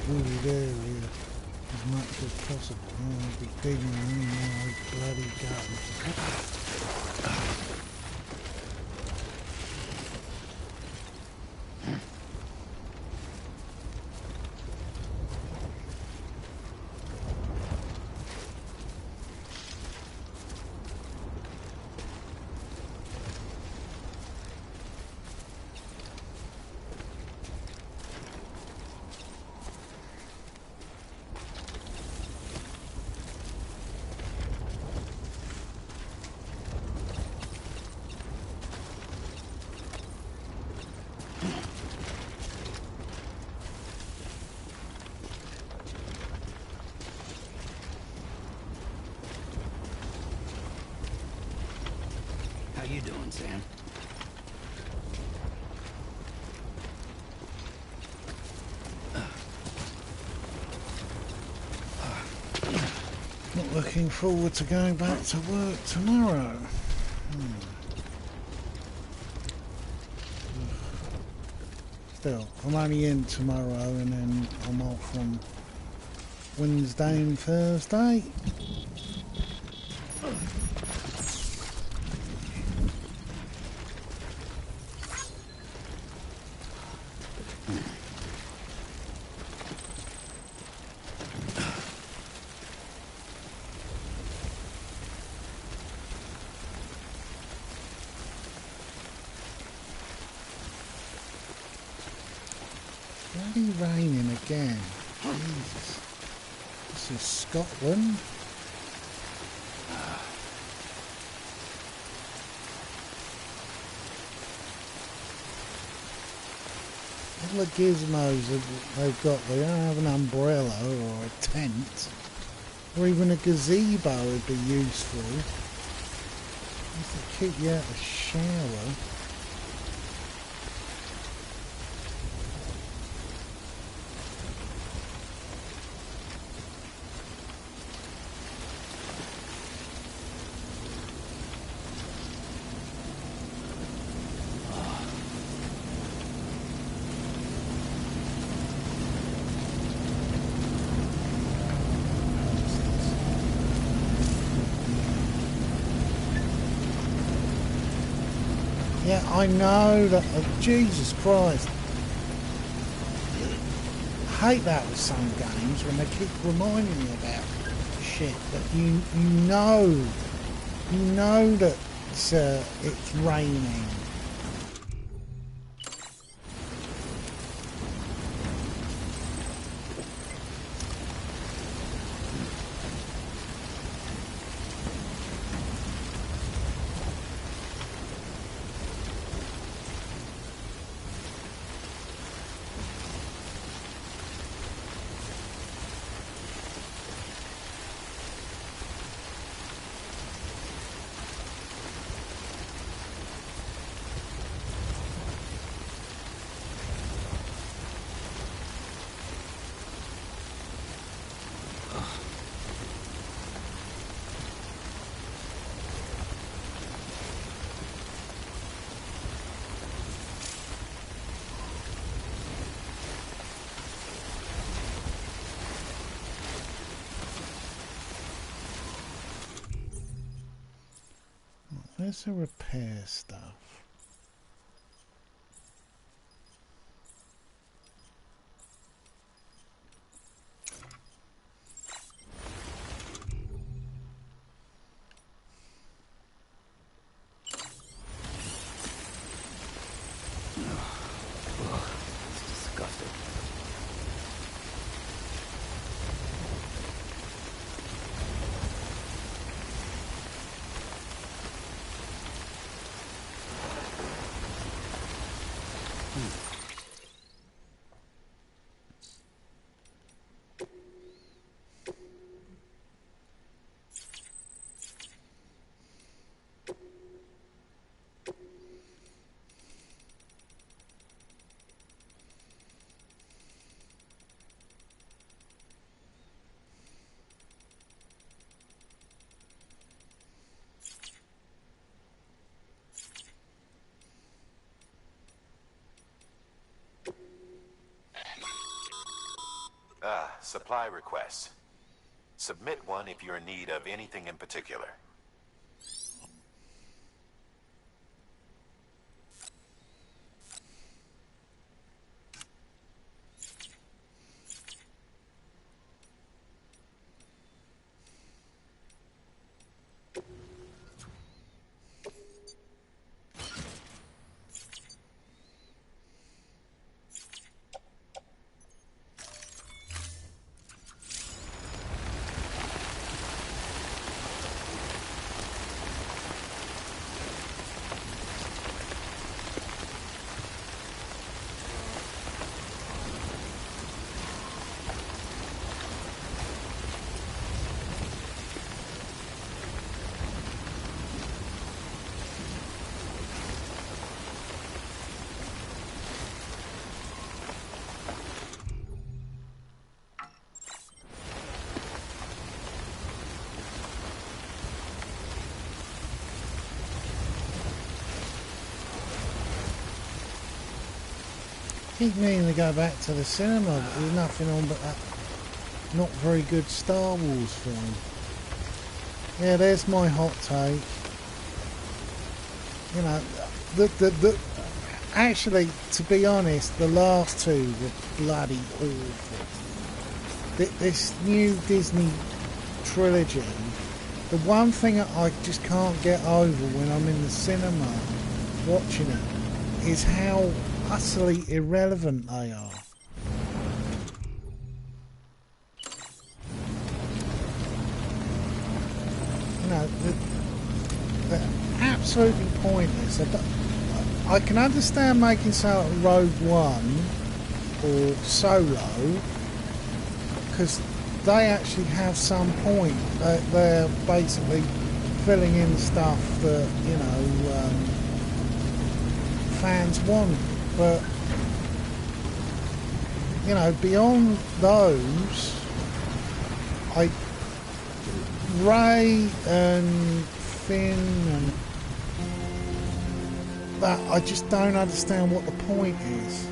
Wooded area as much as possible. I'll be digging in my bloody garden. How you doing, Sam? Not looking forward to going back to work tomorrow. Still, I'm only in tomorrow and then I'm off on Wednesday and Thursday. Bloody raining again. Jesus. This is Scotland. All the gizmos they've got, they don't have an umbrella or a tent. Or even a gazebo would be useful. Just to keep you out of the shower. Yeah, I know that. Jesus Christ. I hate that with some games when they keep reminding you about shit that you know that it's raining. Where's the repair stuff? Supply requests. Submit one if you're in need of anything in particular. Keep meaning to go back to the cinema, but there's nothing on but that not very good Star Wars film. Yeah, there's my hot take. You know, actually, to be honest, the last two were bloody awful. This new Disney trilogy, the one thing I just can't get over when I'm in the cinema watching it is how utterly irrelevant they are. You know, they're absolutely pointless. I can understand making something like Rogue One or Solo, because they actually have some point. They're basically filling in stuff that, you know, fans want. But, you know, beyond those, Rey and Finn and that, I just don't understand what the point is.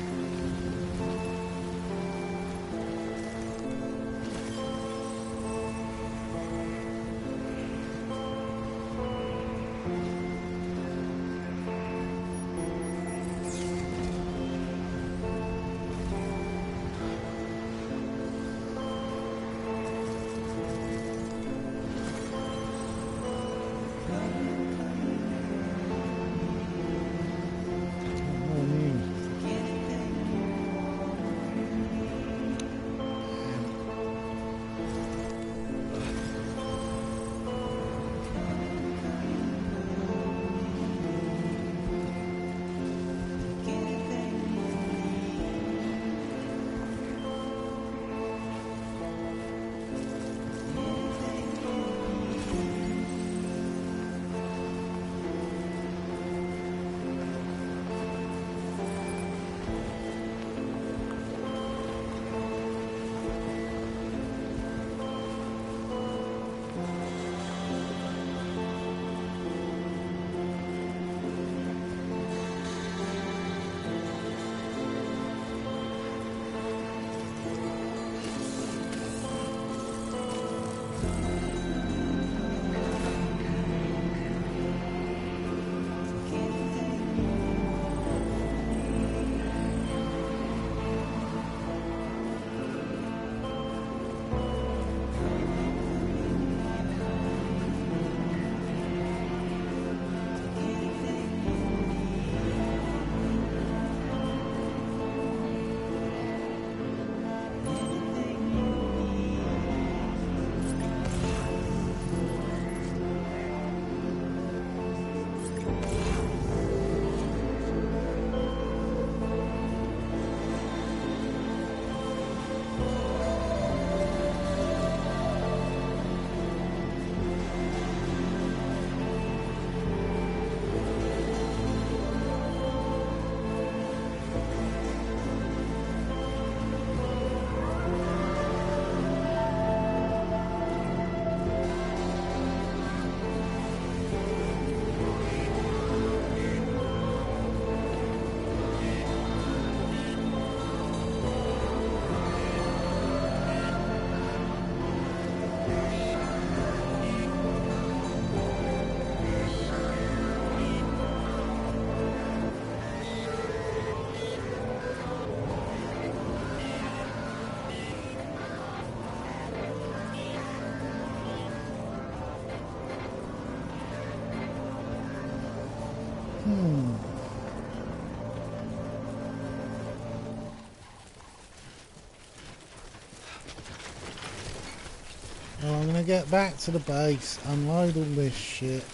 Well, I'm going to get back to the base, unload all this shit,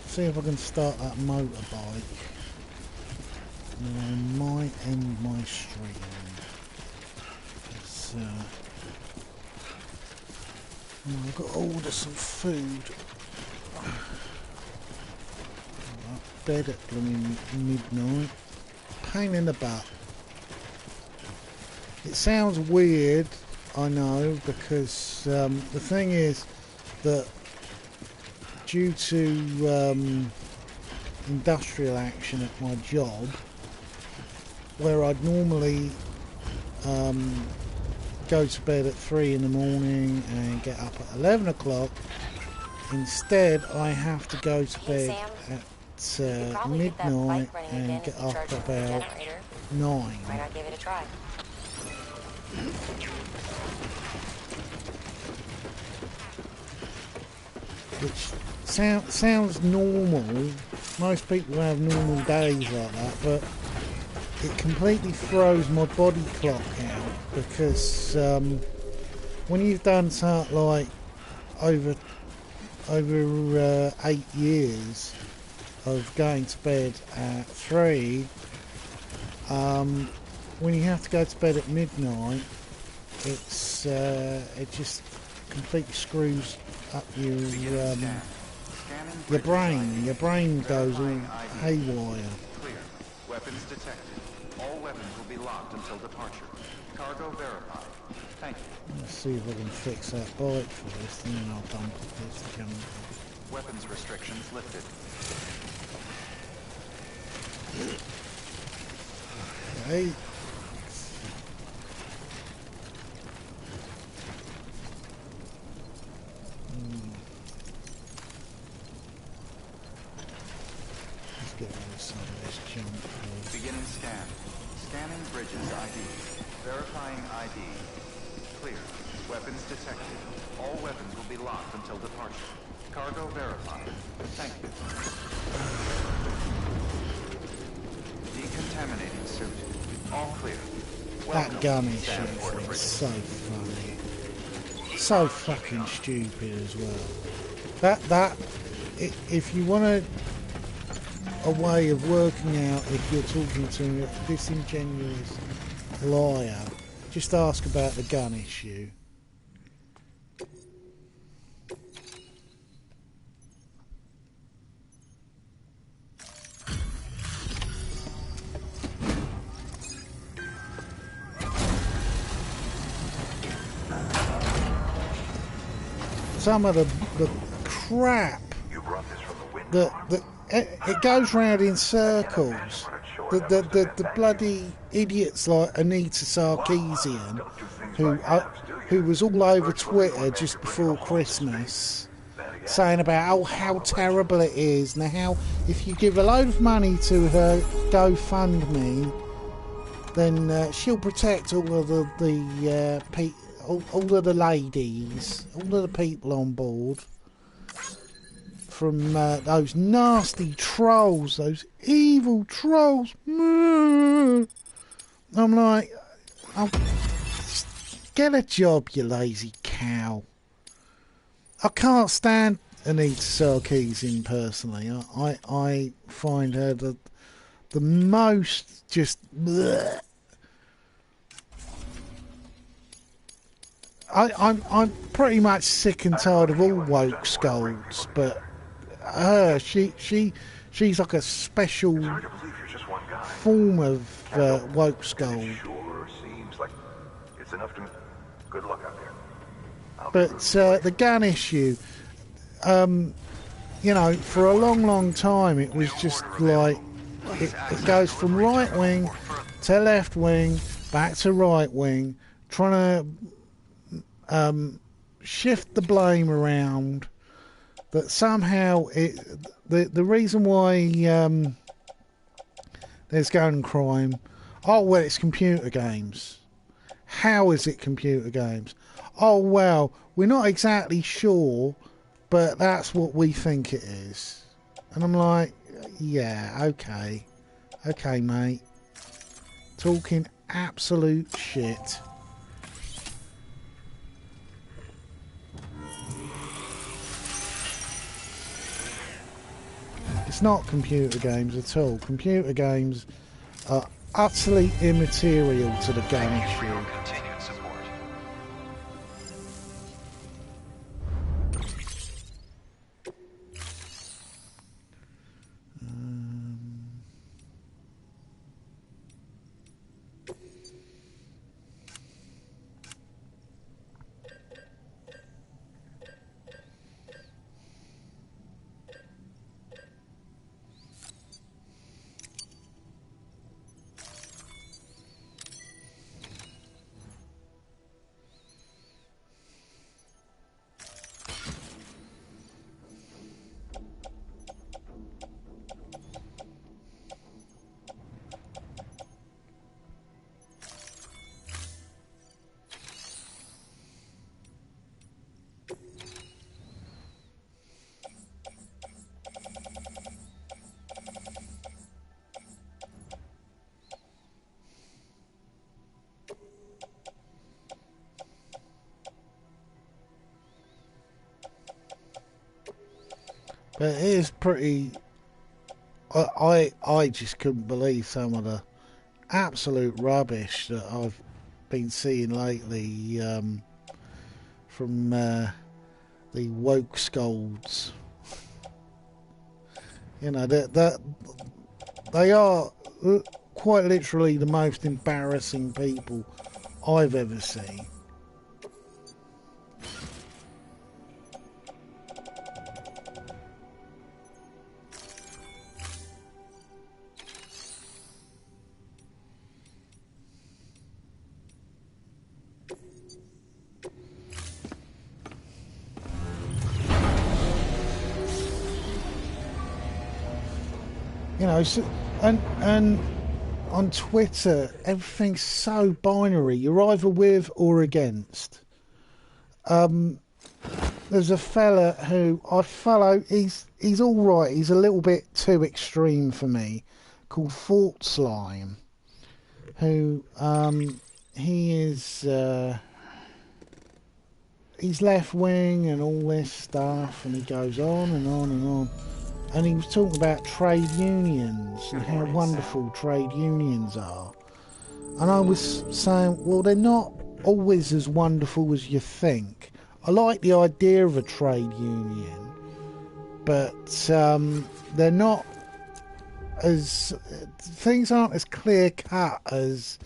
see if I can start that motorbike, and then I might end my stream. I've got to order some food. Bed at blooming midnight. Pain in the butt. It sounds weird, I know, because the thing is that due to industrial action at my job, where I'd normally go to bed at 3 in the morning and get up at 11 o'clock, instead I have to go to bed at midnight and get up about 9. Why not give it a try? Which sounds normal. Most people have normal days like that, but it completely throws my body clock out, because when you've done something like over 8 years of going to bed at 3, when you have to go to bed at midnight, it just completely screws up your brain. Your brain goes all haywire. Clear. Weapons detected. All weapons will be locked until departure. Cargo verified. Thank you. Let's see if I can fix that bike first, and then I'll dump this junk. Weapons restrictions lifted. Hey. Let's get rid of some of this junk first. Beginning scan. Scanning bridges ID. Verifying ID. Clear. Weapons detected. All weapons will be locked until departure. Cargo verified. Thank you. Decontaminating suit. All clear. That gunny shit is so funny. So fucking stupid as well. If you want a way of working out if you're talking to a disingenuous liar, just ask about the gun issue. Some of the crap that it goes round in circles. The bloody idiots like Anita Sarkeesian, who was all over Twitter just before Christmas, saying about how terrible it is, and how if you give a load of money to her GoFundMe, then she'll protect all of all of the ladies, all of the people on board from those nasty trolls, those evil trolls. I'm like, get a job, you lazy cow. I can't stand Anita Sarkeesian personally. I find her the most just. Bleh. I'm pretty much sick and tired of all woke scolds, but her, she's like a special form of woke scold. Sure seems like it's enough to. Good luck out there. But the gun issue, you know, for a long time it was just like it goes from right wing to left wing, back to right wing, trying to shift the blame around, that somehow the reason why there's gun crime, oh well, it's computer games. How is it computer games? Oh well, we're not exactly sure, but that's what we think it is. And I'm like, yeah, okay mate, talking absolute shit. it's not computer games at all. Computer games are utterly immaterial to the game issue. But it is pretty. I just couldn't believe some of the absolute rubbish that I've been seeing lately from the woke scolds. You know, they are quite literally the most embarrassing people I've ever seen. You know, and on Twitter, everything's so binary. You're either with or against. There's a fella who I follow. He's all right. He's a little bit too extreme for me. Called Fort Slime, who he is he's left wing and all this stuff, and he goes on and on and on. And he was talking about trade unions and how wonderful trade unions are. And I was saying, well, they're not always as wonderful as you think. I like the idea of a trade union, but they're not as... Things aren't as clear-cut as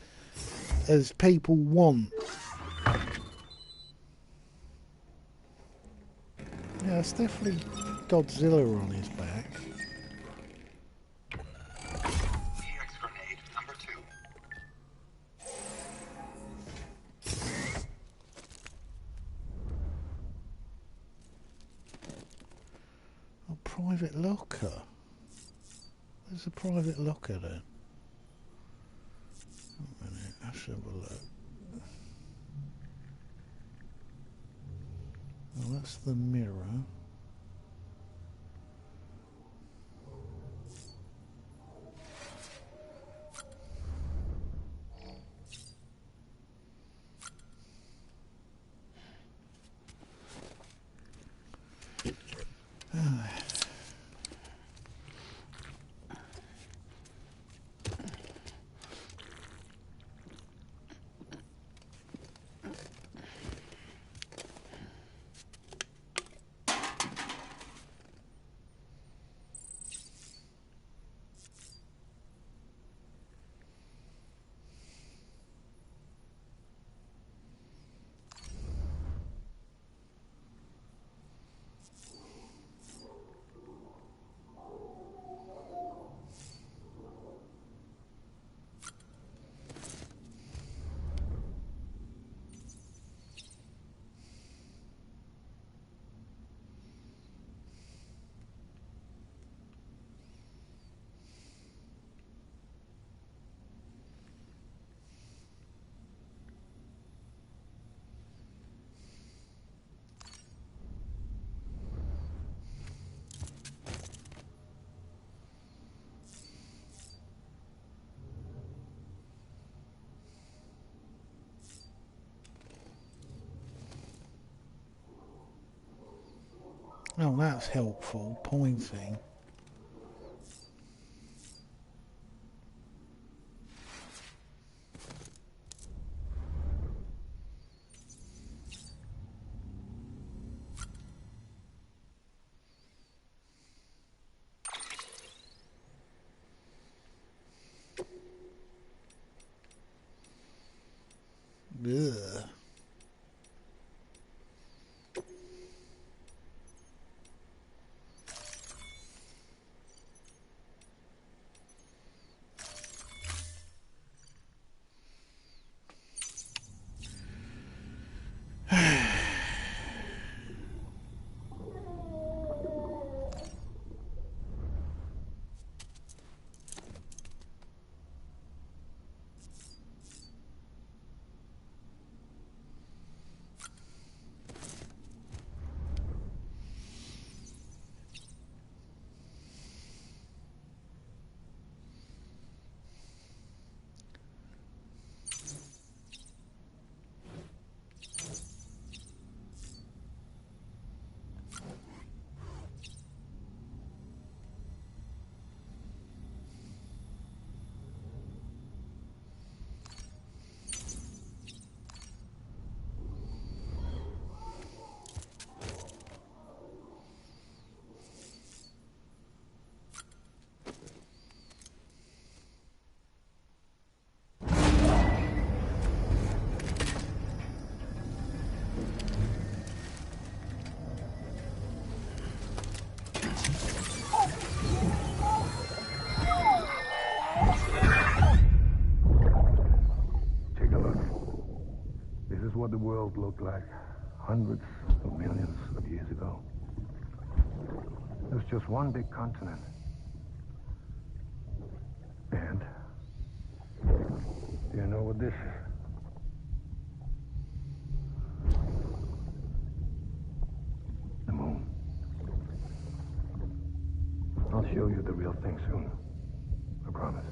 people want. Yeah, it's definitely Godzilla on his back. EX grenade number 2. A private locker. There's a private locker there. A minute, let's have a look. Well, that's the mirror. Oh, that's helpful. Pointing. Ugh. What the world looked like hundreds of millions of years ago. It was just one big continent. And do you know what this is? The moon. I'll show you the real thing soon. I promise.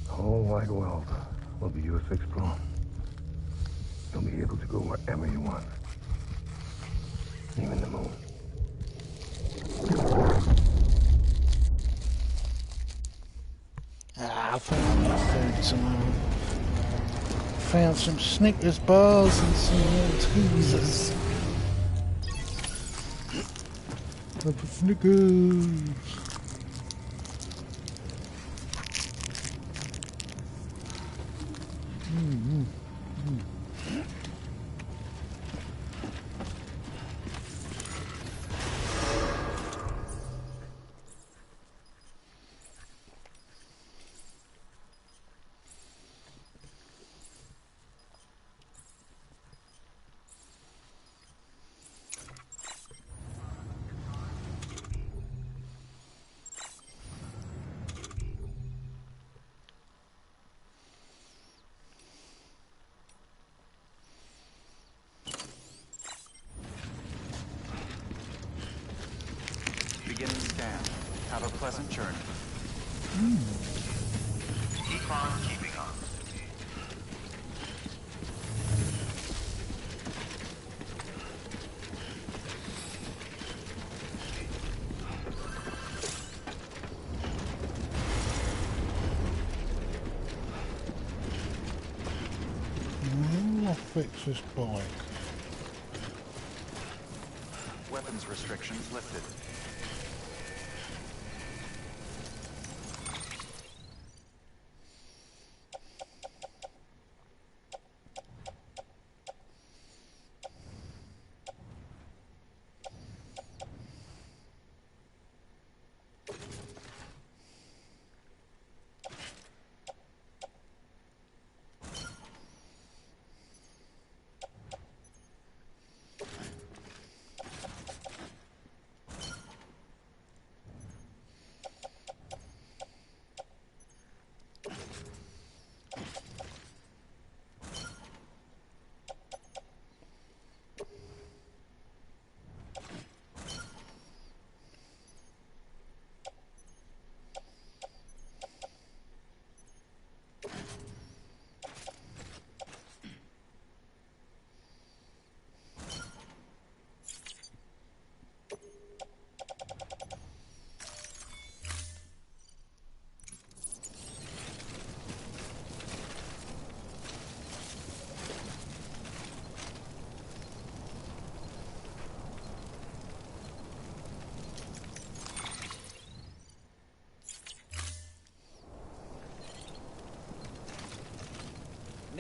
The whole wide world will be yours to explore. You'll be able to go wherever you want. Even the moon. I found some Snickers bars and some Maltesers. Have a Snickers. Beginning scan. Have a pleasant journey. Keep on keeping on. I'll fix this bike. Weapons restrictions lifted.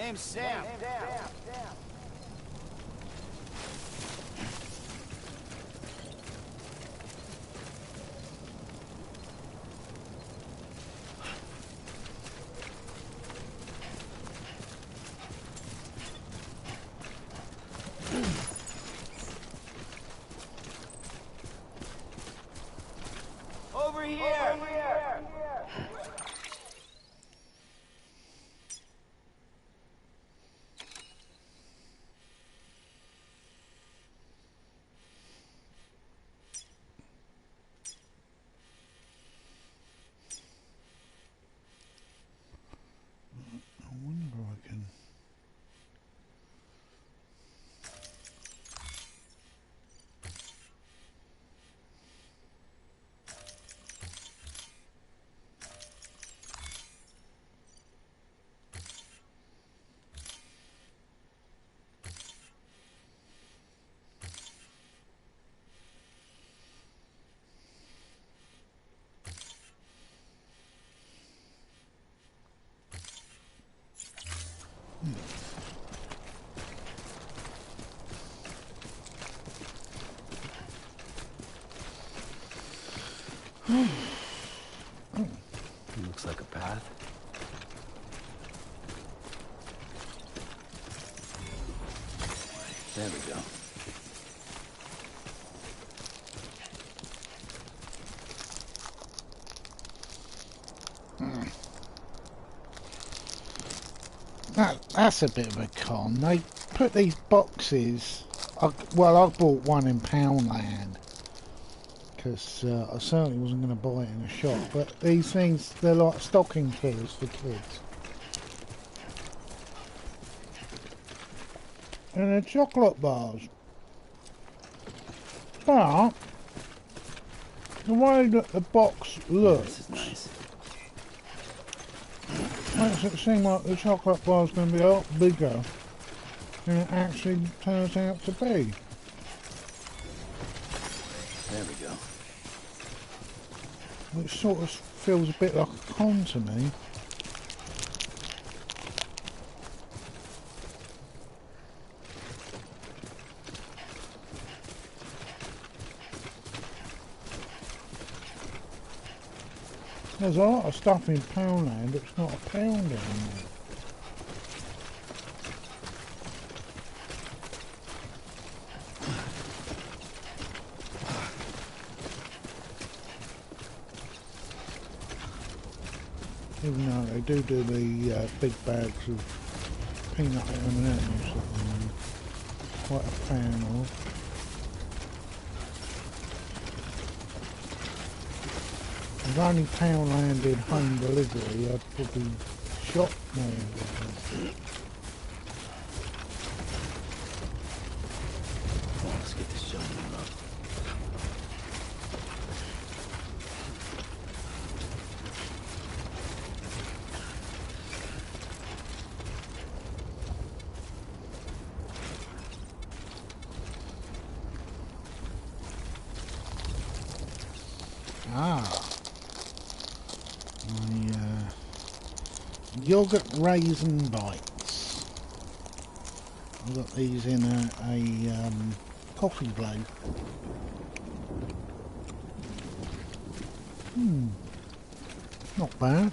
Name's Sam. Over here! I wonder if I can. Looks like a path. There we go. That's a bit of a con. They put these boxes. Well, I bought one in Poundland because I certainly wasn't going to buy it in a shop. But these things, they're like stocking fillers for kids. And they're chocolate bars. But the way that the box looks, this is nice. Makes it seem like the chocolate bar's going to be a lot bigger than it actually turns out to be. There we go. Which sort of feels a bit like a con to me. There's a lot of stuff in Poundland that's not a pound anymore. Even though they do the big bags of peanut M&Ms that I'm quite a fan of. If only Poundland did home delivery, I'd probably shop more. Let's get this gentleman up. Yogurt raisin bites. I've got these in a coffee blade. Not bad.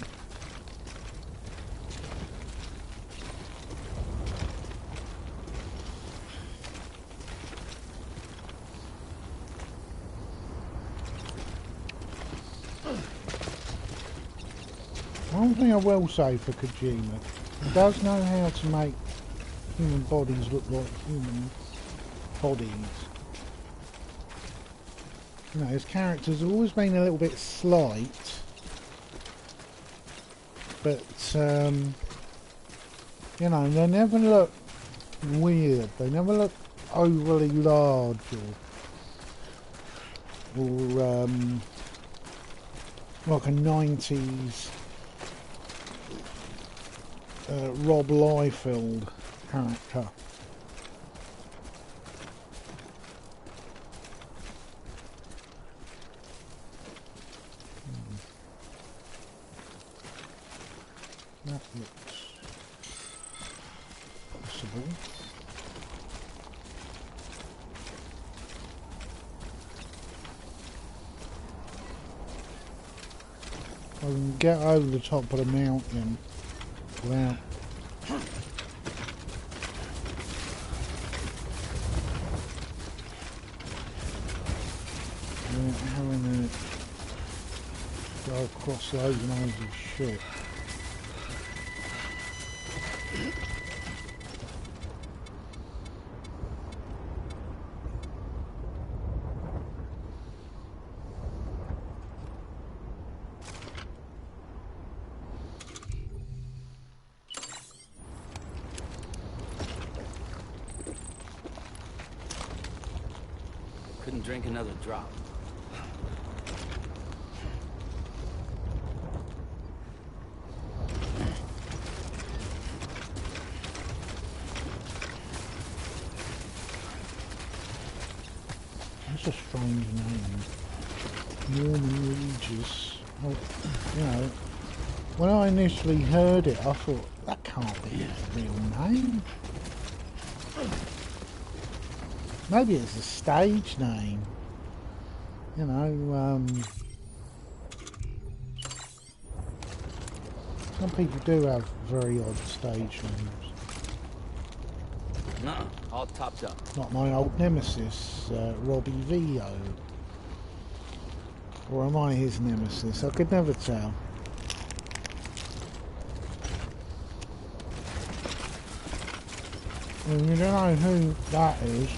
One thing I will say for Kojima, he does know how to make human bodies look like human bodies. You know, his characters have always been a little bit slight, but you know, they never look weird. They never look overly large or like a 90s Rob Liefeld character. That looks possible. I can get over the top of the mountain without having to go across loads and loads of shit. Couldn't drink another drop. That's a strange name. Norman Regis. Oh, you know, when I initially heard it, I thought, that can't be his real name. Maybe it's a stage name. You know, some people do have very odd stage names. Nuh-uh, all topped up. Like my old nemesis, Robbie Vio. Or am I his nemesis? I could never tell. And you don't know who that is.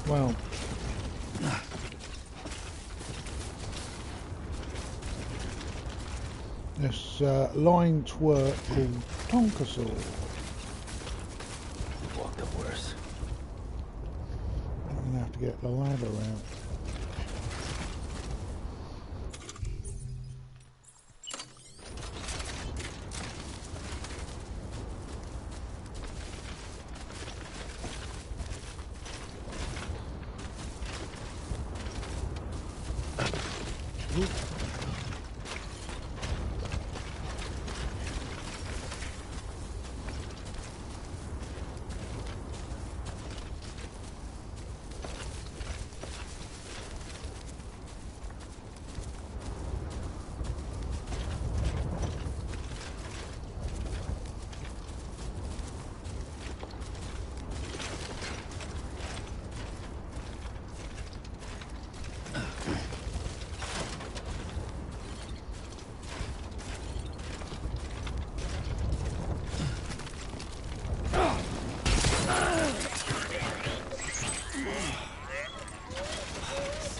Well, this line twerk called Tonkasaw. Walked up worse. I'm gonna have to get the ladder out.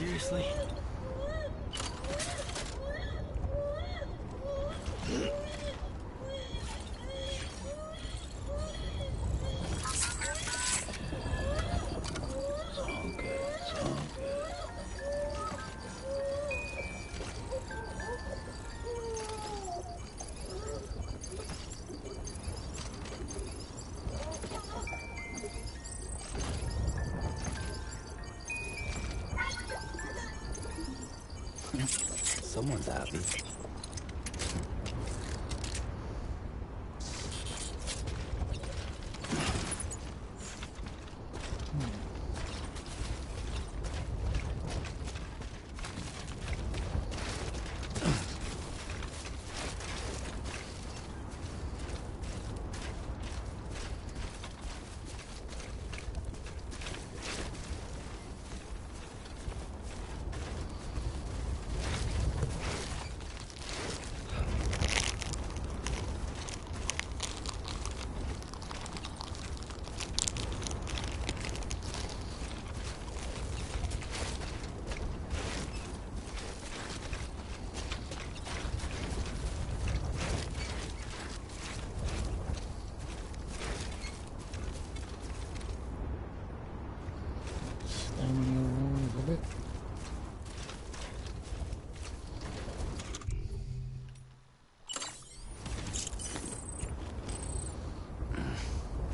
Seriously? Someone's happy.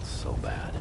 So bad.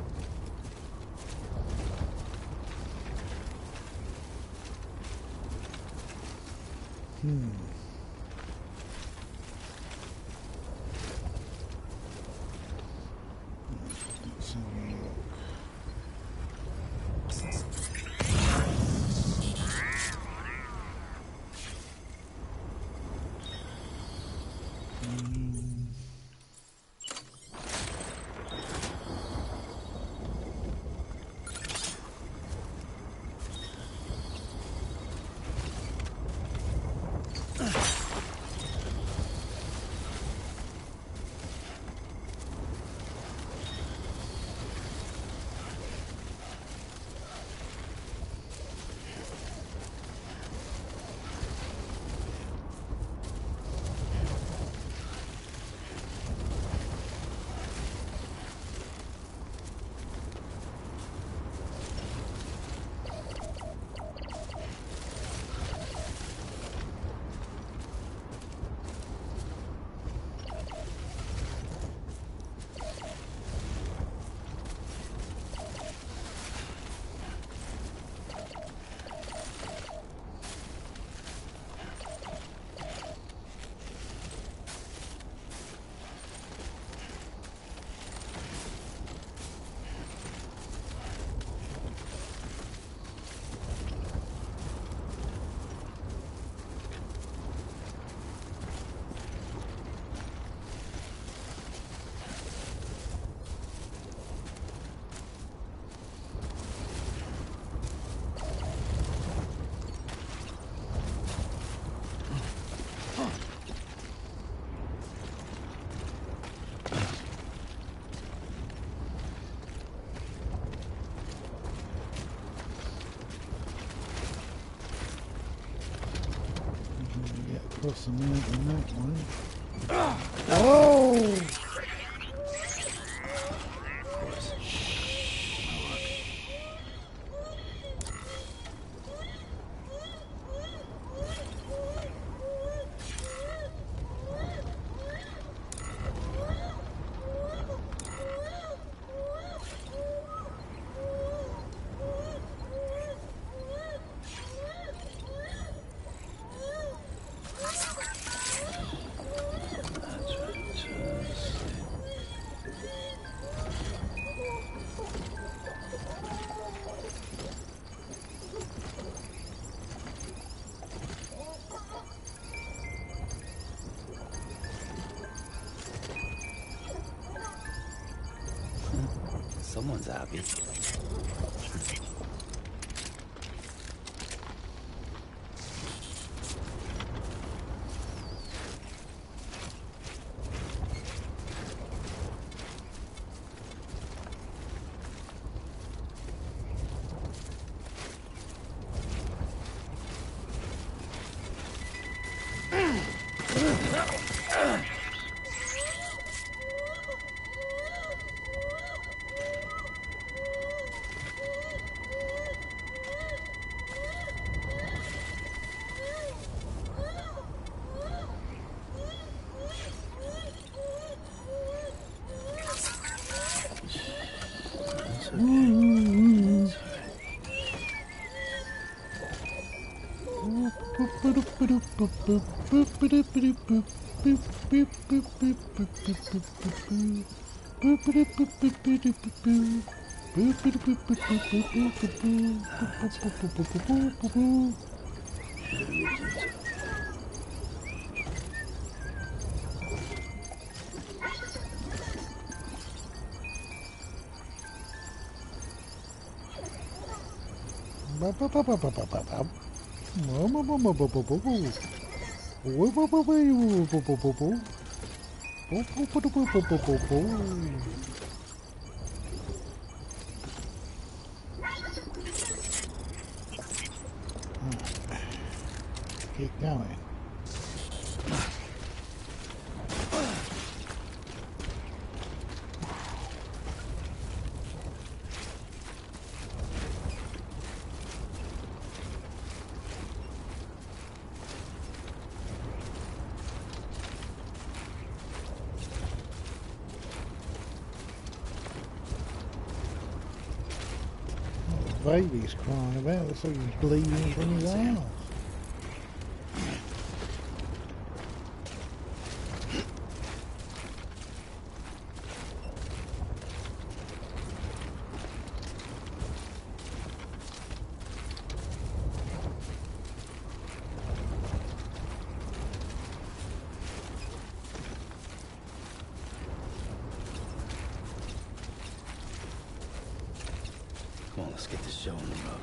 Get across the mountain that way. Oh! Someone's happy. Keep going. Baby's crying about it, so he's bleeding from his arms. Come on, let's get this show on the road.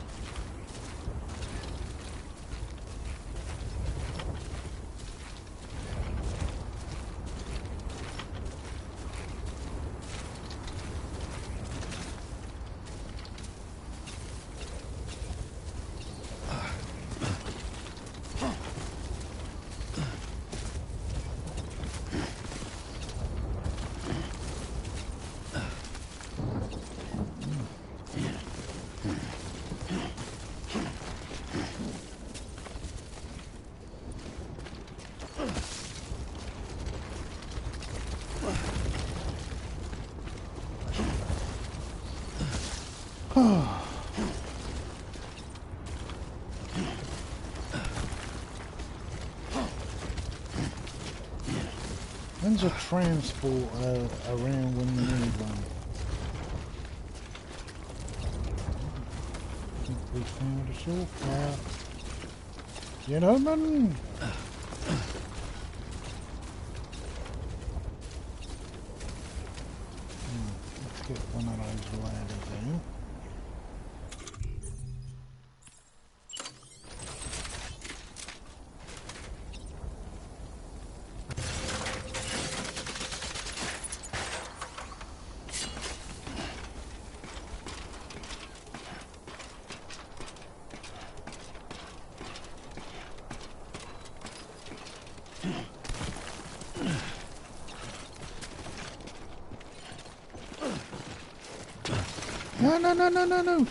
When's a transport around when you need one? I think we found a shortcut. Gentlemen! Let's get one of those ladders out. No, no, no, no, no, no.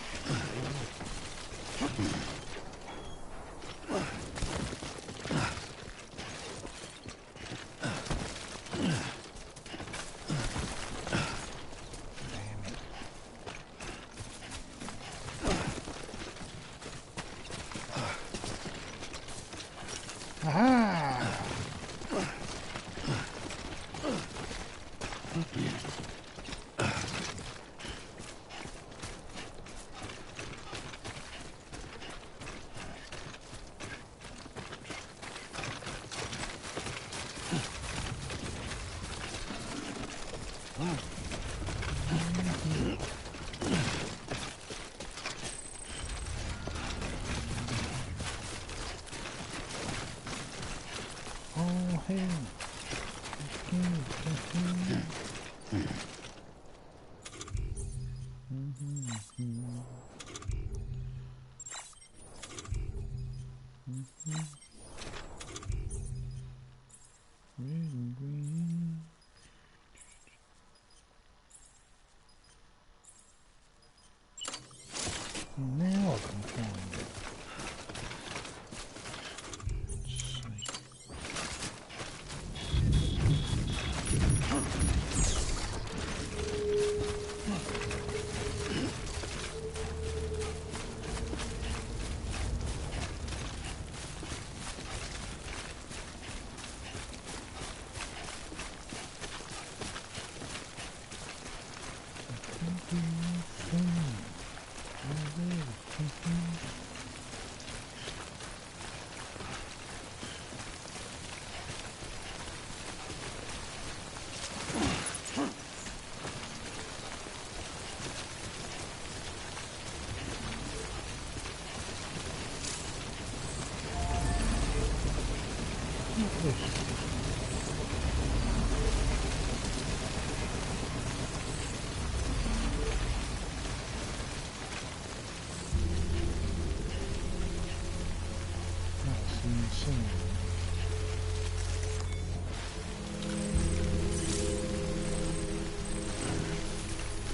Now I can find it.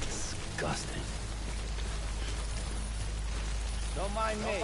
Disgusting. Don't mind me.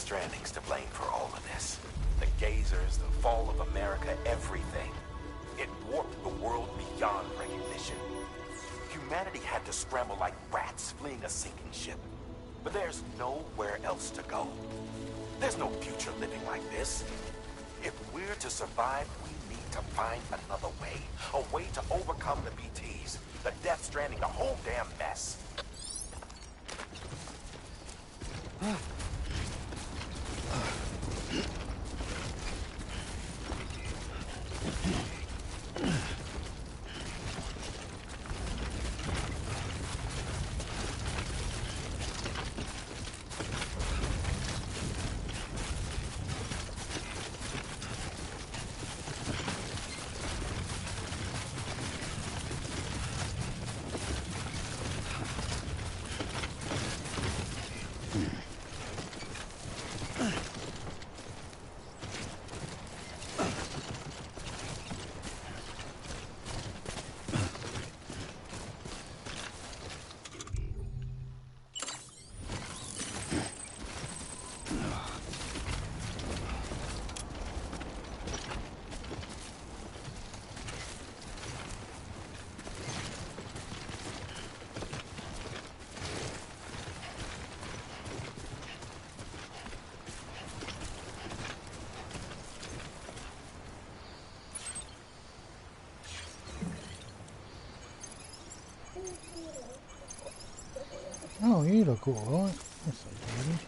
Stranding's to blame for all of this. The gazers, the fall of America, everything. It warped the world beyond recognition. Humanity had to scramble like rats fleeing a sinking ship. But there's nowhere else to go. There's no future living like this. If we're to survive, we need to find another way. A way to overcome the BTs, the Death Stranding, the whole damn mess. Oh, you look alright. That's okay.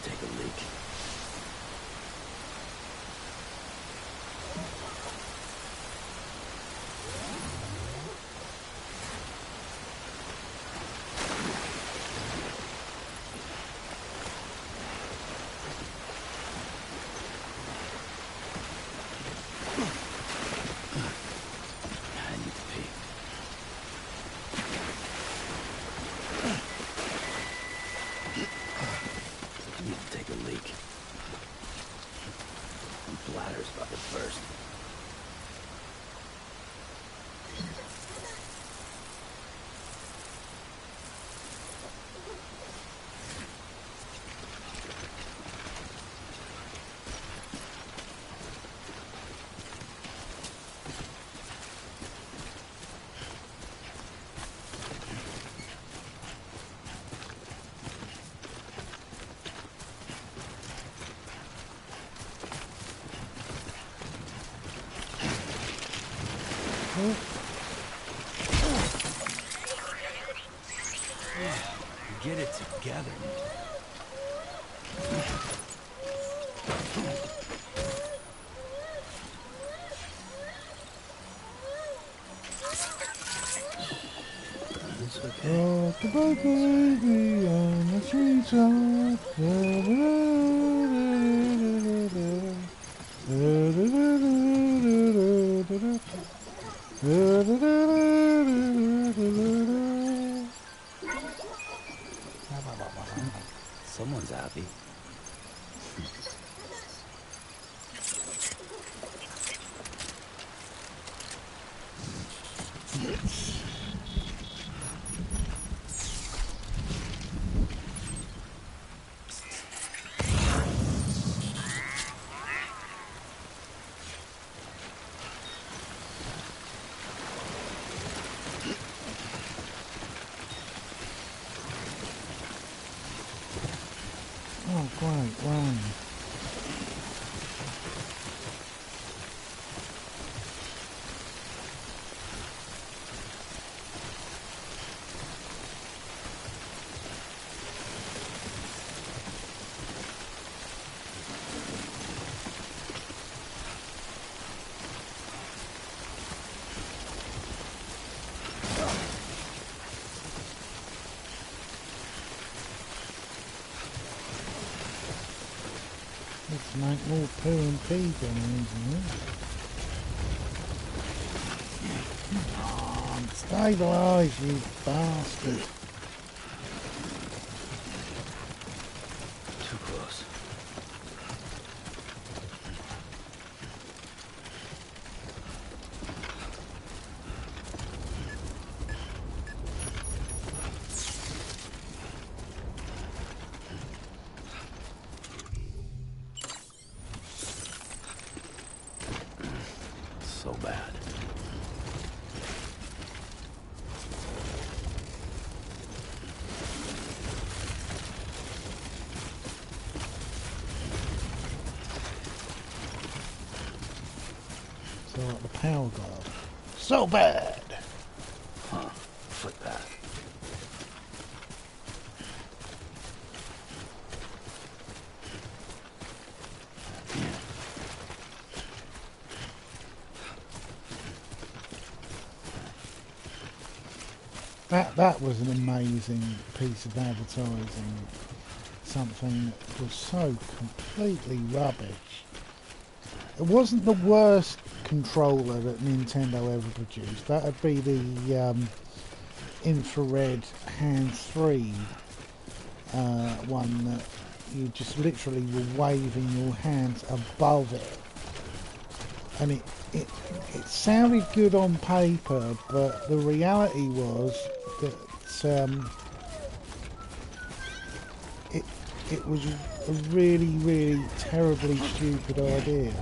Take a leak. I need to pee. I need to take a leak. My bladder's about to burst. Get it together. It's okay. Oh, goodbye, baby, on the streets Someone's happy. Oh, great, wow. Let's make more poo and pee grenades in here. Come on, stabilise, you bastard. Too close. So bad. So like the power glove. So bad! Huh. Flip that. That was an amazing piece of advertising. Something that was so completely rubbish. It wasn't the worst controller that Nintendo ever produced. That would be the infrared hands-free one that you just literally were waving your hands above it. And it sounded good on paper, but the reality was that it was a really, really terribly stupid idea.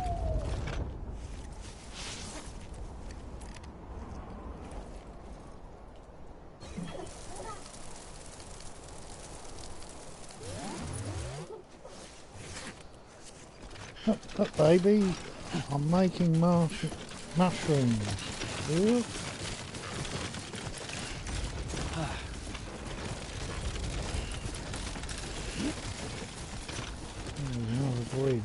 Look, baby, I'm making mushrooms. Ooh. Another bridge.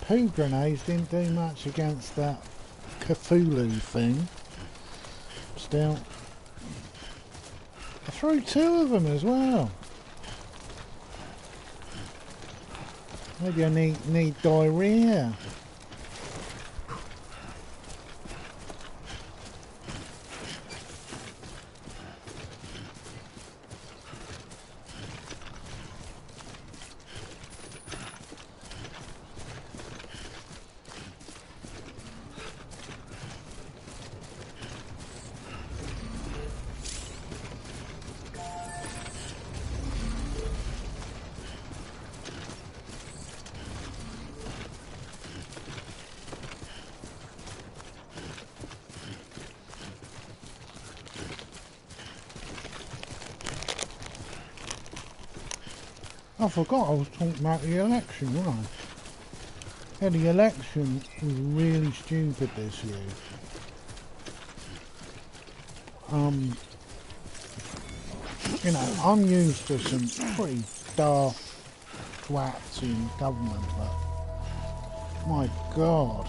Poo grenades didn't do much against that Cthulhu thing. Still, I threw two of them as well. Maybe I need diarrhea. I forgot I was talking about the election, wasn't I? Yeah, the election was really stupid this year. You know, I'm used to some pretty daft twats in government, but my God.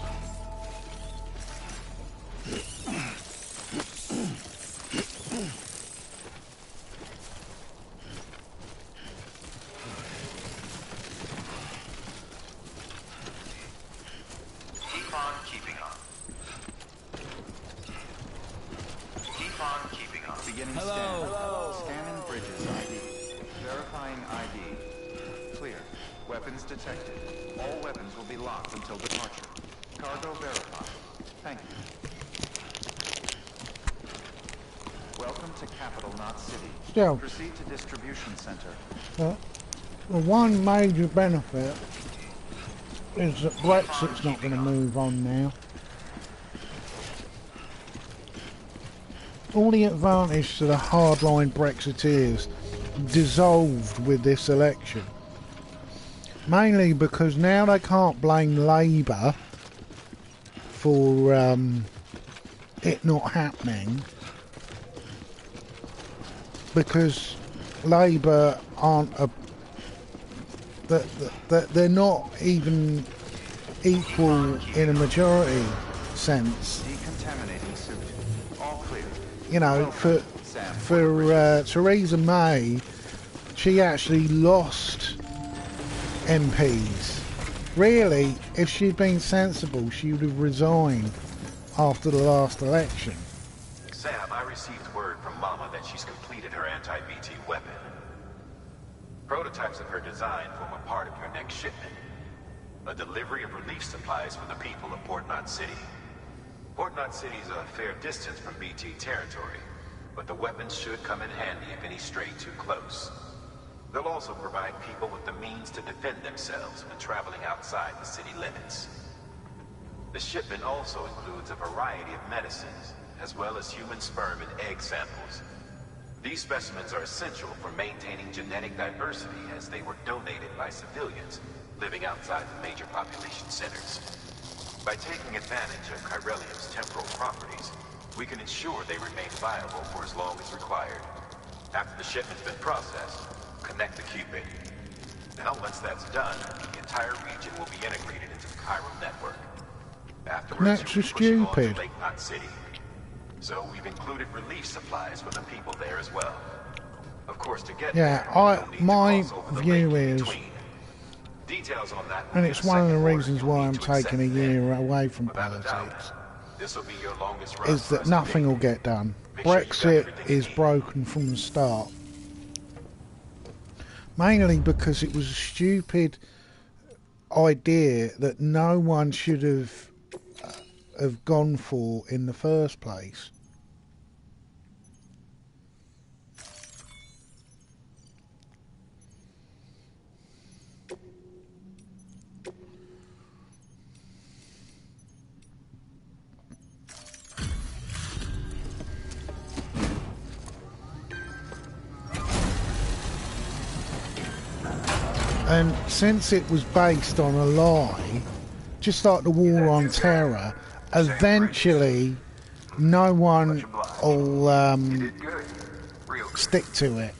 Weapons detected. All weapons will be locked until departure. Cargo verified. Thank you. Welcome to Capital Knot City. Still. Proceed to distribution center. The one major benefit is that Brexit's not going to move on now. All the advantage to the hardline Brexiteers dissolved with this election. Mainly because now they can't blame Labour for it not happening, because Labour aren't they're not even equal in a majority sense. Decontaminating suit. All clear. You know, for Theresa May, she actually lost MPs. Really, if she'd been sensible, she would have resigned after the last election. Sam, I received word from Mama that she's completed her anti-BT weapon. Prototypes of her design form a part of your next shipment. A delivery of relief supplies for the people of Port Knot City. Port Knot City is a fair distance from BT territory, but the weapons should come in handy if any stray too close. They'll also provide people with the means to defend themselves when traveling outside the city limits. The shipment also includes a variety of medicines, as well as human sperm and egg samples. These specimens are essential for maintaining genetic diversity, as they were donated by civilians living outside the major population centers. By taking advantage of chiralium's temporal properties, we can ensure they remain viable for as long as required. After the shipment's been processed, connect the Cupid. Now, once that's done, the entire region will be integrated into the chiral network. Afterwards, That's you'll be pushing on to stupid. Lake Knot City. So we've included relief supplies for the people there as well. Of course, to get Yeah, there, you'll need to my cross over the view lake in is, between. Details on that will and be it's the one of the second order reasons you'll why need I'm to taking a accept year then. away from Without a doubt, politics, this will be your longest run is for that us nothing to will date. get done. Make sure you got Brexit everything you is need. broken from the start. Mainly because it was a stupid idea that no one should have gone for in the first place. And since it was based on a lie, just like the War on Terror, eventually no one will stick to it.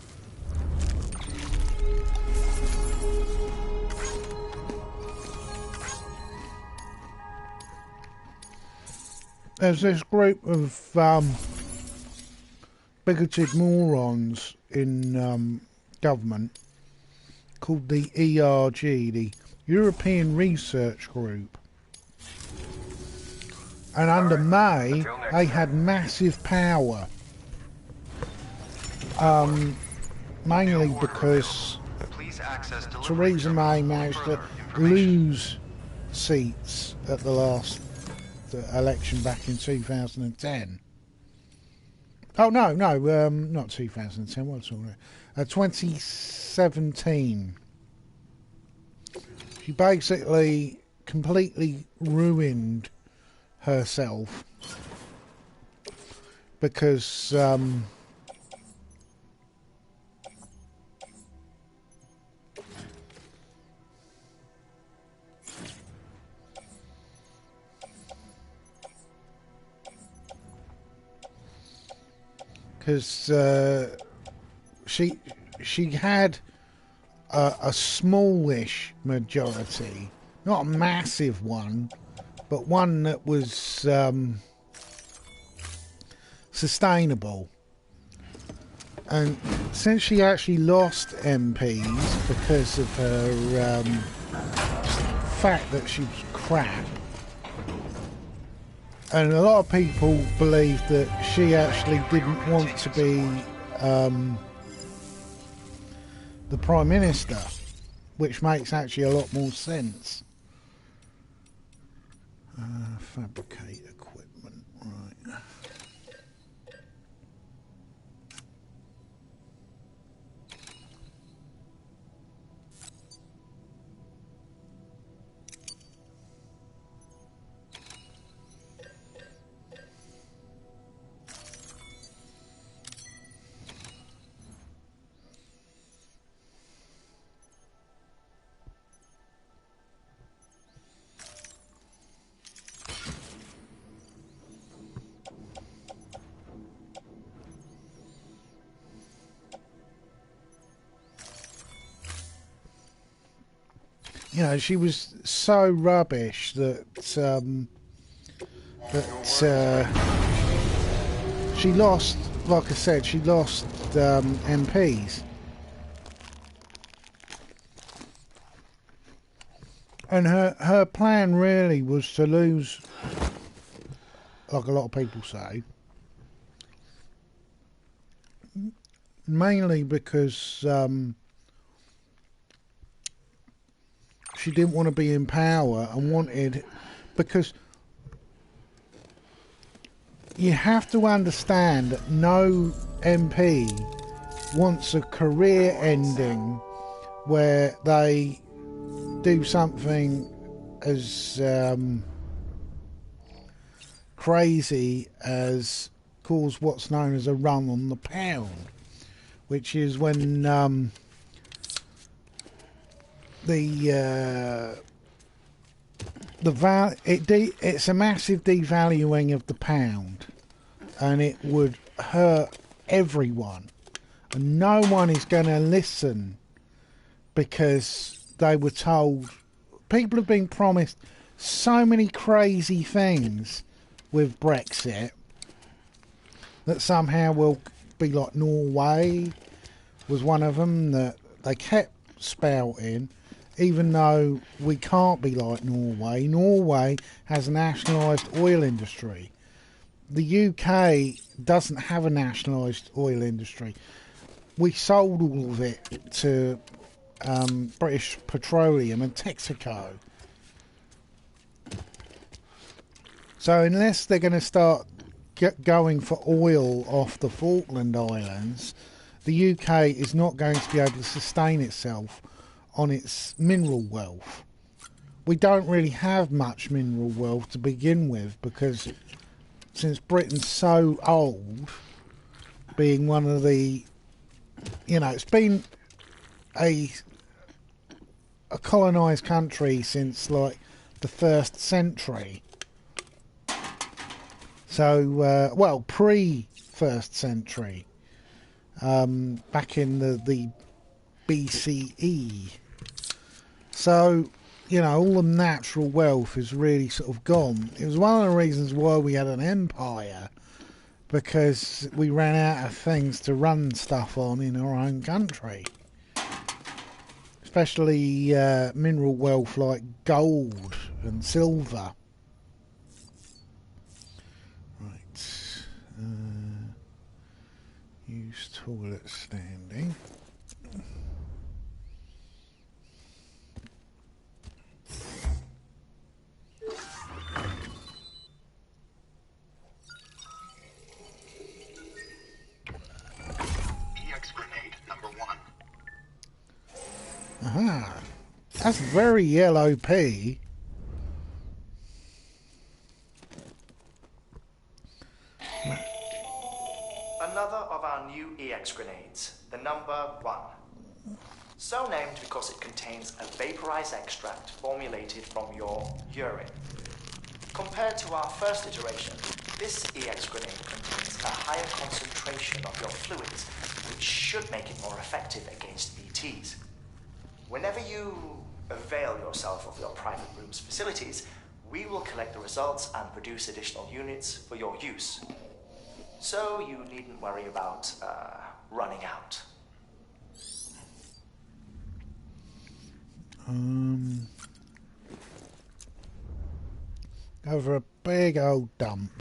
There's this group of bigoted morons in government called the ERG, the European Research Group. And under May, they had massive power. Mainly because Theresa May managed to lose seats at the last election back in 2010. Oh, no, not 2010, what's all that? 2017. She basically completely ruined herself because she had a smallish majority, not a massive one, but one that was sustainable. And since she actually lost MPs because of her fact that she was crap, and a lot of people believe that she actually didn't want to be the Prime Minister, which makes actually a lot more sense. Fabricate equipment, right. You know, she was so rubbish that she lost. Like I said, she lost MPs, and her plan really was to lose, like a lot of people say, mainly because she didn't want to be in power and wanted, because you have to understand that no MP wants a career ending where they do something as crazy as cause what's known as a run on the pound, which is when it's a massive devaluing of the pound, and it would hurt everyone, and no one is going to listen because they were told. People have been promised so many crazy things with Brexit that somehow will be like Norway was one of them that they kept spouting. Even though we can't be like Norway. Norway has a nationalised oil industry. The UK doesn't have a nationalised oil industry. We sold all of it to British Petroleum and Texaco. So unless they're going to start going for oil off the Falkland Islands, the UK is not going to be able to sustain itself on its mineral wealth. We don't really have much mineral wealth to begin with, because since Britain's so old, being one of the, you know, it's been a colonised country since like the 1st century. So, well, pre-1st century, back in the BCE. So, you know, all the natural wealth is really sort of gone. It was one of the reasons why we had an empire, because we ran out of things to run stuff on in our own country. Especially mineral wealth like gold and silver. Right. Use toilet standing. Aha, that's very yellow pea. Another of our new EX grenades, the number 1. So named because it contains a vaporized extract formulated from your urine. Compared to our first iteration, this EX grenade contains a higher concentration of your fluids, which should make it more effective against BTs. Whenever you avail yourself of your private room's facilities, we will collect the results and produce additional units for your use. So you needn't worry about running out. Go for a big old dump.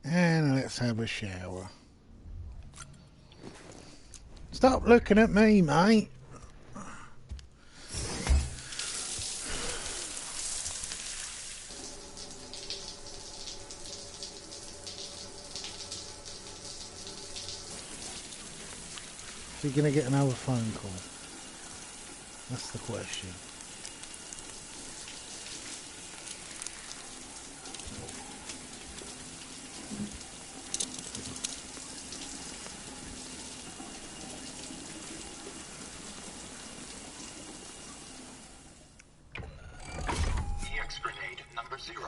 And let's have a shower. Stop looking at me, mate. Is he going to get another phone call? That's the question. EX grenade number 0.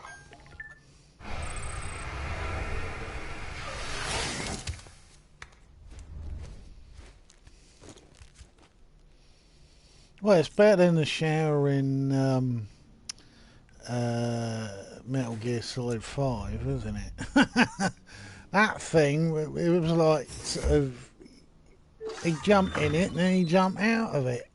Well, it's better than the shower in Metal Gear Solid 5, isn't it? That thing, it was like sort of, he jumped in it and then he jumped out of it.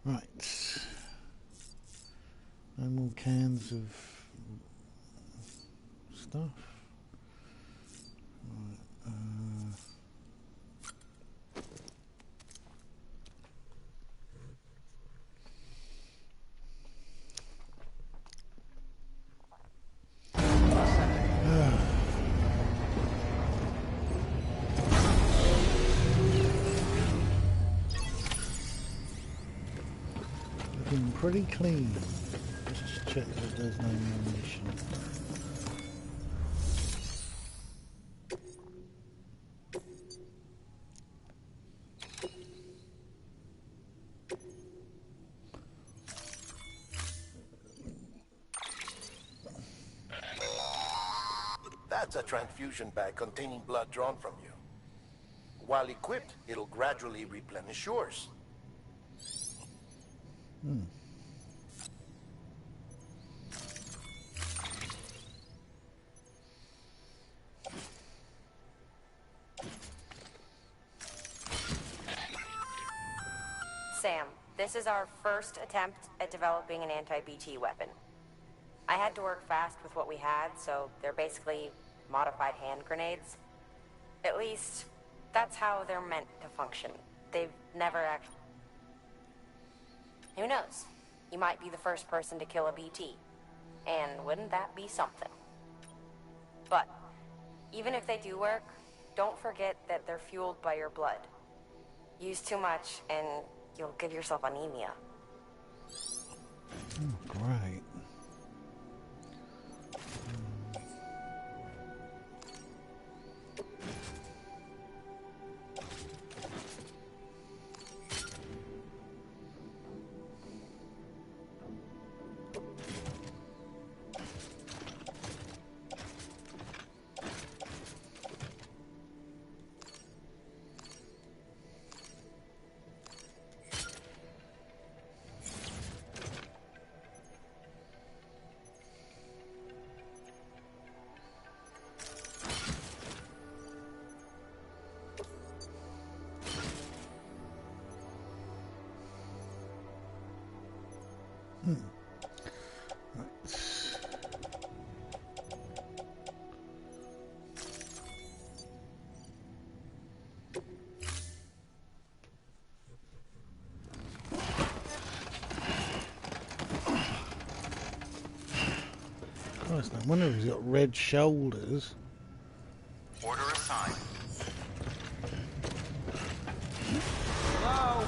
Right. No more cans of stuff. Right, looking pretty clean. Just check that there's no ammunition. That's a transfusion bag containing blood drawn from you. While equipped, it'll gradually replenish yours. Sam, this is our first attempt at developing an anti-BT weapon. I had to work fast with what we had, so they're basically modified hand grenades. At least, that's how they're meant to function. They've never actually... Who knows? You might be the first person to kill a BT. And wouldn't that be something? But, even if they do work, don't forget that they're fueled by your blood. Use too much, and you'll give yourself anemia. Oh, great. Christ, I wonder if he's got red shoulders. Order assigned. Hello?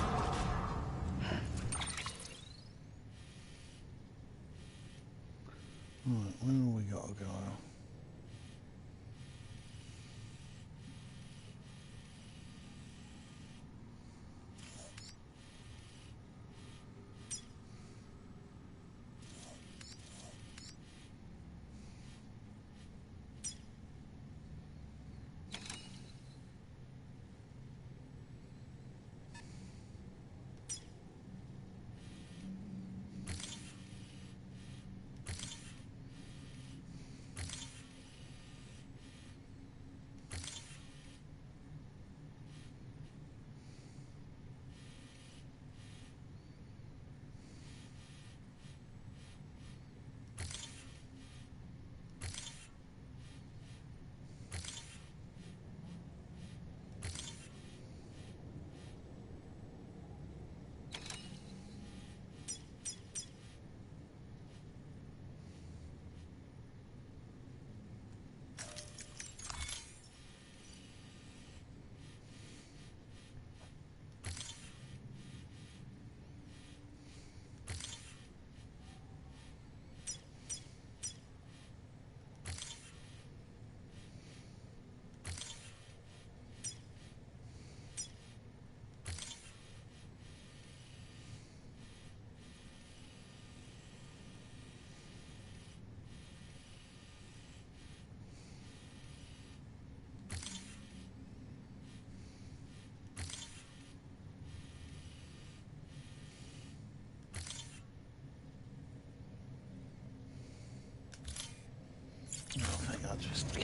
Right, where have we got to go?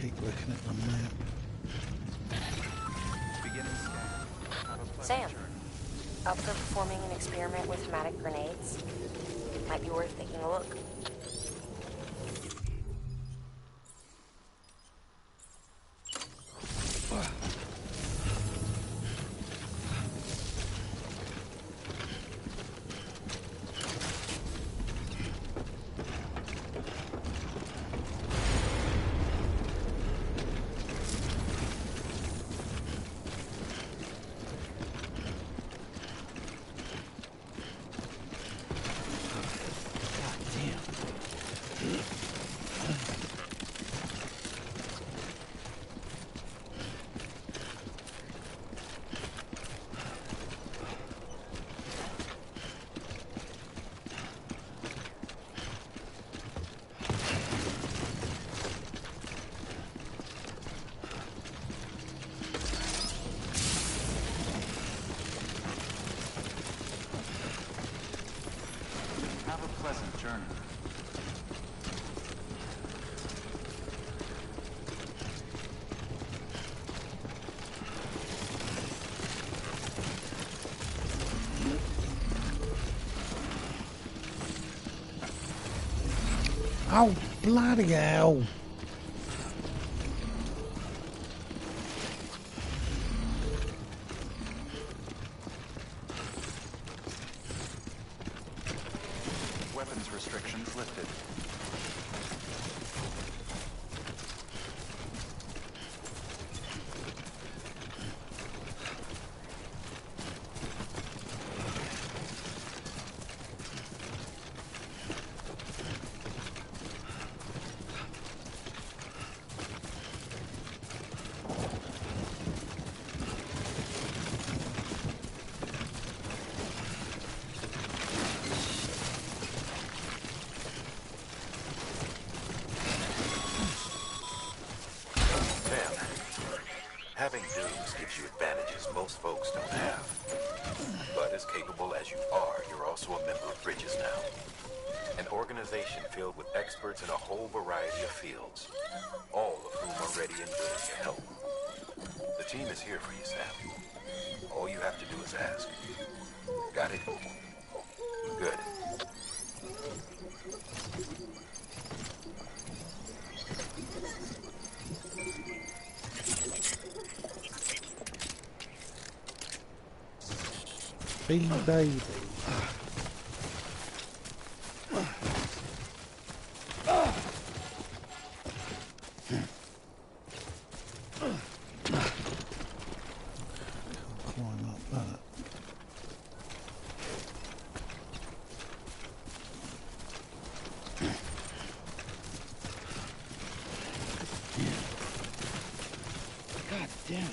Keep looking at the map. Sam, up for performing an experiment with hematic grenades? Might be worth taking a look. Have a pleasant journey. Oh, bloody hell. Weapons restrictions lifted. Having dudes gives you advantages most folks don't have. But as capable as you are, you're also a member of Bridges now. An organization filled with experts in a whole variety of fields, all of whom are ready and willing to help. The team is here for you, Sam. All you have to do is ask. Got it? Good. Big baby. Climb up that. God damn it.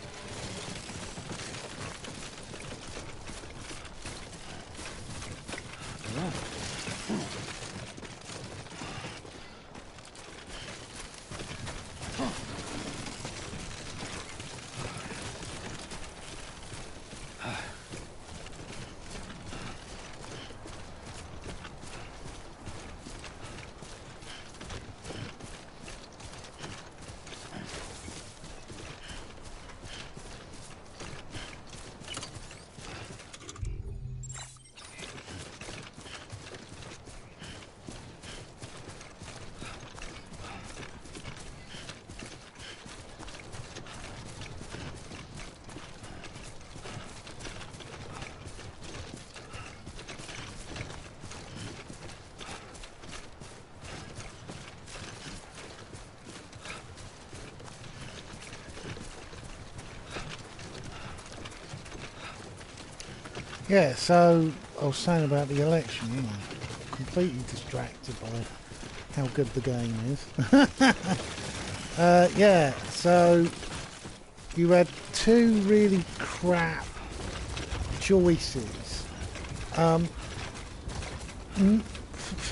Yeah, so I was saying about the election, you know, completely distracted by how good the game is. Yeah, so you had two really crap choices. For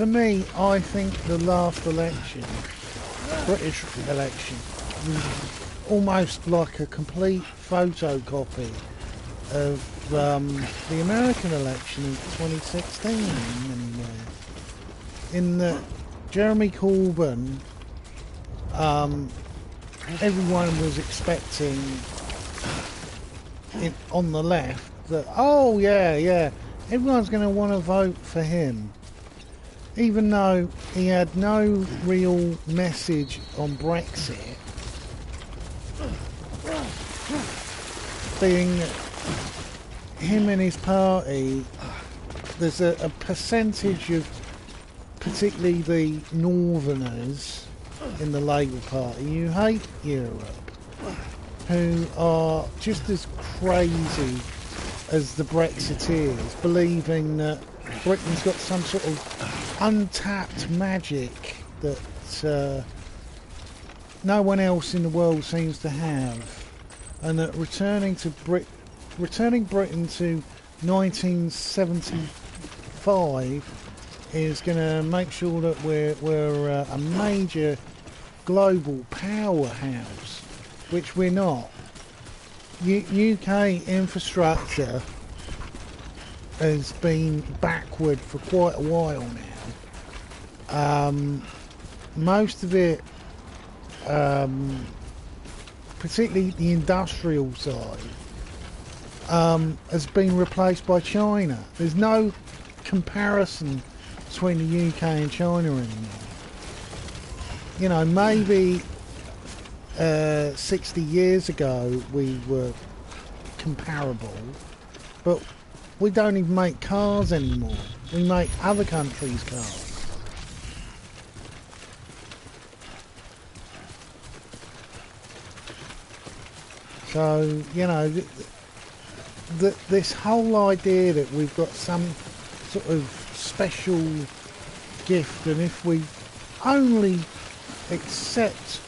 me, I think the last election, British election, was almost like a complete photocopy of the American election in 2016 in many ways. In that Jeremy Corbyn everyone was expecting on the left that, oh yeah, everyone's going to want to vote for him, even though he had no real message on Brexit, being him and his party. There's a percentage of particularly the northerners in the Labour Party who hate Europe, who are just as crazy as the Brexiteers, believing that Britain's got some sort of untapped magic that no one else in the world seems to have, and that returning Britain to 1975 is going to make sure that we're a major global powerhouse, which we're not. UK infrastructure has been backward for quite a while now. Most of it, particularly the industrial side, has been replaced by China. There's no comparison between the UK and China anymore. You know, maybe 60 years ago we were comparable, but we don't even make cars anymore. We make other countries' cars. So, you know, this whole idea that we've got some sort of special gift, and if we only accept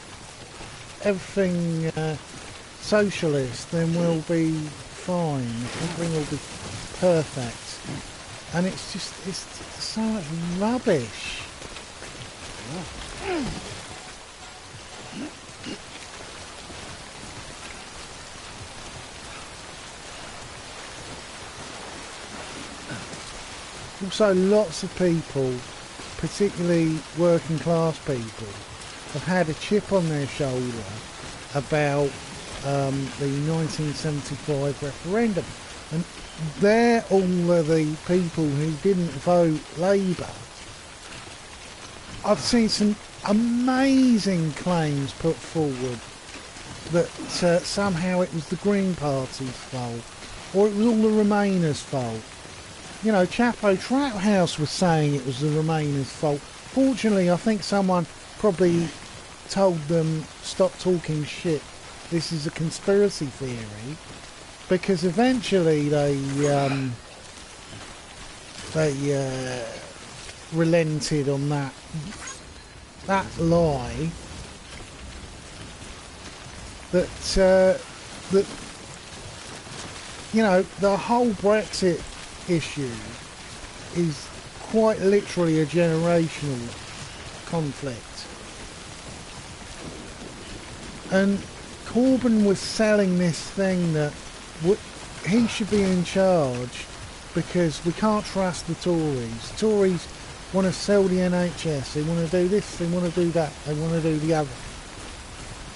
everything socialist, then we'll be fine, everything will be perfect, and it's so much rubbish. Also, lots of people, particularly working class people, have had a chip on their shoulder about the 1975 referendum, and they're all of the people who didn't vote Labour. I've seen some amazing claims put forward that somehow it was the Green Party's fault, or it was all the Remainers' fault. You know, Chapo Traphouse was saying it was the Remainers' fault. Fortunately, I think someone probably told them, stop talking shit, this is a conspiracy theory, because eventually they relented on that lie that you know, the whole Brexit issue is quite literally a generational conflict, and Corbyn was selling this thing that he should be in charge because we can't trust the Tories. Tories want to sell the NHS, they want to do this, they want to do that, they want to do the other.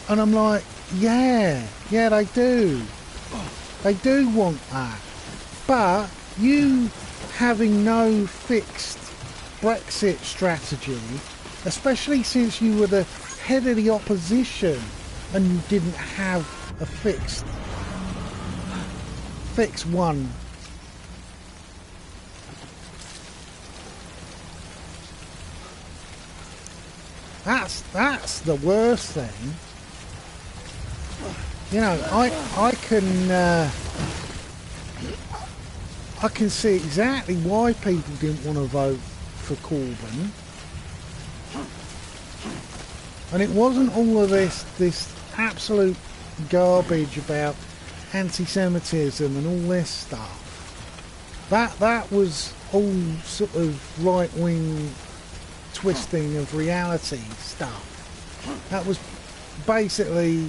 And I'm like, yeah, they do. They do want that. But you having no fixed Brexit strategy, especially since you were the head of the opposition and you didn't have a fixed one. That's the worst thing. You know, I can see exactly why people didn't want to vote for Corbyn, and it wasn't all of this absolute garbage about anti-Semitism and all this stuff. That was all sort of right-wing twisting of reality stuff. That was basically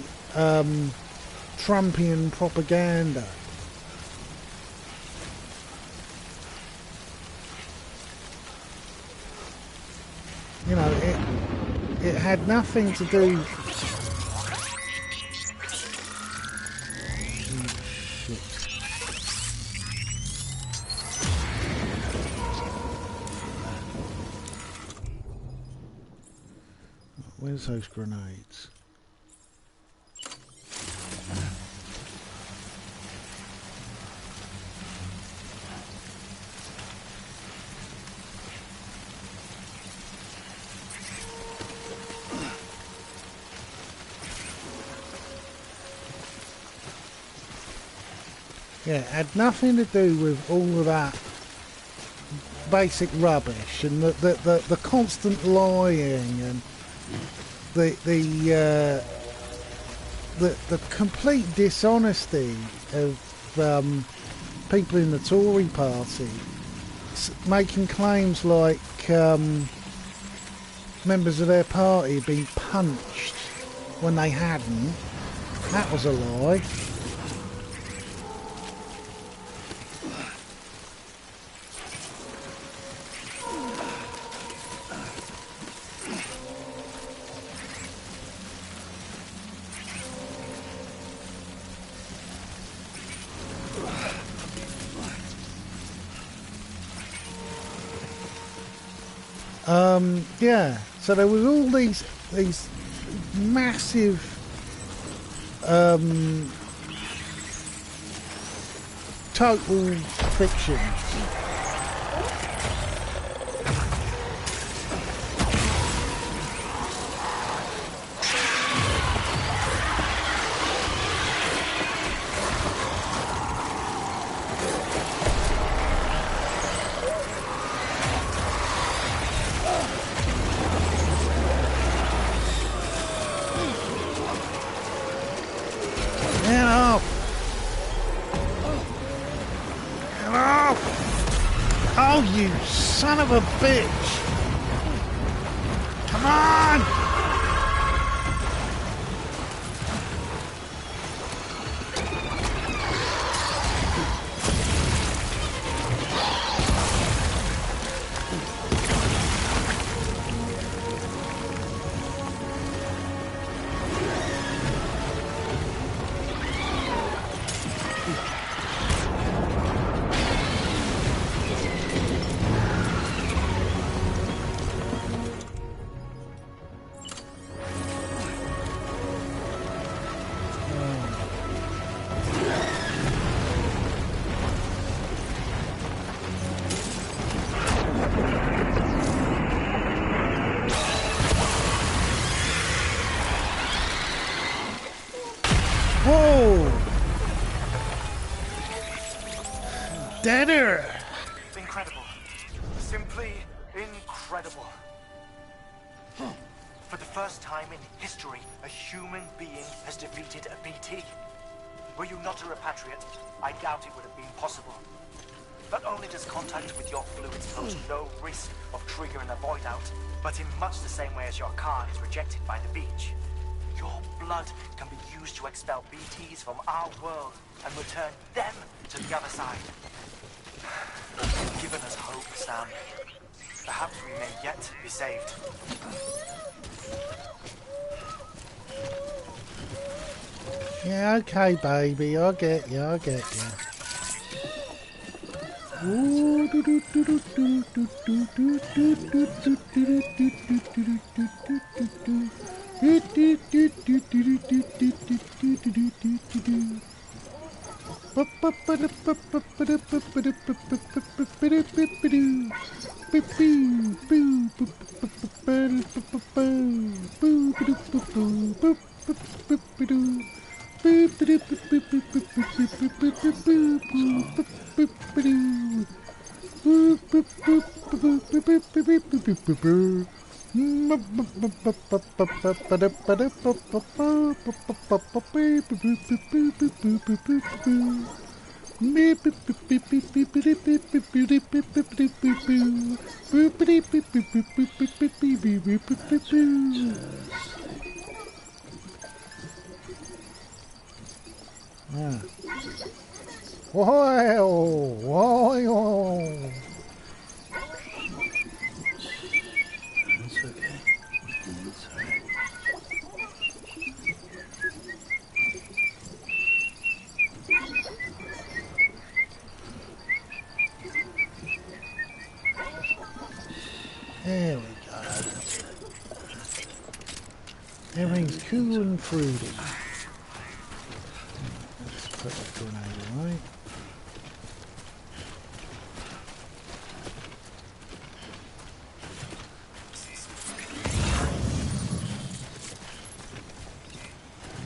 Trumpian propaganda. You know, it had nothing to do Where's those grenades? Yeah, it had nothing to do with all of that basic rubbish and the constant lying and the complete dishonesty of people in the Tory party making claims like members of their party had been punched when they hadn't. That was a lie. Yeah, so there was all these massive total fiction. Oh, you son of a bitch! Come on! Whoa! Deader! Incredible. Simply incredible. For the first time in history, a human being has defeated a BT. Were you not a repatriate, I doubt it would have been possible. Not only does contact with your fluids pose no risk of triggering a void out, but in much the same way as your car is rejected by the beach, your blood can be used to expel BTs from our world and return them to the other side. You've given us hope, Sam. Perhaps we may yet be saved. Yeah, okay, baby, I get you, I get you. Ooh, do do do do do do do do do do do do do do do do. It's okay. It's alright. There we go. Everything's cool and fruity. Let's put that grenade away.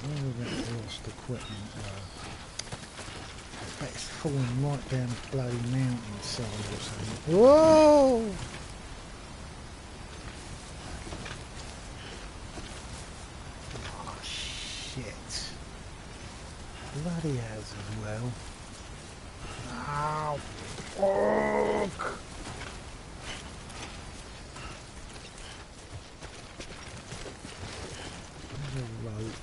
Where was that lost equipment? I bet it's falling right down a bloody mountainside or something. Whoa! Bloody has as well. Ow! Fuck! There's a rope.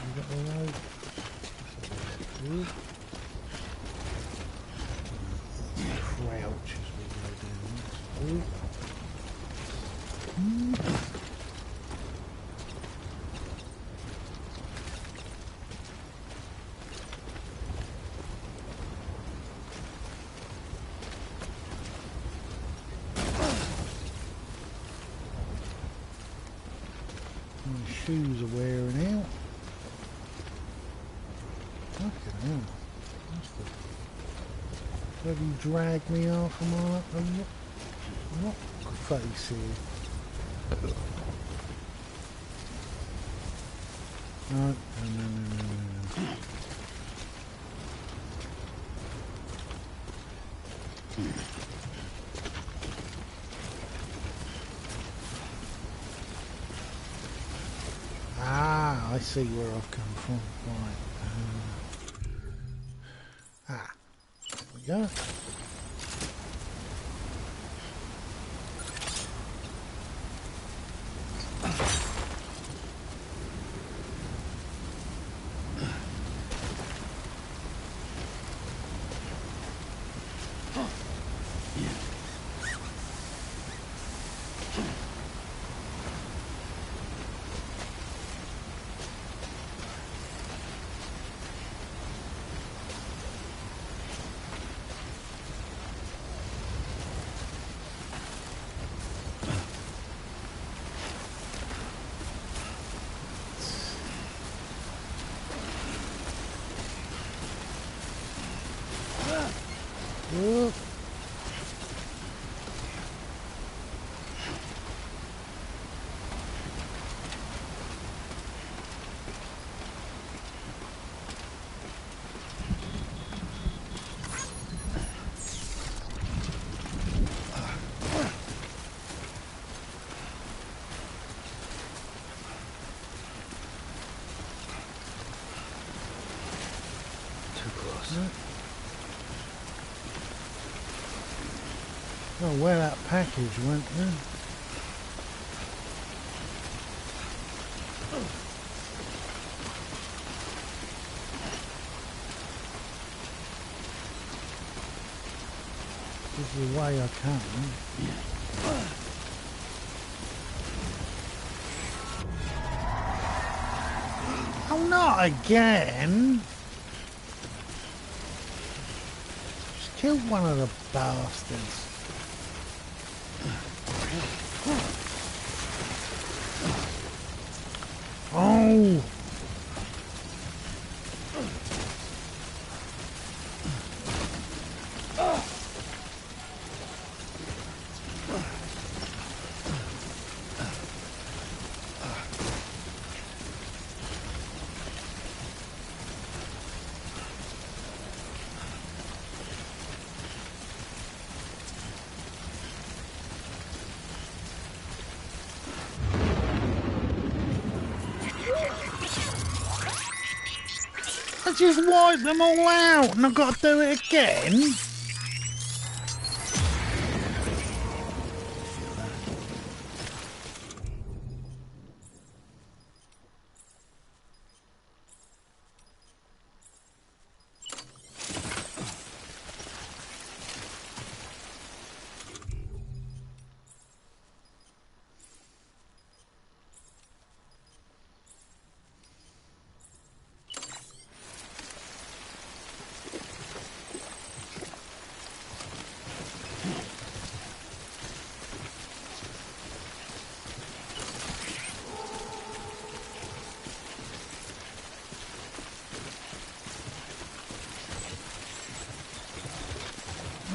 You got the rope? Crouch as we go down. My shoes are wearing out. Fucking hell. Have you dragged me off of my rock face here? No. Ah, I see where I've come from. Right. There we go. Whoop. Too close. Oh, where that package went then. This is the way I come. Oh, not again! Just killed one of the bastards. Oh! I just wiped them all out and I've got to do it again?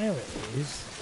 There it is.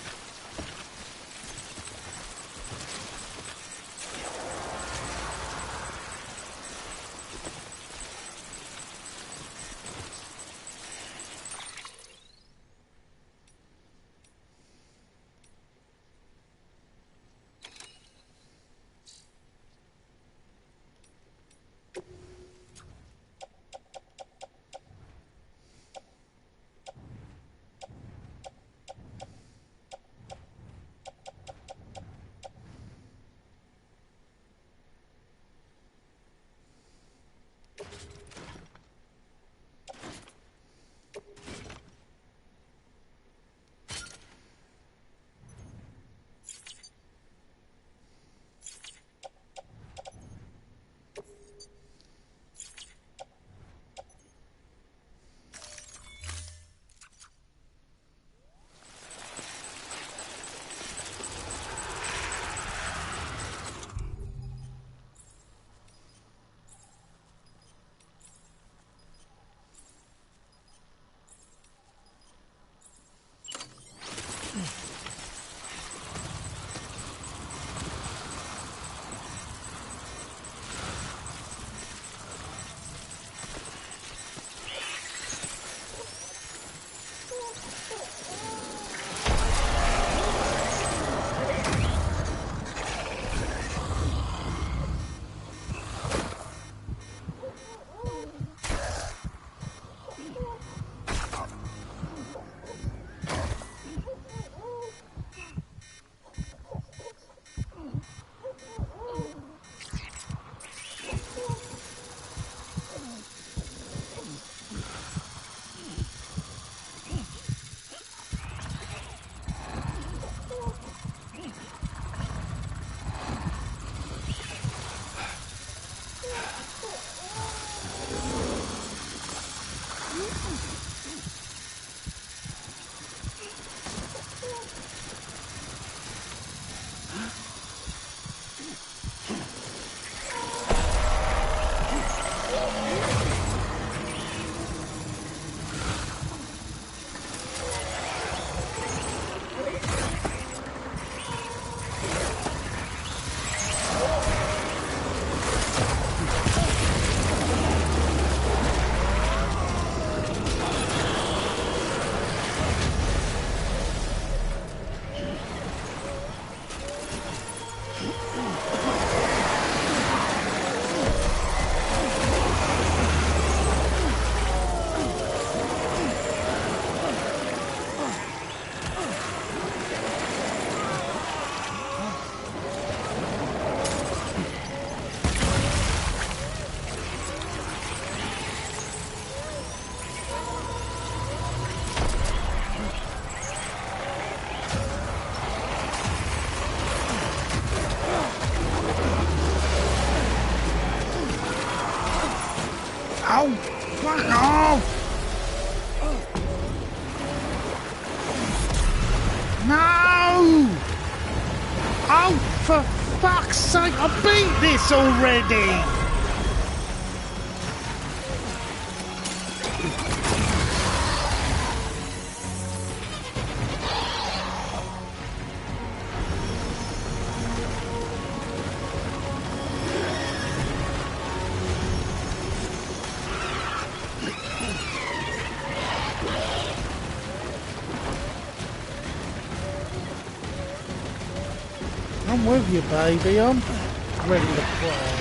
Ow! Fuck off! No! Oh, for fuck's sake, I beat this already! I'm with you, baby. I'm ready to play.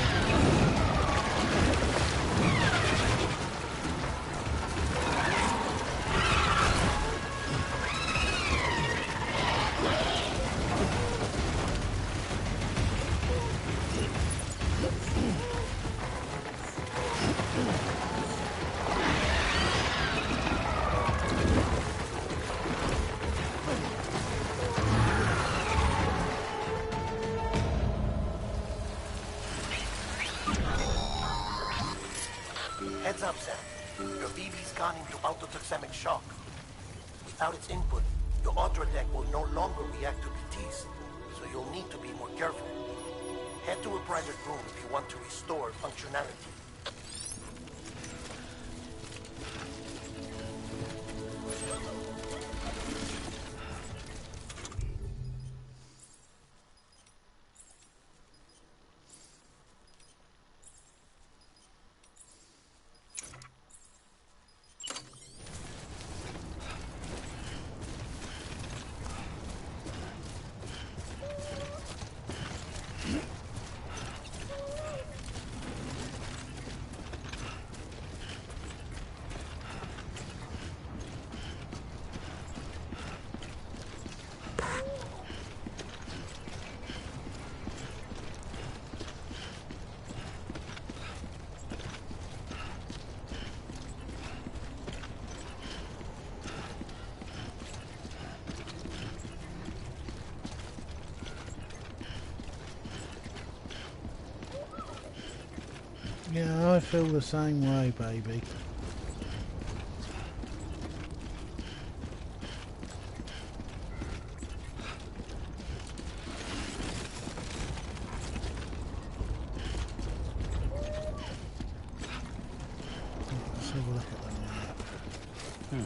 Heads up, Sam. Your BB's gone into autotoxemic shock. Without its input, your auto deck will no longer react to BTs, so you'll need to be more careful. Head to a private room if you want to restore functionality. Yeah, I feel the same way, baby. Let's have a look at the map.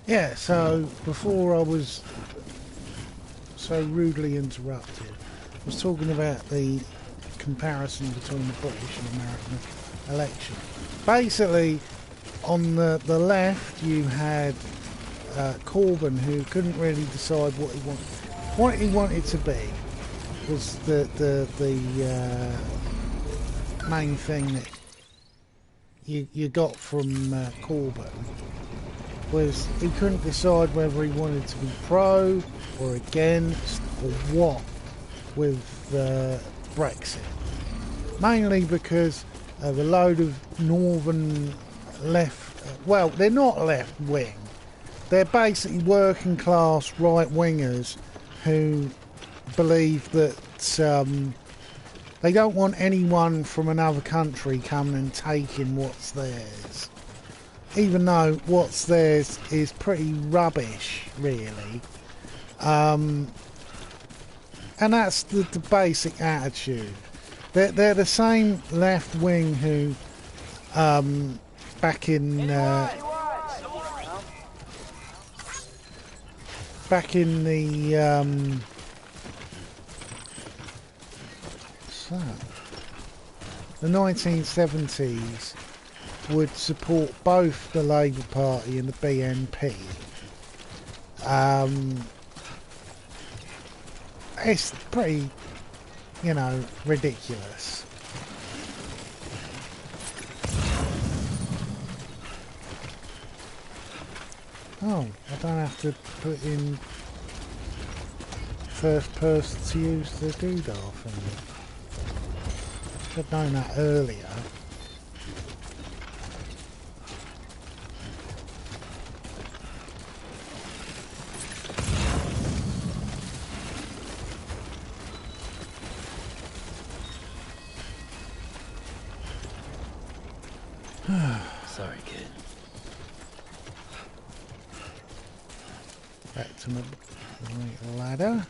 Yeah, so before I was so rudely interrupted, I was talking about the comparison between the British and American election. Basically, on the left you had Corbyn, who couldn't really decide what he wanted. What he wanted to be was the main thing that you got from Corbyn. Was he couldn't decide whether he wanted to be pro or against or what with Brexit. Mainly because of a load of northern left, well, they're not left wing, they're basically working class right wingers who believe that they don't want anyone from another country coming and taking what's theirs. Even though what's theirs is pretty rubbish, really. And that's the basic attitude. They're the same left wing who, back in the the 1970s would support both the Labour Party and the BNP. It's pretty, ridiculous. Oh, I don't have to put in first person to use the doodah thing. Should have known that earlier. Sorry, kid. Back to my ladder.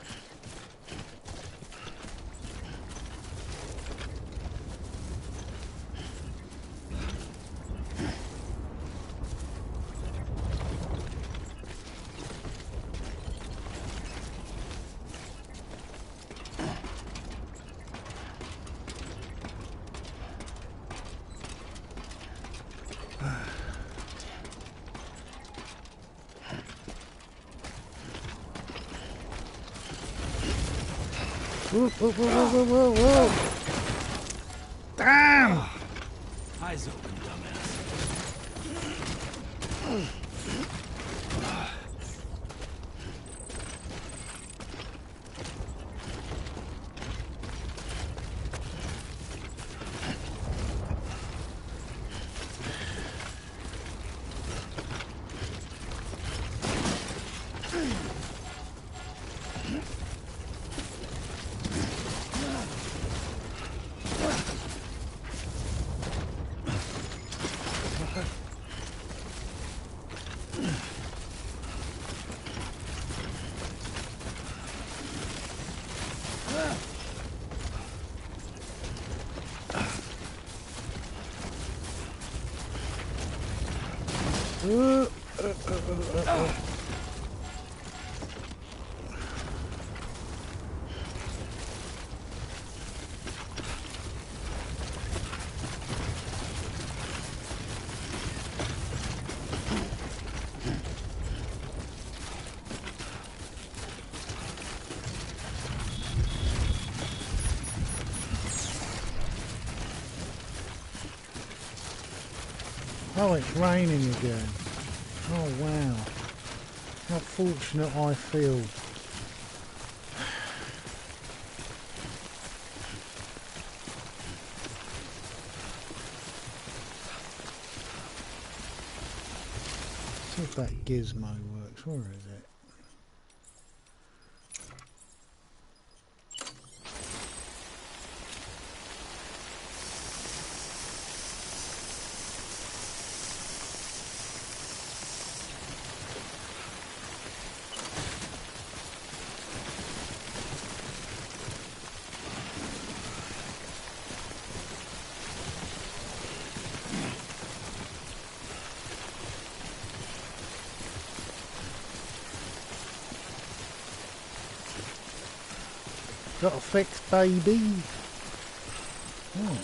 Whoa, whoa, whoa, whoa, whoa, whoa, whoa. Damn! Eyes open, dumbass. Oh, it's raining again. Oh, wow. How fortunate I feel. See if that gizmo works. Where is it? Got a fix, baby. Oh.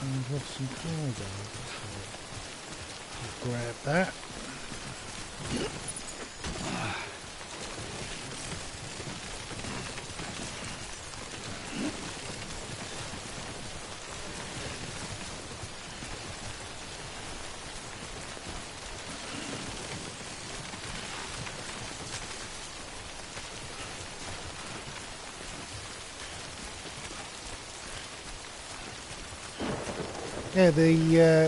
I've lost some cargo. I'll grab that. Yeah,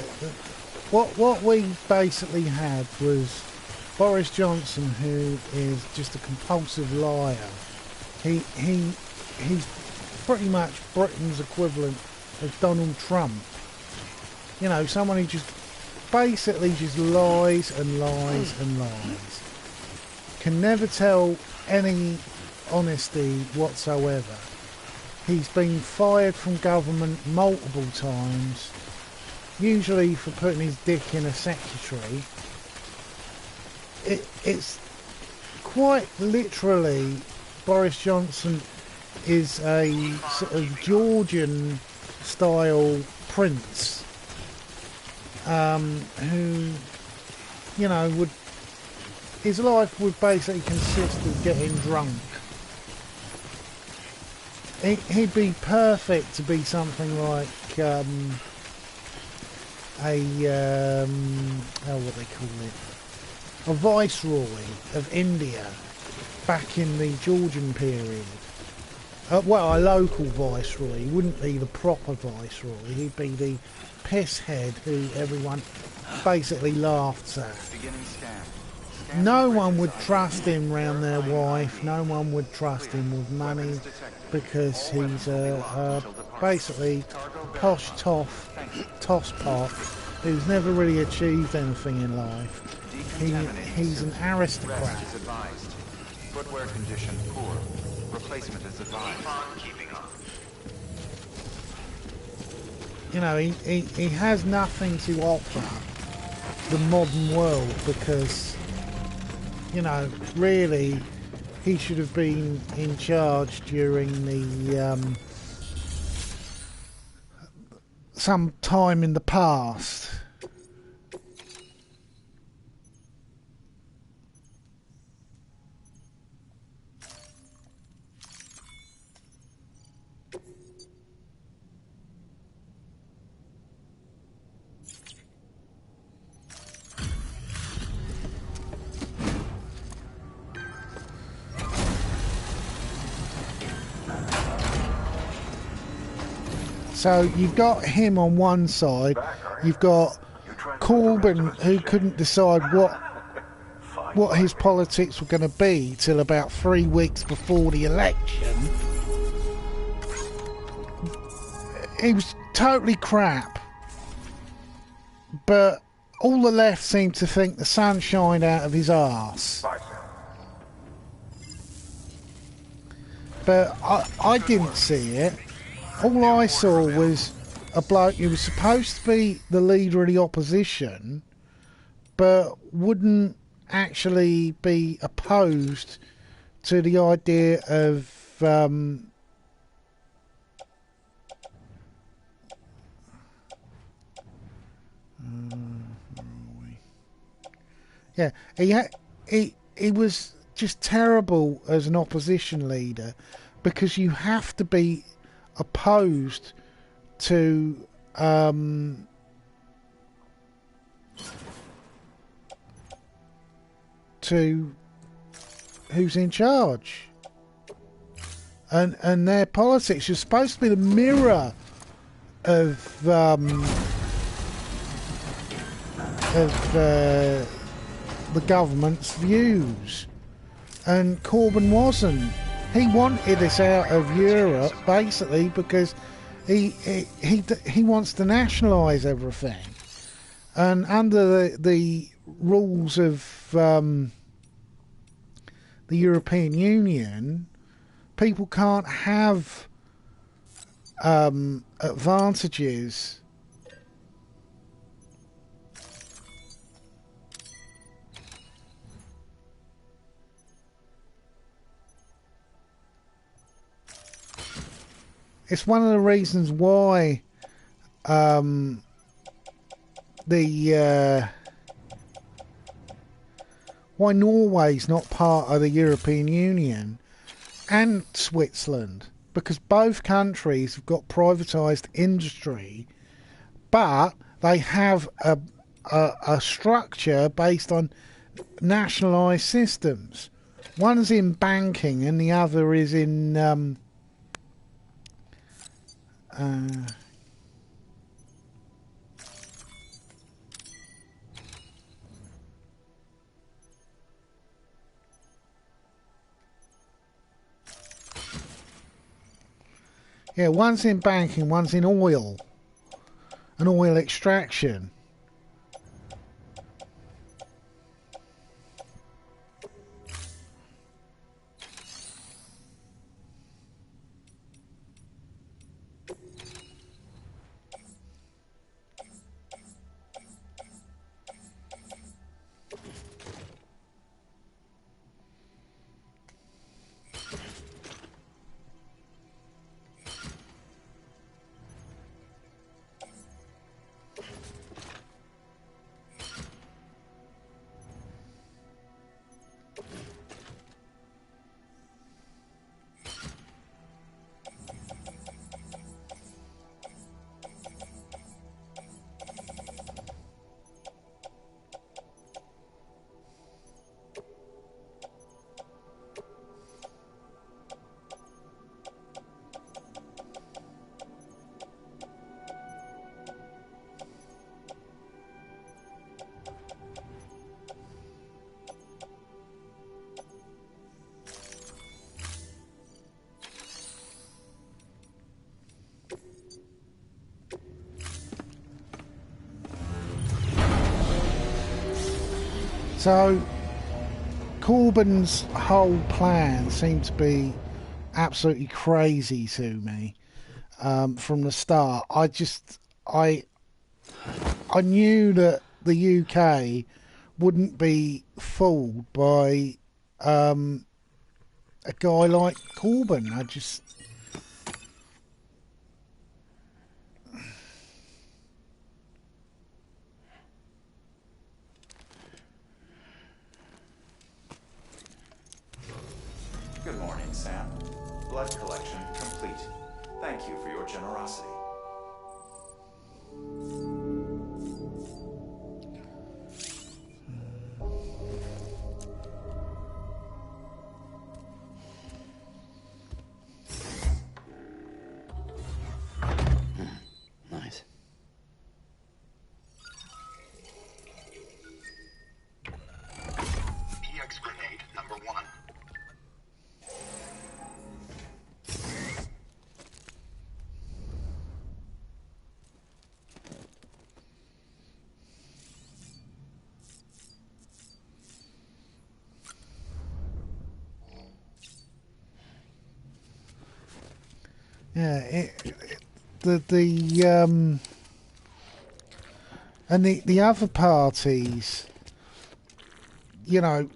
what we basically had was Boris Johnson, who is just a compulsive liar. He's pretty much Britain's equivalent of Donald Trump. You know, someone who just basically just lies and lies and lies. Can never tell any honesty whatsoever. He's been fired from government multiple times, usually for putting his dick in a secretary. It's quite literally, Boris Johnson is a sort of Georgian style prince who, you know, his life would basically consist of getting drunk. He'd be perfect to be something like what they call it, a viceroy of India back in the Georgian period. Well, a local viceroy. He wouldn't be the proper viceroy. He'd be the piss head who everyone basically laughs at. No one would trust him round their wife. No one would trust him with money because he's basically posh tosspot who's never really achieved anything in life. He's an aristocrat. Footwear condition poor. Replacement is advised. Keeping on. You know, he has nothing to offer the modern world because, you know, really he should have been in charge during the some time in the past. So you've got him on one side, you've got Corbyn, who couldn't decide what his politics were going to be till about 3 weeks before the election. He was totally crap, but all the left seemed to think the sun shined out of his arse. But I didn't see it. All I saw was a bloke who was supposed to be the leader of the opposition, but wouldn't actually be opposed to the idea of yeah, he was just terrible as an opposition leader, because you have to be opposed to who's in charge, and their politics. You're supposed to be the mirror of the government's views, and Corbyn wasn't. He wanted this out of Europe basically because he wants to nationalise everything, and under the rules of the European Union, people can't have advantages it's one of the reasons why why Norway's not part of the European Union, and Switzerland, because both countries have got privatised industry, but they have a structure based on nationalised systems. One's in banking and the other is in yeah, one's in banking, one's in oil and oil extraction. So Corbyn's whole plan seemed to be absolutely crazy to me from the start. I knew that the UK wouldn't be fooled by a guy like Corbyn. Good morning, Sam. Blood collection complete. Thank you for your generosity. Nice. EX grenade number 1. Yeah, and the other parties you know,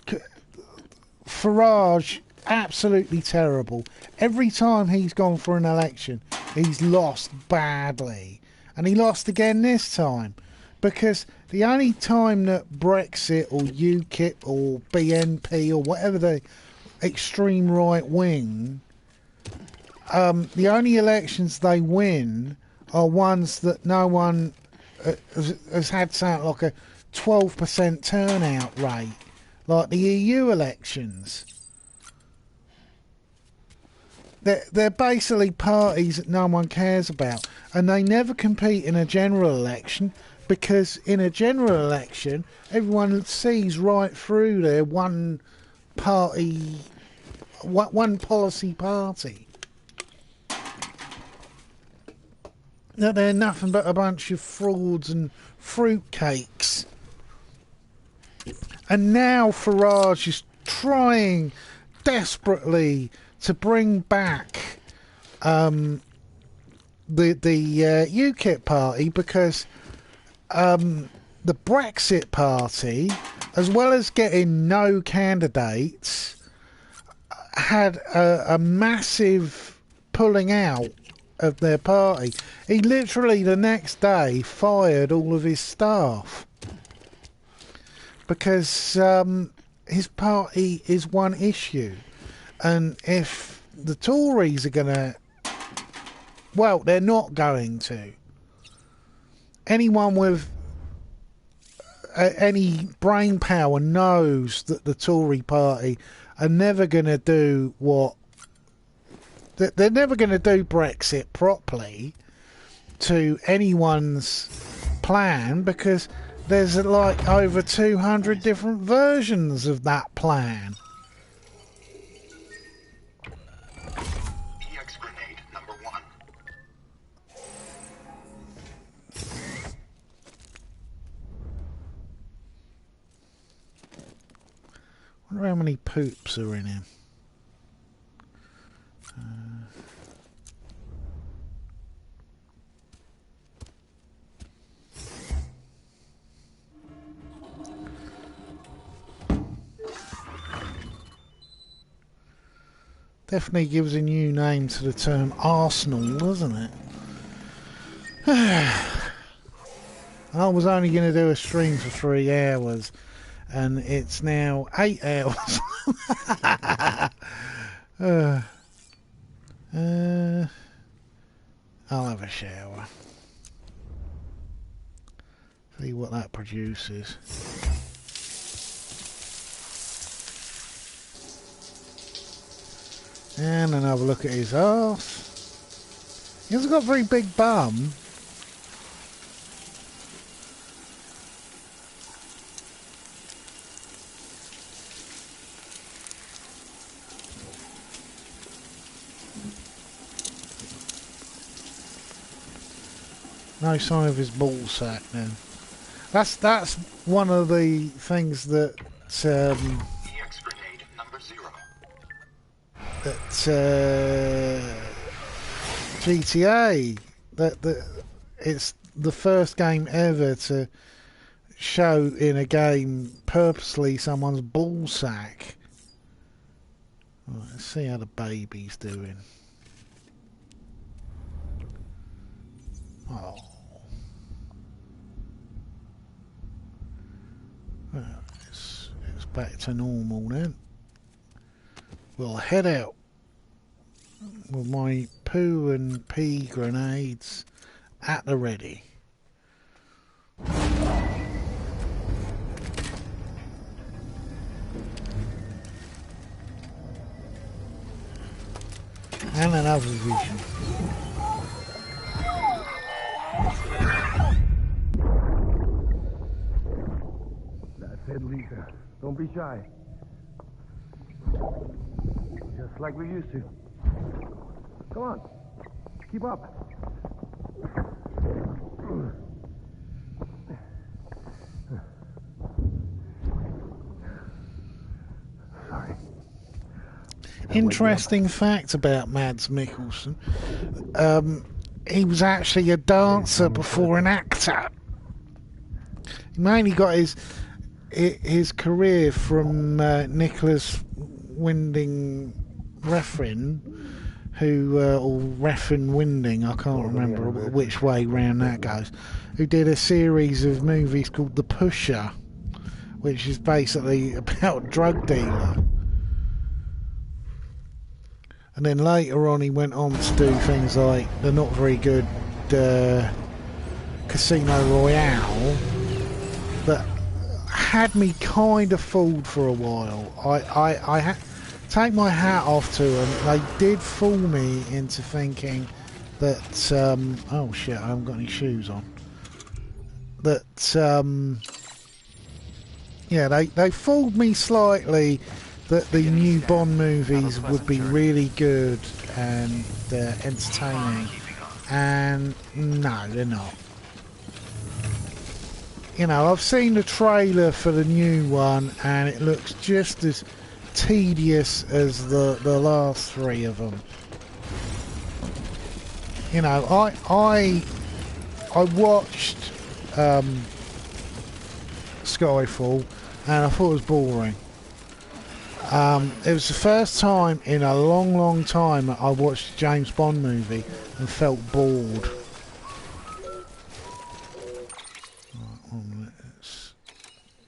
Farage, absolutely terrible. Every time he's gone for an election, he's lost badly. And he lost again this time. Because the only time that Brexit or UKIP or BNP or whatever the extreme right wing, the only elections they win are ones that no one has had something like a 12% turnout rate, like the EU elections. They're basically parties that no one cares about, and they never compete in a general election, because in a general election everyone sees right through their one policy party. That they're nothing but a bunch of frauds and fruitcakes. And now Farage is trying desperately to bring back the UKIP party, because the Brexit party, as well as getting no candidates, had a massive pulling out of their party. He literally the next day fired all of his staff because his party is one issue. And if the Tories are going to... Well, they're not going to. Anyone with any brain power knows that the Tory party are never going to do what... They're never going to do Brexit properly to anyone's plan, because there's like over 200 different versions of that plan. I wonder how many poops are in him. Definitely gives a new name to the term Arsenal, doesn't it? I was only going to do a stream for 3 hours, and it's now 8 hours. I'll have a shower. See what that produces. And another look at his arse. He hasn't got a very big bum. No sign of his ball sack now. That's one of the things that GTA, that it's the first game ever to show in a game purposely someone's ball sack. Right, let's see how the baby's doing. Oh. Well, it's back to normal then. We'll head out with my poo and pee grenades at the ready. And another vision. That's it, Lisa. Don't be shy. Just like we used to. Come on. Keep up. Sorry. Interesting fact about Mads Mikkelsen. He was actually a dancer before an actor. He mainly got his his career from Nicholas Winding Refn, who or Refn Winding, I can't remember which way round that goes, who did a series of movies called The Pusher, which is basically about a drug dealer. And then later on he went on to do things like the not very good Casino Royale that had me kind of fooled for a while. I had take my hat off to them. They did fool me into thinking that oh shit, I haven't got any shoes on. That yeah, they fooled me slightly that the new Bond movies would be really good and entertaining, and no, they're not. You know, I've seen the trailer for the new one, and it looks just as tedious as the last three of them. You know, I watched Skyfall, and I thought it was boring. It was the first time in a long, long time I watched a James Bond movie and felt bored. Right, let's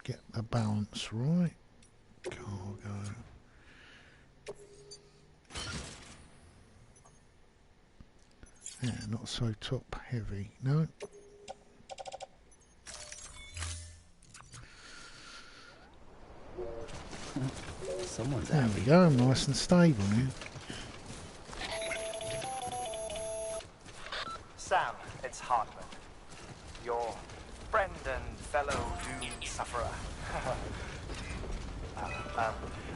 get the balance right. Cargo. Yeah, not so top heavy. No. Someone's There happy. we go, nice and stable now. Sam, it's Hartman. Your friend and fellow doom sufferer.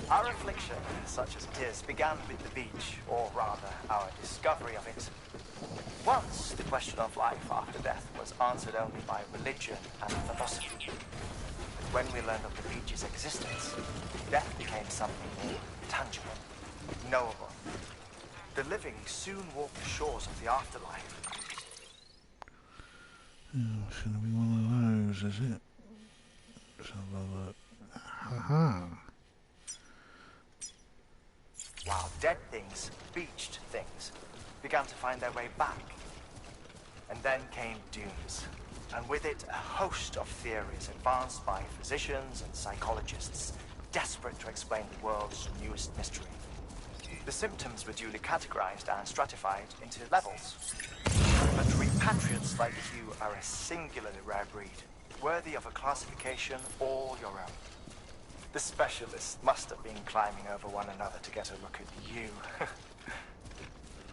Our affliction, such as it is, began with the beach, or rather, our discovery of it. Once, the question of life after death was answered only by religion and philosophy. But when we learned of the beach's existence, death became something more tangible, knowable. The living soon walk the shores of the afterlife. Oh, it's going to be one of those, is it? Let's have a look. Haha. While dead things, beached things, began to find their way back. And then came dooms, and with it a host of theories advanced by physicians and psychologists, desperate to explain the world's newest mystery. The symptoms were duly categorized and stratified into levels. But repatriates like you are a singularly rare breed, worthy of a classification all your own. The specialists must have been climbing over one another to get a look at you.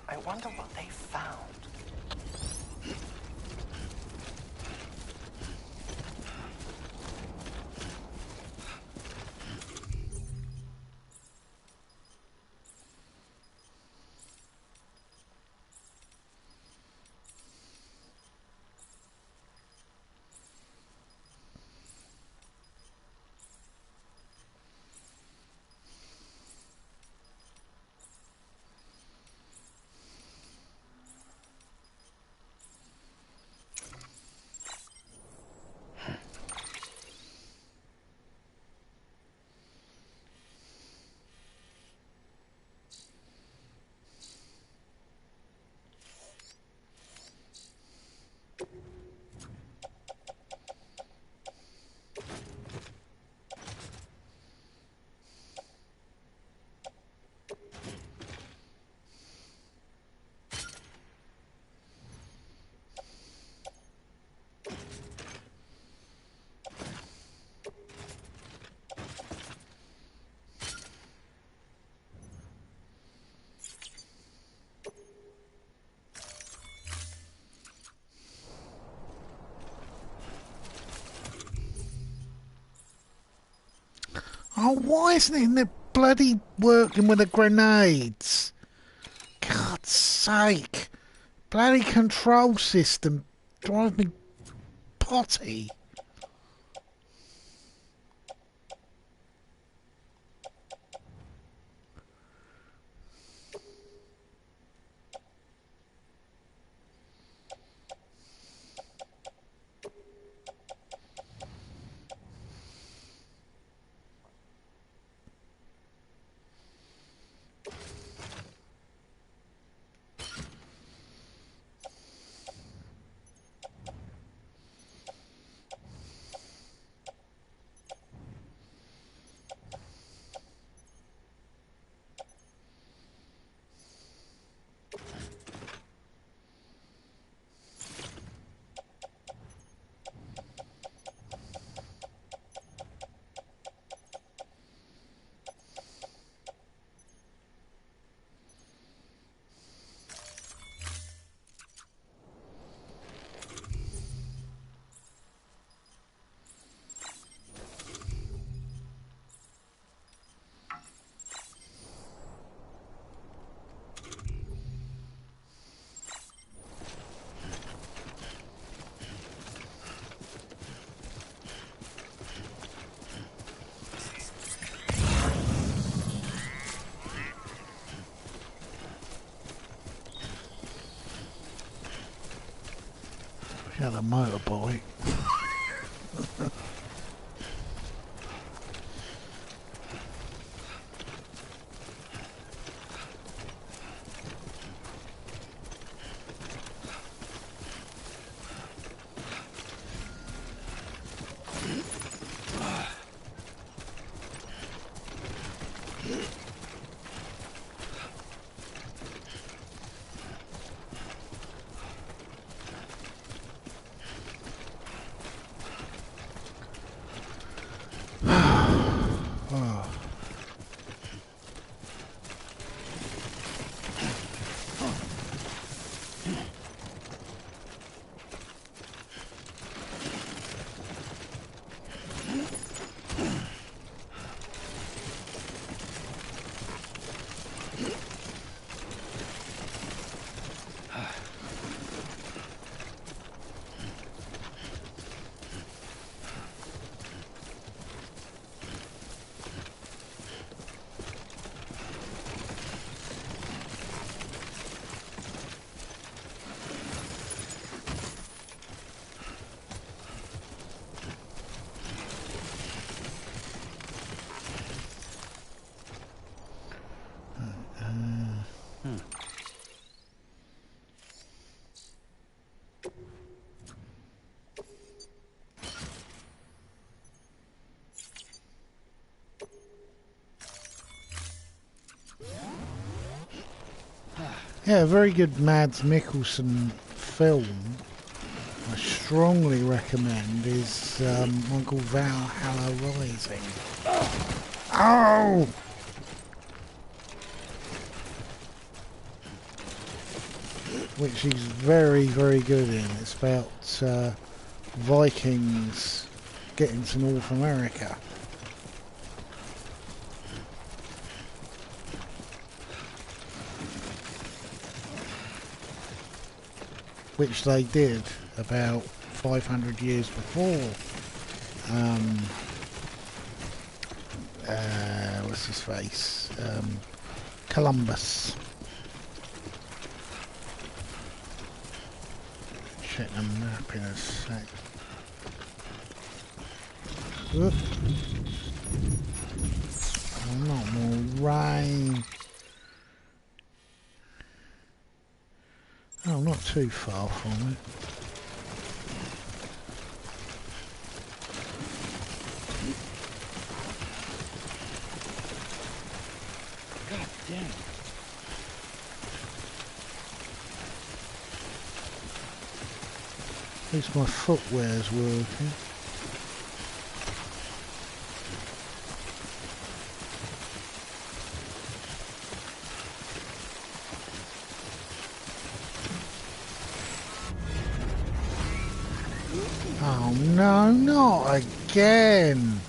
I wonder what they found. Oh, why isn't it in the bloody working with the grenades? God's sake. Bloody control system drives me potty. Got a motorbike. Yeah, a very good Mads Mikkelsen film. I strongly recommend is one called Valhalla Rising. Oh! Which he's very, very good in. It's about Vikings getting to North America. Which they did about 500 years before. What's his face? Columbus. Check the map in a sec. Whoop. Oh, not more rain. Oh, not too far from it. God damn. At least my footwear's working. Oh no, not again!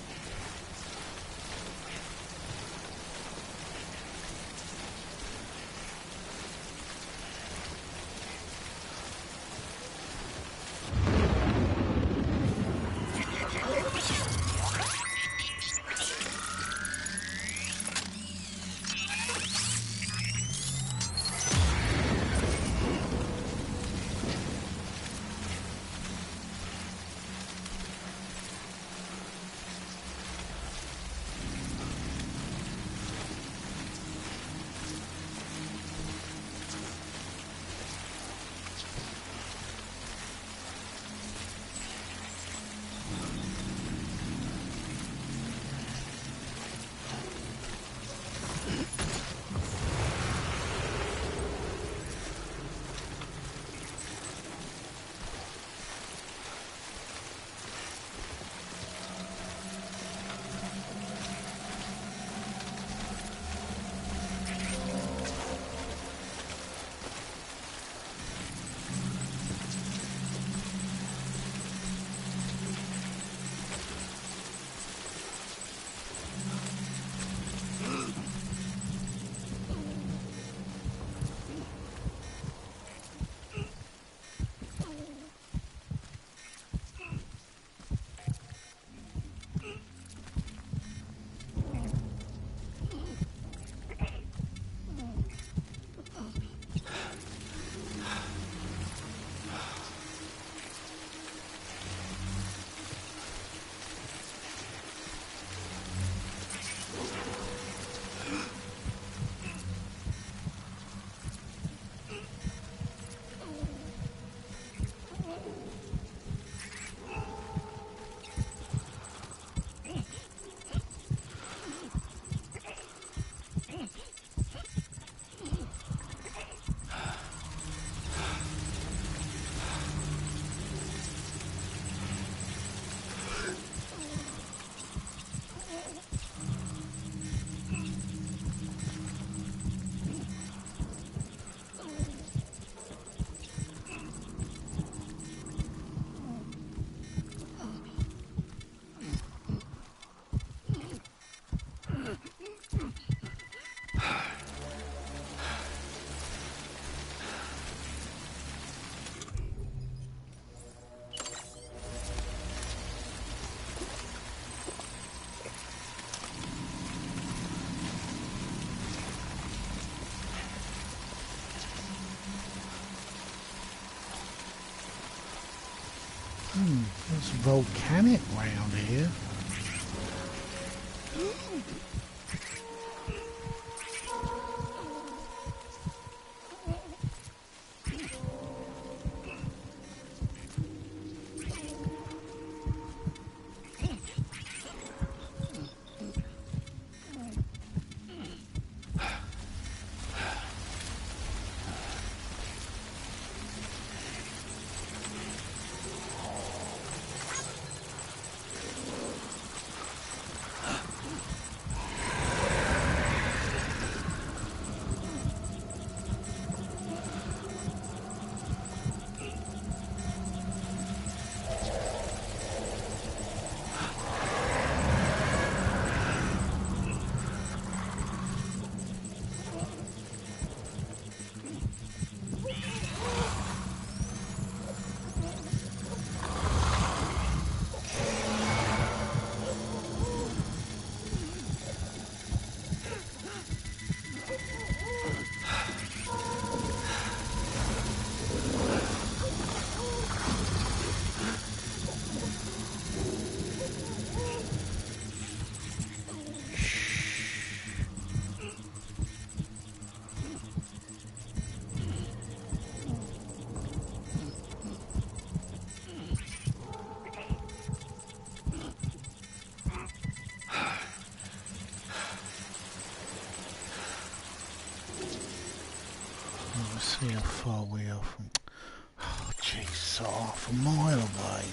It's volcanic round here. See how far we are from... Oh, jeez, half a mile away.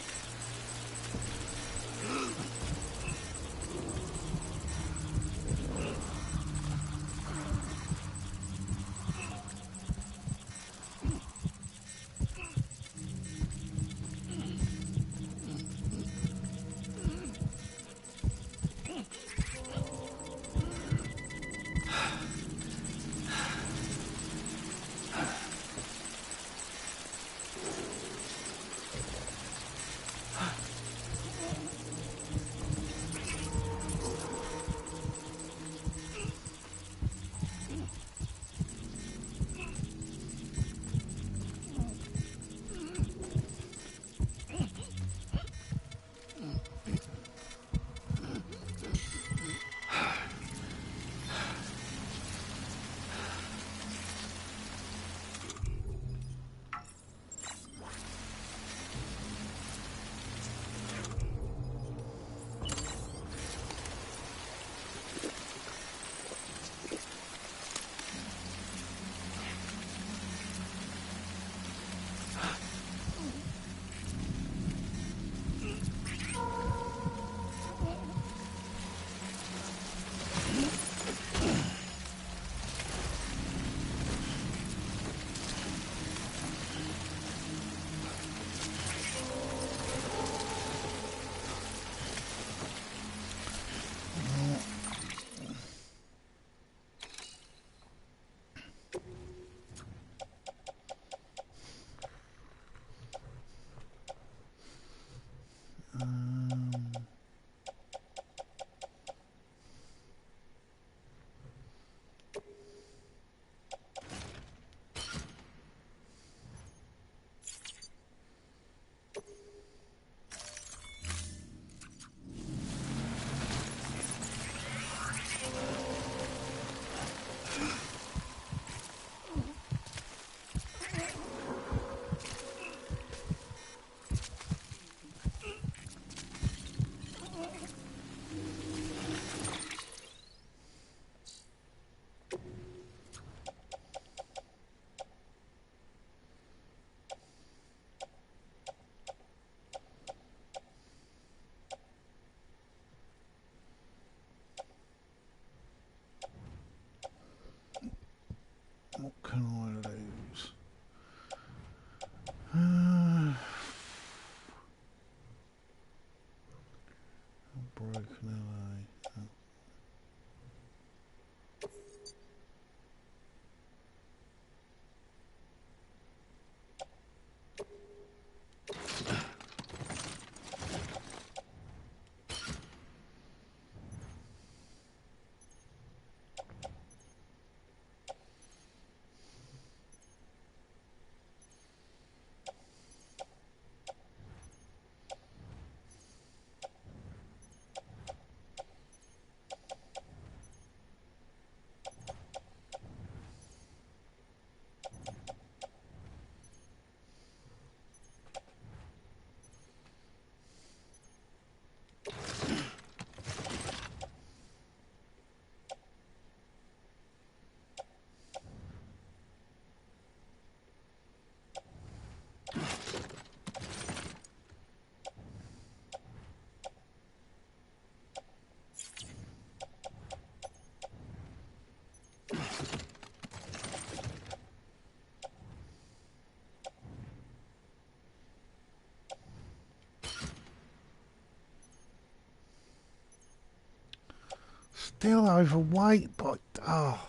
What can I lose? Broken away. still overweight, but oh.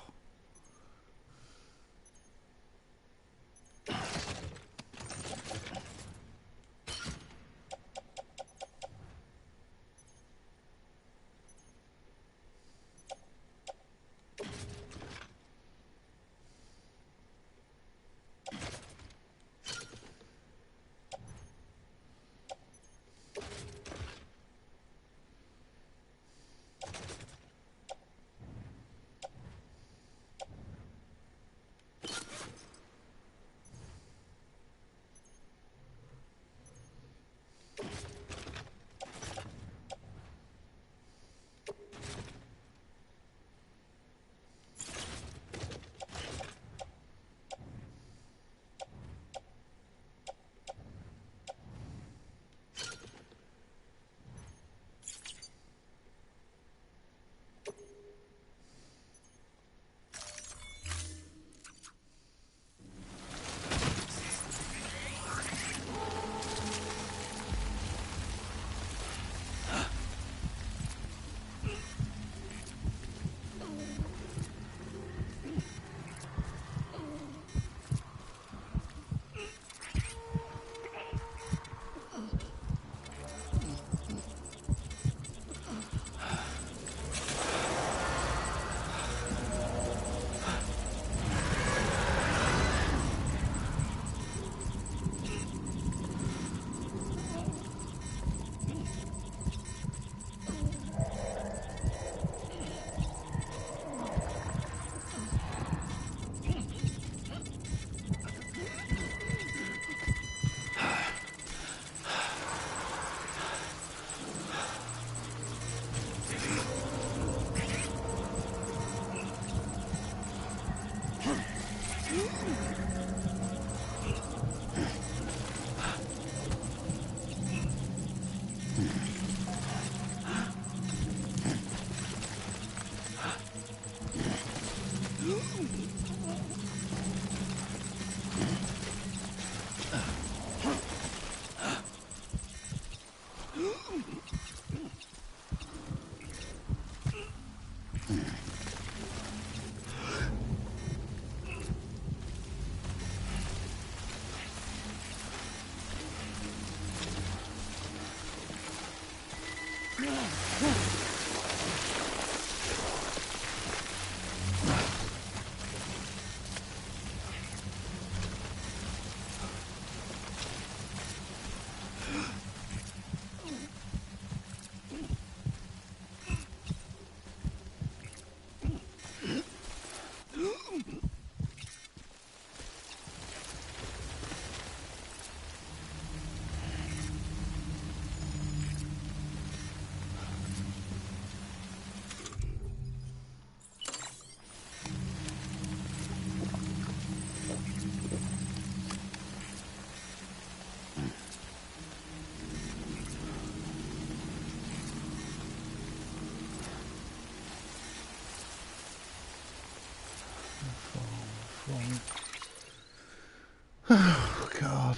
Oh, God.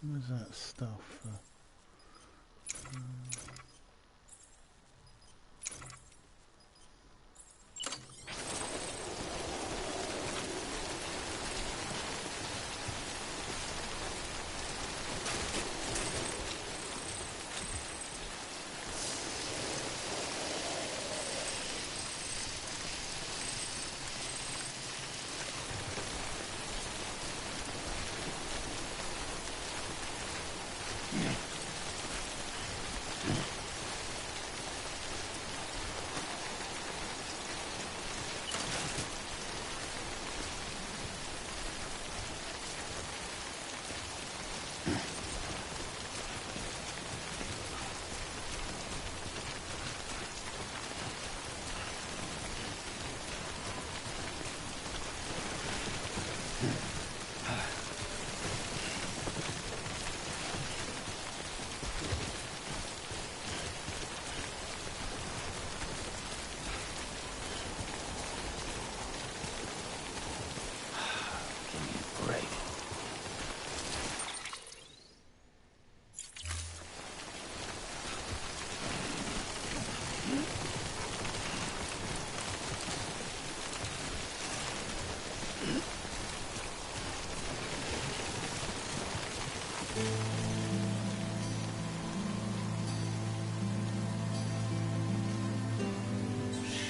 Where's that stuff?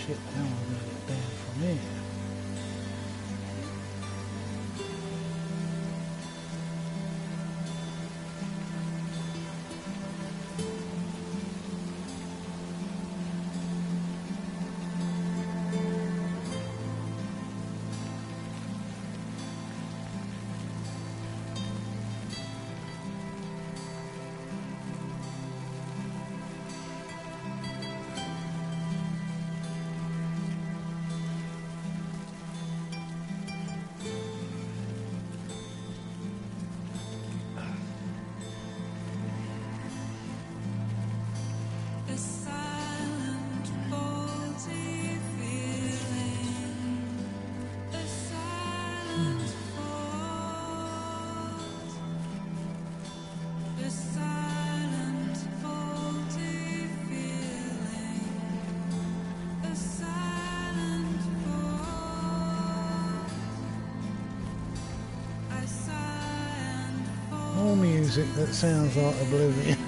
shit, how am I going to get down from here? More music that sounds like Oblivion.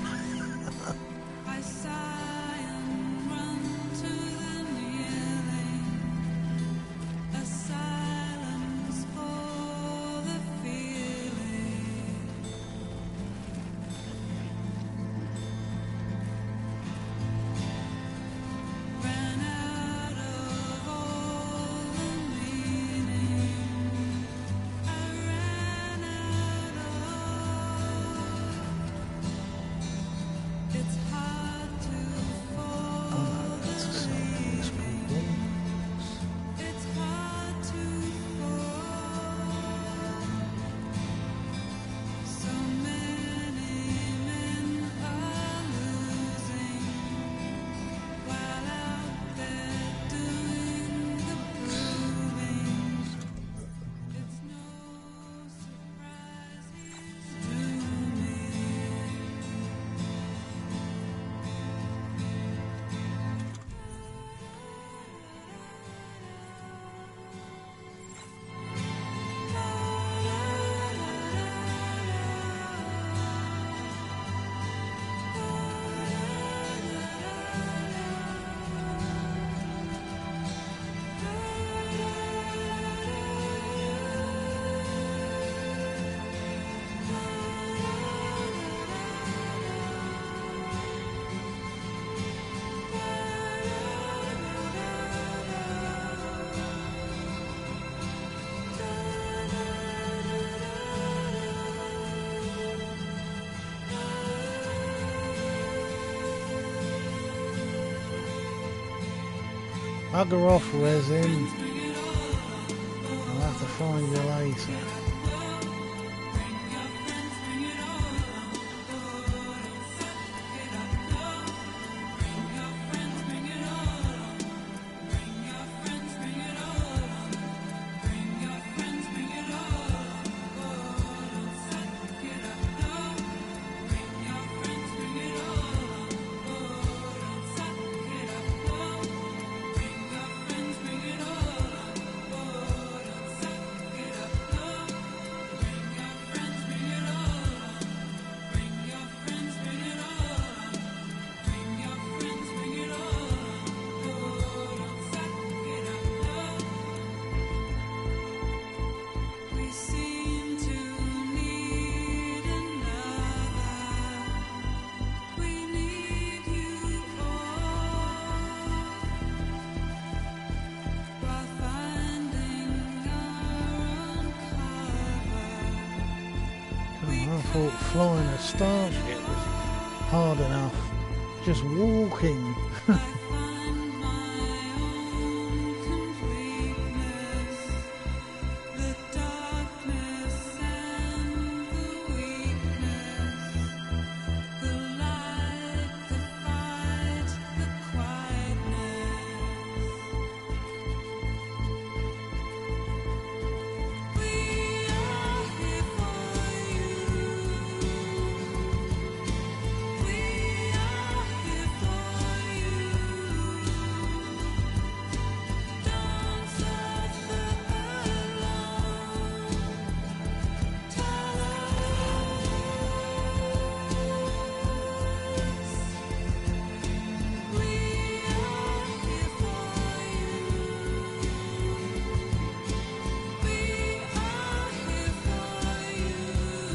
Bugger off, resin. I'll have to find you later. I thought flying a starship was hard enough. Just walking.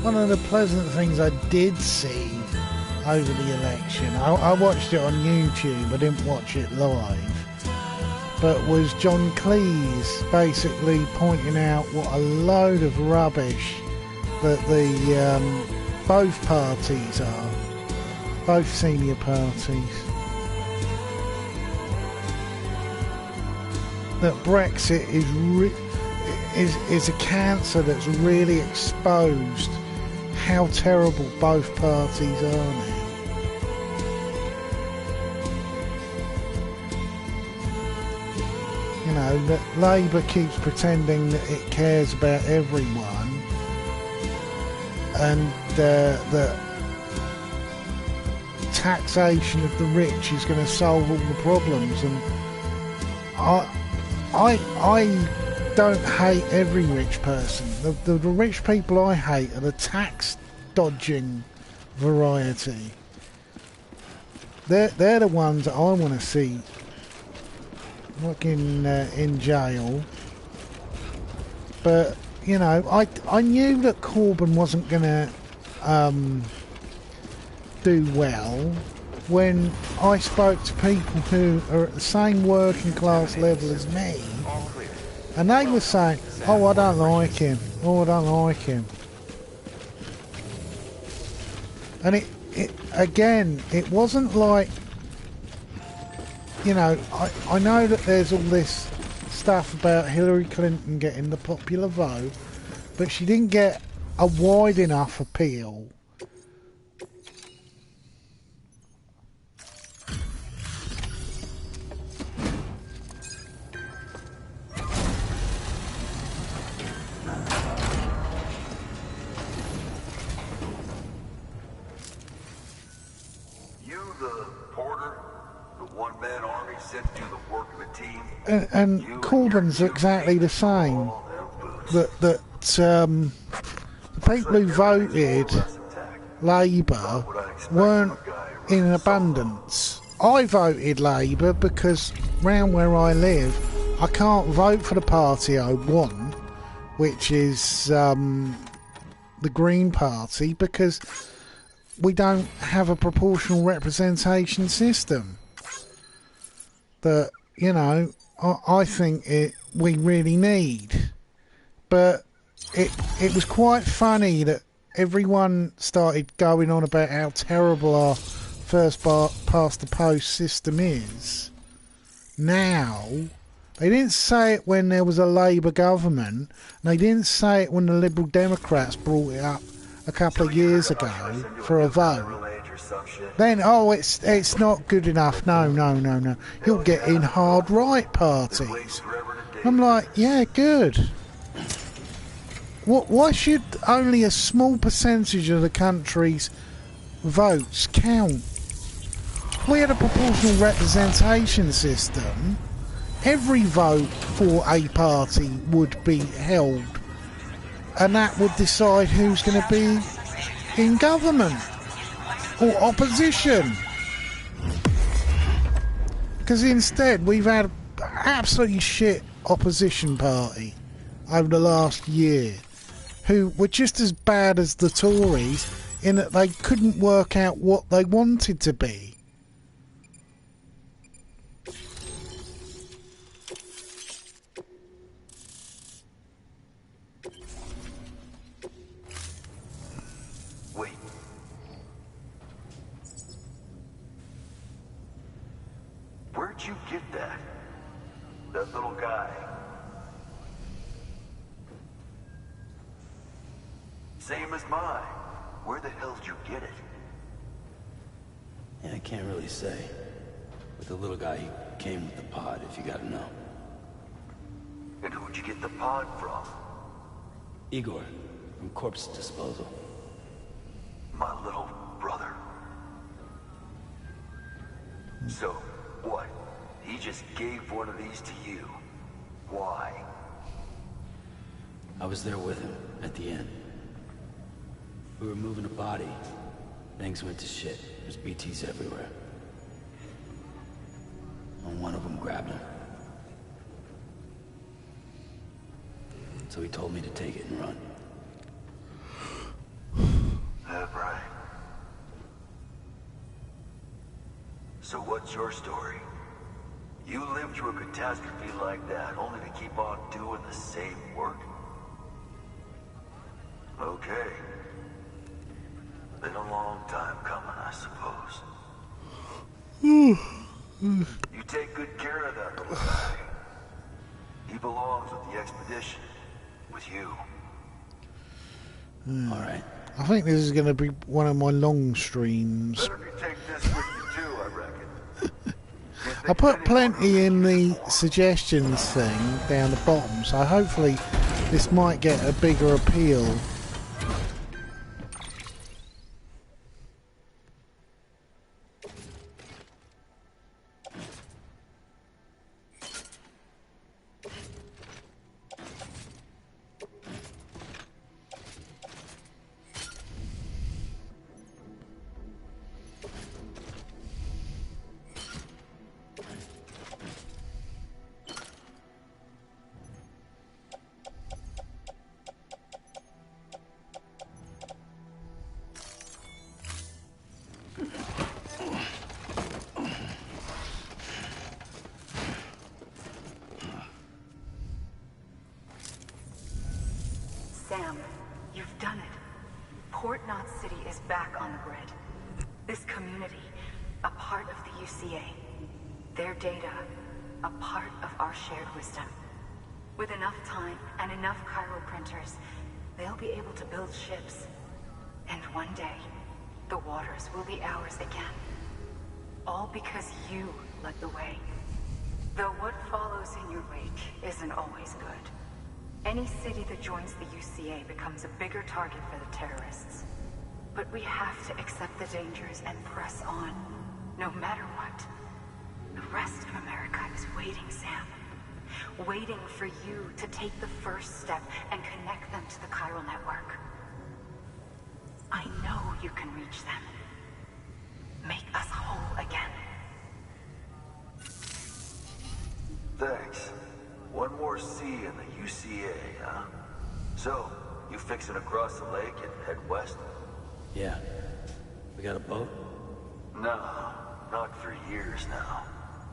one of the pleasant things I did see over the election, I watched it on YouTube, I didn't watch it live, but was John Cleese basically pointing out what a load of rubbish that the both parties are, both senior parties. That Brexit is a cancer that's really exposed how terrible both parties are now. You know, that Labour keeps pretending that it cares about everyone, and that taxation of the rich is going to solve all the problems. And I don't hate every rich person. The rich people I hate are the tax dodging variety. They're the ones that I want to see working in jail. But you know, I knew that Corbyn wasn't going to do well when I spoke to people who are at the same working class level as me, and they were saying, "Oh, I don't like him. Oh, I don't like him." And it wasn't like, you know, I know that there's all this stuff about Hillary Clinton getting the popular vote, but she didn't get a wide enough appeal. And Corbyn's exactly the same. That the people who voted Labour weren't in abundance. I voted Labour because round where I live, I can't vote for the party I want, which is the Green Party, because we don't have a proportional representation system. That, you know, I think we really need. But it was quite funny that everyone started going on about how terrible our first past the post system is. Now, they didn't say it when there was a Labour government, and they didn't say it when the Liberal Democrats brought it up a couple of years ago for a vote. Then, oh, it's not good enough. No. You'll get in hard right parties. I'm like, yeah, good. Why should only a small percentage of the country's votes count? If we had a proportional representation system, every vote for a party would be held, and that would decide who's going to be in government or opposition. Because instead we've had absolutely shit opposition party over the last year, who were just as bad as the Tories in that they couldn't work out what they wanted to be. Wait. Where'd you get that? That little guy? Same as mine. Where the hell did you get it? Yeah, I can't really say. With the little guy, he came with the pod, if you gotta know. And who'd you get the pod from? Igor, from Corpse Disposal. My little brother. So, what? He just gave one of these to you. Why? I was there with him, at the end. We were moving a body. Things went to shit. There's BTs everywhere. And one of them grabbed him. So he told me to take it and run. what's your story? You lived through a catastrophe like that, only to keep on doing the same work? Okay. Been a long time coming, I suppose. You take good care of that little guy. He belongs with the expedition. With you. All right. I think this is going to be one of my long streams. Better you take this with you too, I reckon. I put plenty in the suggestions thing down the bottom, so hopefully this might get a bigger appeal. Sam, you've done it. Port Knot City is back on the grid. This community, a part of the UCA. Their data, a part of our shared wisdom. With enough time and enough chiral printers, they'll be able to build ships. And one day, the waters will be ours again. All because you led the way. Though what follows in your wake isn't always good. Any city that joins the UCA becomes a bigger target for the terrorists. But we have to accept the dangers and press on, no matter what. The rest of America is waiting, Sam. Waiting for you to take the first step and connect them to the chiral network. I know you can reach them. Make us whole again. Thanks. One more C in the UCA, huh? So, you fixing to cross the lake and head west? Yeah. We got a boat? No, not for years now.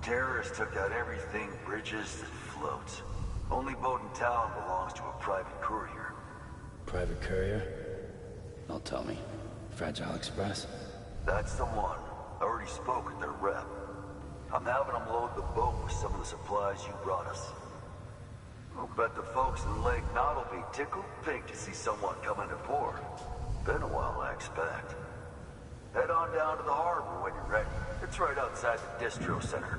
Terrorists took out everything bridges that floats. Only boat in town belongs to a private courier. Private courier? Don't tell me. Fragile Express? That's the one. I already spoke with their rep. I'm having them load the boat with some of the supplies you brought us. I'll bet the folks in Lake Knot will be tickled pink to see someone come into port. Been a while, I expect. Head on down to the harbor when you're ready. It's right outside the distro center.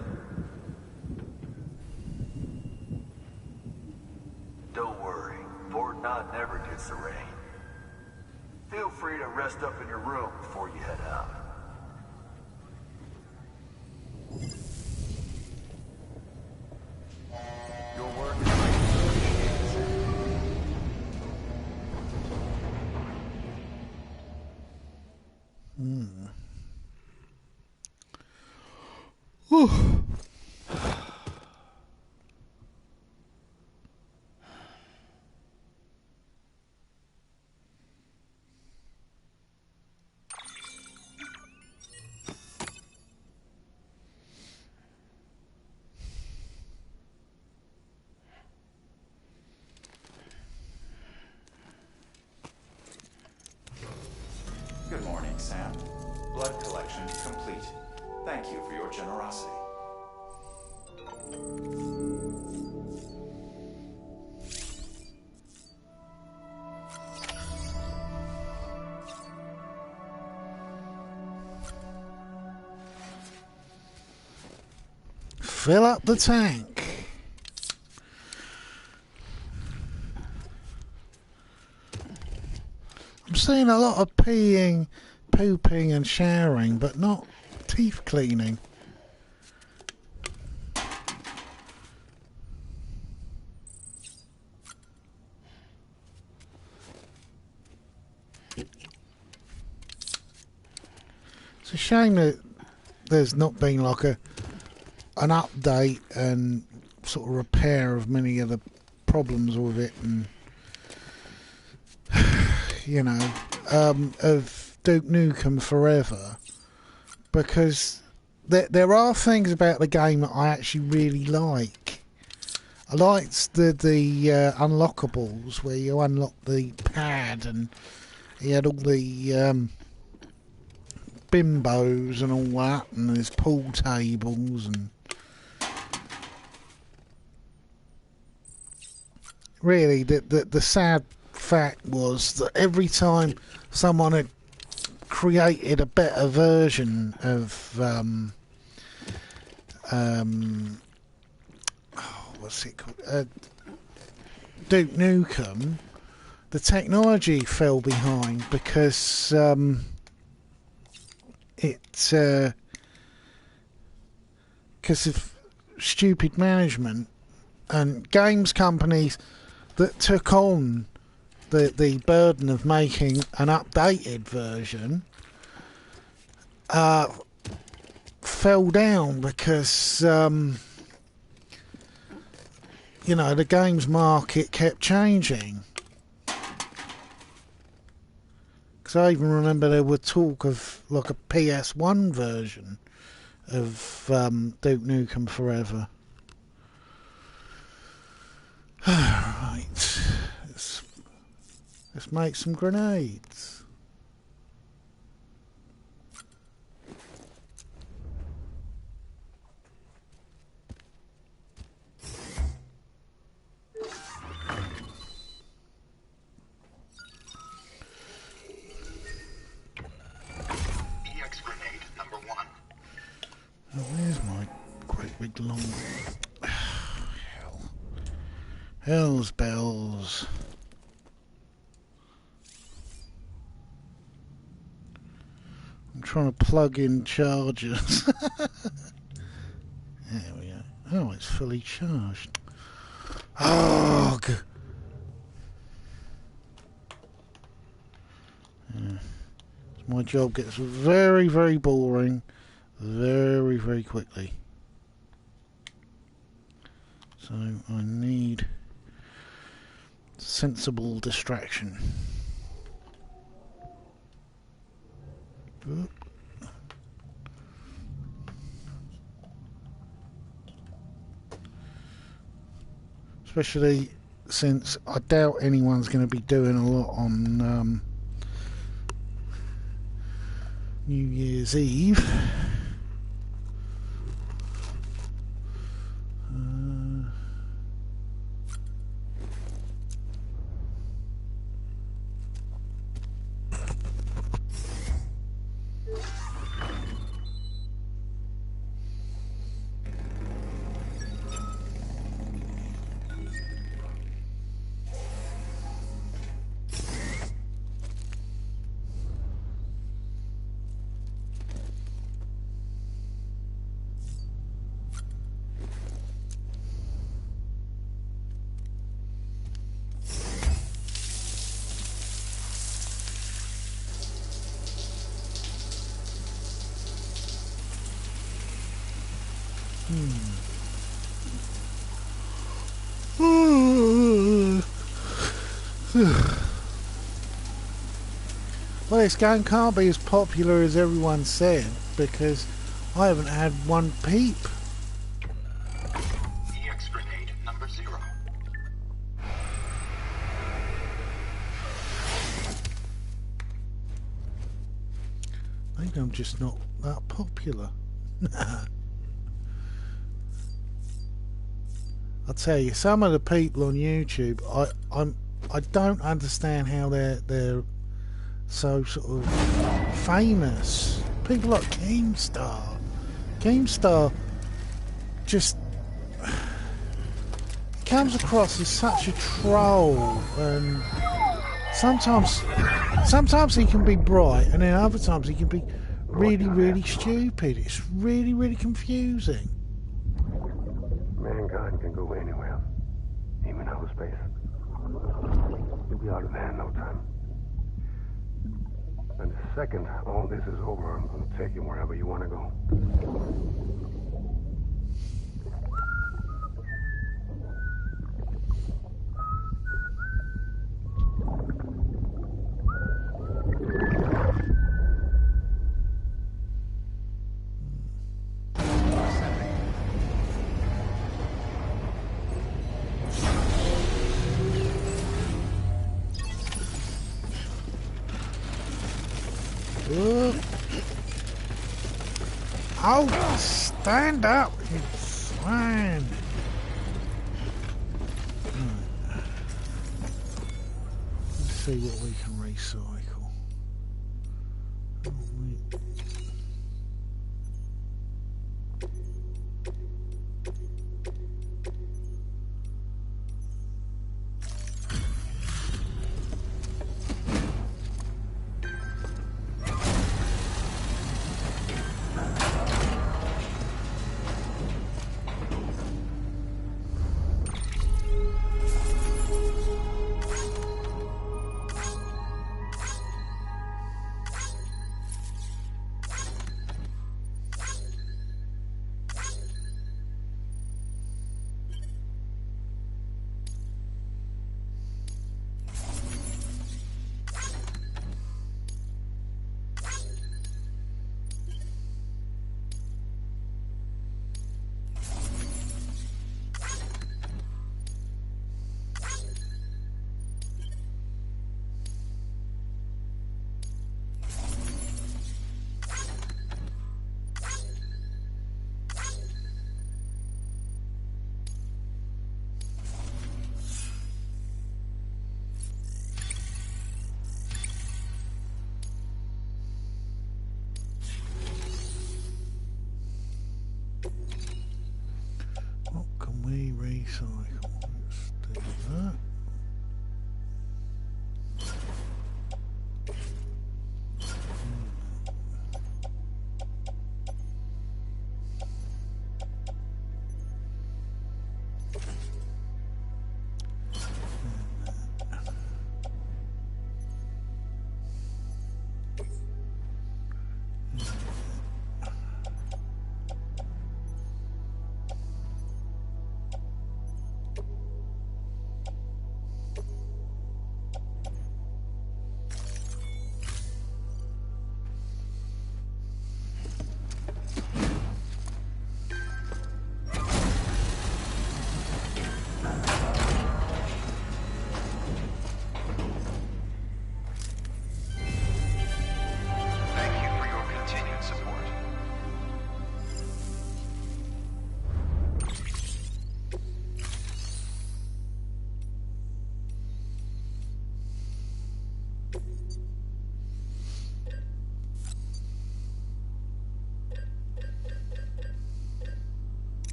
Don't worry, Port Knot never gets the rain. Feel free to rest up in your room before you head out. Your work is greatly appreciated, Sam. Whew. Good morning, Sam. Blood collection complete. Thank you for your generosity. Fill up the tank. I'm seeing a lot of peeing, pooping and showering, but not teeth cleaning. It's a shame that there's not been like an update and sort of repair of many of the problems with it, and you know, of Duke Nukem Forever, because there are things about the game that I actually really like. I liked the unlockables where you unlock the pad, and he had all the bimbos and all that, and there's pool tables, and really the sad fact was that every time someone had created a better version of what's it called, Duke Nukem, the technology fell behind because because of stupid management and games companies that took on the burden of making an updated version fell down because the games market kept changing. Because I even remember there were talk of like a PS1 version of Duke Nukem Forever. Right, let's make some grenades. EX grenade number 1. Oh, where's my great big long... Hell's bells. I'm trying to plug in chargers. There we go. Oh, it's fully charged. Oh, yeah. My job gets very, very boring very, very quickly. So I need sensible distraction. Oop. Especially since I doubt anyone's going to be doing a lot on New Year's Eve. Well, this game can't be as popular as everyone said because I haven't had one peep. EX grenade number 0. Maybe I'm just not that popular. I'll tell you, some of the people on YouTube, I don't understand how they're so sort of famous. People like Keemstar. Keemstar just comes across as such a troll, and sometimes he can be bright, and then other times he can be really, really stupid. It's really, really confusing. Mankind can go anywhere, even outer space. You'll be out of there in no time. And the second all this is over, I'm going to take you wherever you want to go. Oh, stand up, you swine. Let's see what we can recycle. Oh, wait. What can we recycle? Let's do that. Thank you for your continued support.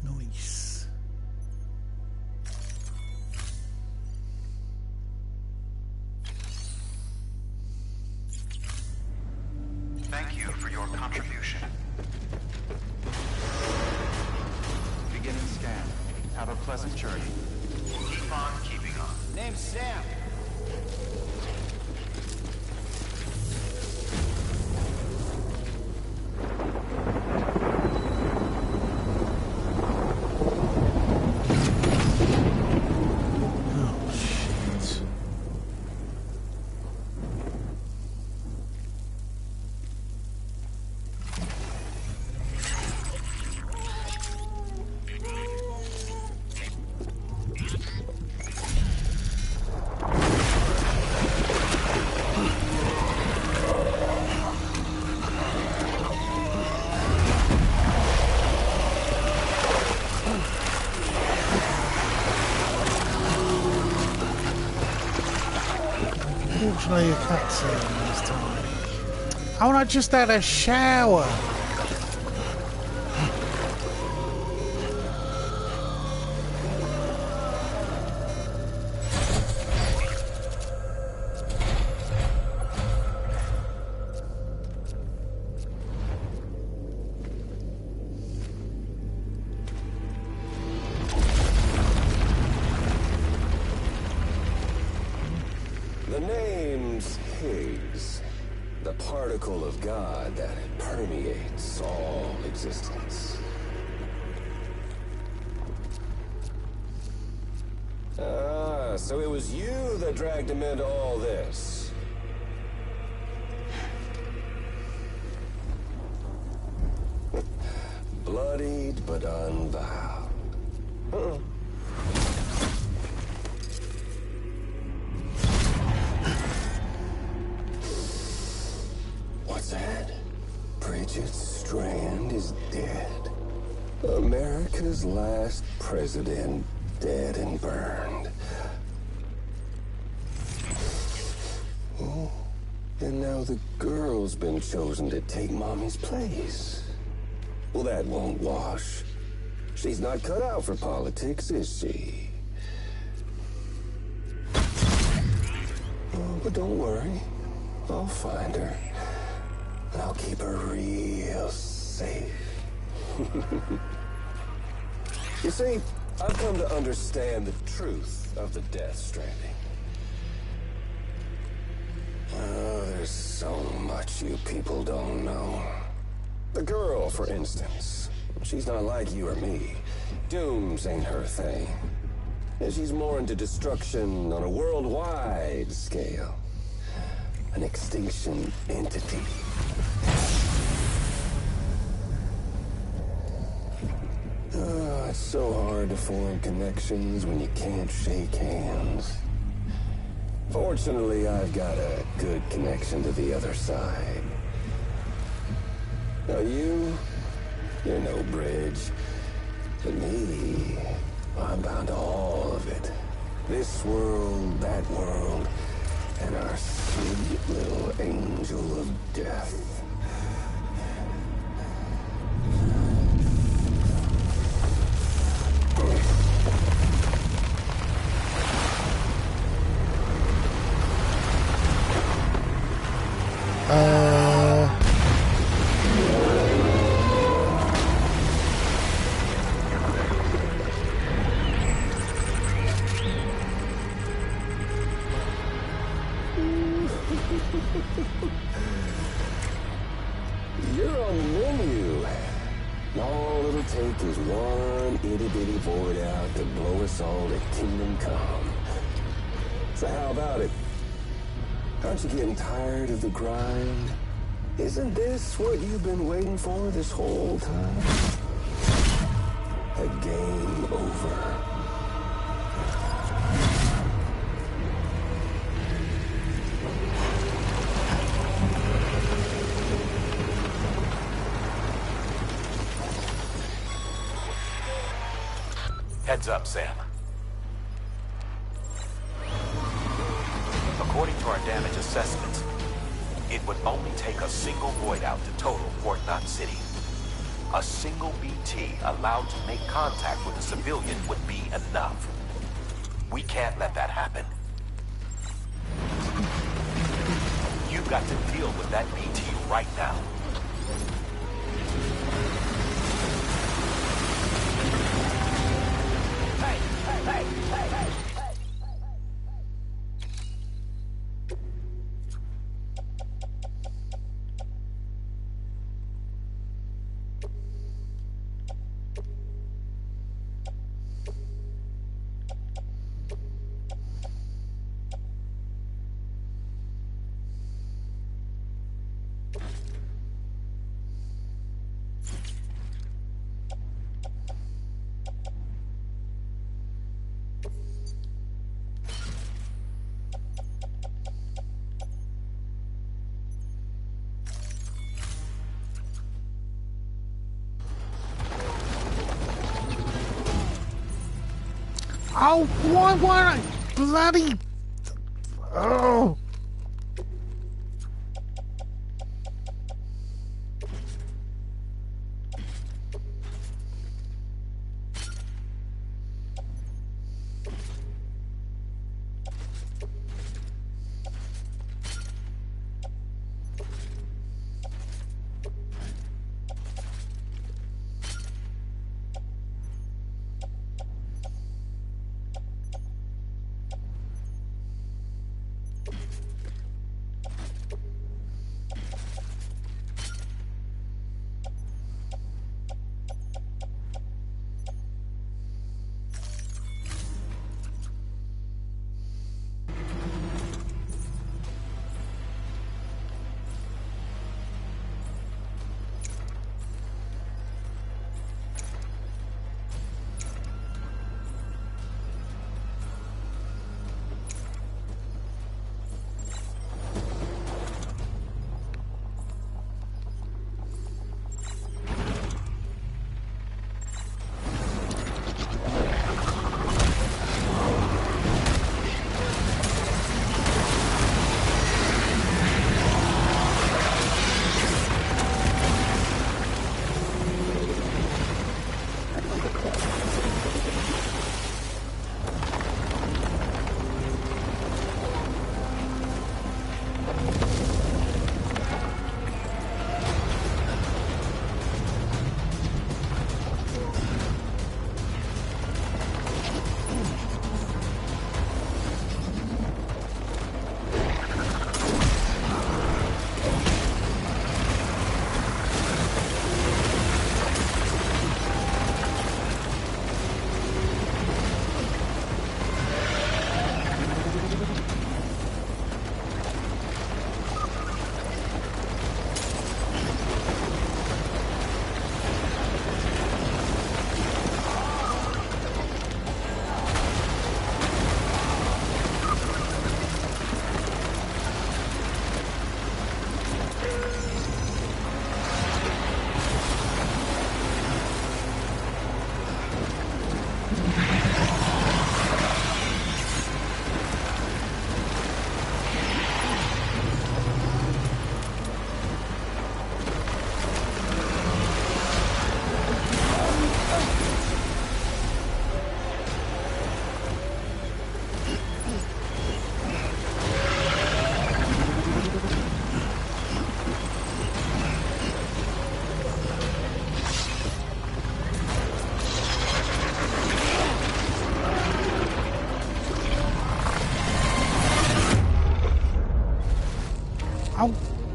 Nice. Thank you for your contribution. Beginning scan. Have a pleasant journey. Keep on keeping on. Name's Sam. Oh, shit. Unfortunately, a cutscene this time. Oh, and I just had a shower. The particle of God that permeates all existence. Ah, so it was you that dragged him into all this. Bloodied but unbowed. What's that? Bridget Strand is dead. America's last president dead and burned. Oh, and now the girl's been chosen to take Mommy's place. Well, that won't wash. She's not cut out for politics, is she? Oh, but don't worry. I'll find her. And I'll keep her real safe. You see, I've come to understand the truth of the Death Stranding. Oh, there's so much you people don't know. The girl, for instance, she's not like you or me. Dooms ain't her thing. And she's more into destruction on a worldwide scale. An extinction entity. Oh, it's so hard to form connections when you can't shake hands. Fortunately, I've got a good connection to the other side. Now you're no bridge. But me, I'm bound to all of it. This world, that world, and our sweet little angel of death. You're on the menu. All it'll take is one itty-bitty void out to blow us all to kingdom come. So how about it? Aren't you getting tired of the grind? Isn't this what you've been waiting for this whole time? A game over. Heads up, Sam. According to our damage assessments, it would only take a single void out to total Port Knot City. A single BT allowed to make contact with a civilian would be enough. We can't let that happen. You've got to deal with that BT right now. Oh, why I bloody... Oh!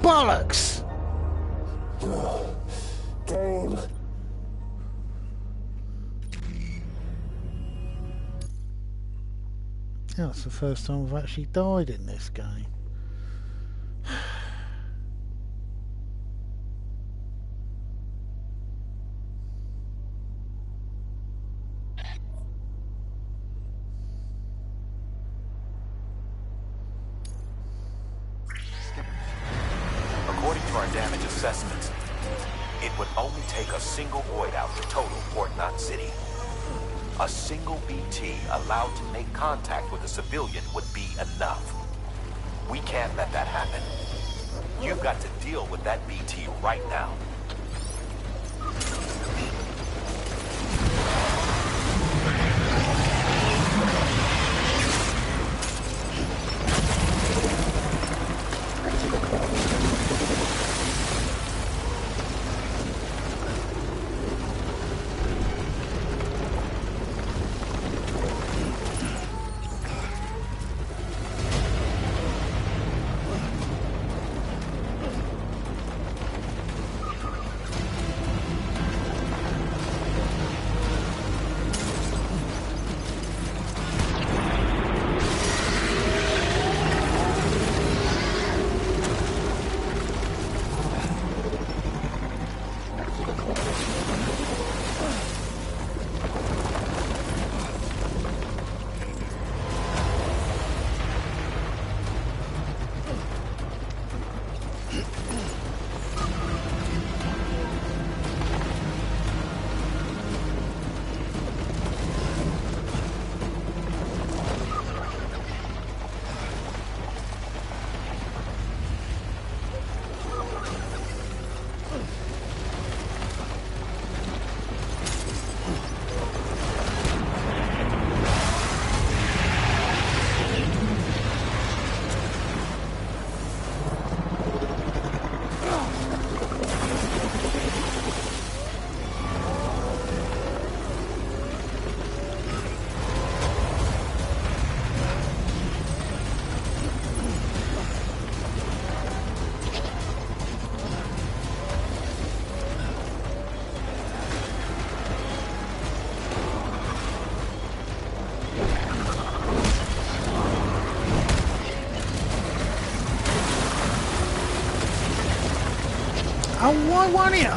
bollocks! Game. Yeah, that's the first time I've actually died in this game. According to our damage assessments, it would only take a single void out to total Port Knot City. A single BT allowed to make contact with a civilian would be enough. We can't let that happen. You've got to deal with that BT right now. Why won't it?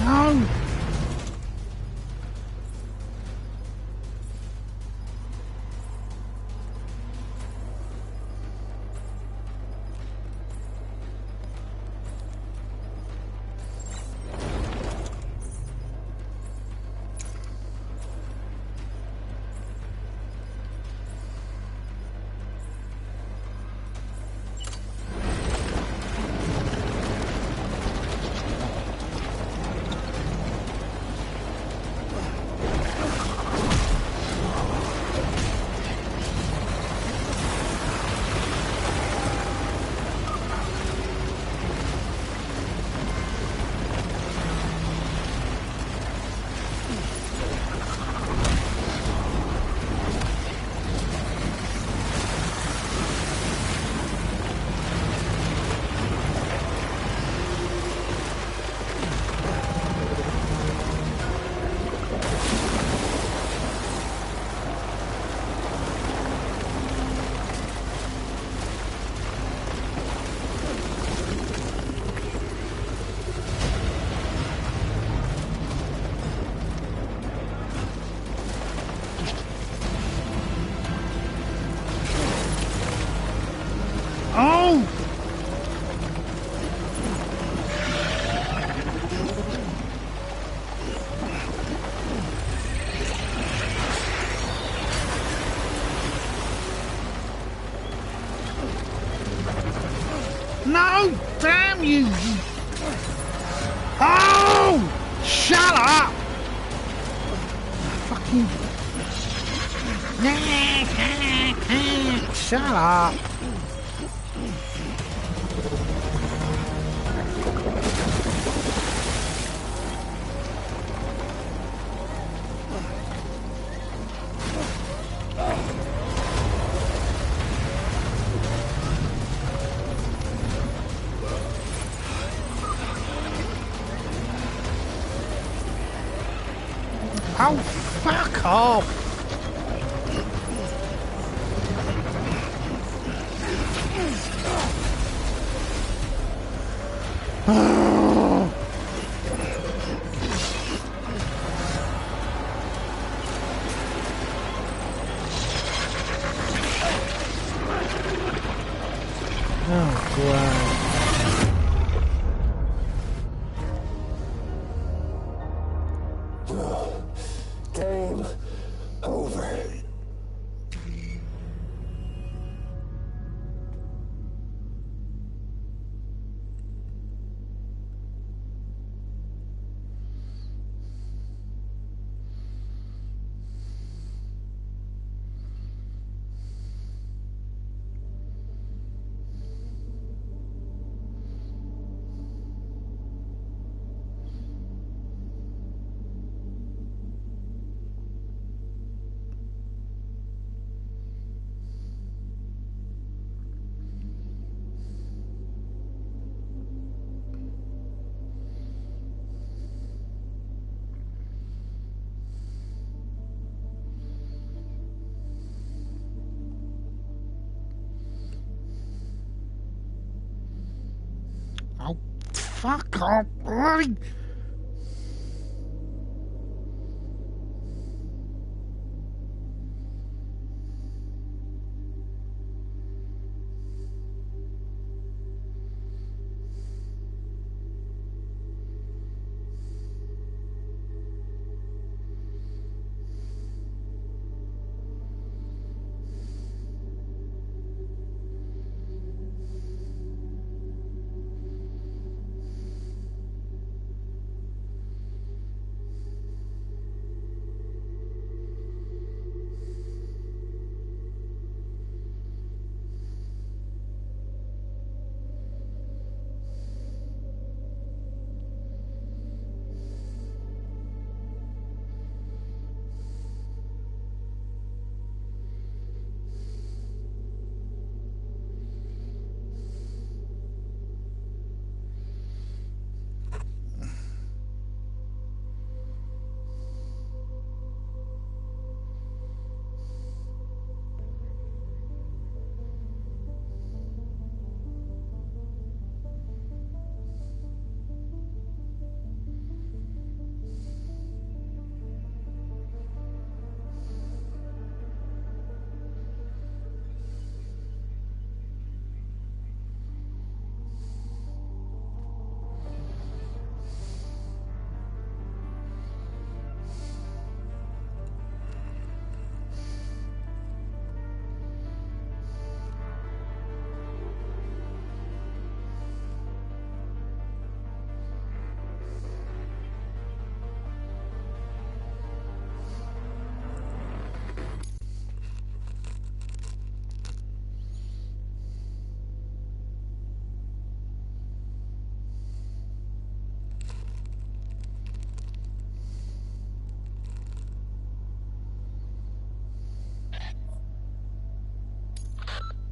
No! Oh! No! Damn you! Oh! Shut up! Fucking... Shut up! Oh, fuck off! Oh, God. Game over. Oh, fuck off! Bloody...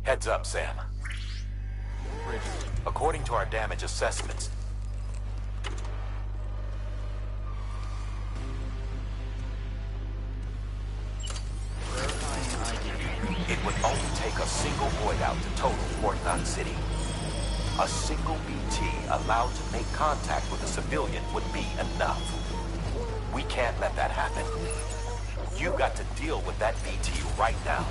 Heads up, Sam. According to our damage assessments, it would only take a single void out to total Fort Knox City. A single BT allowed to make contact with a civilian would be enough. We can't let that happen. You got to deal with that BT right now.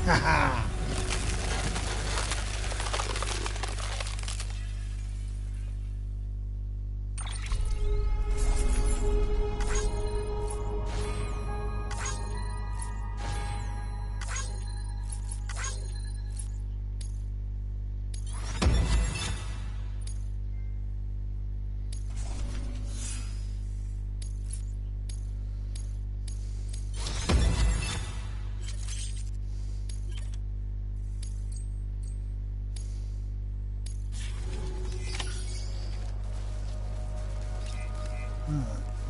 Haha.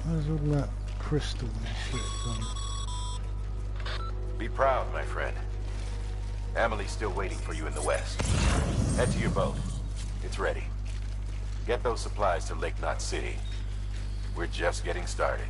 Where's all that crystal and shit gone? Be proud, my friend. Amelie's still waiting for you in the west. Head to your boat. It's ready. Get those supplies to Lake Knot City. We're just getting started.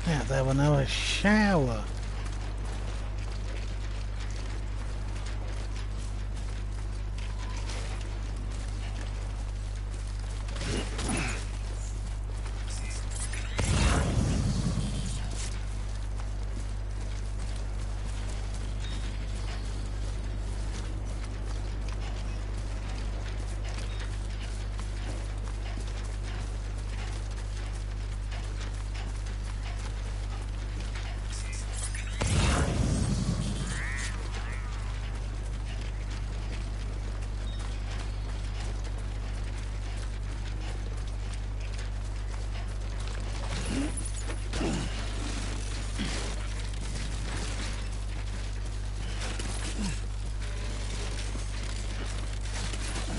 Yeah, there were no shower.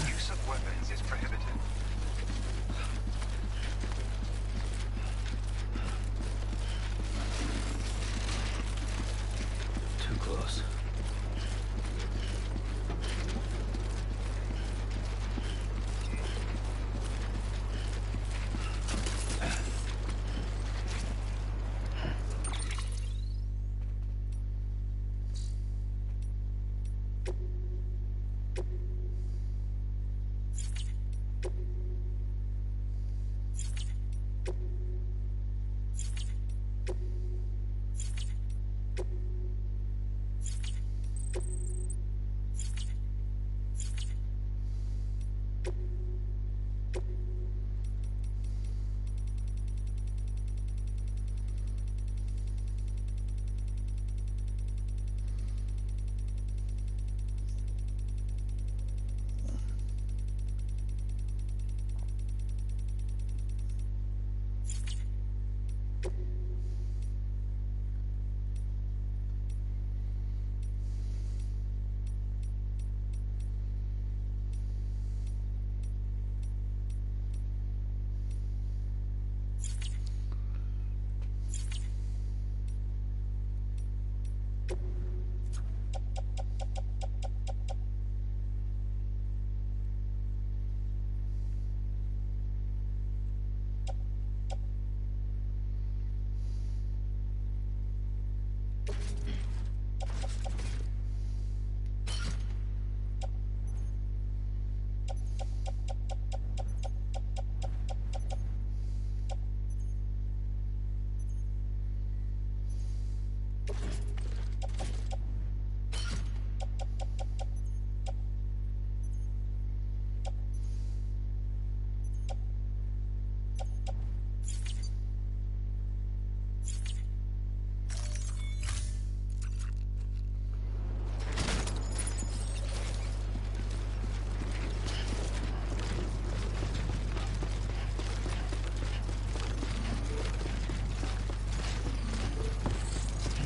Use of weapons is prohibited. Too close.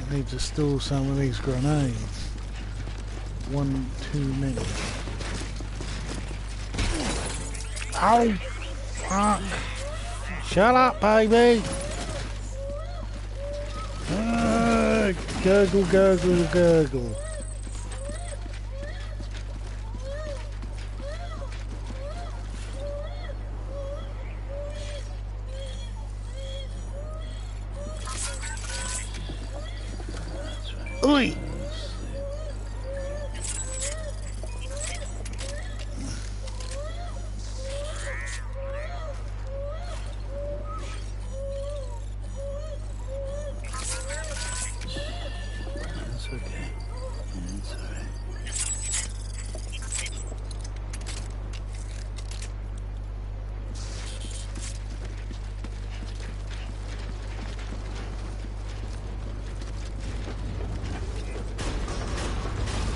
I need to store some of these grenades. One too many. Oh, fuck. Shut up, baby. Gurgle, gurgle, gurgle. Oi! It's okay. It's alright.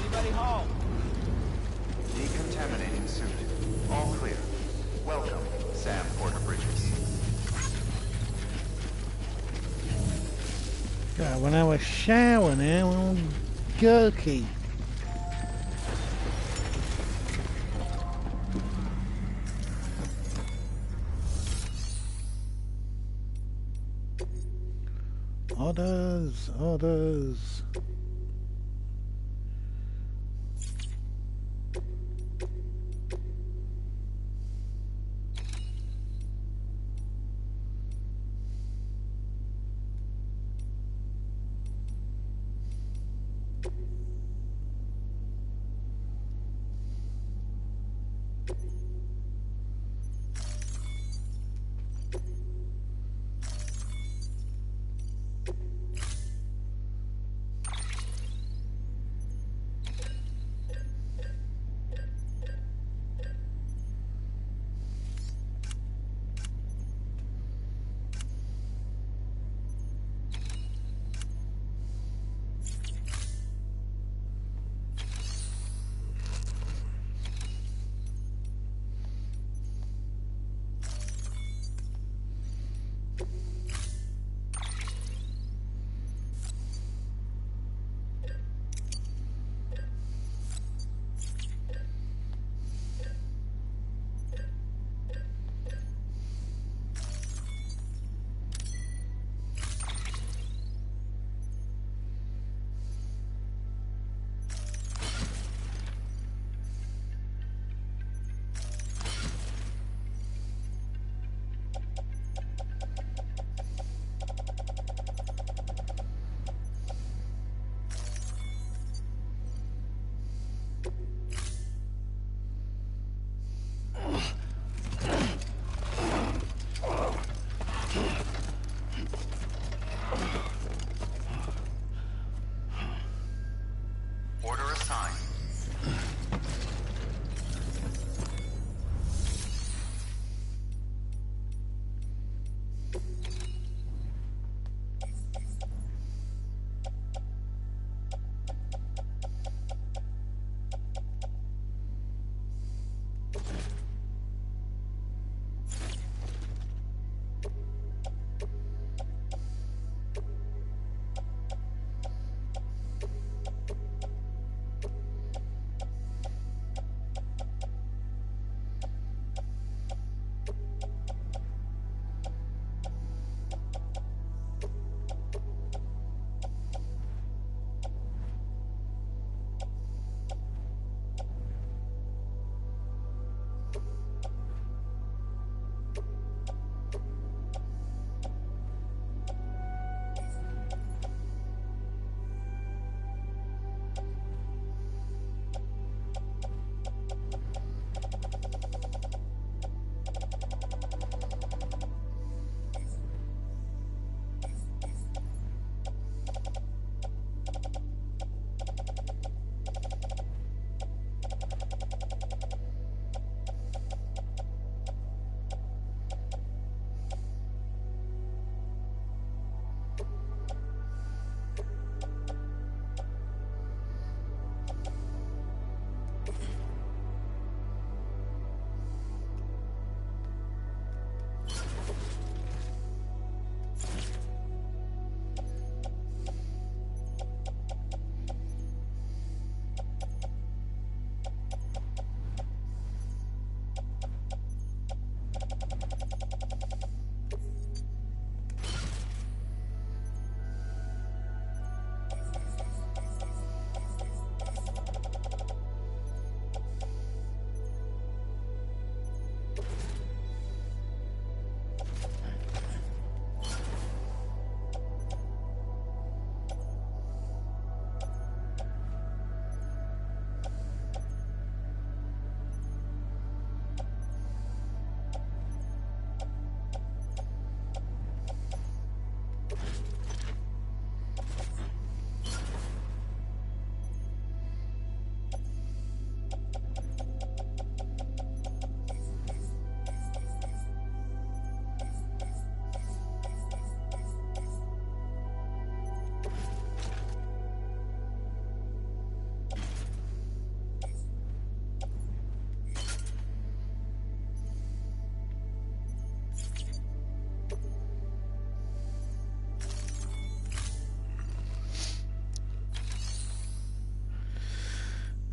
Anybody home? Decontaminating suit. All clear. Welcome, Sam Porter Bridges. God, when I was showering, I was all gurky. Others, others.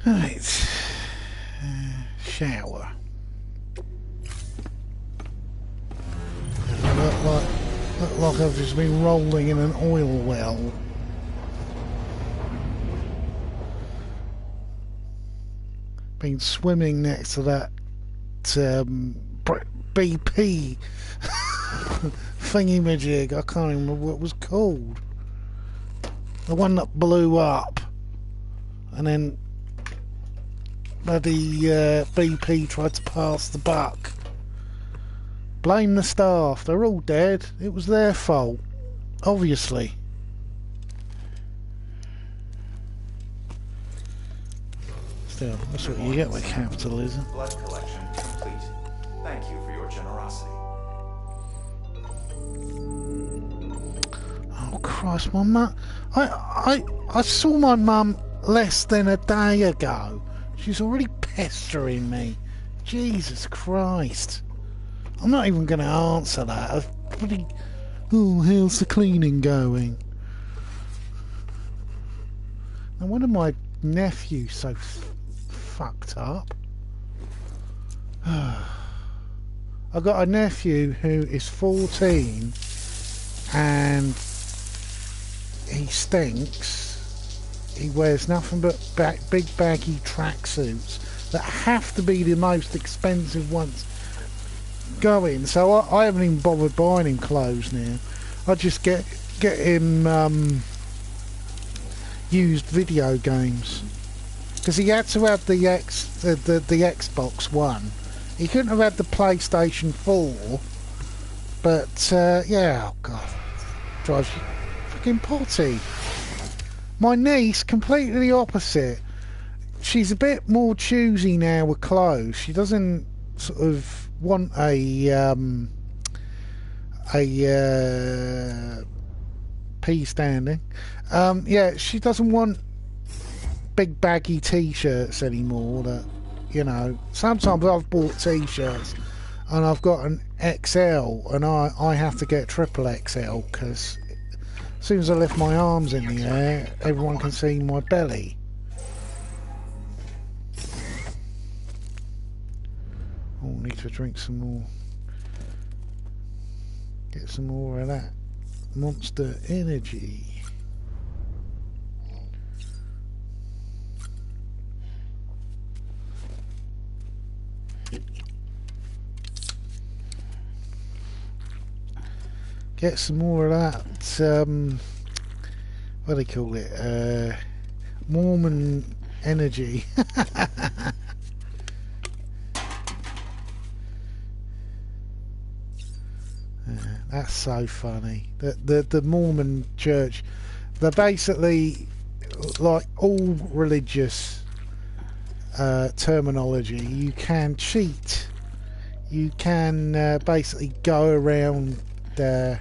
Right. Shower. Look like I've just been rolling in an oil well. Been swimming next to that BP thingy-majig. I can't remember what it was called. The one that blew up. And then bloody BP tried to pass the buck. Blame the staff. They're all dead. It was their fault. Obviously. Still, that's what you get with capitalism. Blood collection complete. Thank you for your generosity. Oh Christ, my mum! I saw my mum less than a day ago. She's already pestering me. Jesus Christ! I'm not even going to answer that. I've pretty. Oh, how's the cleaning going? And when are my nephews so fucked up? I've got a nephew who is 14 and he stinks. He wears nothing but big baggy tracksuits that have to be the most expensive ones going. So I haven't even bothered buying him clothes now. I just get him used video games. Because he had to have the Xbox One. He couldn't have had the PlayStation 4. But, yeah, oh God. Drives you fucking potty. My niece, completely the opposite. She's a bit more choosy now with clothes. She doesn't sort of want a P standing. Yeah, she doesn't want big baggy t-shirts anymore. That, you know, sometimes I've bought t-shirts and I've got an XL and I have to get triple XL because as soon as I lift my arms in the air, everyone can see my belly. Oh, need to drink some more. Get some more of that Monster Energy. Get some more of that, what do they call it? Mormon Energy. That's so funny. The Mormon church, they're basically like all religious terminology. You can cheat. You can basically go around the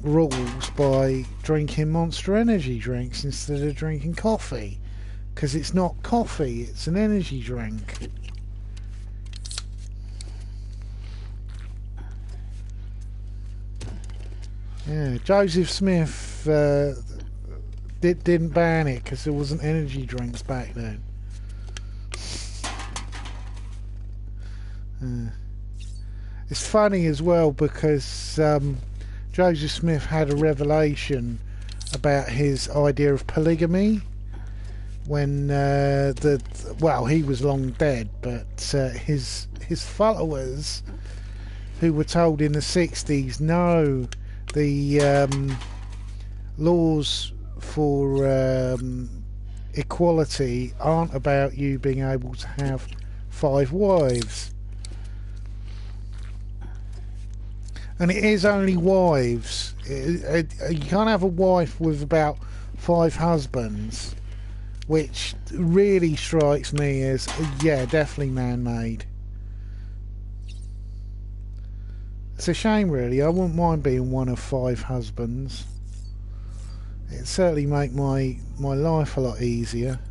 rules by drinking Monster Energy drinks instead of drinking coffee, because it's not coffee, it's an energy drink. Yeah, Joseph Smith didn't ban it because there wasn't energy drinks back then. It's funny as well because Joseph Smith had a revelation about his idea of polygamy when he was long dead, but his followers, who were told in the 60s, no, the laws for equality aren't about you being able to have 5 wives. And it is only wives. You can't have a wife with about 5 husbands, which really strikes me as, yeah, definitely man-made. It's a shame, really. I wouldn't mind being one of 5 husbands. It'd certainly make my life a lot easier.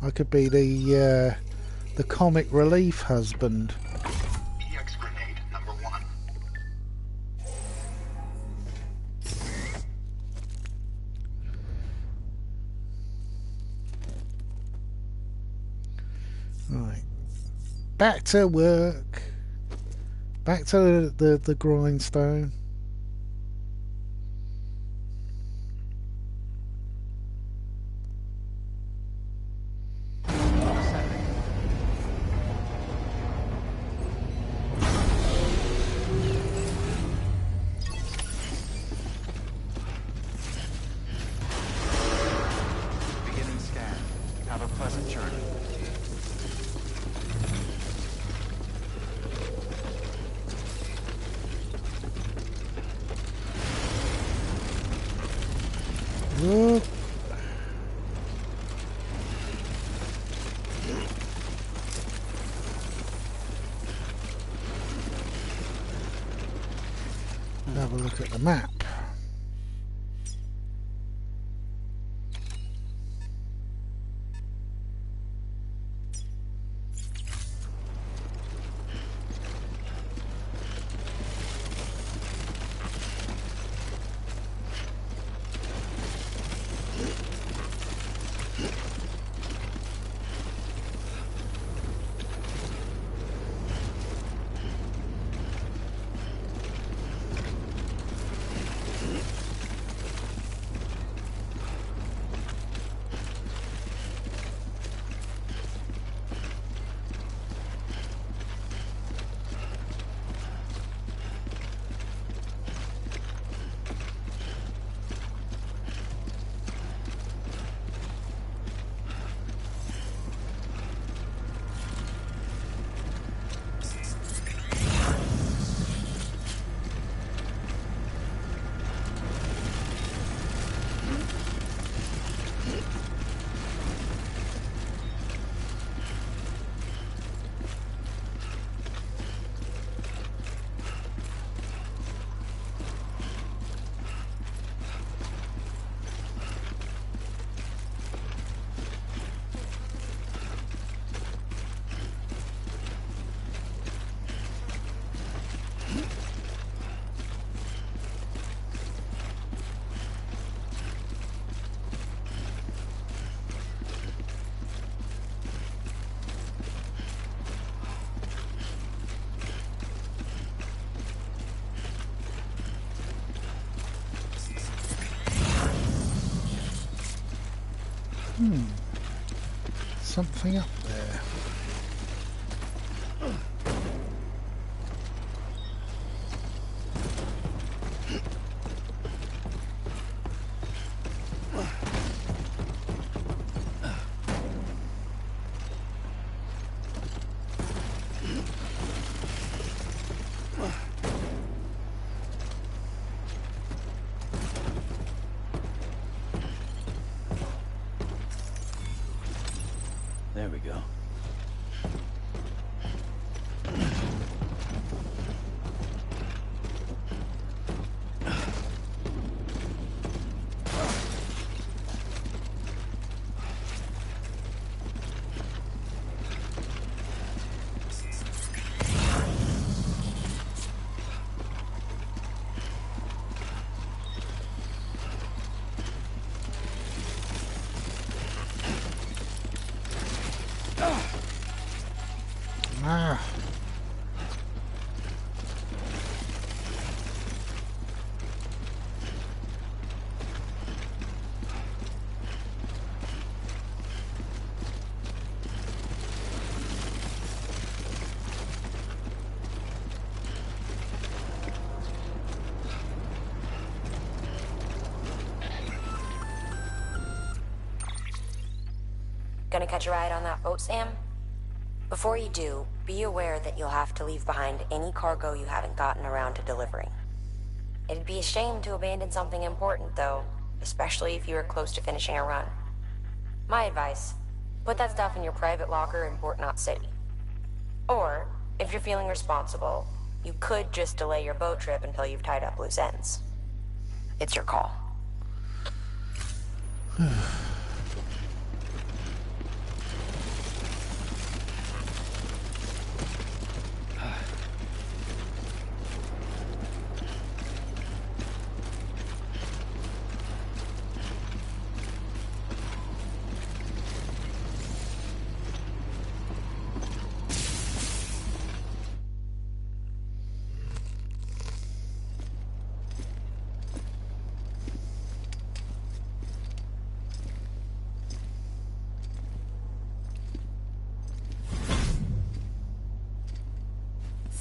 I could be the comic relief husband. Back to work. Back to the grindstone. Beginning scan. Have a pleasant journey. Look. Have a look at the map. Something up there. There we go. Ah. Gonna catch a ride on that boat, Sam? Before you do, be aware that you'll have to leave behind any cargo you haven't gotten around to delivering. It'd be a shame to abandon something important, though, especially if you were close to finishing a run. My advice, put that stuff in your private locker in Port Knot City. Or, if you're feeling responsible, you could just delay your boat trip until you've tied up loose ends. It's your call.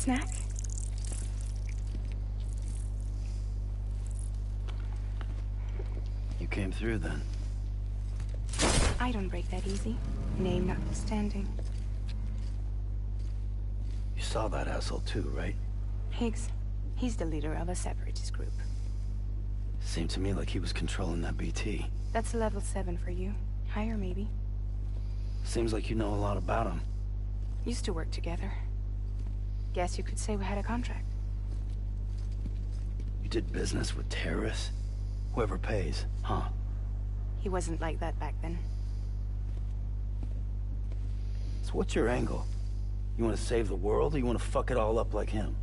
Snack? You came through then. I don't break that easy. Name notwithstanding. You saw that asshole too, right? Higgs. He's the leader of a separatist group. Seemed to me like he was controlling that BT. That's level 7 for you. Higher, maybe. Seems like you know a lot about him. Used to work together. Guess you could say we had a contract. You did business with terrorists? Whoever pays, huh? He wasn't like that back then. So what's your angle? You want to save the world, or you want to fuck it all up like him?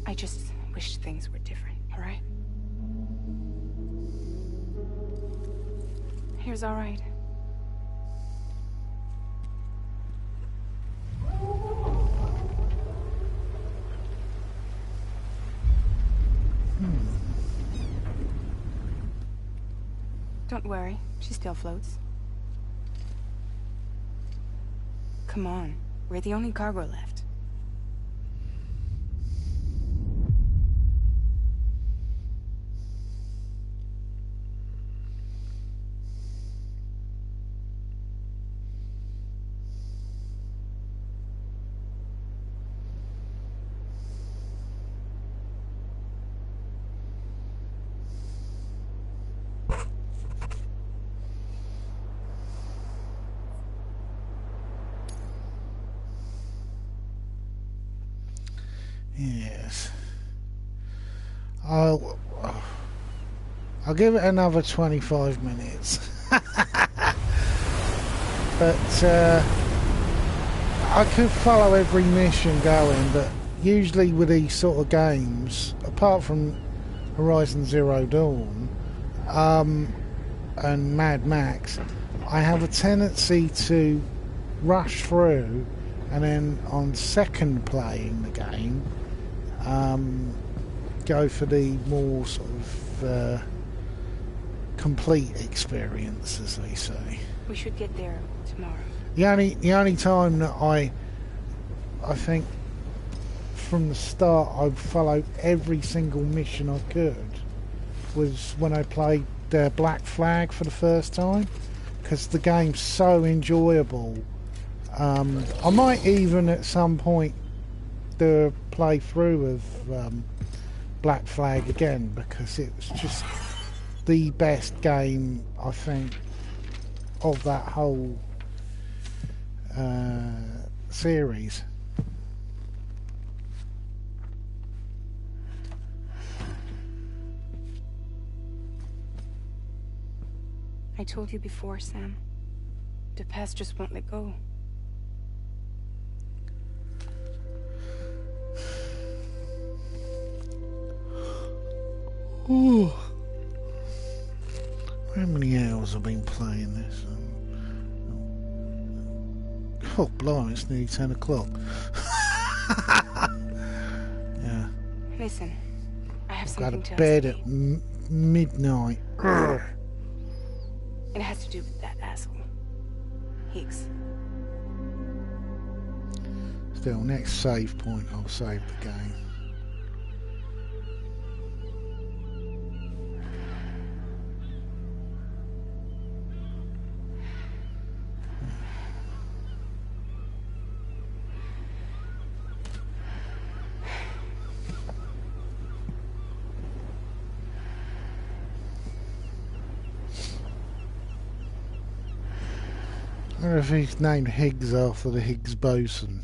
I just wish things were different, all right? Here's all right. Don't worry, she still floats. Come on, we're the only cargo left. Yes. I'll give it another 25 minutes. But I could follow every mission going, but usually with these sort of games, apart from Horizon Zero Dawn and Mad Max, I have a tendency to rush through, and then on second playing the game, go for the more sort of complete experience, as they say. We should get there tomorrow. The only time that I think from the start I followed every single mission I could was when I played Black Flag for the first time, because the game's so enjoyable. I might even at some point do a playthrough of Black Flag again, because it was just the best game, I think, of that whole series. I told you before, Sam. The past just won't let go. Ooh. How many hours have I been playing this? Oh, blimey, it's nearly 10 o'clock. Yeah. Listen, I have Got something to to bed ask at you. midnight. It has to do with that asshole. Higgs. Still, next save point, I'll save the game. I wonder if he's named Higgs after the Higgs boson.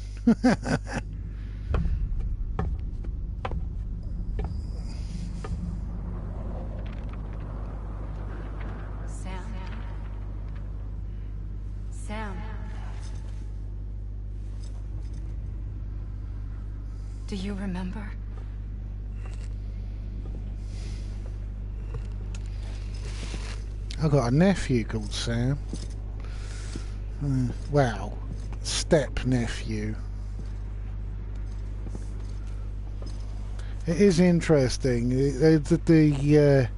Sam. Do you remember? I've got a nephew called Sam. Well, step nephew. It is interesting. The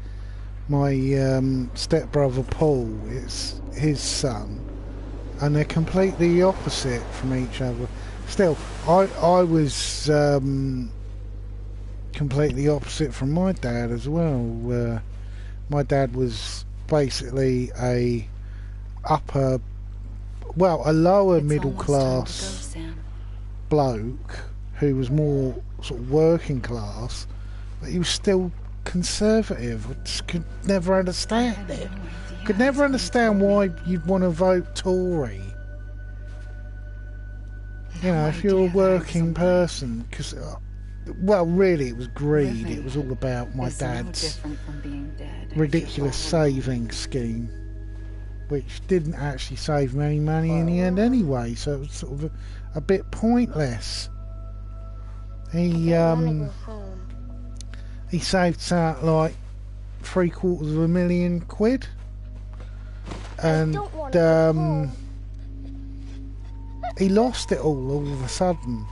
my stepbrother Paul. It's his son, and they're completely opposite from each other. Still, I was completely opposite from my dad as well. My dad was basically a lower middle class bloke who was more sort of working class, but he was still conservative. I just could never understand it. Could never understand why you'd want to vote Tory. You know, if you're a working person, because, well, really it was greed. It was all about my dad's ridiculous saving scheme, which didn't actually save me any money in the end anyway, so it was sort of a bit pointless. He saved something like £750,000, and he lost it all of a sudden.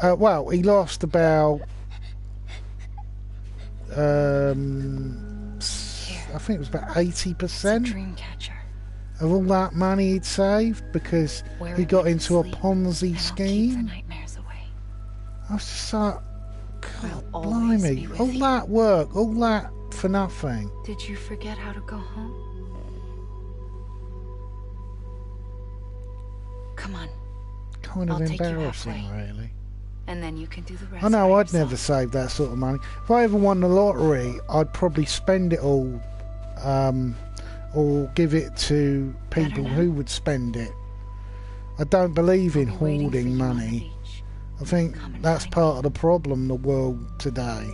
Well, he lost about I think it was about 80% of all that money he'd saved, because he got into a Ponzi scheme. I was just like, God, blimey, all that work, all that for nothing. Did you forget how to go home? Come on. Kind of embarrassing, really. And then you can do the rest. I know I'd never save that sort of money. If I ever won the lottery, I'd probably spend it all, or give it to people who would spend it. I don't believe in hoarding money. I think that's part of the problem in the world today.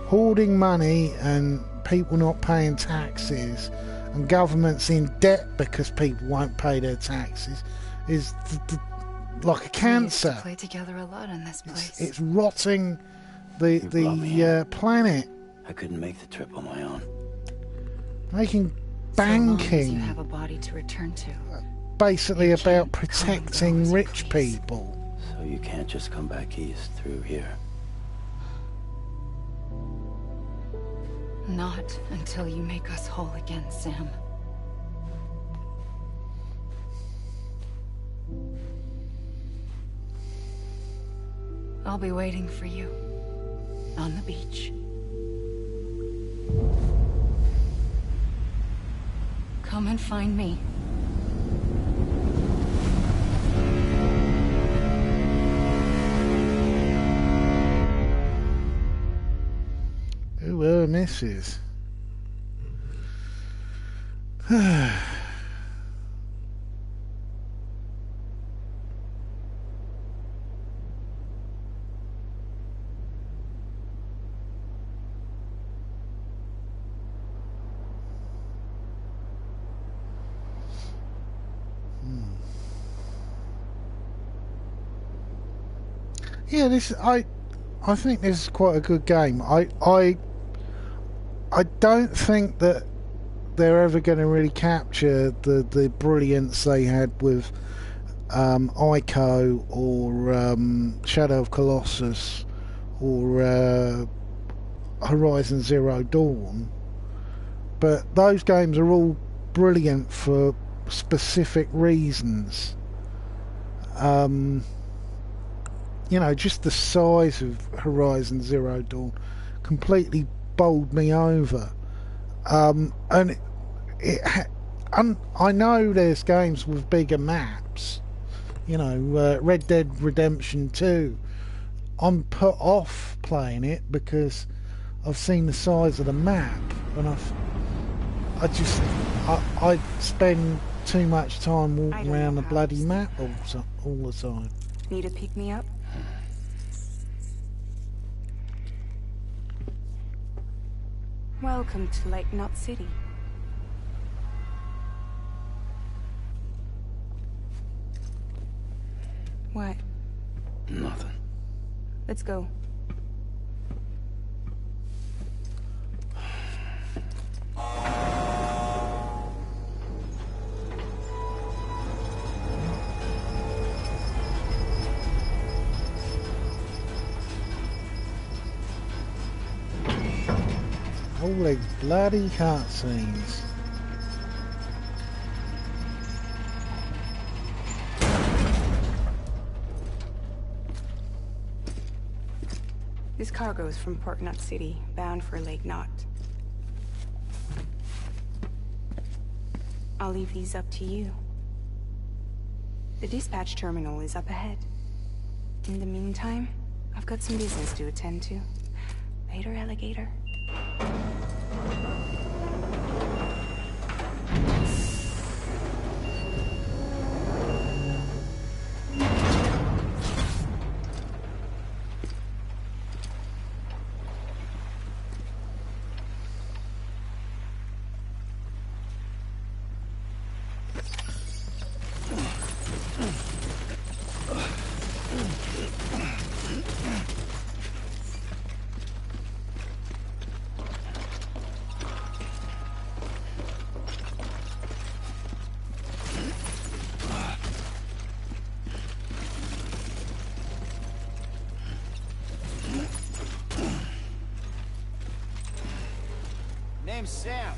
Hoarding money and people not paying taxes and governments in debt because people won't pay their taxes is like a cancer. We used to play together a lot in this place. It's rotting the planet. I couldn't make the trip on my own. Making So long as banking you have a body to return to. basically about protecting rich people. So you can't just come back east through here. Not until you make us whole again, Sam. I'll be waiting for you on the beach. Come and find me. Who her missus? Yeah, I think this is quite a good game. I don't think that they're ever going to really capture the brilliance they had with Ico or Shadow of Colossus or Horizon Zero Dawn, but those games are all brilliant for specific reasons. You know, just the size of Horizon Zero Dawn completely bowled me over. And I know there's games with bigger maps. You know, Red Dead Redemption 2. I'm put off playing it because I've seen the size of the map, and I spend too much time walking around the bloody map all the time. Need to pick me up? Welcome to Lake Knot City. What? Nothing. Let's go. All these bloody cutscenes. This cargo is from Port Knot City, bound for Lake Knot. I'll leave these up to you. The dispatch terminal is up ahead. In the meantime, I've got some business to attend to. Later, alligator. Name's Sam.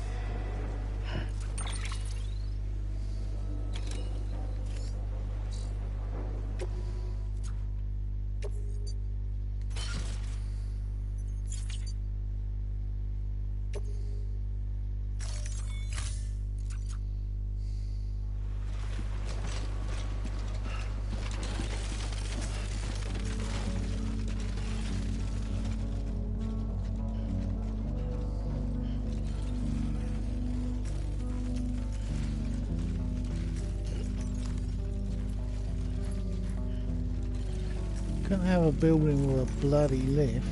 Couldn't have a building with a bloody lift.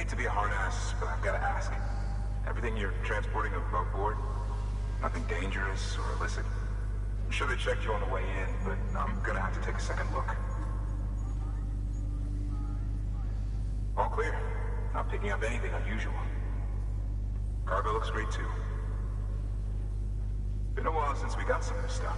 hate to be a hard ass, but I've got to ask. Everything you're transporting above board? Nothing dangerous or illicit? I'm sure they checked you on the way in, but I'm gonna have to take a second look. All clear. Not picking up anything unusual. Cargo looks great too. Been a while since we got some of this stuff.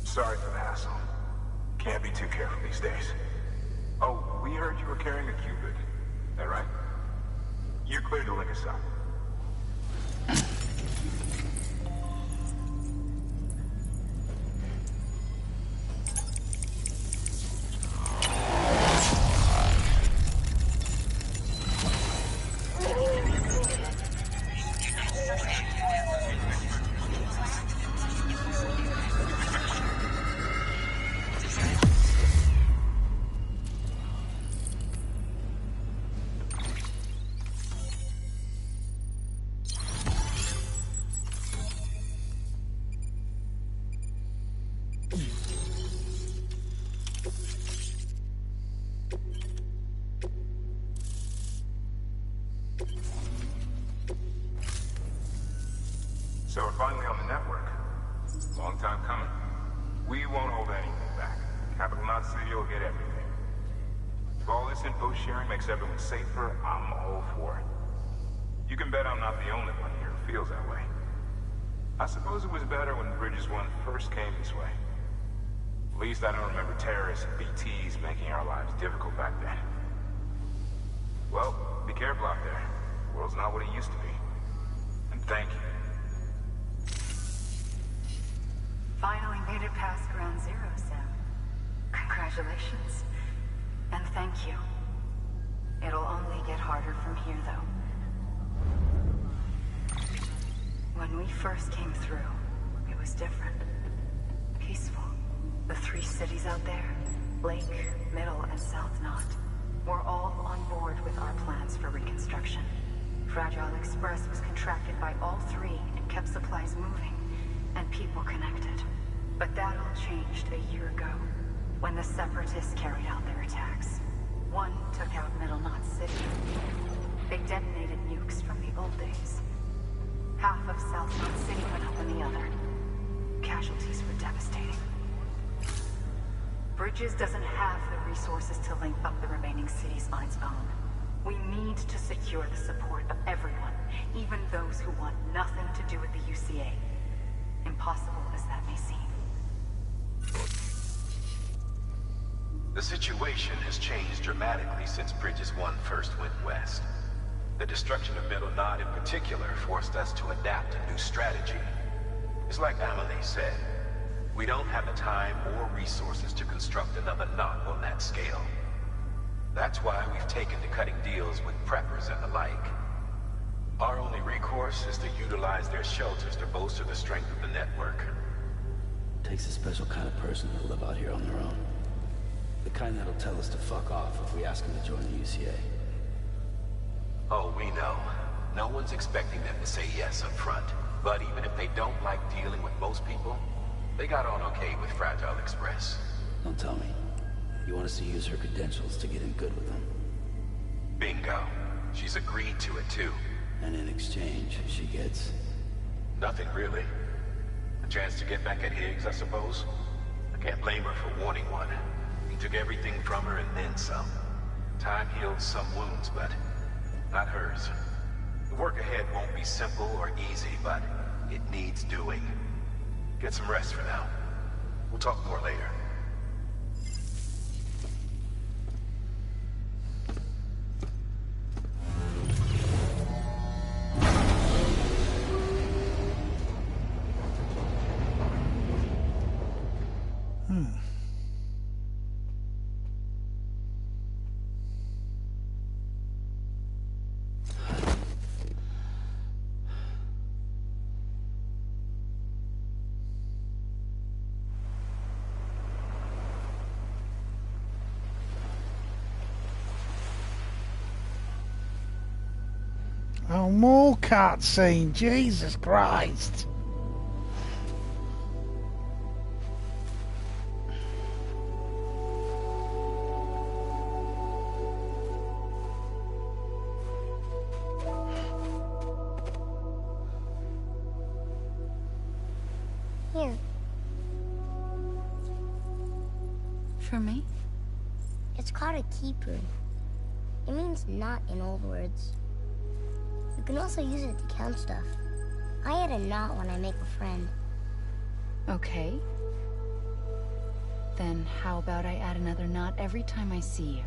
Sorry for the hassle. Can't be too careful these days. Oh, we heard you were carrying a Cupid. That right? You're clear to link us up. So we're finally on the network. Long time coming. We won't hold anything back. Capital Knot City will get everything. If all this info sharing makes everyone safer, I'm all for it. You can bet I'm not the only one here who feels that way. I suppose it was better when Bridges 1 first came this way. At least I don't remember terrorists and BTs making our lives difficult back then. Well, be careful out there. The world's not what it used to be. And thank you. Finally made it past Ground Zero, Sam. Congratulations. And thank you. It'll only get harder from here, though. When we first came through, it was different. Peaceful. The 3 cities out there, Lake, Middle, and South Knot, were all on board with our plans for reconstruction. Fragile Express was contracted by all 3 and kept supplies moving and people connected. But that all changed a year ago, when the Separatists carried out their attacks. One took out Middle Knot City. They detonated nukes from the old days. Half of South Knot City went up in the other. Casualties were devastating. Bridges doesn't have the resources to link up the remaining cities on its own. We need to secure the support of everyone, even those who want nothing to do with the UCA. Impossible as that may seem. The situation has changed dramatically since Bridges 1 first went west. The destruction of Middle Knot in particular forced us to adapt a new strategy. It's like Amelie said, we don't have the time or resources to construct another knot on that scale. That's why we've taken to cutting deals with preppers and the like. Our only recourse is to utilize their shelters to bolster the strength of the network. Takes a special kind of person to live out here on their own. The kind that'll tell us to fuck off if we ask them to join the UCA. Oh, we know. No one's expecting them to say yes up front. But even if they don't like dealing with most people, they got on okay with Fragile Express. Don't tell me. You want us to use her credentials to get in good with them? Bingo. She's agreed to it too. And in exchange, she gets... nothing really. A chance to get back at Higgs, I suppose. I can't blame her for wanting one. He took everything from her and then some. Time heals some wounds, but not hers. The work ahead won't be simple or easy, but it needs doing. Get some rest for now. We'll talk more later. Oh, more cutscene. Jesus Christ. Here. For me? It's called a keeper. It means knot in old words. You can also use it to count stuff. I add a knot when I make a friend. Okay. Then how about I add another knot every time I see you?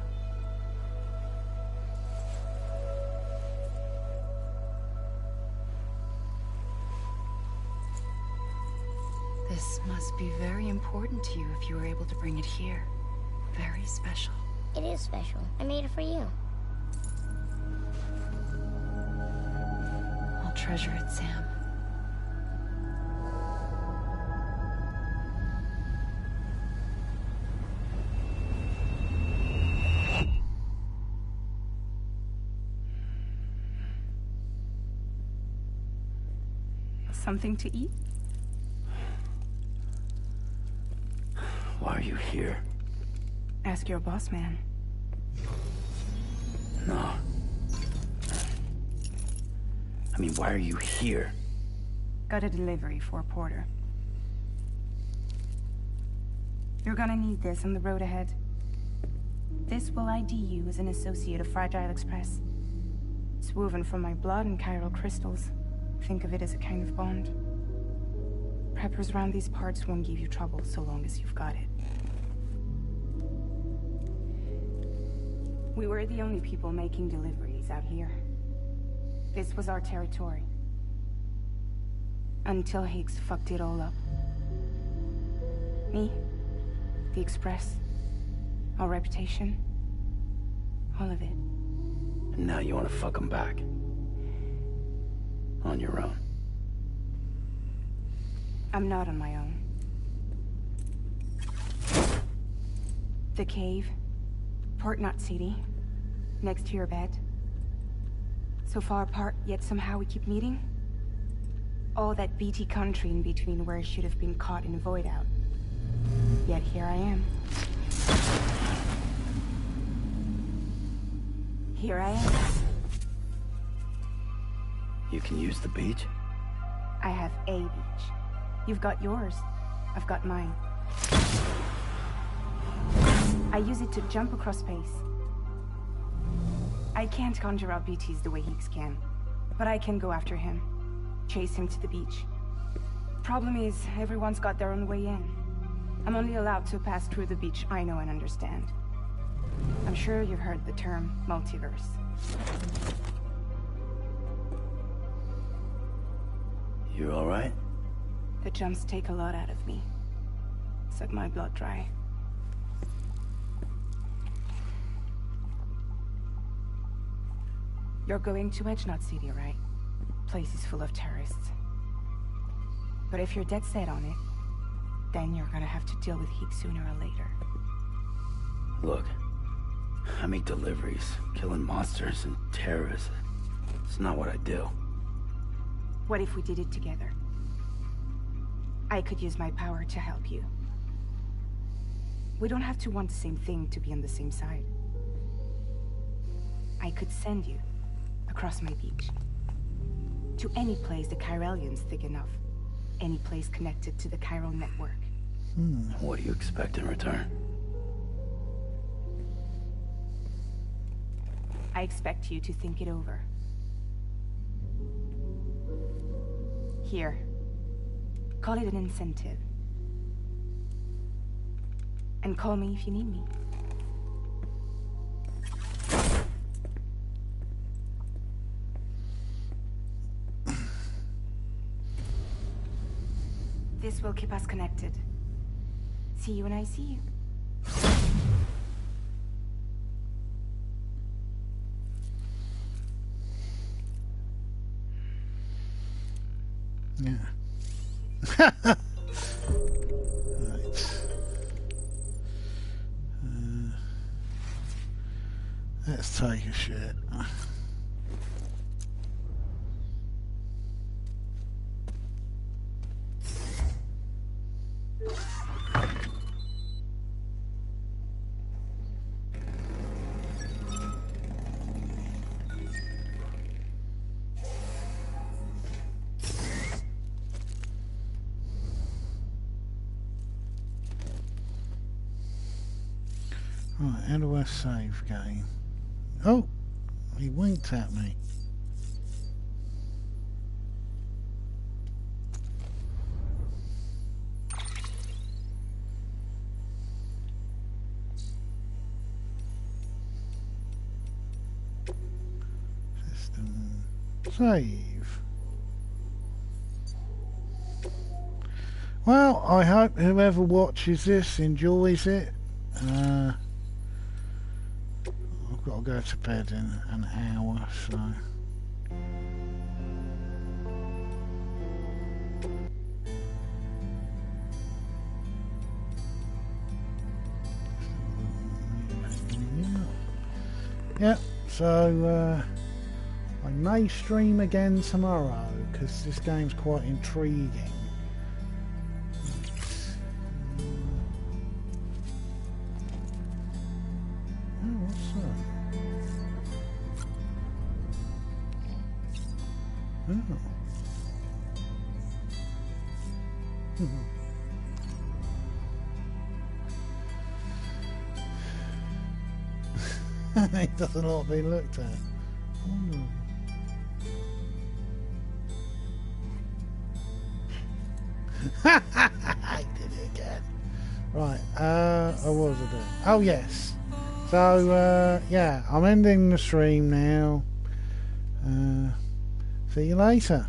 This must be very important to you if you were able to bring it here. Very special. It is special. I made it for you. I'll treasure it, Sam. Something to eat? Why are you here? Ask your boss man. No. I mean, why are you here? Got a delivery for a porter. You're gonna need this on the road ahead. This will ID you as an associate of Fragile Express. It's woven from my blood and chiral crystals. Think of it as a kind of bond. Preppers around these parts won't give you trouble so long as you've got it. We were the only people making deliveries out here. This was our territory. Until Higgs fucked it all up. Me, the Express, our reputation, all of it. And now you want to fuck them back. On your own. I'm not on my own. The cave, Port Knot City, next to your bed. So far apart, yet somehow we keep meeting. All that BT country in between where I should have been caught in a void out. Yet here I am. Here I am. You can use the beach? I have a beach. You've got yours. I've got mine. I use it to jump across space. I can't conjure out BTs the way Higgs can, but I can go after him. Chase him to the beach. Problem is, everyone's got their own way in. I'm only allowed to pass through the beach I know and understand. I'm sure you've heard the term multiverse. You all right? The jumps take a lot out of me. Suck my blood dry. You're going to Edge Knot City, right? Place is full of terrorists. But if you're dead set on it, then you're gonna have to deal with Higgs sooner or later. Look, I make deliveries, killing monsters and terrorists. It's not what I do. What if we did it together? I could use my power to help you. We don't have to want the same thing to be on the same side. I could send you across my beach. To any place the Chiralian's thick enough. Any place connected to the chiral network. What do you expect in return? I expect you to think it over. Here. Call it an incentive. And call me if you need me. This will keep us connected. See you when I see you. Yeah. Right. Let's take a shit. Right, how do I save game? Oh, he winked at me. System save. Well, I hope whoever watches this enjoys it. I've got to go to bed in an hour, so... Yep, so I may stream again tomorrow, because this game's quite intriguing. It doesn't ought to be looked at. I did it again. Right, what was I doing? Oh yes. So yeah, I'm ending the stream now. See you later.